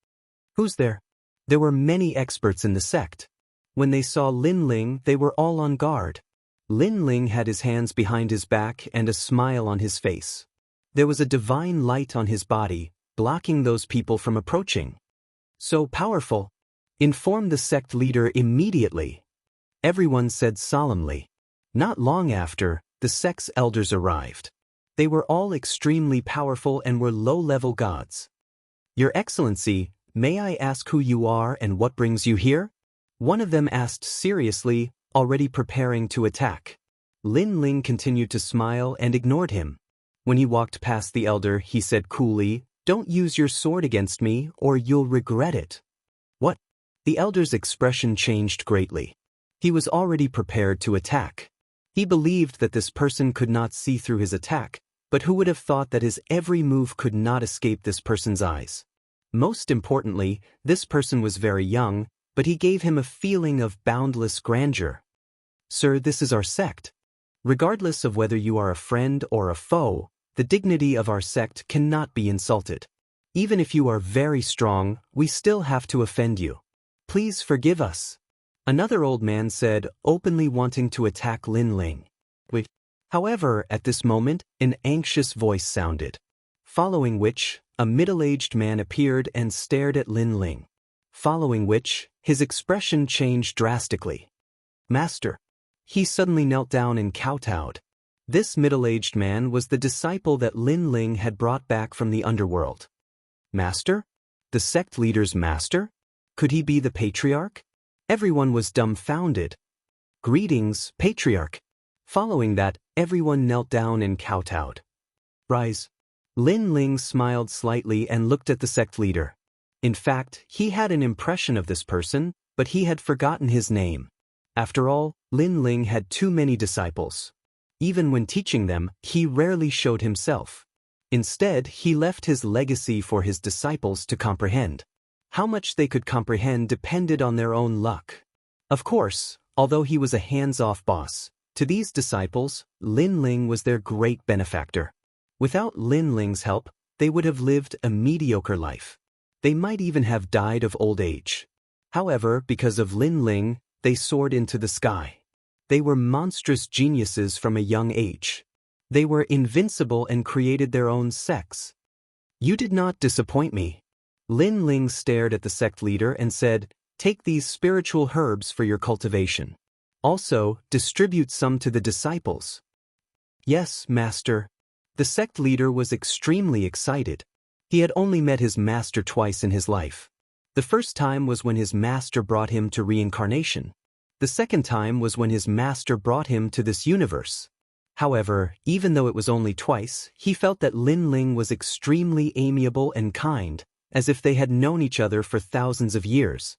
Who's there? There were many experts in the sect. When they saw Lin Ling, they were all on guard. Lin Ling had his hands behind his back and a smile on his face. There was a divine light on his body, blocking those people from approaching. So powerful. Inform the sect leader immediately. Everyone said solemnly. Not long after, the sect's elders arrived. They were all extremely powerful and were low-level gods. Your Excellency, may I ask who you are and what brings you here? One of them asked seriously, already preparing to attack. Lin Ling continued to smile and ignored him. When he walked past the elder, he said coolly, Don't use your sword against me, or you'll regret it. What? The elder's expression changed greatly. He was already prepared to attack. He believed that this person could not see through his attack, but who would have thought that his every move could not escape this person's eyes? Most importantly, this person was very young, but he gave him a feeling of boundless grandeur. Sir, this is our sect. Regardless of whether you are a friend or a foe, the dignity of our sect cannot be insulted. Even if you are very strong, we still have to offend you. Please forgive us. Another old man said, openly wanting to attack Lin Ling. However, at this moment, an anxious voice sounded. Following which, a middle-aged man appeared and stared at Lin Ling. Following which, his expression changed drastically. Master. He suddenly knelt down and kowtowed. This middle-aged man was the disciple that Lin Ling had brought back from the underworld. Master? The sect leader's master? Could he be the patriarch? Everyone was dumbfounded. Greetings, patriarch. Following that, everyone knelt down and kowtowed. Rise. Lin Ling smiled slightly and looked at the sect leader. In fact, he had an impression of this person, but he had forgotten his name. After all, Lin Ling had too many disciples. Even when teaching them, he rarely showed himself. Instead, he left his legacy for his disciples to comprehend. How much they could comprehend depended on their own luck. Of course, although he was a hands-off boss, to these disciples, Lin Ling was their great benefactor. Without Lin Ling's help, they would have lived a mediocre life. They might even have died of old age. However, because of Lin Ling, they soared into the sky. They were monstrous geniuses from a young age. They were invincible and created their own sects. You did not disappoint me. Lin Ling stared at the sect leader and said, Take these spiritual herbs for your cultivation. Also, distribute some to the disciples. Yes, master. The sect leader was extremely excited. He had only met his master twice in his life. The first time was when his master brought him to reincarnation. The second time was when his master brought him to this universe. However, even though it was only twice, he felt that Lin Ling was extremely amiable and kind, as if they had known each other for thousands of years.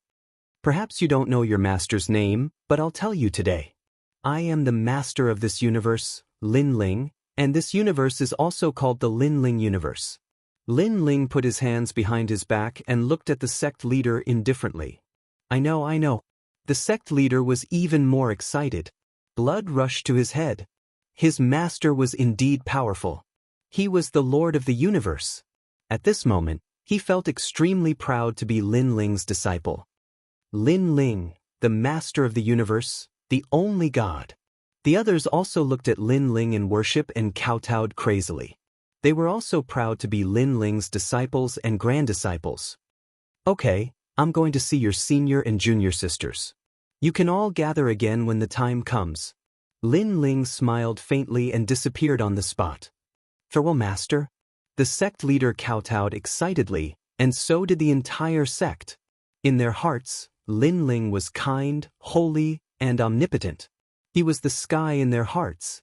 Perhaps you don't know your master's name, but I'll tell you today. I am the master of this universe, Lin Ling, and this universe is also called the Lin Ling universe. Lin Ling put his hands behind his back and looked at the sect leader indifferently. I know. The sect leader was even more excited. Blood rushed to his head. His master was indeed powerful. He was the Lord of the universe. At this moment, he felt extremely proud to be Lin Ling's disciple. Lin Ling, the master of the universe, the only god. The others also looked at Lin Ling in worship and kowtowed crazily. They were also proud to be Lin Ling's disciples and grand-disciples. Okay, I'm going to see your senior and junior sisters. You can all gather again when the time comes. Lin Ling smiled faintly and disappeared on the spot. Farewell, master. The sect leader kowtowed excitedly, and so did the entire sect. In their hearts, Lin Ling was kind, holy, and omnipotent. He was the sky in their hearts.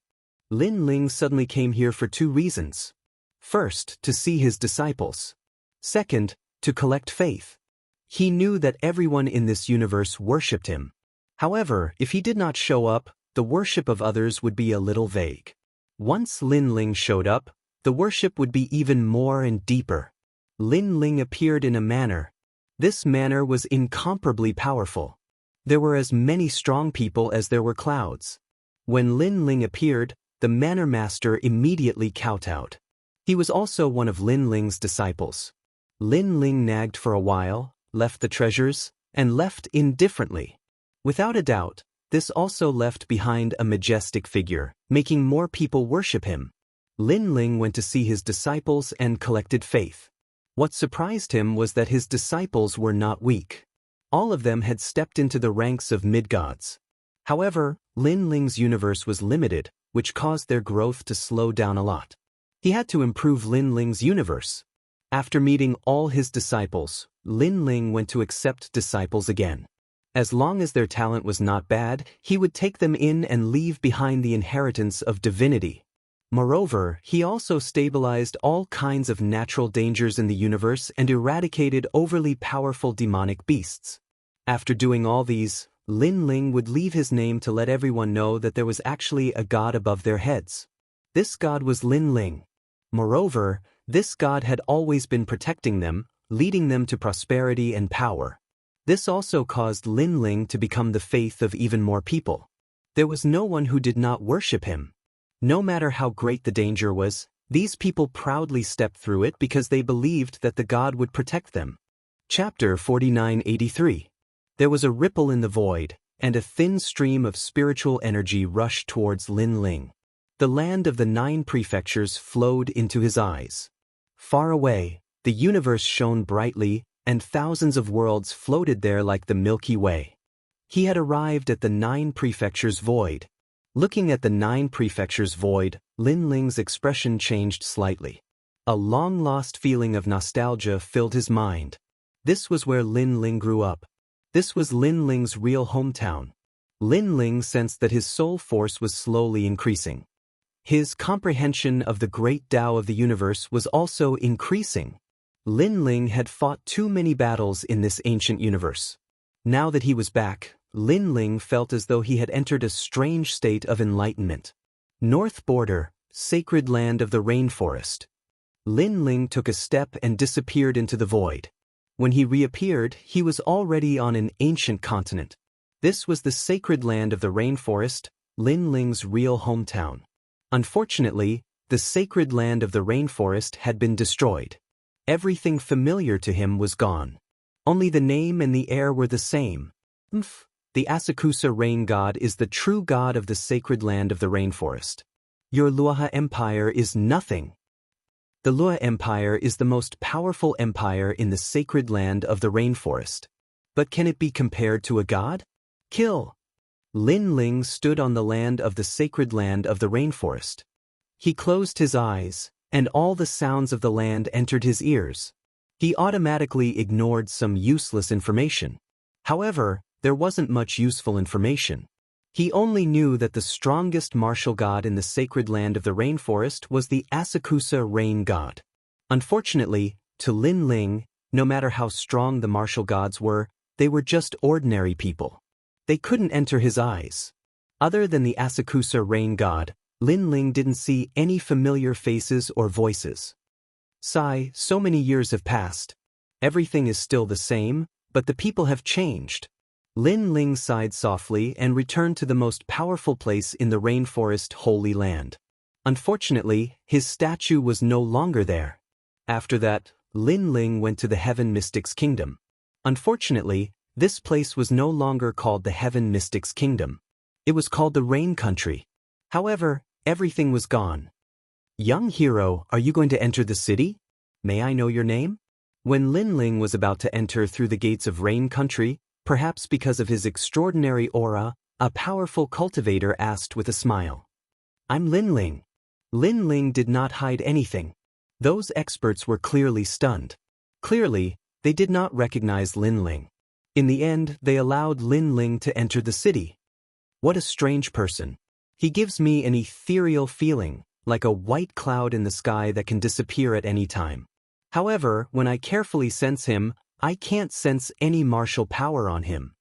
Lin Ling suddenly came here for two reasons. First, to see his disciples. Second, to collect faith. He knew that everyone in this universe worshipped him. However, if he did not show up, the worship of others would be a little vague. Once Lin Ling showed up, the worship would be even more and deeper. Lin Ling appeared in a manner. This manner was incomparably powerful. There were as many strong people as there were clouds. When Lin Ling appeared, the manor master immediately kowtowed. He was also one of Lin Ling's disciples. Lin Ling nagged for a while, left the treasures, and left indifferently. Without a doubt, this also left behind a majestic figure, making more people worship him. Lin Ling went to see his disciples and collected faith. What surprised him was that his disciples were not weak. All of them had stepped into the ranks of mid-gods. However, Lin Ling's universe was limited, which caused their growth to slow down a lot. He had to improve Lin Ling's universe. After meeting all his disciples, Lin Ling went to accept disciples again. As long as their talent was not bad, he would take them in and leave behind the inheritance of divinity. Moreover, he also stabilized all kinds of natural dangers in the universe and eradicated overly powerful demonic beasts. After doing all these, Lin Ling would leave his name to let everyone know that there was actually a god above their heads. This god was Lin Ling. Moreover, this god had always been protecting them, leading them to prosperity and power. This also caused Lin Ling to become the faith of even more people. There was no one who did not worship him. No matter how great the danger was, these people proudly stepped through it because they believed that the god would protect them. Chapter 4983. There was a ripple in the void, and a thin stream of spiritual energy rushed towards Lin Ling. The land of the 9 prefectures flowed into his eyes. Far away, the universe shone brightly, and thousands of worlds floated there like the Milky Way. He had arrived at the 9 prefectures void. Looking at the 9 prefectures void, Lin Ling's expression changed slightly. A long-lost feeling of nostalgia filled his mind. This was where Lin Ling grew up. This was Lin Ling's real hometown. Lin Ling sensed that his soul force was slowly increasing. His comprehension of the great Tao of the universe was also increasing. Lin Ling had fought too many battles in this ancient universe. Now that he was back, Lin Ling felt as though he had entered a strange state of enlightenment. North border, sacred land of the rainforest. Lin Ling took a step and disappeared into the void. When he reappeared, he was already on an ancient continent. This was the sacred land of the rainforest, Lin Ling's real hometown. Unfortunately, the sacred land of the rainforest had been destroyed. Everything familiar to him was gone. Only the name and the air were the same. The Asakusa rain god is the true god of the sacred land of the rainforest. Your Luoha Empire is nothing. The Luoha Empire is the most powerful empire in the sacred land of the rainforest. But can it be compared to a god? Kill! Lin Ling stood on the land of the sacred land of the rainforest. He closed his eyes, and all the sounds of the land entered his ears. He automatically ignored some useless information. However, there wasn't much useful information. He only knew that the strongest martial god in the sacred land of the rainforest was the Asakusa rain god. Unfortunately, to Lin Ling, no matter how strong the martial gods were, they were just ordinary people. They couldn't enter his eyes. Other than the Asakusa rain god, Lin Ling didn't see any familiar faces or voices. Sigh, so many years have passed. Everything is still the same, but the people have changed. Lin Ling sighed softly and returned to the most powerful place in the rainforest Holy Land. Unfortunately, his statue was no longer there. After that, Lin Ling went to the Heaven Mystics Kingdom. Unfortunately, this place was no longer called the Heaven Mystics Kingdom. It was called the Rain Country. However, everything was gone. Young hero, are you going to enter the city? May I know your name? When Lin Ling was about to enter through the gates of Rain Country, perhaps because of his extraordinary aura, a powerful cultivator asked with a smile. I'm Lin Ling. Lin Ling did not hide anything. Those experts were clearly stunned. Clearly, they did not recognize Lin Ling. In the end, they allowed Lin Ling to enter the city. What a strange person. He gives me an ethereal feeling, like a white cloud in the sky that can disappear at any time. However, when I carefully sense him, I can't sense any martial power on him.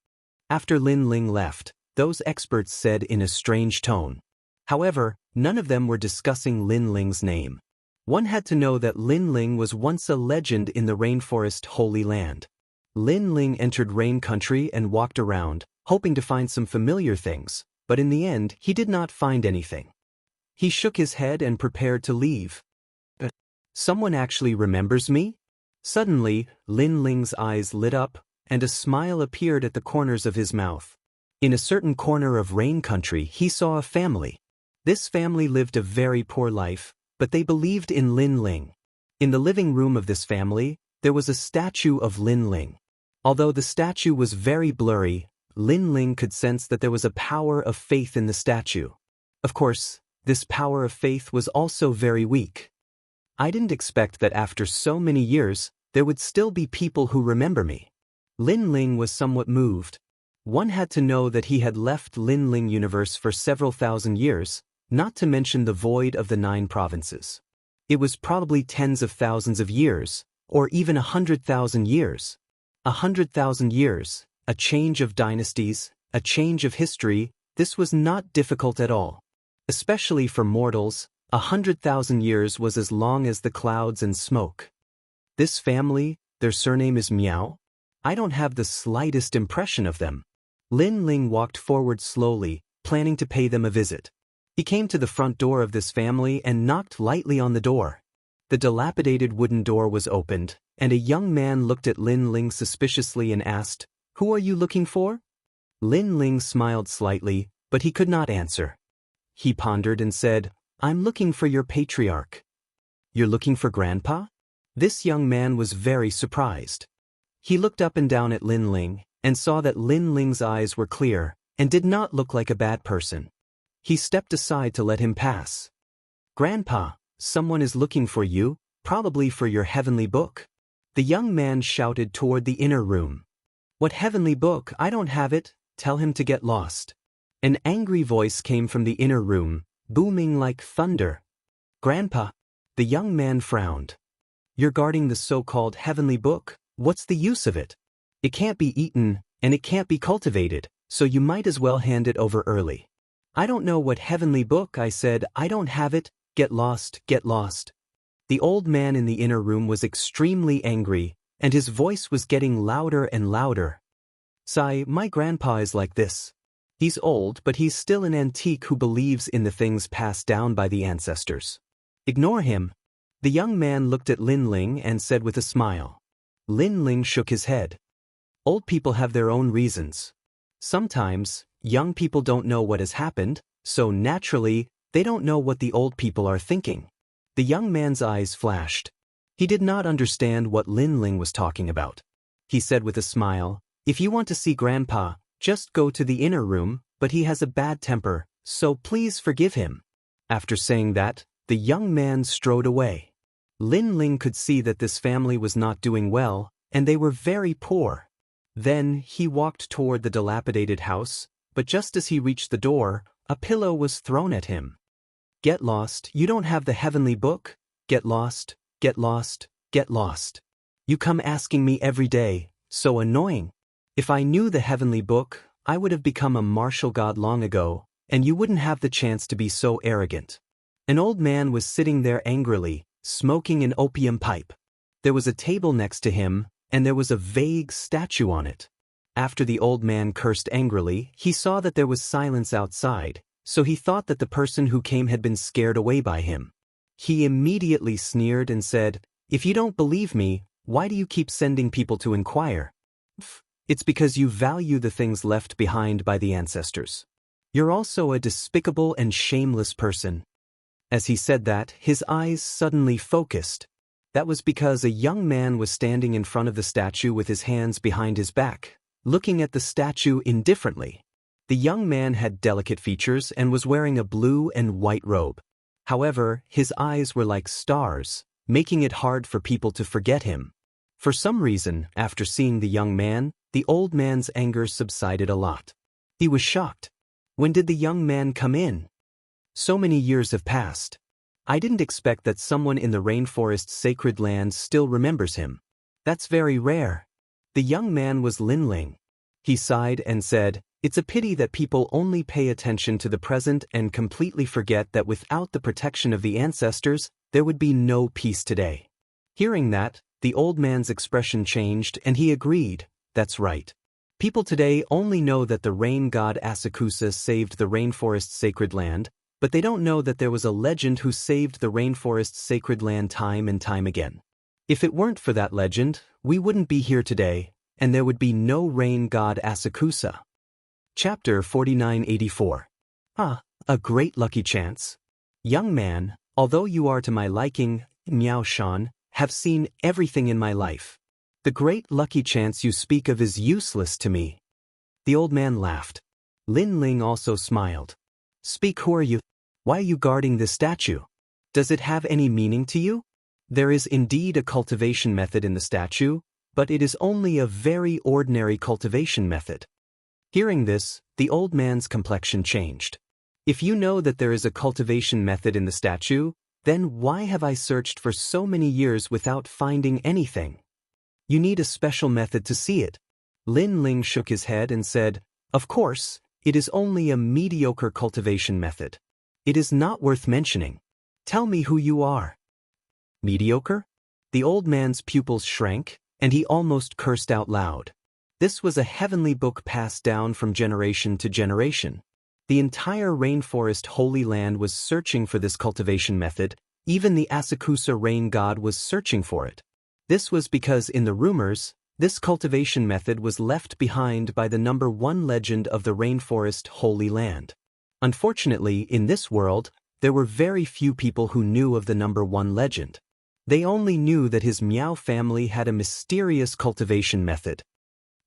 After Lin Ling left, those experts said in a strange tone. However, none of them were discussing Lin Ling's name. One had to know that Lin Ling was once a legend in the rainforest Holy Land. Lin Ling entered Rain Country and walked around, hoping to find some familiar things, but in the end he did not find anything. He shook his head and prepared to leave. Someone actually remembers me? Suddenly, Lin Ling's eyes lit up, and a smile appeared at the corners of his mouth. In a certain corner of Rain Country, he saw a family. This family lived a very poor life, but they believed in Lin Ling. In the living room of this family, there was a statue of Lin Ling. Although the statue was very blurry, Lin Ling could sense that there was a power of faith in the statue. Of course, this power of faith was also very weak. I didn't expect that after so many years, there would still be people who remember me. Lin Ling was somewhat moved. One had to know that he had left Lin Ling universe for several thousand years, not to mention the void of the 9 provinces. It was probably tens of thousands of years, or even 100,000 years. 100,000 years, a change of dynasties, a change of history, this was not difficult at all. Especially for mortals, 100,000 years was as long as the clouds and smoke. This family, their surname is Miao? I don't have the slightest impression of them. Lin Ling walked forward slowly, planning to pay them a visit. He came to the front door of this family and knocked lightly on the door. The dilapidated wooden door was opened, and a young man looked at Lin Ling suspiciously and asked, "Who are you looking for?" Lin Ling smiled slightly, but he could not answer. He pondered and said, "I'm looking for your patriarch." "You're looking for Grandpa?" This young man was very surprised. He looked up and down at Lin Ling, and saw that Lin Ling's eyes were clear, and did not look like a bad person. He stepped aside to let him pass. "Grandpa, someone is looking for you, probably for your heavenly book." The young man shouted toward the inner room. "What heavenly book? I don't have it. Tell him to get lost." An angry voice came from the inner room, booming like thunder. "Grandpa." The young man frowned. "You're guarding the so-called heavenly book? What's the use of it? It can't be eaten, and it can't be cultivated, so you might as well hand it over early." "I don't know what heavenly book," I said. "I don't have it. Get lost, get lost." The old man in the inner room was extremely angry, and his voice was getting louder and louder. "Sai, my grandpa is like this. He's old, but he's still an antique who believes in the things passed down by the ancestors. Ignore him." The young man looked at Lin Ling and said with a smile. Lin Ling shook his head. "Old people have their own reasons. Sometimes, young people don't know what has happened, so naturally, they don't know what the old people are thinking." The young man's eyes flashed. He did not understand what Lin Ling was talking about. He said with a smile, "If you want to see Grandpa, just go to the inner room, but he has a bad temper, so please forgive him." After saying that, the young man strode away. Lin Ling could see that this family was not doing well, and they were very poor. Then he walked toward the dilapidated house, but just as he reached the door, a pillow was thrown at him. "Get lost, you don't have the heavenly book? Get lost, get lost, get lost. You come asking me every day, so annoying. If I knew the heavenly book, I would have become a martial god long ago, and you wouldn't have the chance to be so arrogant." An old man was sitting there angrily, smoking an opium pipe. There was a table next to him, and there was a vague statue on it. After the old man cursed angrily, he saw that there was silence outside, so he thought that the person who came had been scared away by him. He immediately sneered and said, "If you don't believe me, why do you keep sending people to inquire? It's because you value the things left behind by the ancestors. You're also a despicable and shameless person." As he said that, his eyes suddenly focused. That was because a young man was standing in front of the statue with his hands behind his back, looking at the statue indifferently. The young man had delicate features and was wearing a blue and white robe. However, his eyes were like stars, making it hard for people to forget him. For some reason, after seeing the young man, the old man's anger subsided a lot. He was shocked. When did the young man come in? So many years have passed. I didn't expect that someone in the rainforest's sacred land still remembers him. That's very rare. The young man was Lin Ling. He sighed and said, "It's a pity that people only pay attention to the present and completely forget that without the protection of the ancestors, there would be no peace today." Hearing that, the old man's expression changed and he agreed, "That's right. People today only know that the rain god Asakusa saved the rainforest's sacred land, but they don't know that there was a legend who saved the rainforest's sacred land time and time again. If it weren't for that legend, we wouldn't be here today, and there would be no rain god Asakusa." Chapter 4984. A great lucky chance. Young man, although you are to my liking, Miao Shan, have seen everything in my life. The great lucky chance you speak of is useless to me. The old man laughed. Lin Ling also smiled. "Speak, who are you? Why are you guarding this statue? Does it have any meaning to you?" There is indeed a cultivation method in the statue, but it is only a very ordinary cultivation method. Hearing this, the old man's complexion changed. If you know that there is a cultivation method in the statue, then why have I searched for so many years without finding anything? You need a special method to see it. Lin Ling shook his head and said, "Of course, it is only a mediocre cultivation method. It is not worth mentioning. Tell me who you are." Mediocre? The old man's pupils shrank, and he almost cursed out loud. This was a heavenly book passed down from generation to generation. The entire rainforest Holy Land was searching for this cultivation method. Even the Asakusa rain god was searching for it. This was because in the rumors, this cultivation method was left behind by the number one legend of the rainforest Holy Land. Unfortunately, in this world, there were very few people who knew of the number one legend. They only knew that his Miao family had a mysterious cultivation method.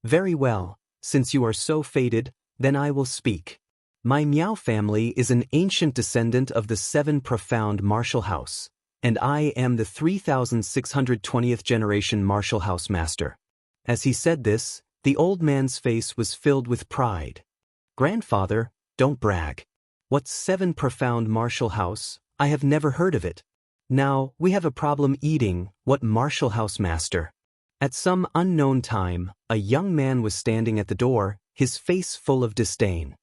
"Very well, since you are so fated, then I will speak. My Miao family is an ancient descendant of the seven profound martial house, and I am the 3620th generation martial house master." As he said this, the old man's face was filled with pride. "Grandfather, don't brag. What's seven profound martial house? I have never heard of it. Now, we have a problem eating. What martial house master?" At some unknown time, a young man was standing at the door, his face full of disdain.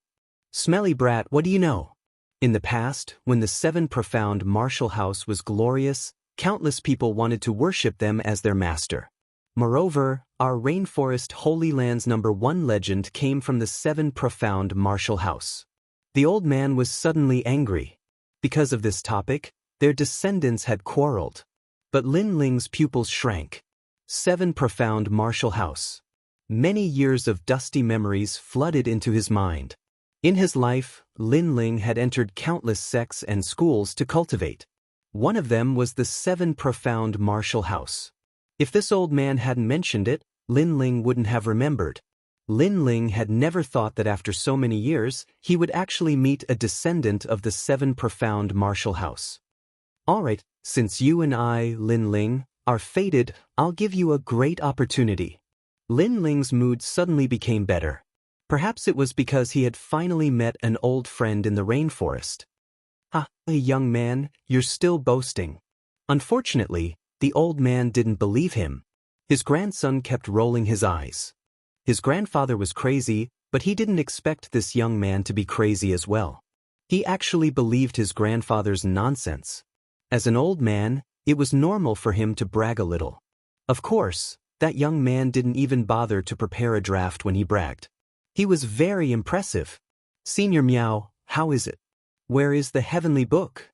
"Smelly brat, what do you know? In the past, when the seven profound martial house was glorious, countless people wanted to worship them as their master. Moreover, our rainforest Holy Land's number one legend came from the seven profound martial house." The old man was suddenly angry. Because of this topic, their descendants had quarreled. But Lin Ling's pupils shrank. Seven profound martial house. Many years of dusty memories flooded into his mind. In his life, Lin Ling had entered countless sects and schools to cultivate. One of them was the seven profound martial house. If this old man hadn't mentioned it, Lin Ling wouldn't have remembered. Lin Ling had never thought that after so many years, he would actually meet a descendant of the seven profound martial house. "All right, since you and I, Lin Ling, are fated, I'll give you a great opportunity." Lin Ling's mood suddenly became better. Perhaps it was because he had finally met an old friend in the rainforest. Young man, you're still boasting." Unfortunately, the old man didn't believe him. His grandson kept rolling his eyes. His grandfather was crazy, but he didn't expect this young man to be crazy as well. He actually believed his grandfather's nonsense. As an old man, it was normal for him to brag a little. Of course, That young man didn't even bother to prepare a draft when he bragged. He was very impressive. Senior Meow, how is it? Where is the heavenly book?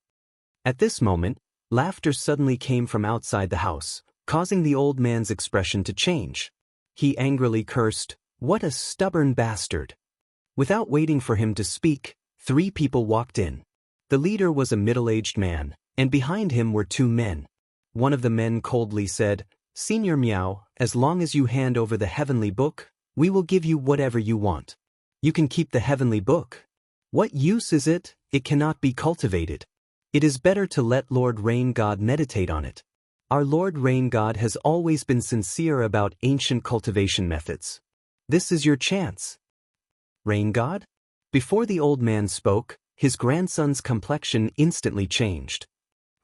At this moment, laughter suddenly came from outside the house, causing the old man's expression to change. He angrily cursed, "What a stubborn bastard." Without waiting for him to speak, 3 people walked in. The leader was a middle-aged man, and behind him were 2 men. One of the men coldly said, "Senior Meow, as long as you hand over the heavenly book, we will give you whatever you want. You can keep the heavenly book. What use is it? It cannot be cultivated. It is better to let Lord Rain God meditate on it. Our Lord Rain God has always been sincere about ancient cultivation methods. This is your chance." Rain God? Before the old man spoke, his grandson's complexion instantly changed.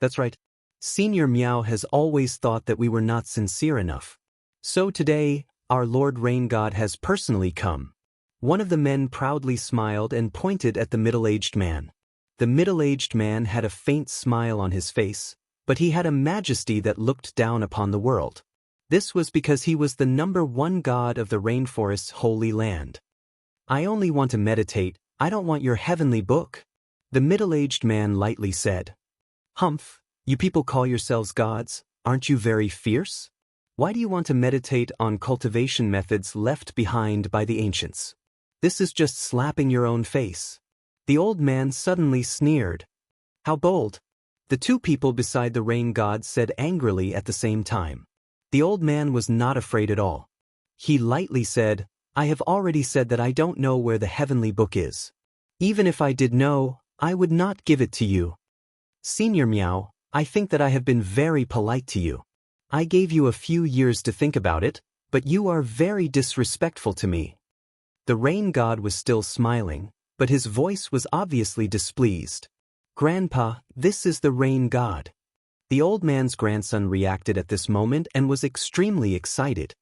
That's right. Senior Meow has always thought that we were not sincere enough. So today, our Lord Rain God has personally come. One of the men proudly smiled and pointed at the middle-aged man. The middle-aged man had a faint smile on his face, but he had a majesty that looked down upon the world. This was because he was the #1 god of the rainforest's holy land. "I only want to meditate, I don't want your heavenly book," the middle-aged man lightly said. "Humph, you people call yourselves gods, aren't you very fierce? Why do you want to meditate on cultivation methods left behind by the ancients? This is just slapping your own face." The old man suddenly sneered. "How bold!" The 2 people beside the rain god said angrily at the same time. The old man was not afraid at all. He lightly said, "I have already said that I don't know where the heavenly book is. Even if I did know, I would not give it to you. Senior Meow, I think that I have been very polite to you. I gave you a few years to think about it, but you are very disrespectful to me." The rain god was still smiling, but his voice was obviously displeased. "Grandpa, this is the rain god." The old man's grandson reacted at this moment and was extremely excited.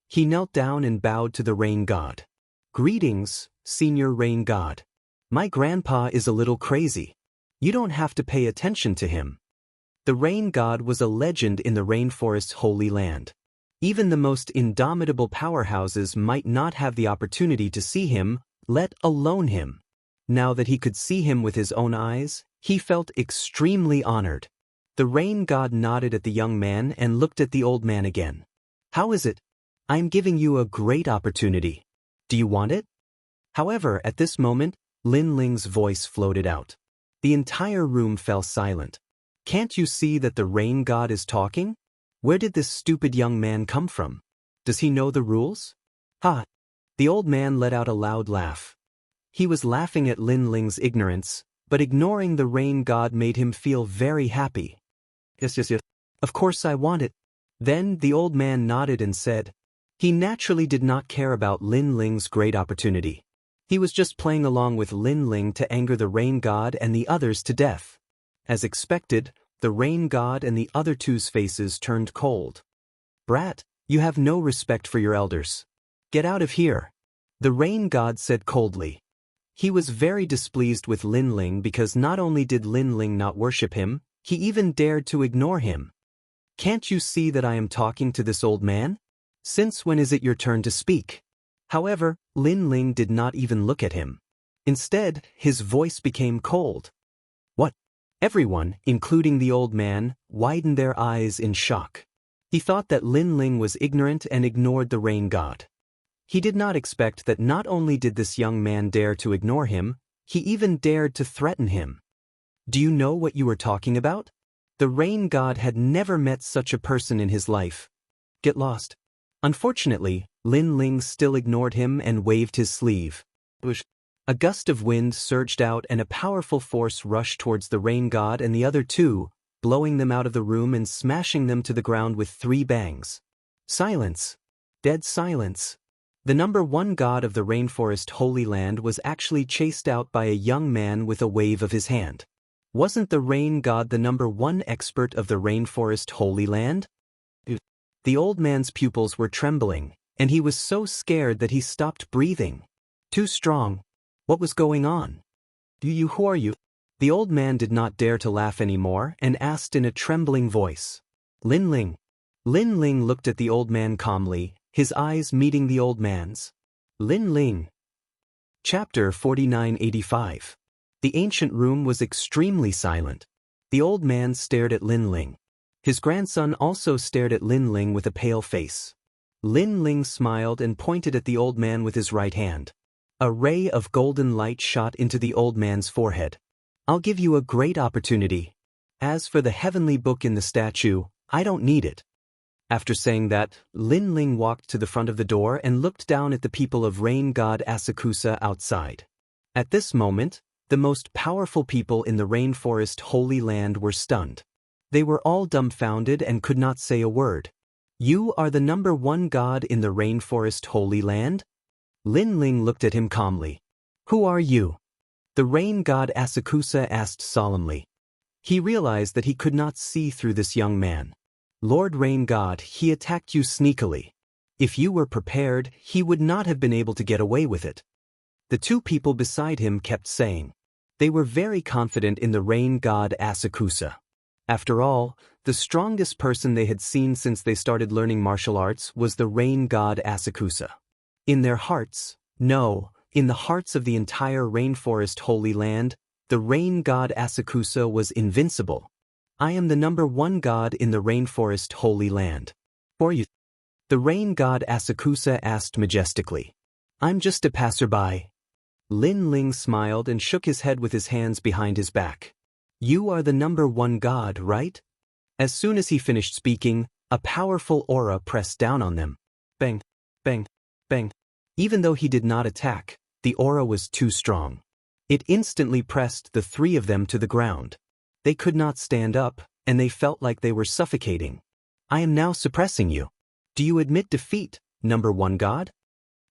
He knelt down and bowed to the rain god. "Greetings, Senior Rain God. My grandpa is a little crazy. You don't have to pay attention to him." The rain god was a legend in the rainforest's holy land. Even the most indomitable powerhouses might not have the opportunity to see him, let alone him. Now that he could see him with his own eyes, he felt extremely honored. The rain god nodded at the young man and looked at the old man again. "How is it? I'm giving you a great opportunity. Do you want it?" However, at this moment, Lin Ling's voice floated out. The entire room fell silent. "Can't you see that the rain god is talking? Where did this stupid young man come from? Does he know the rules?" "Ha!" The old man let out a loud laugh. He was laughing at Lin Ling's ignorance, but ignoring the rain god made him feel very happy. Yes. Of course I want it." Then the old man nodded and said, he naturally did not care about Lin Ling's great opportunity. He was just playing along with Lin Ling to anger the rain god and the others to death. As expected, the rain god and the other 2's faces turned cold. "Brat, you have no respect for your elders. Get out of here," the rain god said coldly. He was very displeased with Lin Ling because not only did Lin Ling not worship him, he even dared to ignore him. "Can't you see that I am talking to this old man? Since when is it your turn to speak?" However, Lin Ling did not even look at him. Instead, his voice became cold. "What?" Everyone, including the old man, widened their eyes in shock. He thought that Lin Ling was ignorant and ignored the rain god. He did not expect that not only did this young man dare to ignore him, he even dared to threaten him. "Do you know what you are talking about?" The rain god had never met such a person in his life. "Get lost." Unfortunately, Lin Ling still ignored him and waved his sleeve. A gust of wind surged out and a powerful force rushed towards the rain god and the other 2, blowing them out of the room and smashing them to the ground with 3 bangs. Silence. Dead silence. The #1 god of the rainforest holy land was actually chased out by a young man with a wave of his hand. Wasn't the rain god the #1 expert of the rainforest holy land? The old man's pupils were trembling, and he was so scared that he stopped breathing. Too strong. What was going on? Who are you? The old man did not dare to laugh anymore and asked in a trembling voice. "Lin Ling." Lin Ling looked at the old man calmly, his eyes meeting the old man's. Lin Ling. Chapter 4985. The ancient room was extremely silent. The old man stared at Lin Ling. His grandson also stared at Lin Ling with a pale face. Lin Ling smiled and pointed at the old man with his right hand. A ray of golden light shot into the old man's forehead. I'll give you a great opportunity. As for the heavenly book in the statue, I don't need it. After saying that, Lin Ling walked to the front of the door and looked down at the people of rain god Asakusa outside. At this moment, the most powerful people in the rainforest Holy Land were stunned. They were all dumbfounded and could not say a word. You are the #1 god in the rainforest Holy Land? Lin Ling looked at him calmly. Who are you? The rain god Asakusa asked solemnly. He realized that he could not see through this young man. Lord Rain God, he attacked you sneakily. If you were prepared, he would not have been able to get away with it. The two people beside him kept saying. They were very confident in the rain god Asakusa. After all, the strongest person they had seen since they started learning martial arts was the rain god Asakusa. In their hearts, no, in the hearts of the entire rainforest Holy Land, the rain god Asakusa was invincible. I am the #1 god in the rainforest Holy Land. For you? The rain god Asakusa asked majestically. I'm just a passerby. Lin Ling smiled and shook his head with his hands behind his back. You are the #1 god, right? As soon as he finished speaking, a powerful aura pressed down on them. Bang, bang, bang. Even though he did not attack, the aura was too strong. It instantly pressed the three of them to the ground. They could not stand up, and they felt like they were suffocating. I am now suppressing you. Do you admit defeat, #1 god?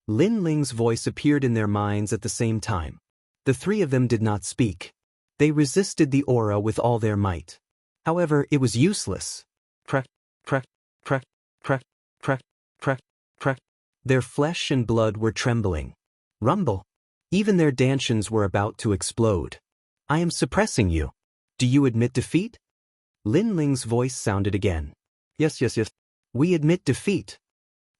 Lin Ling's voice appeared in their minds at the same time. The three of them did not speak. They resisted the aura with all their might. However, it was useless. Crack, crack, crack, crack, crack, crack, crack. Their flesh and blood were trembling. Rumble. Even their dantians were about to explode. I am suppressing you. Do you admit defeat? Lin Ling's voice sounded again. Yes, yes, yes. We admit defeat.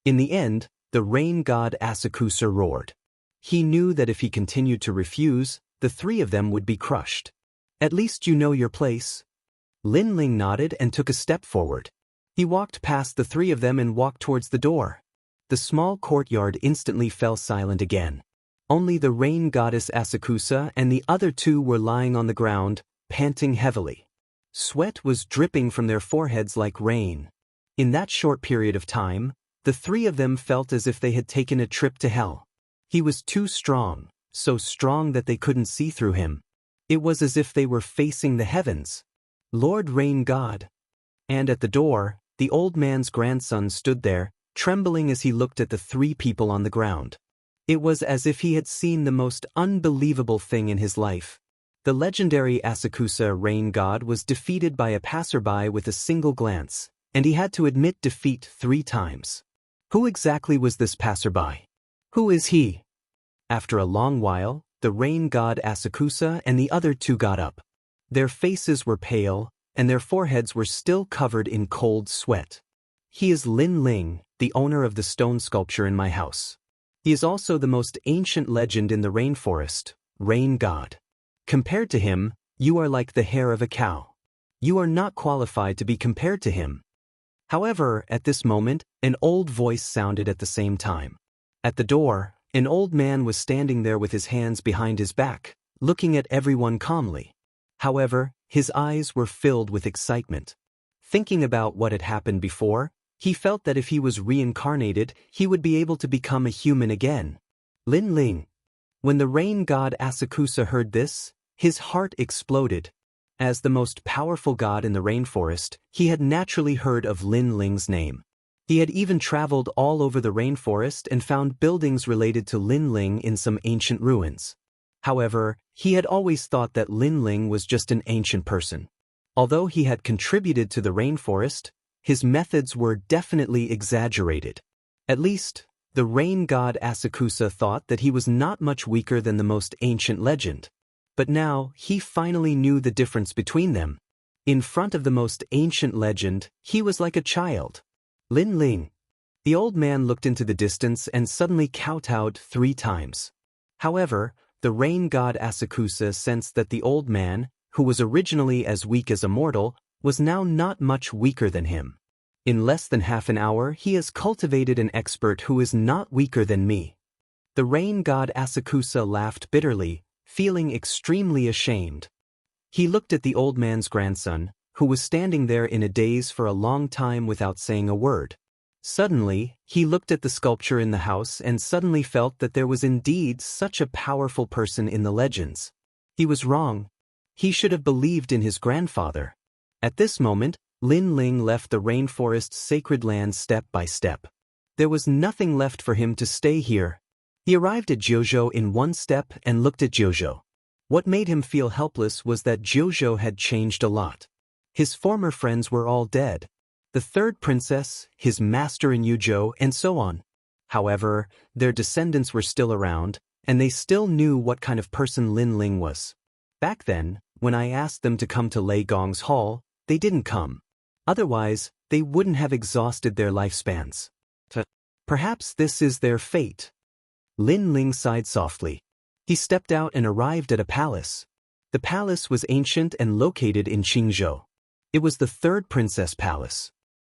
In the end, the rain god Asakusa roared. He knew that if he continued to refuse, the three of them would be crushed. At least you know your place. Lin Ling nodded and took a step forward. He walked past the three of them and walked towards the door. The small courtyard instantly fell silent again. Only the rain goddess Asakusa and the other two were lying on the ground, panting heavily. Sweat was dripping from their foreheads like rain. In that short period of time, the three of them felt as if they had taken a trip to hell. He was too strong, so strong that they couldn't see through him. It was as if they were facing the heavens. Lord Rain God. And at the door, the old man's grandson stood there, trembling as he looked at the three people on the ground. It was as if he had seen the most unbelievable thing in his life. The legendary Asakusa rain god was defeated by a passerby with a single glance, and he had to admit defeat 3 times. Who exactly was this passerby? Who is he? After a long while, the rain god Asakusa and the other two got up. Their faces were pale, and their foreheads were still covered in cold sweat. He is Lin Ling, the owner of the stone sculpture in my house. He is also the most ancient legend in the rainforest, rain god. Compared to him, you are like the hair of a cow. You are not qualified to be compared to him. However, at this moment, an old voice sounded at the same time. At the door, an old man was standing there with his hands behind his back, looking at everyone calmly. However, his eyes were filled with excitement. Thinking about what had happened before, he felt that if he was reincarnated, he would be able to become a human again. Lin Ling. When the rain god Asakusa heard this, his heart exploded. As the most powerful god in the rainforest, he had naturally heard of Lin Ling's name. He had even traveled all over the rainforest and found buildings related to Lin Ling in some ancient ruins. However, he had always thought that Lin Ling was just an ancient person. Although he had contributed to the rainforest, his methods were definitely exaggerated. At least, the rain god Asakusa thought that he was not much weaker than the most ancient legend. But now, he finally knew the difference between them. In front of the most ancient legend, he was like a child. Lin Ling. The old man looked into the distance and suddenly kowtowed 3 times. However, the rain god Asakusa sensed that the old man, who was originally as weak as Immortal, was now not much weaker than him. In less than half an hour he has cultivated an expert who is not weaker than me. The rain god Asakusa laughed bitterly, feeling extremely ashamed. He looked at the old man's grandson, who was standing there in a daze for a long time without saying a word. Suddenly, he looked at the sculpture in the house and suddenly felt that there was indeed such a powerful person in the legends. He was wrong. He should have believed in his grandfather. At this moment, Lin Ling left the rainforest's sacred land step by step. There was nothing left for him to stay here. He arrived at Jiuzhou in 1 step and looked at Jiuzhou. What made him feel helpless was that Jiuzhou had changed a lot. His former friends were all dead. The third princess, his master in Yuzhou, and so on. However, their descendants were still around, and they still knew what kind of person Lin Ling was. Back then, when I asked them to come to Lei Gong's hall, they didn't come. Otherwise, they wouldn't have exhausted their lifespans. Perhaps this is their fate. Lin Ling sighed softly. He stepped out and arrived at a palace. The palace was ancient and located in Qingzhou. It was the third princess palace.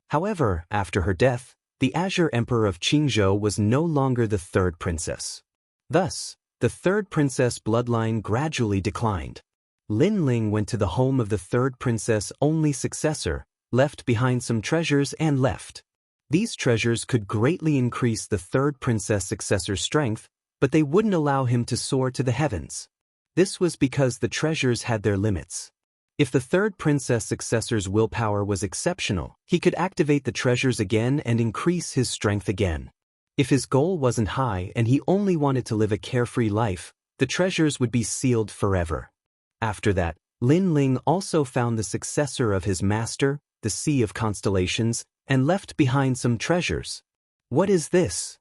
However, after her death, the Azure Emperor of Qingzhou was no longer the third princess. Thus, the third princess bloodline gradually declined. Lin Ling went to the home of the third princess' only successor, left behind some treasures and left. These treasures could greatly increase the third princess' successor's strength, but they wouldn't allow him to soar to the heavens. This was because the treasures had their limits. If the third princess successor's willpower was exceptional, he could activate the treasures again and increase his strength again. If his goal wasn't high and he only wanted to live a carefree life, the treasures would be sealed forever. After that, Lin Ling also found the successor of his master, the Sea of Constellations, and left behind some treasures. What is this?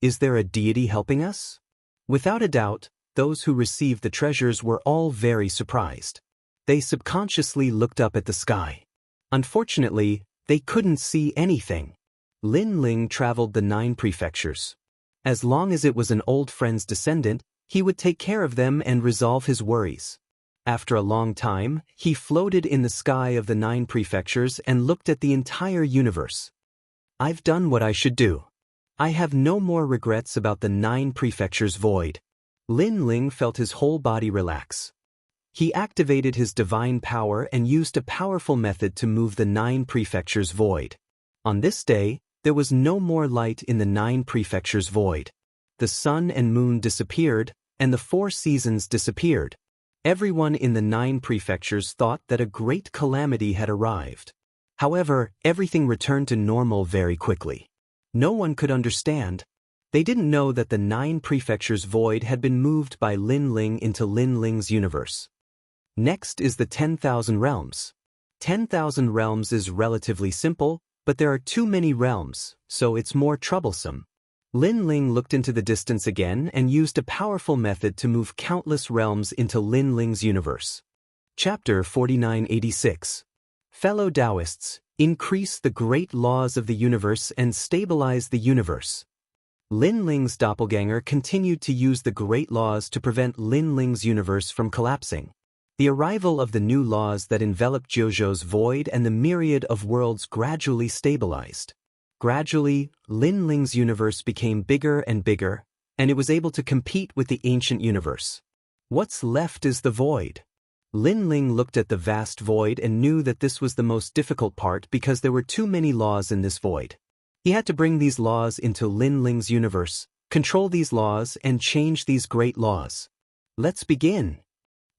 Is there a deity helping us? Without a doubt, those who received the treasures were all very surprised. They subconsciously looked up at the sky. Unfortunately, they couldn't see anything. Lin Ling traveled the 9 prefectures. As long as it was an old friend's descendant, he would take care of them and resolve his worries. After a long time, he floated in the sky of the 9 prefectures and looked at the entire universe. I've done what I should do. I have no more regrets about the 9 prefectures void. Lin Ling felt his whole body relax. He activated his divine power and used a powerful method to move the 9 prefectures void. On this day, there was no more light in the 9 prefectures void. The sun and moon disappeared, and the 4 seasons disappeared. Everyone in the 9 prefectures thought that a great calamity had arrived. However, everything returned to normal very quickly. No one could understand. They didn't know that the 9 prefectures void had been moved by Lin Ling into Lin Ling's universe. Next is the 10,000 realms. 10,000 realms is relatively simple, but there are too many realms, so it's more troublesome. Lin Ling looked into the distance again and used a powerful method to move countless realms into Lin Ling's universe. Chapter 4986. Fellow Daoists, increase the great laws of the universe and stabilize the universe. Lin Ling's doppelganger continued to use the great laws to prevent Lin Ling's universe from collapsing. The arrival of the new laws that enveloped Jiuzhou's void and the myriad of worlds gradually stabilized. Gradually, Lin Ling's universe became bigger and bigger, and it was able to compete with the ancient universe. What's left is the void. Lin Ling looked at the vast void and knew that this was the most difficult part because there were too many laws in this void. He had to bring these laws into Lin Ling's universe, control these laws, and change these great laws. Let's begin.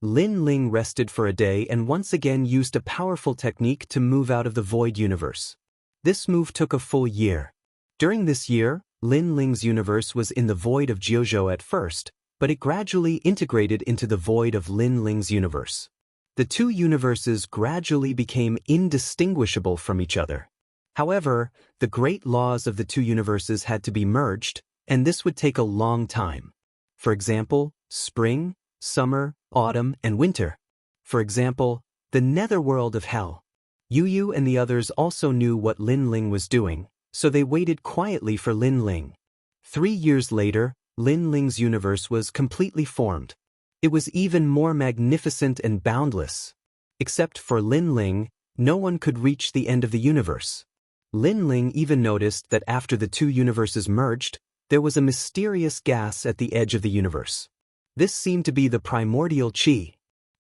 Lin Ling rested for a day and once again used a powerful technique to move out of the void universe. This move took a full year. During this year, Lin Ling's universe was in the void of Jiuzhou at first, but it gradually integrated into the void of Lin Ling's universe. The 2 universes gradually became indistinguishable from each other. However, the great laws of the 2 universes had to be merged, and this would take a long time. For example, spring, summer, autumn, and winter. For example, the netherworld of hell. Yu and the others also knew what Lin Ling was doing, so they waited quietly for Lin Ling. 3 years later, Lin Ling's universe was completely formed. It was even more magnificent and boundless. Except for Lin Ling, no one could reach the end of the universe. Lin Ling even noticed that after the two universes merged, there was a mysterious gas at the edge of the universe. This seemed to be the primordial qi.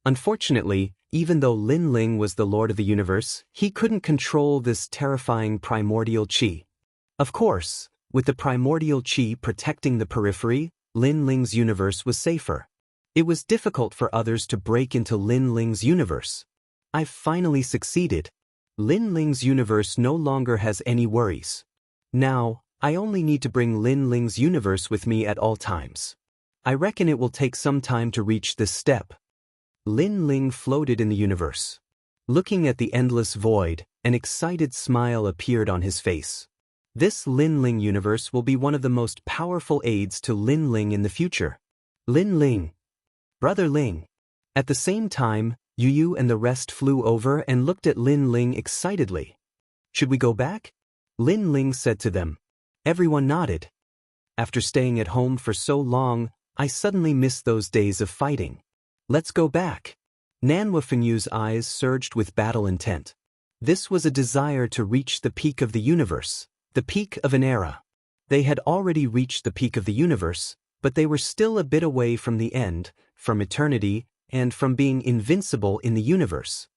Unfortunately, even though Lin Ling was the lord of the universe, he couldn't control this terrifying primordial qi. Of course, with the primordial qi protecting the periphery, Lin Ling's universe was safer. It was difficult for others to break into Lin Ling's universe. I've finally succeeded. Lin Ling's universe no longer has any worries. Now, I only need to bring Lin Ling's universe with me at all times. I reckon it will take some time to reach this step. Lin Ling floated in the universe. Looking at the endless void, an excited smile appeared on his face. This Lin Ling universe will be one of the most powerful aids to Lin Ling in the future. Lin Ling. Brother Ling. At the same time, Yu and the rest flew over and looked at Lin Ling excitedly. Should we go back? Lin Ling said to them. Everyone nodded. After staying at home for so long, I suddenly missed those days of fighting. Let's go back. Nanhua Fenyu's eyes surged with battle intent. This was a desire to reach the peak of the universe, the peak of an era. They had already reached the peak of the universe, but they were still a bit away from the end, from eternity, and from being invincible in the universe.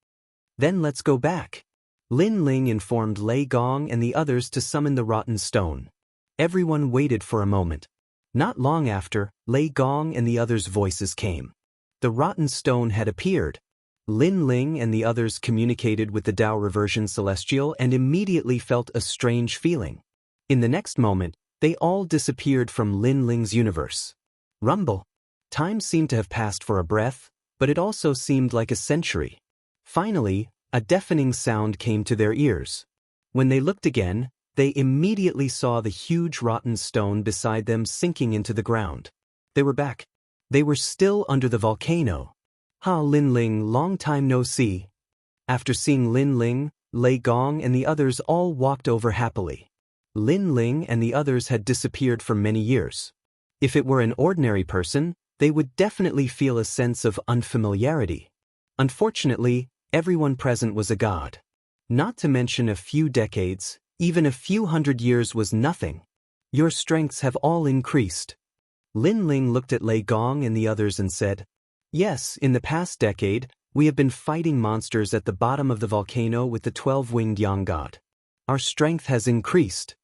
Then let's go back. Lin Ling informed Lei Gong and the others to summon the rotten stone. Everyone waited for a moment. Not long after, Lei Gong and the others' voices came. The rotten stone had appeared. Lin Ling and the others communicated with the Tao Reversion Celestial and immediately felt a strange feeling. In the next moment, they all disappeared from Lin Ling's universe. Rumble. Time seemed to have passed for a breath, but it also seemed like a century. Finally, a deafening sound came to their ears. When they looked again, they immediately saw the huge rotten stone beside them sinking into the ground. They were back. They were still under the volcano. Ha, Lin Ling, long time no see. After seeing Lin Ling, Lei Gong and the others all walked over happily. Lin Ling and the others had disappeared for many years. If it were an ordinary person, they would definitely feel a sense of unfamiliarity. Unfortunately, everyone present was a god. Not to mention a few decades, even a few hundred years was nothing. Your strengths have all increased. Lin Ling looked at Lei Gong and the others and said, Yes, in the past decade, we have been fighting monsters at the bottom of the volcano with the 12-winged Yang god. Our strength has increased.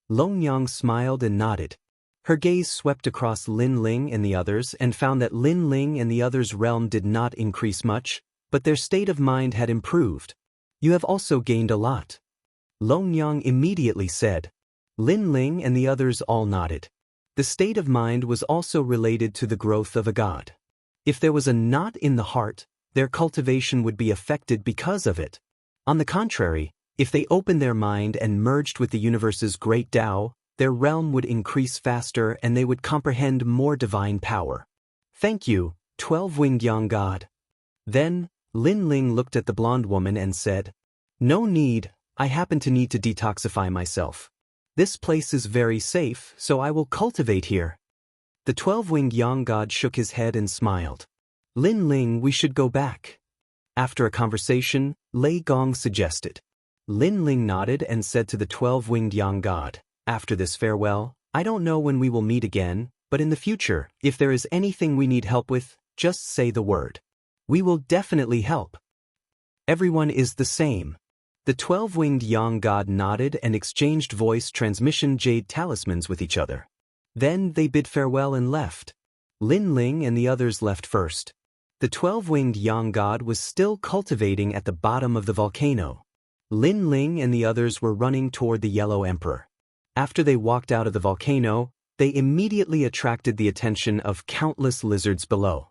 Long Yang smiled and nodded. Her gaze swept across Lin Ling and the others and found that Lin Ling and the others' realm did not increase much, but their state of mind had improved. You have also gained a lot. Long Yang immediately said. Lin Ling and the others all nodded. The state of mind was also related to the growth of a god. If there was a knot in the heart, their cultivation would be affected because of it. On the contrary, if they opened their mind and merged with the universe's great Tao, their realm would increase faster and they would comprehend more divine power. Thank you, 12-winged Yang God. Then, Lin Ling looked at the blonde woman and said, No need, I happen to need to detoxify myself. This place is very safe, so I will cultivate here. The 12-winged Yang God shook his head and smiled. Lin Ling, we should go back. After a conversation, Lei Gong suggested. Lin Ling nodded and said to the 12-winged Yang God, After this farewell, I don't know when we will meet again, but in the future, if there is anything we need help with, just say the word. We will definitely help. Everyone is the same. The 12-winged Yang God nodded and exchanged voice transmission jade talismans with each other. Then they bid farewell and left. Lin Ling and the others left first. The 12-winged Yang God was still cultivating at the bottom of the volcano. Lin Ling and the others were running toward the Yellow Emperor. After they walked out of the volcano, they immediately attracted the attention of countless lizards below.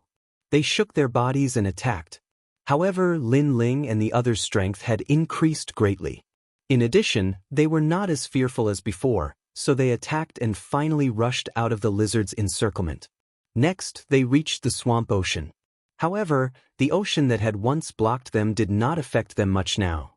They shook their bodies and attacked. However, Lin Ling and the others' strength had increased greatly. In addition, they were not as fearful as before, so they attacked and finally rushed out of the lizards' encirclement. Next, they reached the swamp ocean. However, the ocean that had once blocked them did not affect them much now.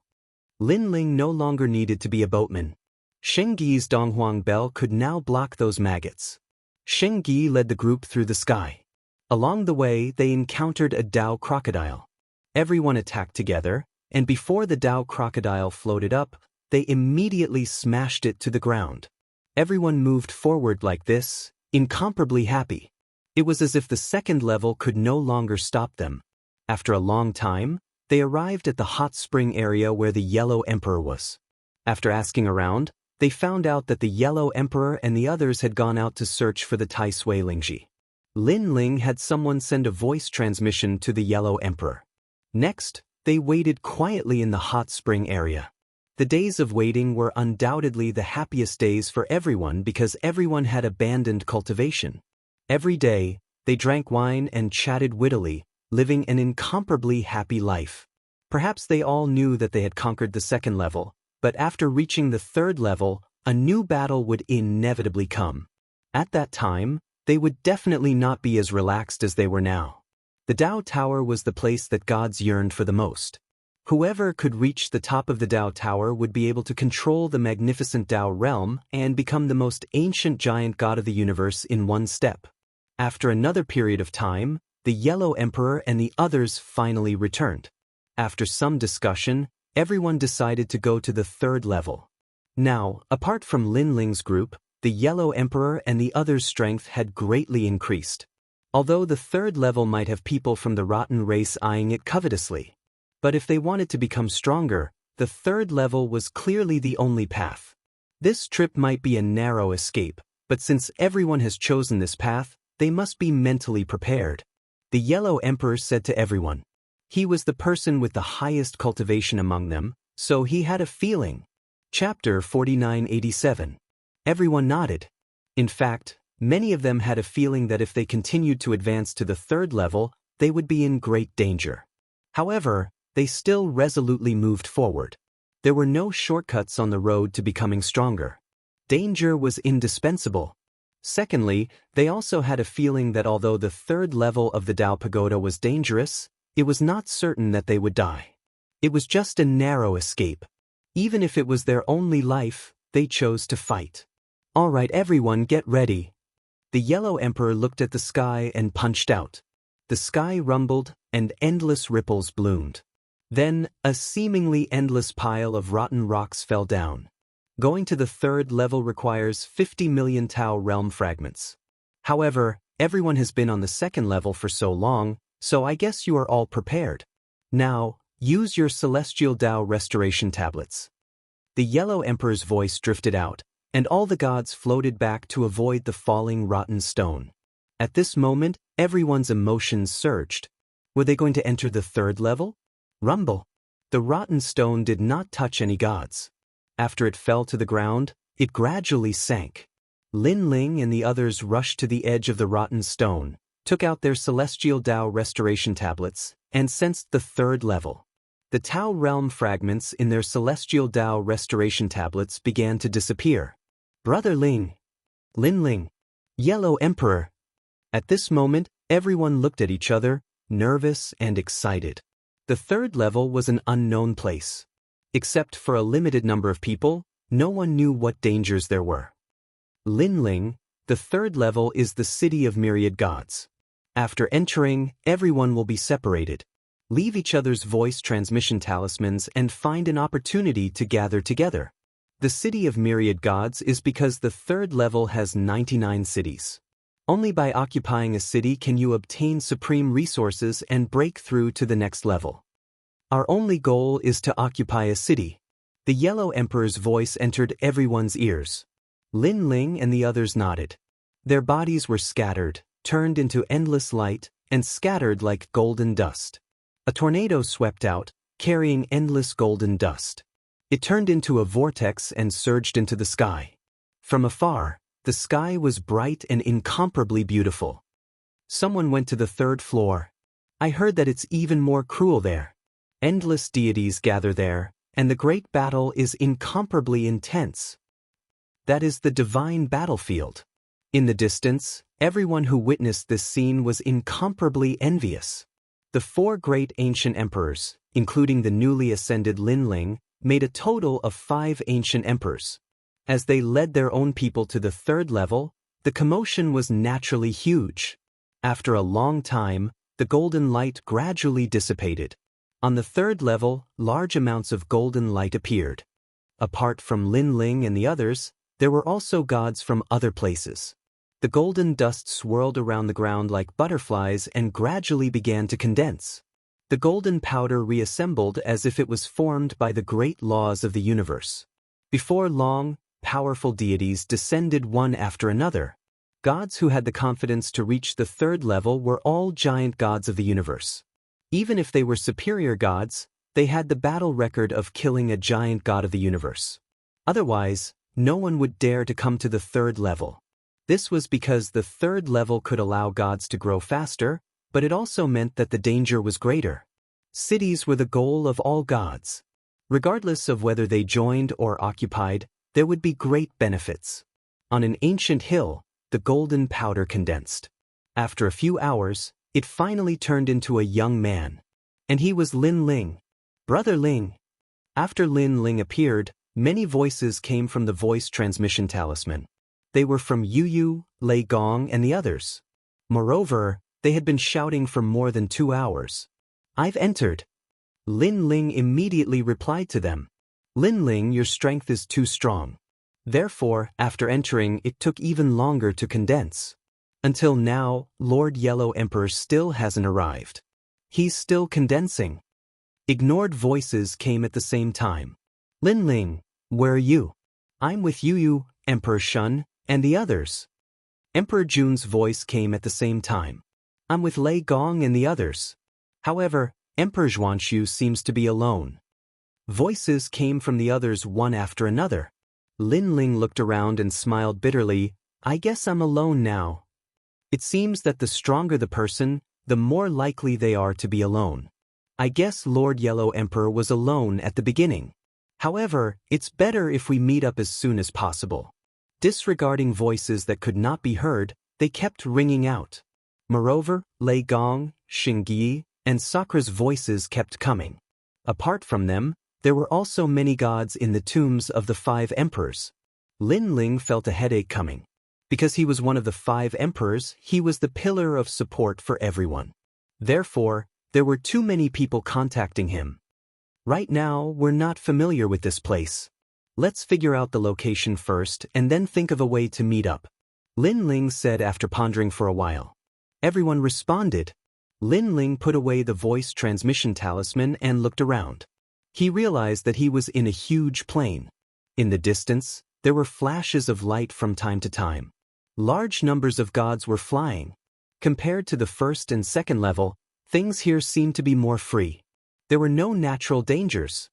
Lin Ling no longer needed to be a boatman. Shengyi's Donghuang bell could now block those maggots. Shengyi led the group through the sky. Along the way, they encountered a Dao crocodile. Everyone attacked together, and before the Dao crocodile floated up, they immediately smashed it to the ground. Everyone moved forward like this, incomparably happy. It was as if the second level could no longer stop them. After a long time, they arrived at the hot spring area where the Yellow Emperor was. After asking around, they found out that the Yellow Emperor and the others had gone out to search for the Tai Sui Lingji. Lin Ling had someone send a voice transmission to the Yellow Emperor. Next, they waited quietly in the hot spring area. The days of waiting were undoubtedly the happiest days for everyone because everyone had abandoned cultivation. Every day, they drank wine and chatted wittily, living an incomparably happy life. Perhaps they all knew that they had conquered the second level, but after reaching the third level, a new battle would inevitably come. At that time, they would definitely not be as relaxed as they were now. The Dao Tower was the place that gods yearned for the most. Whoever could reach the top of the Dao Tower would be able to control the magnificent Dao realm and become the most ancient giant god of the universe in one step. After another period of time, the Yellow Emperor and the others finally returned. After some discussion, everyone decided to go to the third level. Now, apart from Lin Ling's group, the Yellow Emperor and the others' strength had greatly increased. Although the third level might have people from the rotten race eyeing it covetously. But if they wanted to become stronger, the third level was clearly the only path. This trip might be a narrow escape, but since everyone has chosen this path, they must be mentally prepared. The Yellow Emperor said to everyone. He was the person with the highest cultivation among them, so he had a feeling. Chapter 4987. Everyone nodded. In fact, many of them had a feeling that if they continued to advance to the third level, they would be in great danger. However, they still resolutely moved forward. There were no shortcuts on the road to becoming stronger. Danger was indispensable. Secondly, they also had a feeling that although the third level of the Dao Pagoda was dangerous, it was not certain that they would die. It was just a narrow escape. Even if it was their only life, they chose to fight. All right, everyone, get ready. The Yellow Emperor looked at the sky and punched out. The sky rumbled, and endless ripples bloomed. Then, a seemingly endless pile of rotten rocks fell down. Going to the third level requires 50 million Tao realm fragments. However, everyone has been on the second level for so long, so I guess you are all prepared. Now, use your celestial Dao restoration tablets. The Yellow Emperor's voice drifted out, and all the gods floated back to avoid the falling rotten stone. At this moment, everyone's emotions surged. Were they going to enter the third level? Rumble. The rotten stone did not touch any gods. After it fell to the ground, it gradually sank. Lin Ling and the others rushed to the edge of the rotten stone, took out their celestial Dao restoration tablets, and sensed the third level. The Tao realm fragments in their celestial Dao restoration tablets began to disappear. Brother Ling. Lin Ling. Yellow Emperor. At this moment, everyone looked at each other, nervous and excited. The third level was an unknown place. Except for a limited number of people, no one knew what dangers there were. Lin Ling, the third level is the city of myriad gods. After entering, everyone will be separated. Leave each other's voice transmission talismans and find an opportunity to gather together. The city of myriad gods is because the third level has 99 cities. Only by occupying a city can you obtain supreme resources and break through to the next level. Our only goal is to occupy a city. The Yellow Emperor's voice entered everyone's ears. Lin Ling and the others nodded. Their bodies were scattered, turned into endless light, and scattered like golden dust. A tornado swept out, carrying endless golden dust. It turned into a vortex and surged into the sky. From afar, the sky was bright and incomparably beautiful. Someone went to the third floor. I heard that it's even more cruel there. Endless deities gather there, and the great battle is incomparably intense. That is the divine battlefield. In the distance, everyone who witnessed this scene was incomparably envious. The four great ancient emperors, including the newly ascended Lin Ling, made a total of 5 ancient emperors. As they led their own people to the third level, the commotion was naturally huge. After a long time, the golden light gradually dissipated. On the third level, large amounts of golden light appeared. Apart from Lin Ling and the others, there were also gods from other places. The golden dust swirled around the ground like butterflies and gradually began to condense. The golden powder reassembled as if it was formed by the great laws of the universe. Before long, powerful deities descended one after another. Gods who had the confidence to reach the third level were all giant gods of the universe. Even if they were superior gods, they had the battle record of killing a giant god of the universe. Otherwise, no one would dare to come to the third level. This was because the third level could allow gods to grow faster, but it also meant that the danger was greater. Cities were the goal of all gods. Regardless of whether they joined or occupied, there would be great benefits. On an ancient hill, the golden powder condensed. After a few hours, it finally turned into a young man. And he was Lin Ling. Brother Ling. After Lin Ling appeared, many voices came from the voice transmission talisman. They were from Yu, Lei Gong, and the others. Moreover, they had been shouting for more than 2 hours. "I've entered." Lin Ling immediately replied to them. "Lin Ling, your strength is too strong." Therefore, after entering, it took even longer to condense. Until now, Lord Yellow Emperor still hasn't arrived. He's still condensing. Ignored voices came at the same time. "Lin Ling, where are you?" "I'm with Yu, Emperor Shun, and the others." Emperor Jun's voice came at the same time. "I'm with Lei Gong and the others." However, Emperor Xuanxu seems to be alone. Voices came from the others one after another. Lin Ling looked around and smiled bitterly. "I guess I'm alone now." It seems that the stronger the person, the more likely they are to be alone. I guess Lord Yellow Emperor was alone at the beginning. However, it's better if we meet up as soon as possible. Disregarding voices that could not be heard, they kept ringing out. Moreover, Lei Gong, Xingyi, and Sakra's voices kept coming. Apart from them, there were also many gods in the tombs of the 5 emperors. Lin Ling felt a headache coming. Because he was one of the 5 emperors, he was the pillar of support for everyone. Therefore, there were too many people contacting him. Right now, we're not familiar with this place. Let's figure out the location first and then think of a way to meet up. Lin Ling said after pondering for a while. Everyone responded. Lin Ling put away the voice transmission talisman and looked around. He realized that he was in a huge plain. In the distance, there were flashes of light from time to time. Large numbers of gods were flying. Compared to the first and second level, things here seemed to be more free. There were no natural dangers.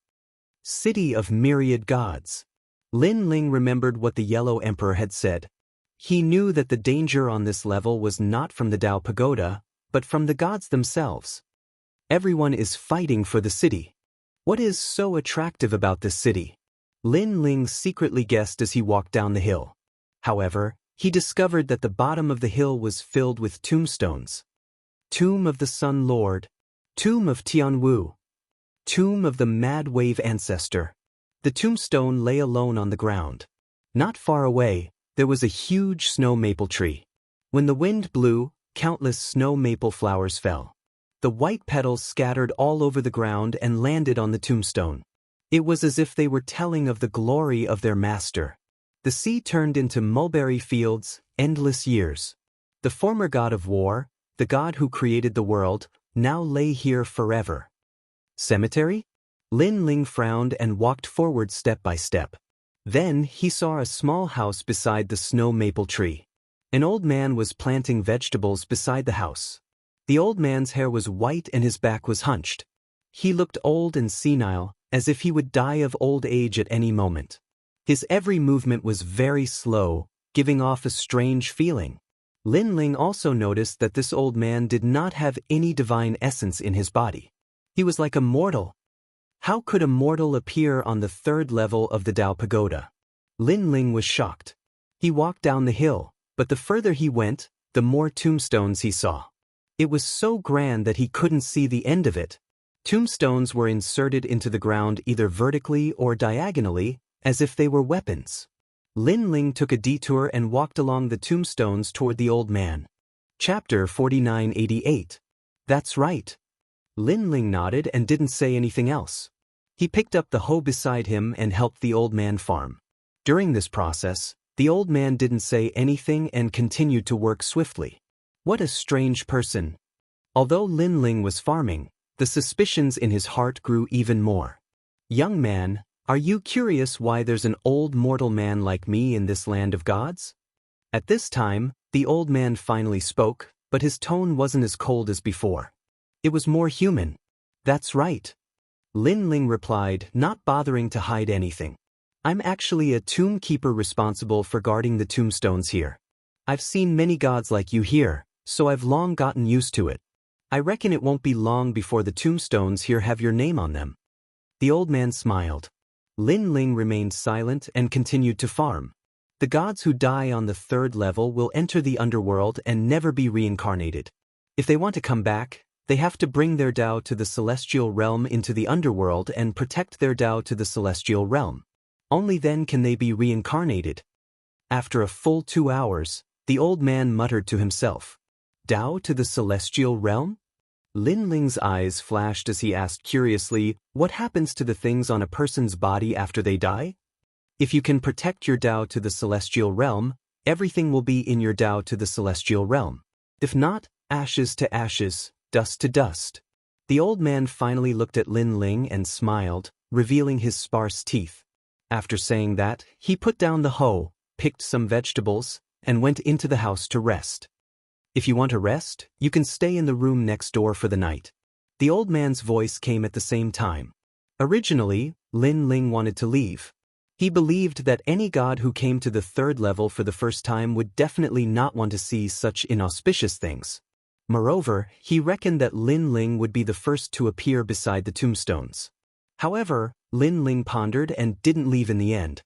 City of myriad gods. Lin Ling remembered what the Yellow Emperor had said. He knew that the danger on this level was not from the Dao Pagoda, but from the gods themselves. Everyone is fighting for the city. What is so attractive about this city? Lin Ling secretly guessed as he walked down the hill. However, he discovered that the bottom of the hill was filled with tombstones. Tomb of the Sun Lord. Tomb of Tianwu. Tomb of the Mad Wave Ancestor. The tombstone lay alone on the ground. Not far away, there was a huge snow maple tree. When the wind blew, countless snow maple flowers fell. The white petals scattered all over the ground and landed on the tombstone. It was as if they were telling of the glory of their master. The sea turned into mulberry fields, endless years. The former god of war, the god who created the world, now lay here forever. Cemetery? Lin Ling frowned and walked forward step by step. Then he saw a small house beside the snow maple tree. An old man was planting vegetables beside the house. The old man's hair was white and his back was hunched. He looked old and senile, as if he would die of old age at any moment. His every movement was very slow, giving off a strange feeling. Lin Ling also noticed that this old man did not have any divine essence in his body. He was like a mortal. How could a mortal appear on the 3rd level of the Dao Pagoda? Lin Ling was shocked. He walked down the hill, but the further he went, the more tombstones he saw. It was so grand that he couldn't see the end of it. Tombstones were inserted into the ground either vertically or diagonally, as if they were weapons. Lin Ling took a detour and walked along the tombstones toward the old man. Chapter 4988. That's right. Lin Ling nodded and didn't say anything else. He picked up the hoe beside him and helped the old man farm. During this process, the old man didn't say anything and continued to work swiftly. What a strange person. Although Lin Ling was farming, the suspicions in his heart grew even more. Young man, are you curious why there's an old mortal man like me in this land of gods? At this time, the old man finally spoke, but his tone wasn't as cold as before. It was more human. That's right. Lin Ling replied, not bothering to hide anything. I'm actually a tomb keeper responsible for guarding the tombstones here. I've seen many gods like you here, so I've long gotten used to it. I reckon it won't be long before the tombstones here have your name on them. The old man smiled. Lin Ling remained silent and continued to farm. The gods who die on the 3rd level will enter the underworld and never be reincarnated. If they want to come back, they have to bring their Dao to the celestial realm into the underworld and protect their Dao to the celestial realm. Only then can they be reincarnated. After a full 2 hours, the old man muttered to himself, Dao to the celestial realm? Lin Ling's eyes flashed as he asked curiously, what happens to the things on a person's body after they die? If you can protect your Dao to the celestial realm, everything will be in your Dao to the celestial realm. If not, ashes to ashes, dust to dust. The old man finally looked at Lin Ling and smiled, revealing his sparse teeth. After saying that, he put down the hoe, picked some vegetables, and went into the house to rest. If you want to rest, you can stay in the room next door for the night. The old man's voice came at the same time. Originally, Lin Ling wanted to leave. He believed that any god who came to the 3rd level for the first time would definitely not want to see such inauspicious things. Moreover, he reckoned that Lin Ling would be the first to appear beside the tombstones. However, Lin Ling pondered and didn't leave in the end.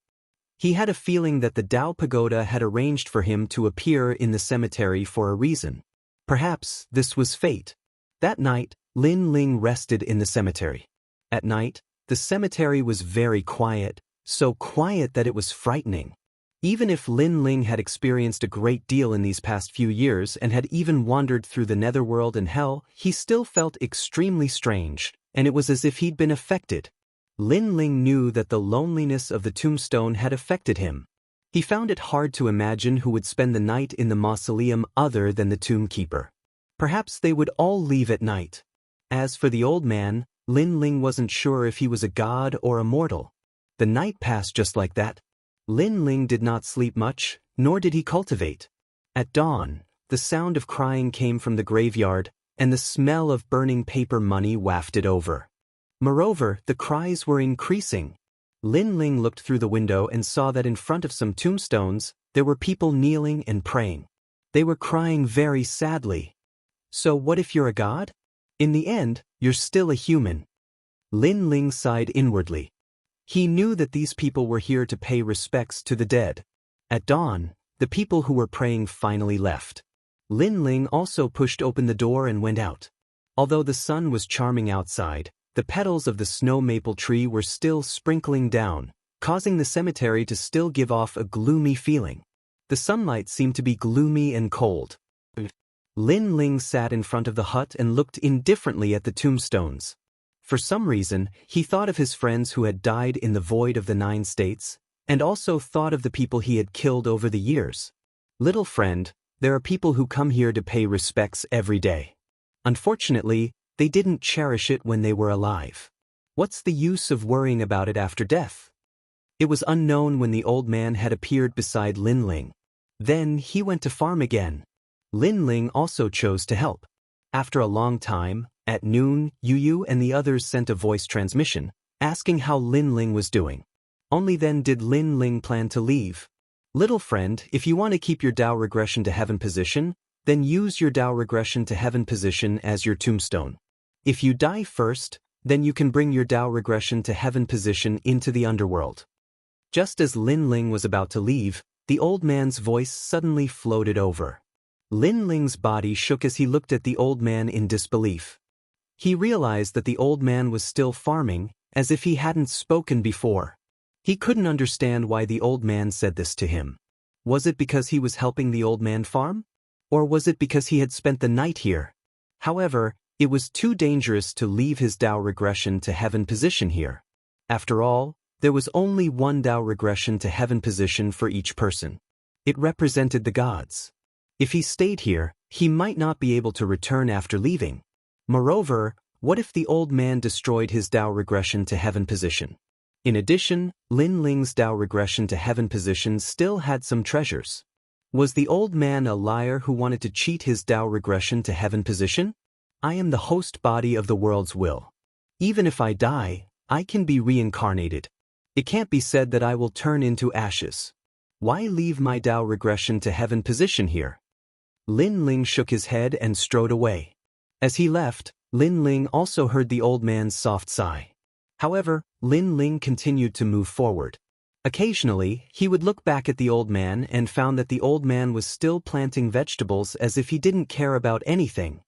He had a feeling that the Dao Pagoda had arranged for him to appear in the cemetery for a reason. Perhaps this was fate. That night, Lin Ling rested in the cemetery. At night, the cemetery was very quiet, so quiet that it was frightening. Even if Lin Ling had experienced a great deal in these past few years and had even wandered through the netherworld and hell, he still felt extremely strange, and it was as if he'd been affected. Lin Ling knew that the loneliness of the tombstone had affected him. He found it hard to imagine who would spend the night in the mausoleum other than the tomb keeper. Perhaps they would all leave at night. As for the old man, Lin Ling wasn't sure if he was a god or a mortal. The night passed just like that. Lin Ling did not sleep much, nor did he cultivate. At dawn, the sound of crying came from the graveyard, and the smell of burning paper money wafted over. Moreover, the cries were increasing. Lin Ling looked through the window and saw that in front of some tombstones, there were people kneeling and praying. They were crying very sadly. So what if you're a god? In the end, you're still a human. Lin Ling sighed inwardly. He knew that these people were here to pay respects to the dead. At dawn, the people who were praying finally left. Lin Ling also pushed open the door and went out. Although the sun was charming outside, the petals of the snow maple tree were still sprinkling down, causing the cemetery to still give off a gloomy feeling. The sunlight seemed to be gloomy and cold. Lin Ling sat in front of the hut and looked indifferently at the tombstones. For some reason, he thought of his friends who had died in the void of the 9 states, and also thought of the people he had killed over the years. Little friend, there are people who come here to pay respects every day. Unfortunately, they didn't cherish it when they were alive. What's the use of worrying about it after death? It was unknown when the old man had appeared beside Lin Ling. Then he went to farm again. Lin Ling also chose to help. After a long time, at noon, Yu and the others sent a voice transmission, asking how Lin Ling was doing. Only then did Lin Ling plan to leave. Little friend, if you want to keep your Dao regression to heaven position, then use your Dao regression to heaven position as your tombstone. If you die first, then you can bring your Dao regression to heaven position into the underworld. Just as Lin Ling was about to leave, the old man's voice suddenly floated over. Lin Ling's body shook as he looked at the old man in disbelief. He realized that the old man was still farming, as if he hadn't spoken before. He couldn't understand why the old man said this to him. Was it because he was helping the old man farm? Or was it because he had spent the night here? However, it was too dangerous to leave his Dao regression to heaven position here. After all, there was only one Dao regression to heaven position for each person. It represented the gods. If he stayed here, he might not be able to return after leaving. Moreover, what if the old man destroyed his Dao regression to heaven position? In addition, Lin Ling's Dao regression to heaven position still had some treasures. Was the old man a liar who wanted to cheat his Dao regression to heaven position? I am the host body of the world's will. Even if I die, I can be reincarnated. It can't be said that I will turn into ashes. Why leave my Dao regression to heaven position here? Lin Ling shook his head and strode away. As he left, Lin Ling also heard the old man's soft sigh. However, Lin Ling continued to move forward. Occasionally, he would look back at the old man and found that the old man was still planting vegetables as if he didn't care about anything.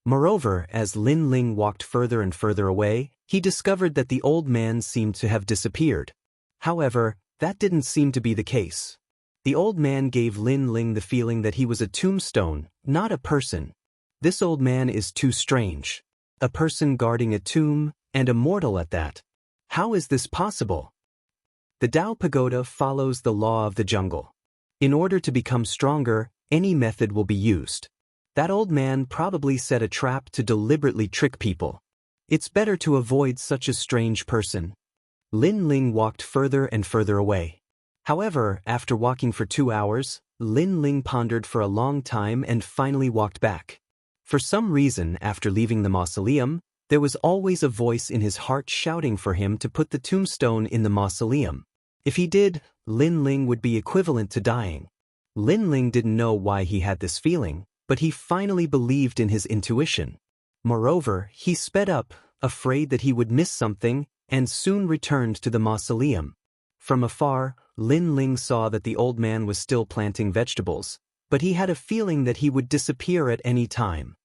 Moreover, as Lin Ling walked further and further away, he discovered that the old man seemed to have disappeared. However, that didn't seem to be the case. The old man gave Lin Ling the feeling that he was a tombstone, not a person. This old man is too strange. A person guarding a tomb, and immortal at that. How is this possible? The Dao Pagoda follows the law of the jungle. In order to become stronger, any method will be used. That old man probably set a trap to deliberately trick people. It's better to avoid such a strange person. Lin Ling walked further and further away. However, after walking for 2 hours, Lin Ling pondered for a long time and finally walked back. For some reason, after leaving the mausoleum, there was always a voice in his heart shouting for him to put the tombstone in the mausoleum. If he did, Lin Ling would be equivalent to dying. Lin Ling didn't know why he had this feeling, but he finally believed in his intuition. Moreover, he sped up, afraid that he would miss something, and soon returned to the mausoleum. From afar, Lin Ling saw that the old man was still planting vegetables, but he had a feeling that he would disappear at any time.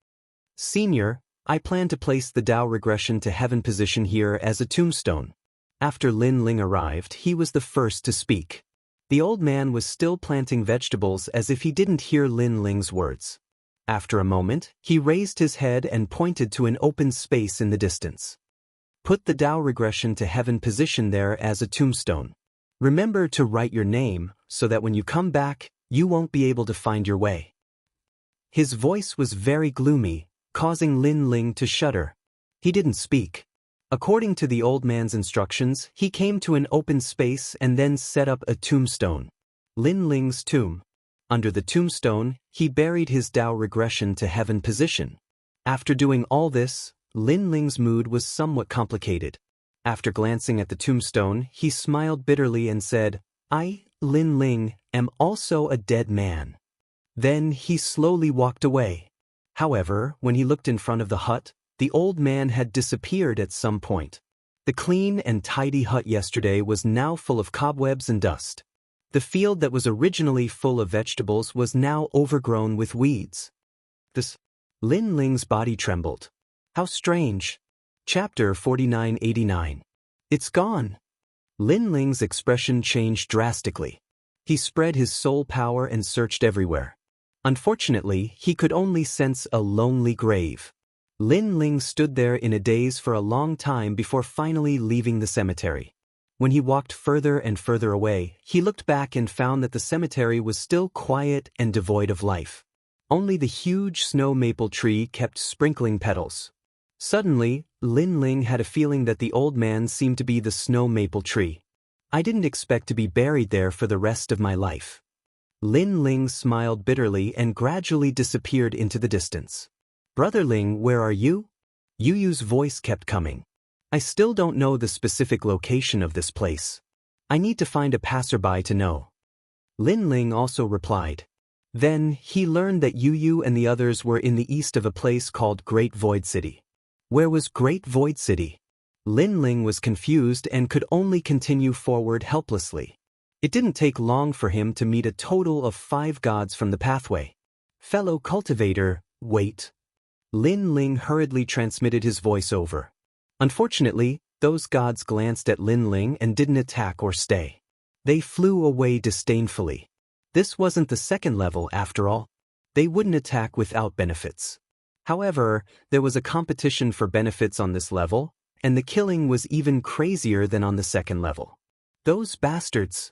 Senior, I plan to place the Dao regression to heaven position here as a tombstone. After Lin Ling arrived, he was the first to speak. The old man was still planting vegetables as if he didn't hear Lin Ling's words. After a moment, he raised his head and pointed to an open space in the distance. Put the Dao regression to heaven position there as a tombstone. Remember to write your name so that when you come back, you won't be able to find your way. His voice was very gloomy, causing Lin Ling to shudder. He didn't speak. According to the old man's instructions, he came to an open space and then set up a tombstone. Lin Ling's tomb. Under the tombstone, he buried his Dao regression to heaven position. After doing all this, Lin Ling's mood was somewhat complicated. After glancing at the tombstone, he smiled bitterly and said, I, Lin Ling, am also a dead man. Then he slowly walked away. However, when he looked in front of the hut, the old man had disappeared at some point. The clean and tidy hut yesterday was now full of cobwebs and dust. The field that was originally full of vegetables was now overgrown with weeds. Lin Ling's body trembled. How strange. Chapter 4989. It's gone. Lin Ling's expression changed drastically. He spread his soul power and searched everywhere. Unfortunately, he could only sense a lonely grave. Lin Ling stood there in a daze for a long time before finally leaving the cemetery. When he walked further and further away, he looked back and found that the cemetery was still quiet and devoid of life. Only the huge snow maple tree kept sprinkling petals. Suddenly, Lin Ling had a feeling that the old man seemed to be the snow maple tree. I didn't expect to be buried there for the rest of my life. Lin Ling smiled bitterly and gradually disappeared into the distance. Brother Ling, where are you? Yu Yu's voice kept coming. I still don't know the specific location of this place. I need to find a passerby to know. Lin Ling also replied. Then, he learned that Yu Yu and the others were in the east of a place called Great Void City. Where was Great Void City? Lin Ling was confused and could only continue forward helplessly. It didn't take long for him to meet a total of 5 gods from the pathway. Fellow cultivator, wait. Lin Ling hurriedly transmitted his voice over. Unfortunately, Those gods glanced at Lin Ling and didn't attack or stay. They flew away disdainfully. This wasn't the second level after all. They wouldn't attack without benefits. However, there was a competition for benefits on this level, and the killing was even crazier than on the second level. Those bastards!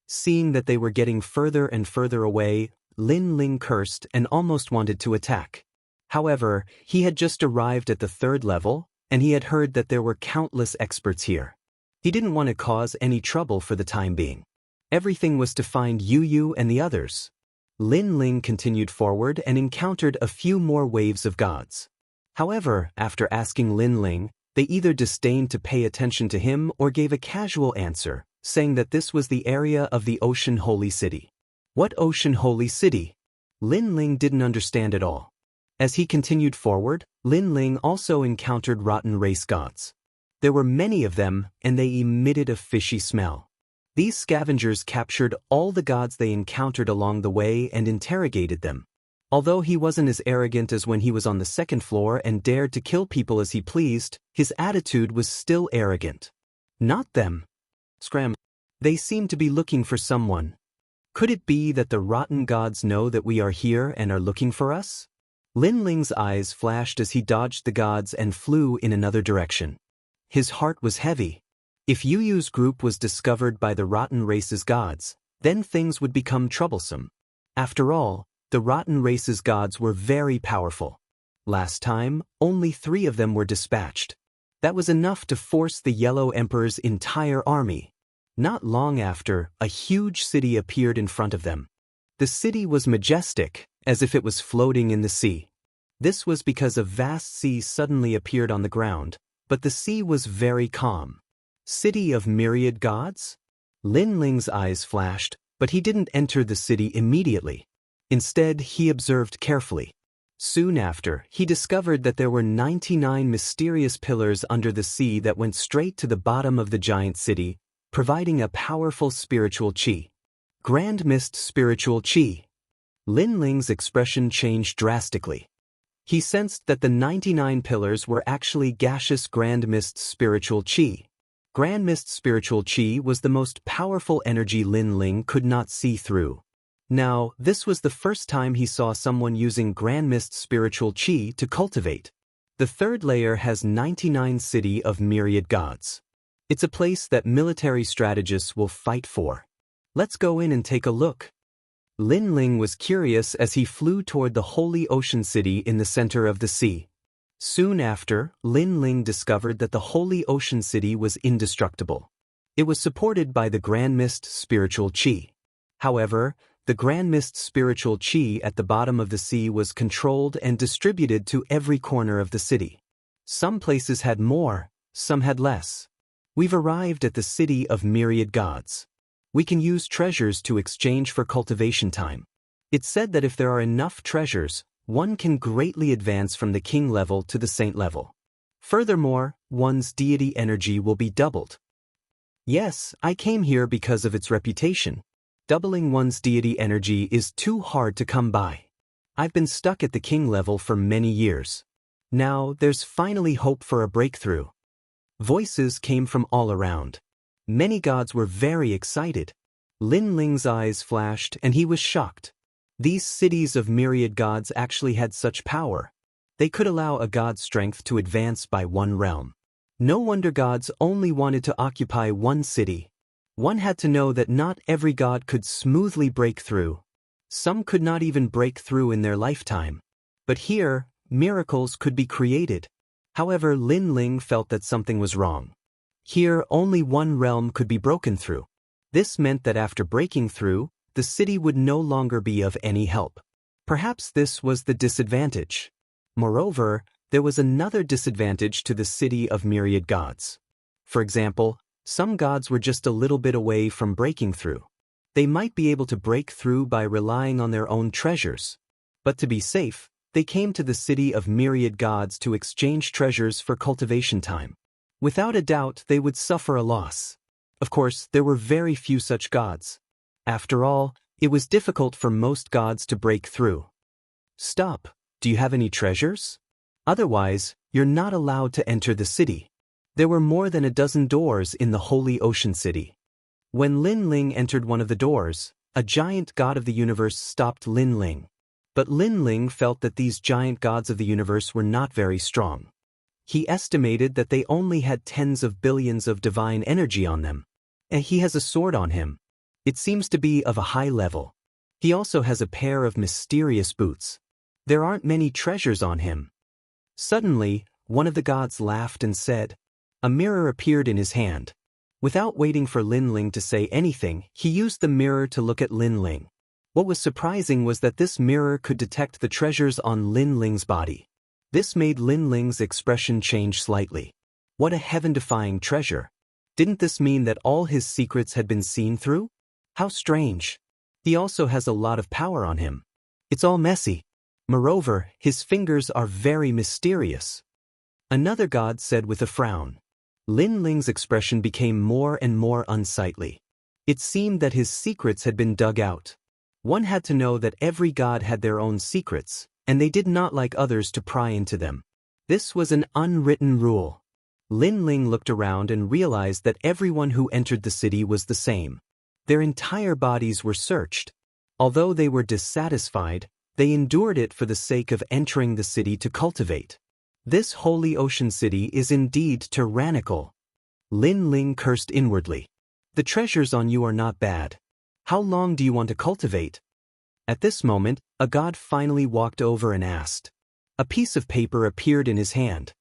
Seeing that they were getting further and further away, Lin Ling cursed and almost wanted to attack. However, he had just arrived at the third level, and he had heard that there were countless experts here. He didn't want to cause any trouble for the time being. Everything was to find Yu and the others. Lin Ling continued forward and encountered a few more waves of gods. However, after asking Lin Ling, they either disdained to pay attention to him or gave a casual answer, saying that this was the area of the Ocean Holy City. What Ocean Holy City? Lin Ling didn't understand at all. As he continued forward, Lin Ling also encountered rotten race gods. There were many of them, and they emitted a fishy smell. These scavengers captured all the gods they encountered along the way and interrogated them. Although he wasn't as arrogant as when he was on the second floor and dared to kill people as he pleased, his attitude was still arrogant. Not them. Scram. They seem to be looking for someone. Could it be that the rotten gods know that we are here and are looking for us? Lin Ling's eyes flashed as he dodged the gods and flew in another direction. His heart was heavy. If Yu's group was discovered by the rotten race's gods, then things would become troublesome. After all, the rotten race's gods were very powerful. Last time, only 3 of them were dispatched. That was enough to force the Yellow Emperor's entire army. Not long after, a huge city appeared in front of them. The city was majestic, as if it was floating in the sea. This was because a vast sea suddenly appeared on the ground, but the sea was very calm. City of myriad gods? Lin Ling's eyes flashed, but he didn't enter the city immediately. Instead, he observed carefully. Soon after, he discovered that there were 99 mysterious pillars under the sea that went straight to the bottom of the giant city, providing a powerful spiritual qi. Grand Mist spiritual qi. Lin Ling's expression changed drastically. He sensed that the 99 pillars were actually gaseous Grand Mist spiritual qi. Grand Mist spiritual qi was the most powerful energy Lin Ling could not see through. Now, this was the first time he saw someone using Grand Mist spiritual qi to cultivate. The third layer has 99 city of myriad gods. It's a place that military strategists will fight for. Let's go in and take a look. Lin Ling was curious as he flew toward the holy ocean city in the center of the sea. Soon after, Lin Ling discovered that the holy ocean city was indestructible. It was supported by the Grand Mist spiritual qi. However, the Grand Mist spiritual qi at the bottom of the sea was controlled and distributed to every corner of the city. Some places had more, some had less. We've arrived at the city of myriad gods. We can use treasures to exchange for cultivation time. It's said that if there are enough treasures, one can greatly advance from the king level to the saint level. Furthermore, one's deity energy will be doubled. Yes, I came here because of its reputation. Doubling one's deity energy is too hard to come by. I've been stuck at the king level for many years. Now, there's finally hope for a breakthrough. Voices came from all around. Many gods were very excited. Lin Ling's eyes flashed and he was shocked. These cities of myriad gods actually had such power. They could allow a god's strength to advance by one realm. No wonder gods only wanted to occupy one city. One had to know that not every god could smoothly break through. Some could not even break through in their lifetime. But here, miracles could be created. However, Lin Ling felt that something was wrong. Here, only one realm could be broken through. This meant that after breaking through, the city would no longer be of any help. Perhaps this was the disadvantage. Moreover, there was another disadvantage to the city of myriad gods. For example, some gods were just a little bit away from breaking through. They might be able to break through by relying on their own treasures. But to be safe, they came to the city of myriad gods to exchange treasures for cultivation time. Without a doubt, they would suffer a loss. Of course, there were very few such gods. After all, it was difficult for most gods to break through. Stop. Do you have any treasures? Otherwise, you're not allowed to enter the city. There were more than a dozen doors in the Holy Ocean City. When Lin Ling entered one of the doors, a giant god of the universe stopped Lin Ling. But Lin Ling felt that these giant gods of the universe were not very strong. He estimated that they only had tens of billions of divine energy on them. And he has a sword on him. It seems to be of a high level. He also has a pair of mysterious boots. There aren't many treasures on him. Suddenly, one of the gods laughed and said. A mirror appeared in his hand. Without waiting for Lin Ling to say anything, he used the mirror to look at Lin Ling. What was surprising was that this mirror could detect the treasures on Lin Ling's body. This made Lin Ling's expression change slightly. What a heaven-defying treasure. Didn't this mean that all his secrets had been seen through? How strange. He also has a lot of power on him. It's all messy. Moreover, his fingers are very mysterious. Another god said with a frown. Lin Ling's expression became more and more unsightly. It seemed that his secrets had been dug out. One had to know that every god had their own secrets, and they did not like others to pry into them. This was an unwritten rule. Lin Ling looked around and realized that everyone who entered the city was the same. Their entire bodies were searched. Although they were dissatisfied, they endured it for the sake of entering the city to cultivate. This holy ocean city is indeed tyrannical. Lin Ling cursed inwardly. The treasures on you are not bad. How long do you want to cultivate? At this moment, a god finally walked over and asked. A piece of paper appeared in his hand.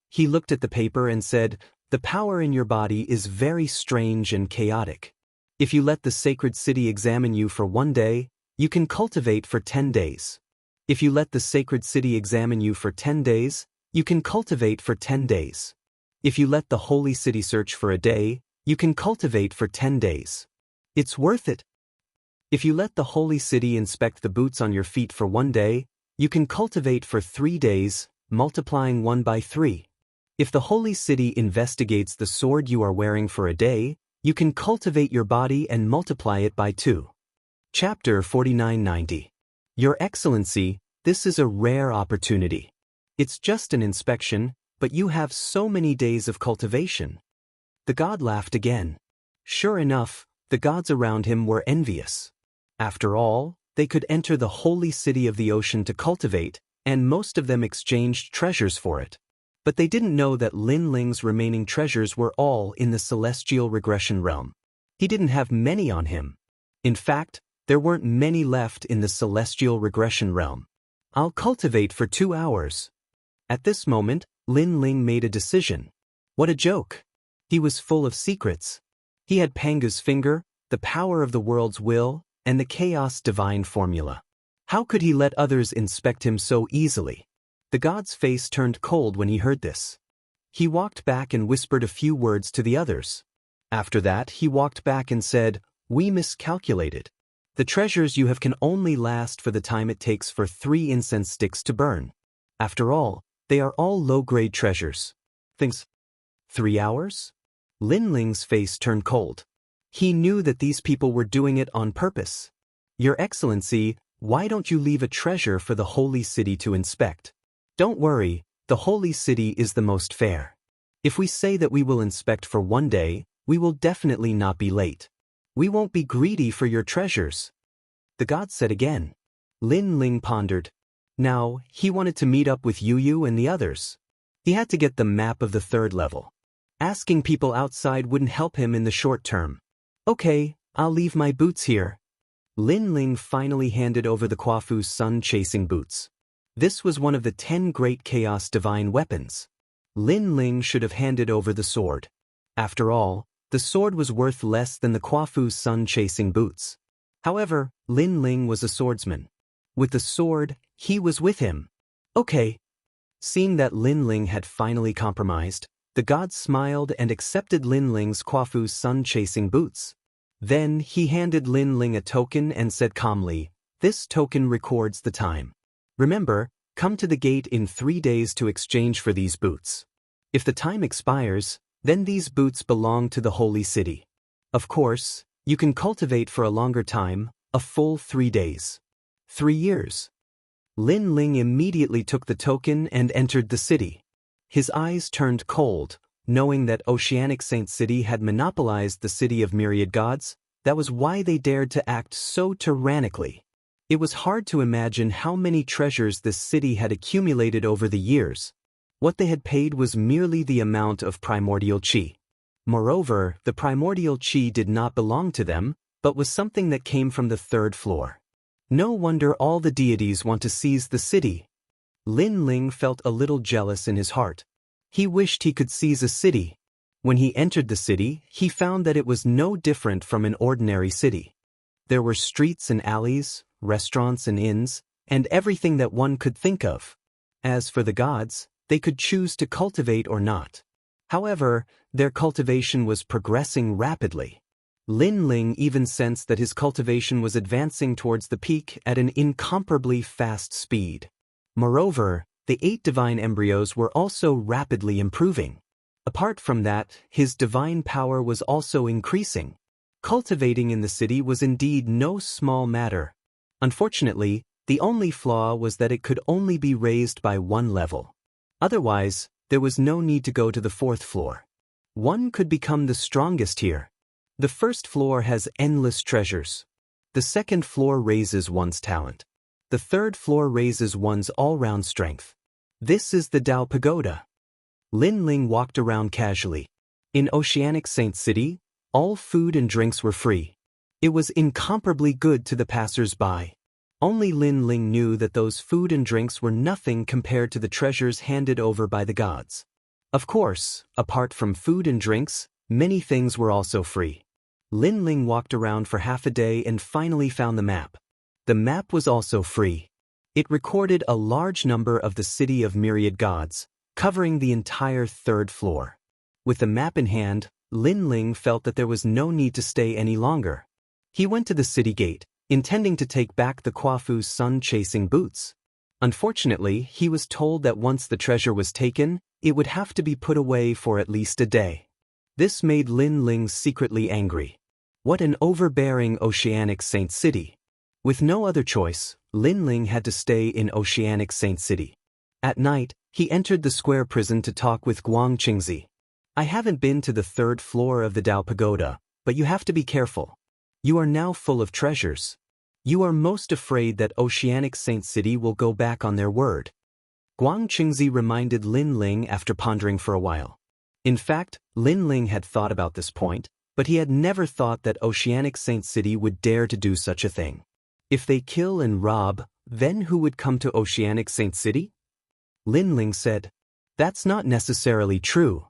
He looked at the paper and said, the power in your body is very strange and chaotic. If you let the sacred city examine you for 1 day, you can cultivate for 10 days. If you let the sacred city examine you for 10 days, you can cultivate for 10 days. If you let the holy city search for a day, you can cultivate for 10 days. It's worth it. If you let the holy city inspect the boots on your feet for 1 day, you can cultivate for 3 days, multiplying 1 by 3. If the holy city investigates the sword you are wearing for a day, you can cultivate your body and multiply it by 2. Chapter 4990. Your Excellency, this is a rare opportunity. It's just an inspection, but you have so many days of cultivation. The god laughed again. Sure enough, the gods around him were envious. After all, they could enter the holy city of the ocean to cultivate, and most of them exchanged treasures for it. But they didn't know that Lin Ling's remaining treasures were all in the celestial regression realm. He didn't have many on him. In fact, there weren't many left in the celestial regression realm. I'll cultivate for 2 hours. At this moment, Lin Ling made a decision. What a joke. He was full of secrets. He had Panga's finger, the power of the world's will, and the chaos divine formula. How could he let others inspect him so easily? The god's face turned cold when he heard this. He walked back and whispered a few words to the others. After that, he walked back and said, we miscalculated. The treasures you have can only last for the time it takes for 3 incense sticks to burn. After all, they are all low-grade treasures. Thinks, 3 hours? Lin Ling's face turned cold. He knew that these people were doing it on purpose. Your Excellency, why don't you leave a treasure for the holy city to inspect? Don't worry, the holy city is the most fair. If we say that we will inspect for 1 day, we will definitely not be late. We won't be greedy for your treasures. The god said again. Lin Ling pondered. Now, he wanted to meet up with Yu and the others. He had to get the map of the 3rd level. Asking people outside wouldn't help him in the short term. Okay, I'll leave my boots here. Lin Ling finally handed over the Quafu's sun-chasing boots. This was one of the 10 great chaos divine weapons. Lin Ling should have handed over the sword. After all, the sword was worth less than the Quafu's sun-chasing boots. However, Lin Ling was a swordsman. With the sword, he was with him. Okay. Seeing that Lin Ling had finally compromised, the god smiled and accepted Lin Ling's Quafu's sun-chasing boots. Then he handed Lin Ling a token and said calmly, this token records the time. Remember, come to the gate in 3 days to exchange for these boots. If the time expires, then these boots belong to the holy city. Of course, you can cultivate for a longer time, a full 3 days. 3 years. Lin Ling immediately took the token and entered the city. His eyes turned cold, knowing that Oceanic Saint City had monopolized the city of myriad gods. That was why they dared to act so tyrannically. It was hard to imagine how many treasures this city had accumulated over the years. What they had paid was merely the amount of primordial qi. Moreover, the primordial qi did not belong to them, but was something that came from the third floor. No wonder all the deities want to seize the city. Lin Ling felt a little jealous in his heart. He wished he could seize a city. When he entered the city, he found that it was no different from an ordinary city. There were streets and alleys, restaurants and inns, and everything that one could think of. As for the gods, they could choose to cultivate or not. However, their cultivation was progressing rapidly. Lin Ling even sensed that his cultivation was advancing towards the peak at an incomparably fast speed. Moreover, the 8 divine embryos were also rapidly improving. Apart from that, his divine power was also increasing. Cultivating in the city was indeed no small matter. Unfortunately, the only flaw was that it could only be raised by 1 level. Otherwise, there was no need to go to the 4th floor. One could become the strongest here. The 1st floor has endless treasures. The 2nd floor raises one's talent. The 3rd floor raises one's all-round strength. This is the Dao Pagoda. Lin Ling walked around casually. In Oceanic Saint City, all food and drinks were free. It was incomparably good to the passers-by. Only Lin Ling knew that those food and drinks were nothing compared to the treasures handed over by the gods. Of course, apart from food and drinks, many things were also free. Lin Ling walked around for half a day and finally found the map. The map was also free. It recorded a large number of the city of myriad gods, covering the entire 3rd floor. With the map in hand, Lin Ling felt that there was no need to stay any longer. He went to the city gate, intending to take back the Quafu's sun-chasing boots. Unfortunately, he was told that once the treasure was taken, it would have to be put away for at least a day. This made Lin Ling secretly angry. What an overbearing Oceanic Saint City. With no other choice, Lin Ling had to stay in Oceanic Saint City. At night, he entered the square prison to talk with Guang Qingzi. I haven't been to the 3rd floor of the Dao Pagoda, but you have to be careful. You are now full of treasures. You are most afraid that Oceanic Saint City will go back on their word. Guang Qingzi reminded Lin Ling after pondering for a while. In fact, Lin Ling had thought about this point, but he had never thought that Oceanic Saint City would dare to do such a thing. If they kill and rob, then who would come to Oceanic Saint City? Lin Ling said, "That's not necessarily true."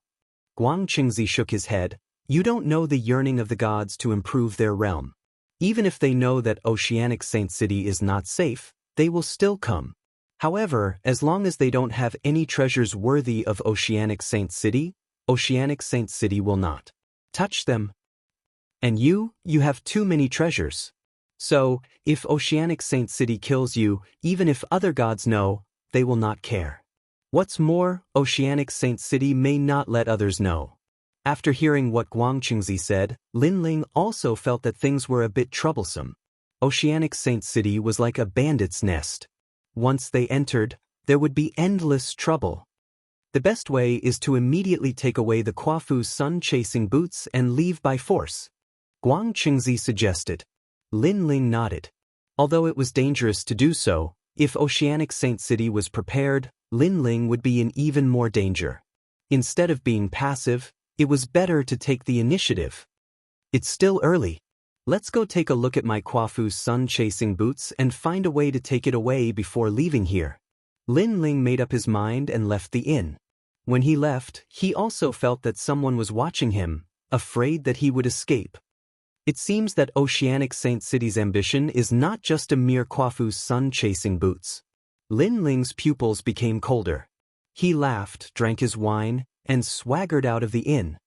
Guang Qingzi shook his head. You don't know the yearning of the gods to improve their realm. Even if they know that Oceanic Saint City is not safe, they will still come. However, as long as they don't have any treasures worthy of Oceanic Saint City, Oceanic Saint City will not touch them. And you have too many treasures. So, if Oceanic Saint City kills you, even if other gods know, they will not care. What's more, Oceanic Saint City may not let others know. After hearing what Guang Qingzi said, Lin Ling also felt that things were a bit troublesome. Oceanic Saint City was like a bandit's nest. Once they entered, there would be endless trouble. The best way is to immediately take away the Quafu's sun-chasing boots and leave by force. Guang Qingzi suggested. Lin Ling nodded. Although it was dangerous to do so, if Oceanic Saint City was prepared, Lin Ling would be in even more danger. Instead of being passive, it was better to take the initiative. It's still early. Let's go take a look at my Quafu's sun-chasing boots and find a way to take it away before leaving here. Lin Ling made up his mind and left the inn. When he left, he also felt that someone was watching him, afraid that he would escape. It seems that Oceanic Saint City's ambition is not just a mere Quafu's sun-chasing boots. Lin Ling's pupils became colder. He laughed, drank his wine, and swaggered out of the inn.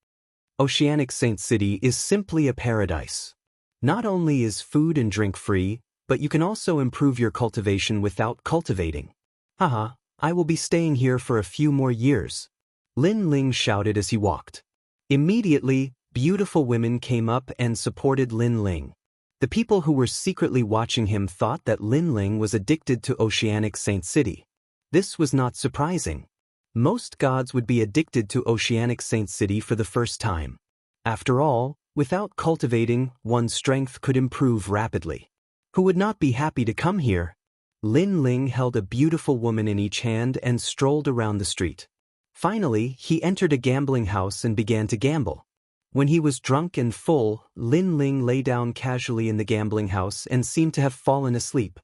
Oceanic Saint City is simply a paradise. Not only is food and drink free, but you can also improve your cultivation without cultivating. Haha, I will be staying here for a few more years. Lin Ling shouted as he walked. Immediately, beautiful women came up and supported Lin Ling. The people who were secretly watching him thought that Lin Ling was addicted to Oceanic Saint City. This was not surprising. Most gods would be addicted to Oceanic Saint City for the first time. After all, without cultivating, one's strength could improve rapidly. Who would not be happy to come here? Lin Ling held a beautiful woman in each hand and strolled around the street. Finally, he entered a gambling house and began to gamble. When he was drunk and full, Lin Ling lay down casually in the gambling house and seemed to have fallen asleep.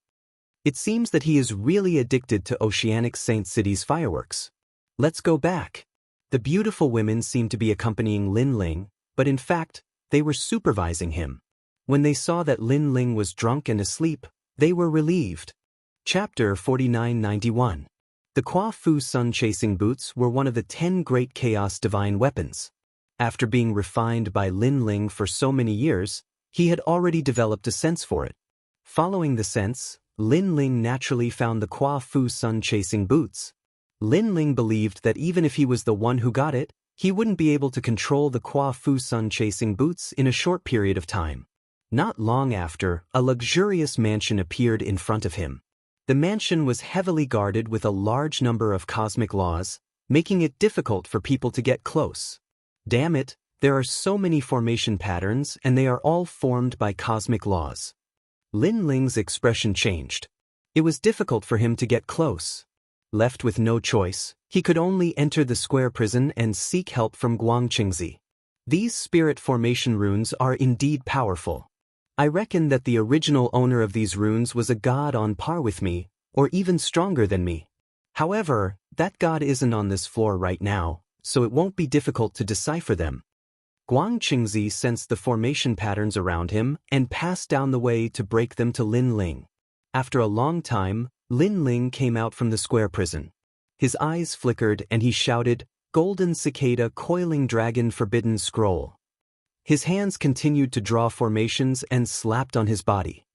It seems that he is really addicted to Oceanic Saint City's fireworks. Let's go back. The beautiful women seemed to be accompanying Lin Ling, but in fact, they were supervising him. When they saw that Lin Ling was drunk and asleep, they were relieved. Chapter 4991. The Qua Fu sun-chasing boots were one of the 10 great chaos divine weapons. After being refined by Lin Ling for so many years, he had already developed a sense for it. Following the sense, Lin Ling naturally found the Qua Fu sun-chasing boots. Lin Ling believed that even if he was the one who got it, he wouldn't be able to control the Qua Fu sun-chasing boots in a short period of time. Not long after, a luxurious mansion appeared in front of him. The mansion was heavily guarded with a large number of cosmic laws, making it difficult for people to get close. Damn it, there are so many formation patterns and they are all formed by cosmic laws. Lin Ling's expression changed. It was difficult for him to get close. Left with no choice, he could only enter the square prison and seek help from Guangqingzi. These spirit formation runes are indeed powerful. I reckon that the original owner of these runes was a god on par with me, or even stronger than me. However, that god isn't on this floor right now, so it won't be difficult to decipher them. Guangqingzi sensed the formation patterns around him and passed down the way to break them to Lin Ling. After a long time, Lin Ling came out from the square prison. His eyes flickered and he shouted, "Golden cicada coiling dragon forbidden scroll." His hands continued to draw formations and slapped on his body.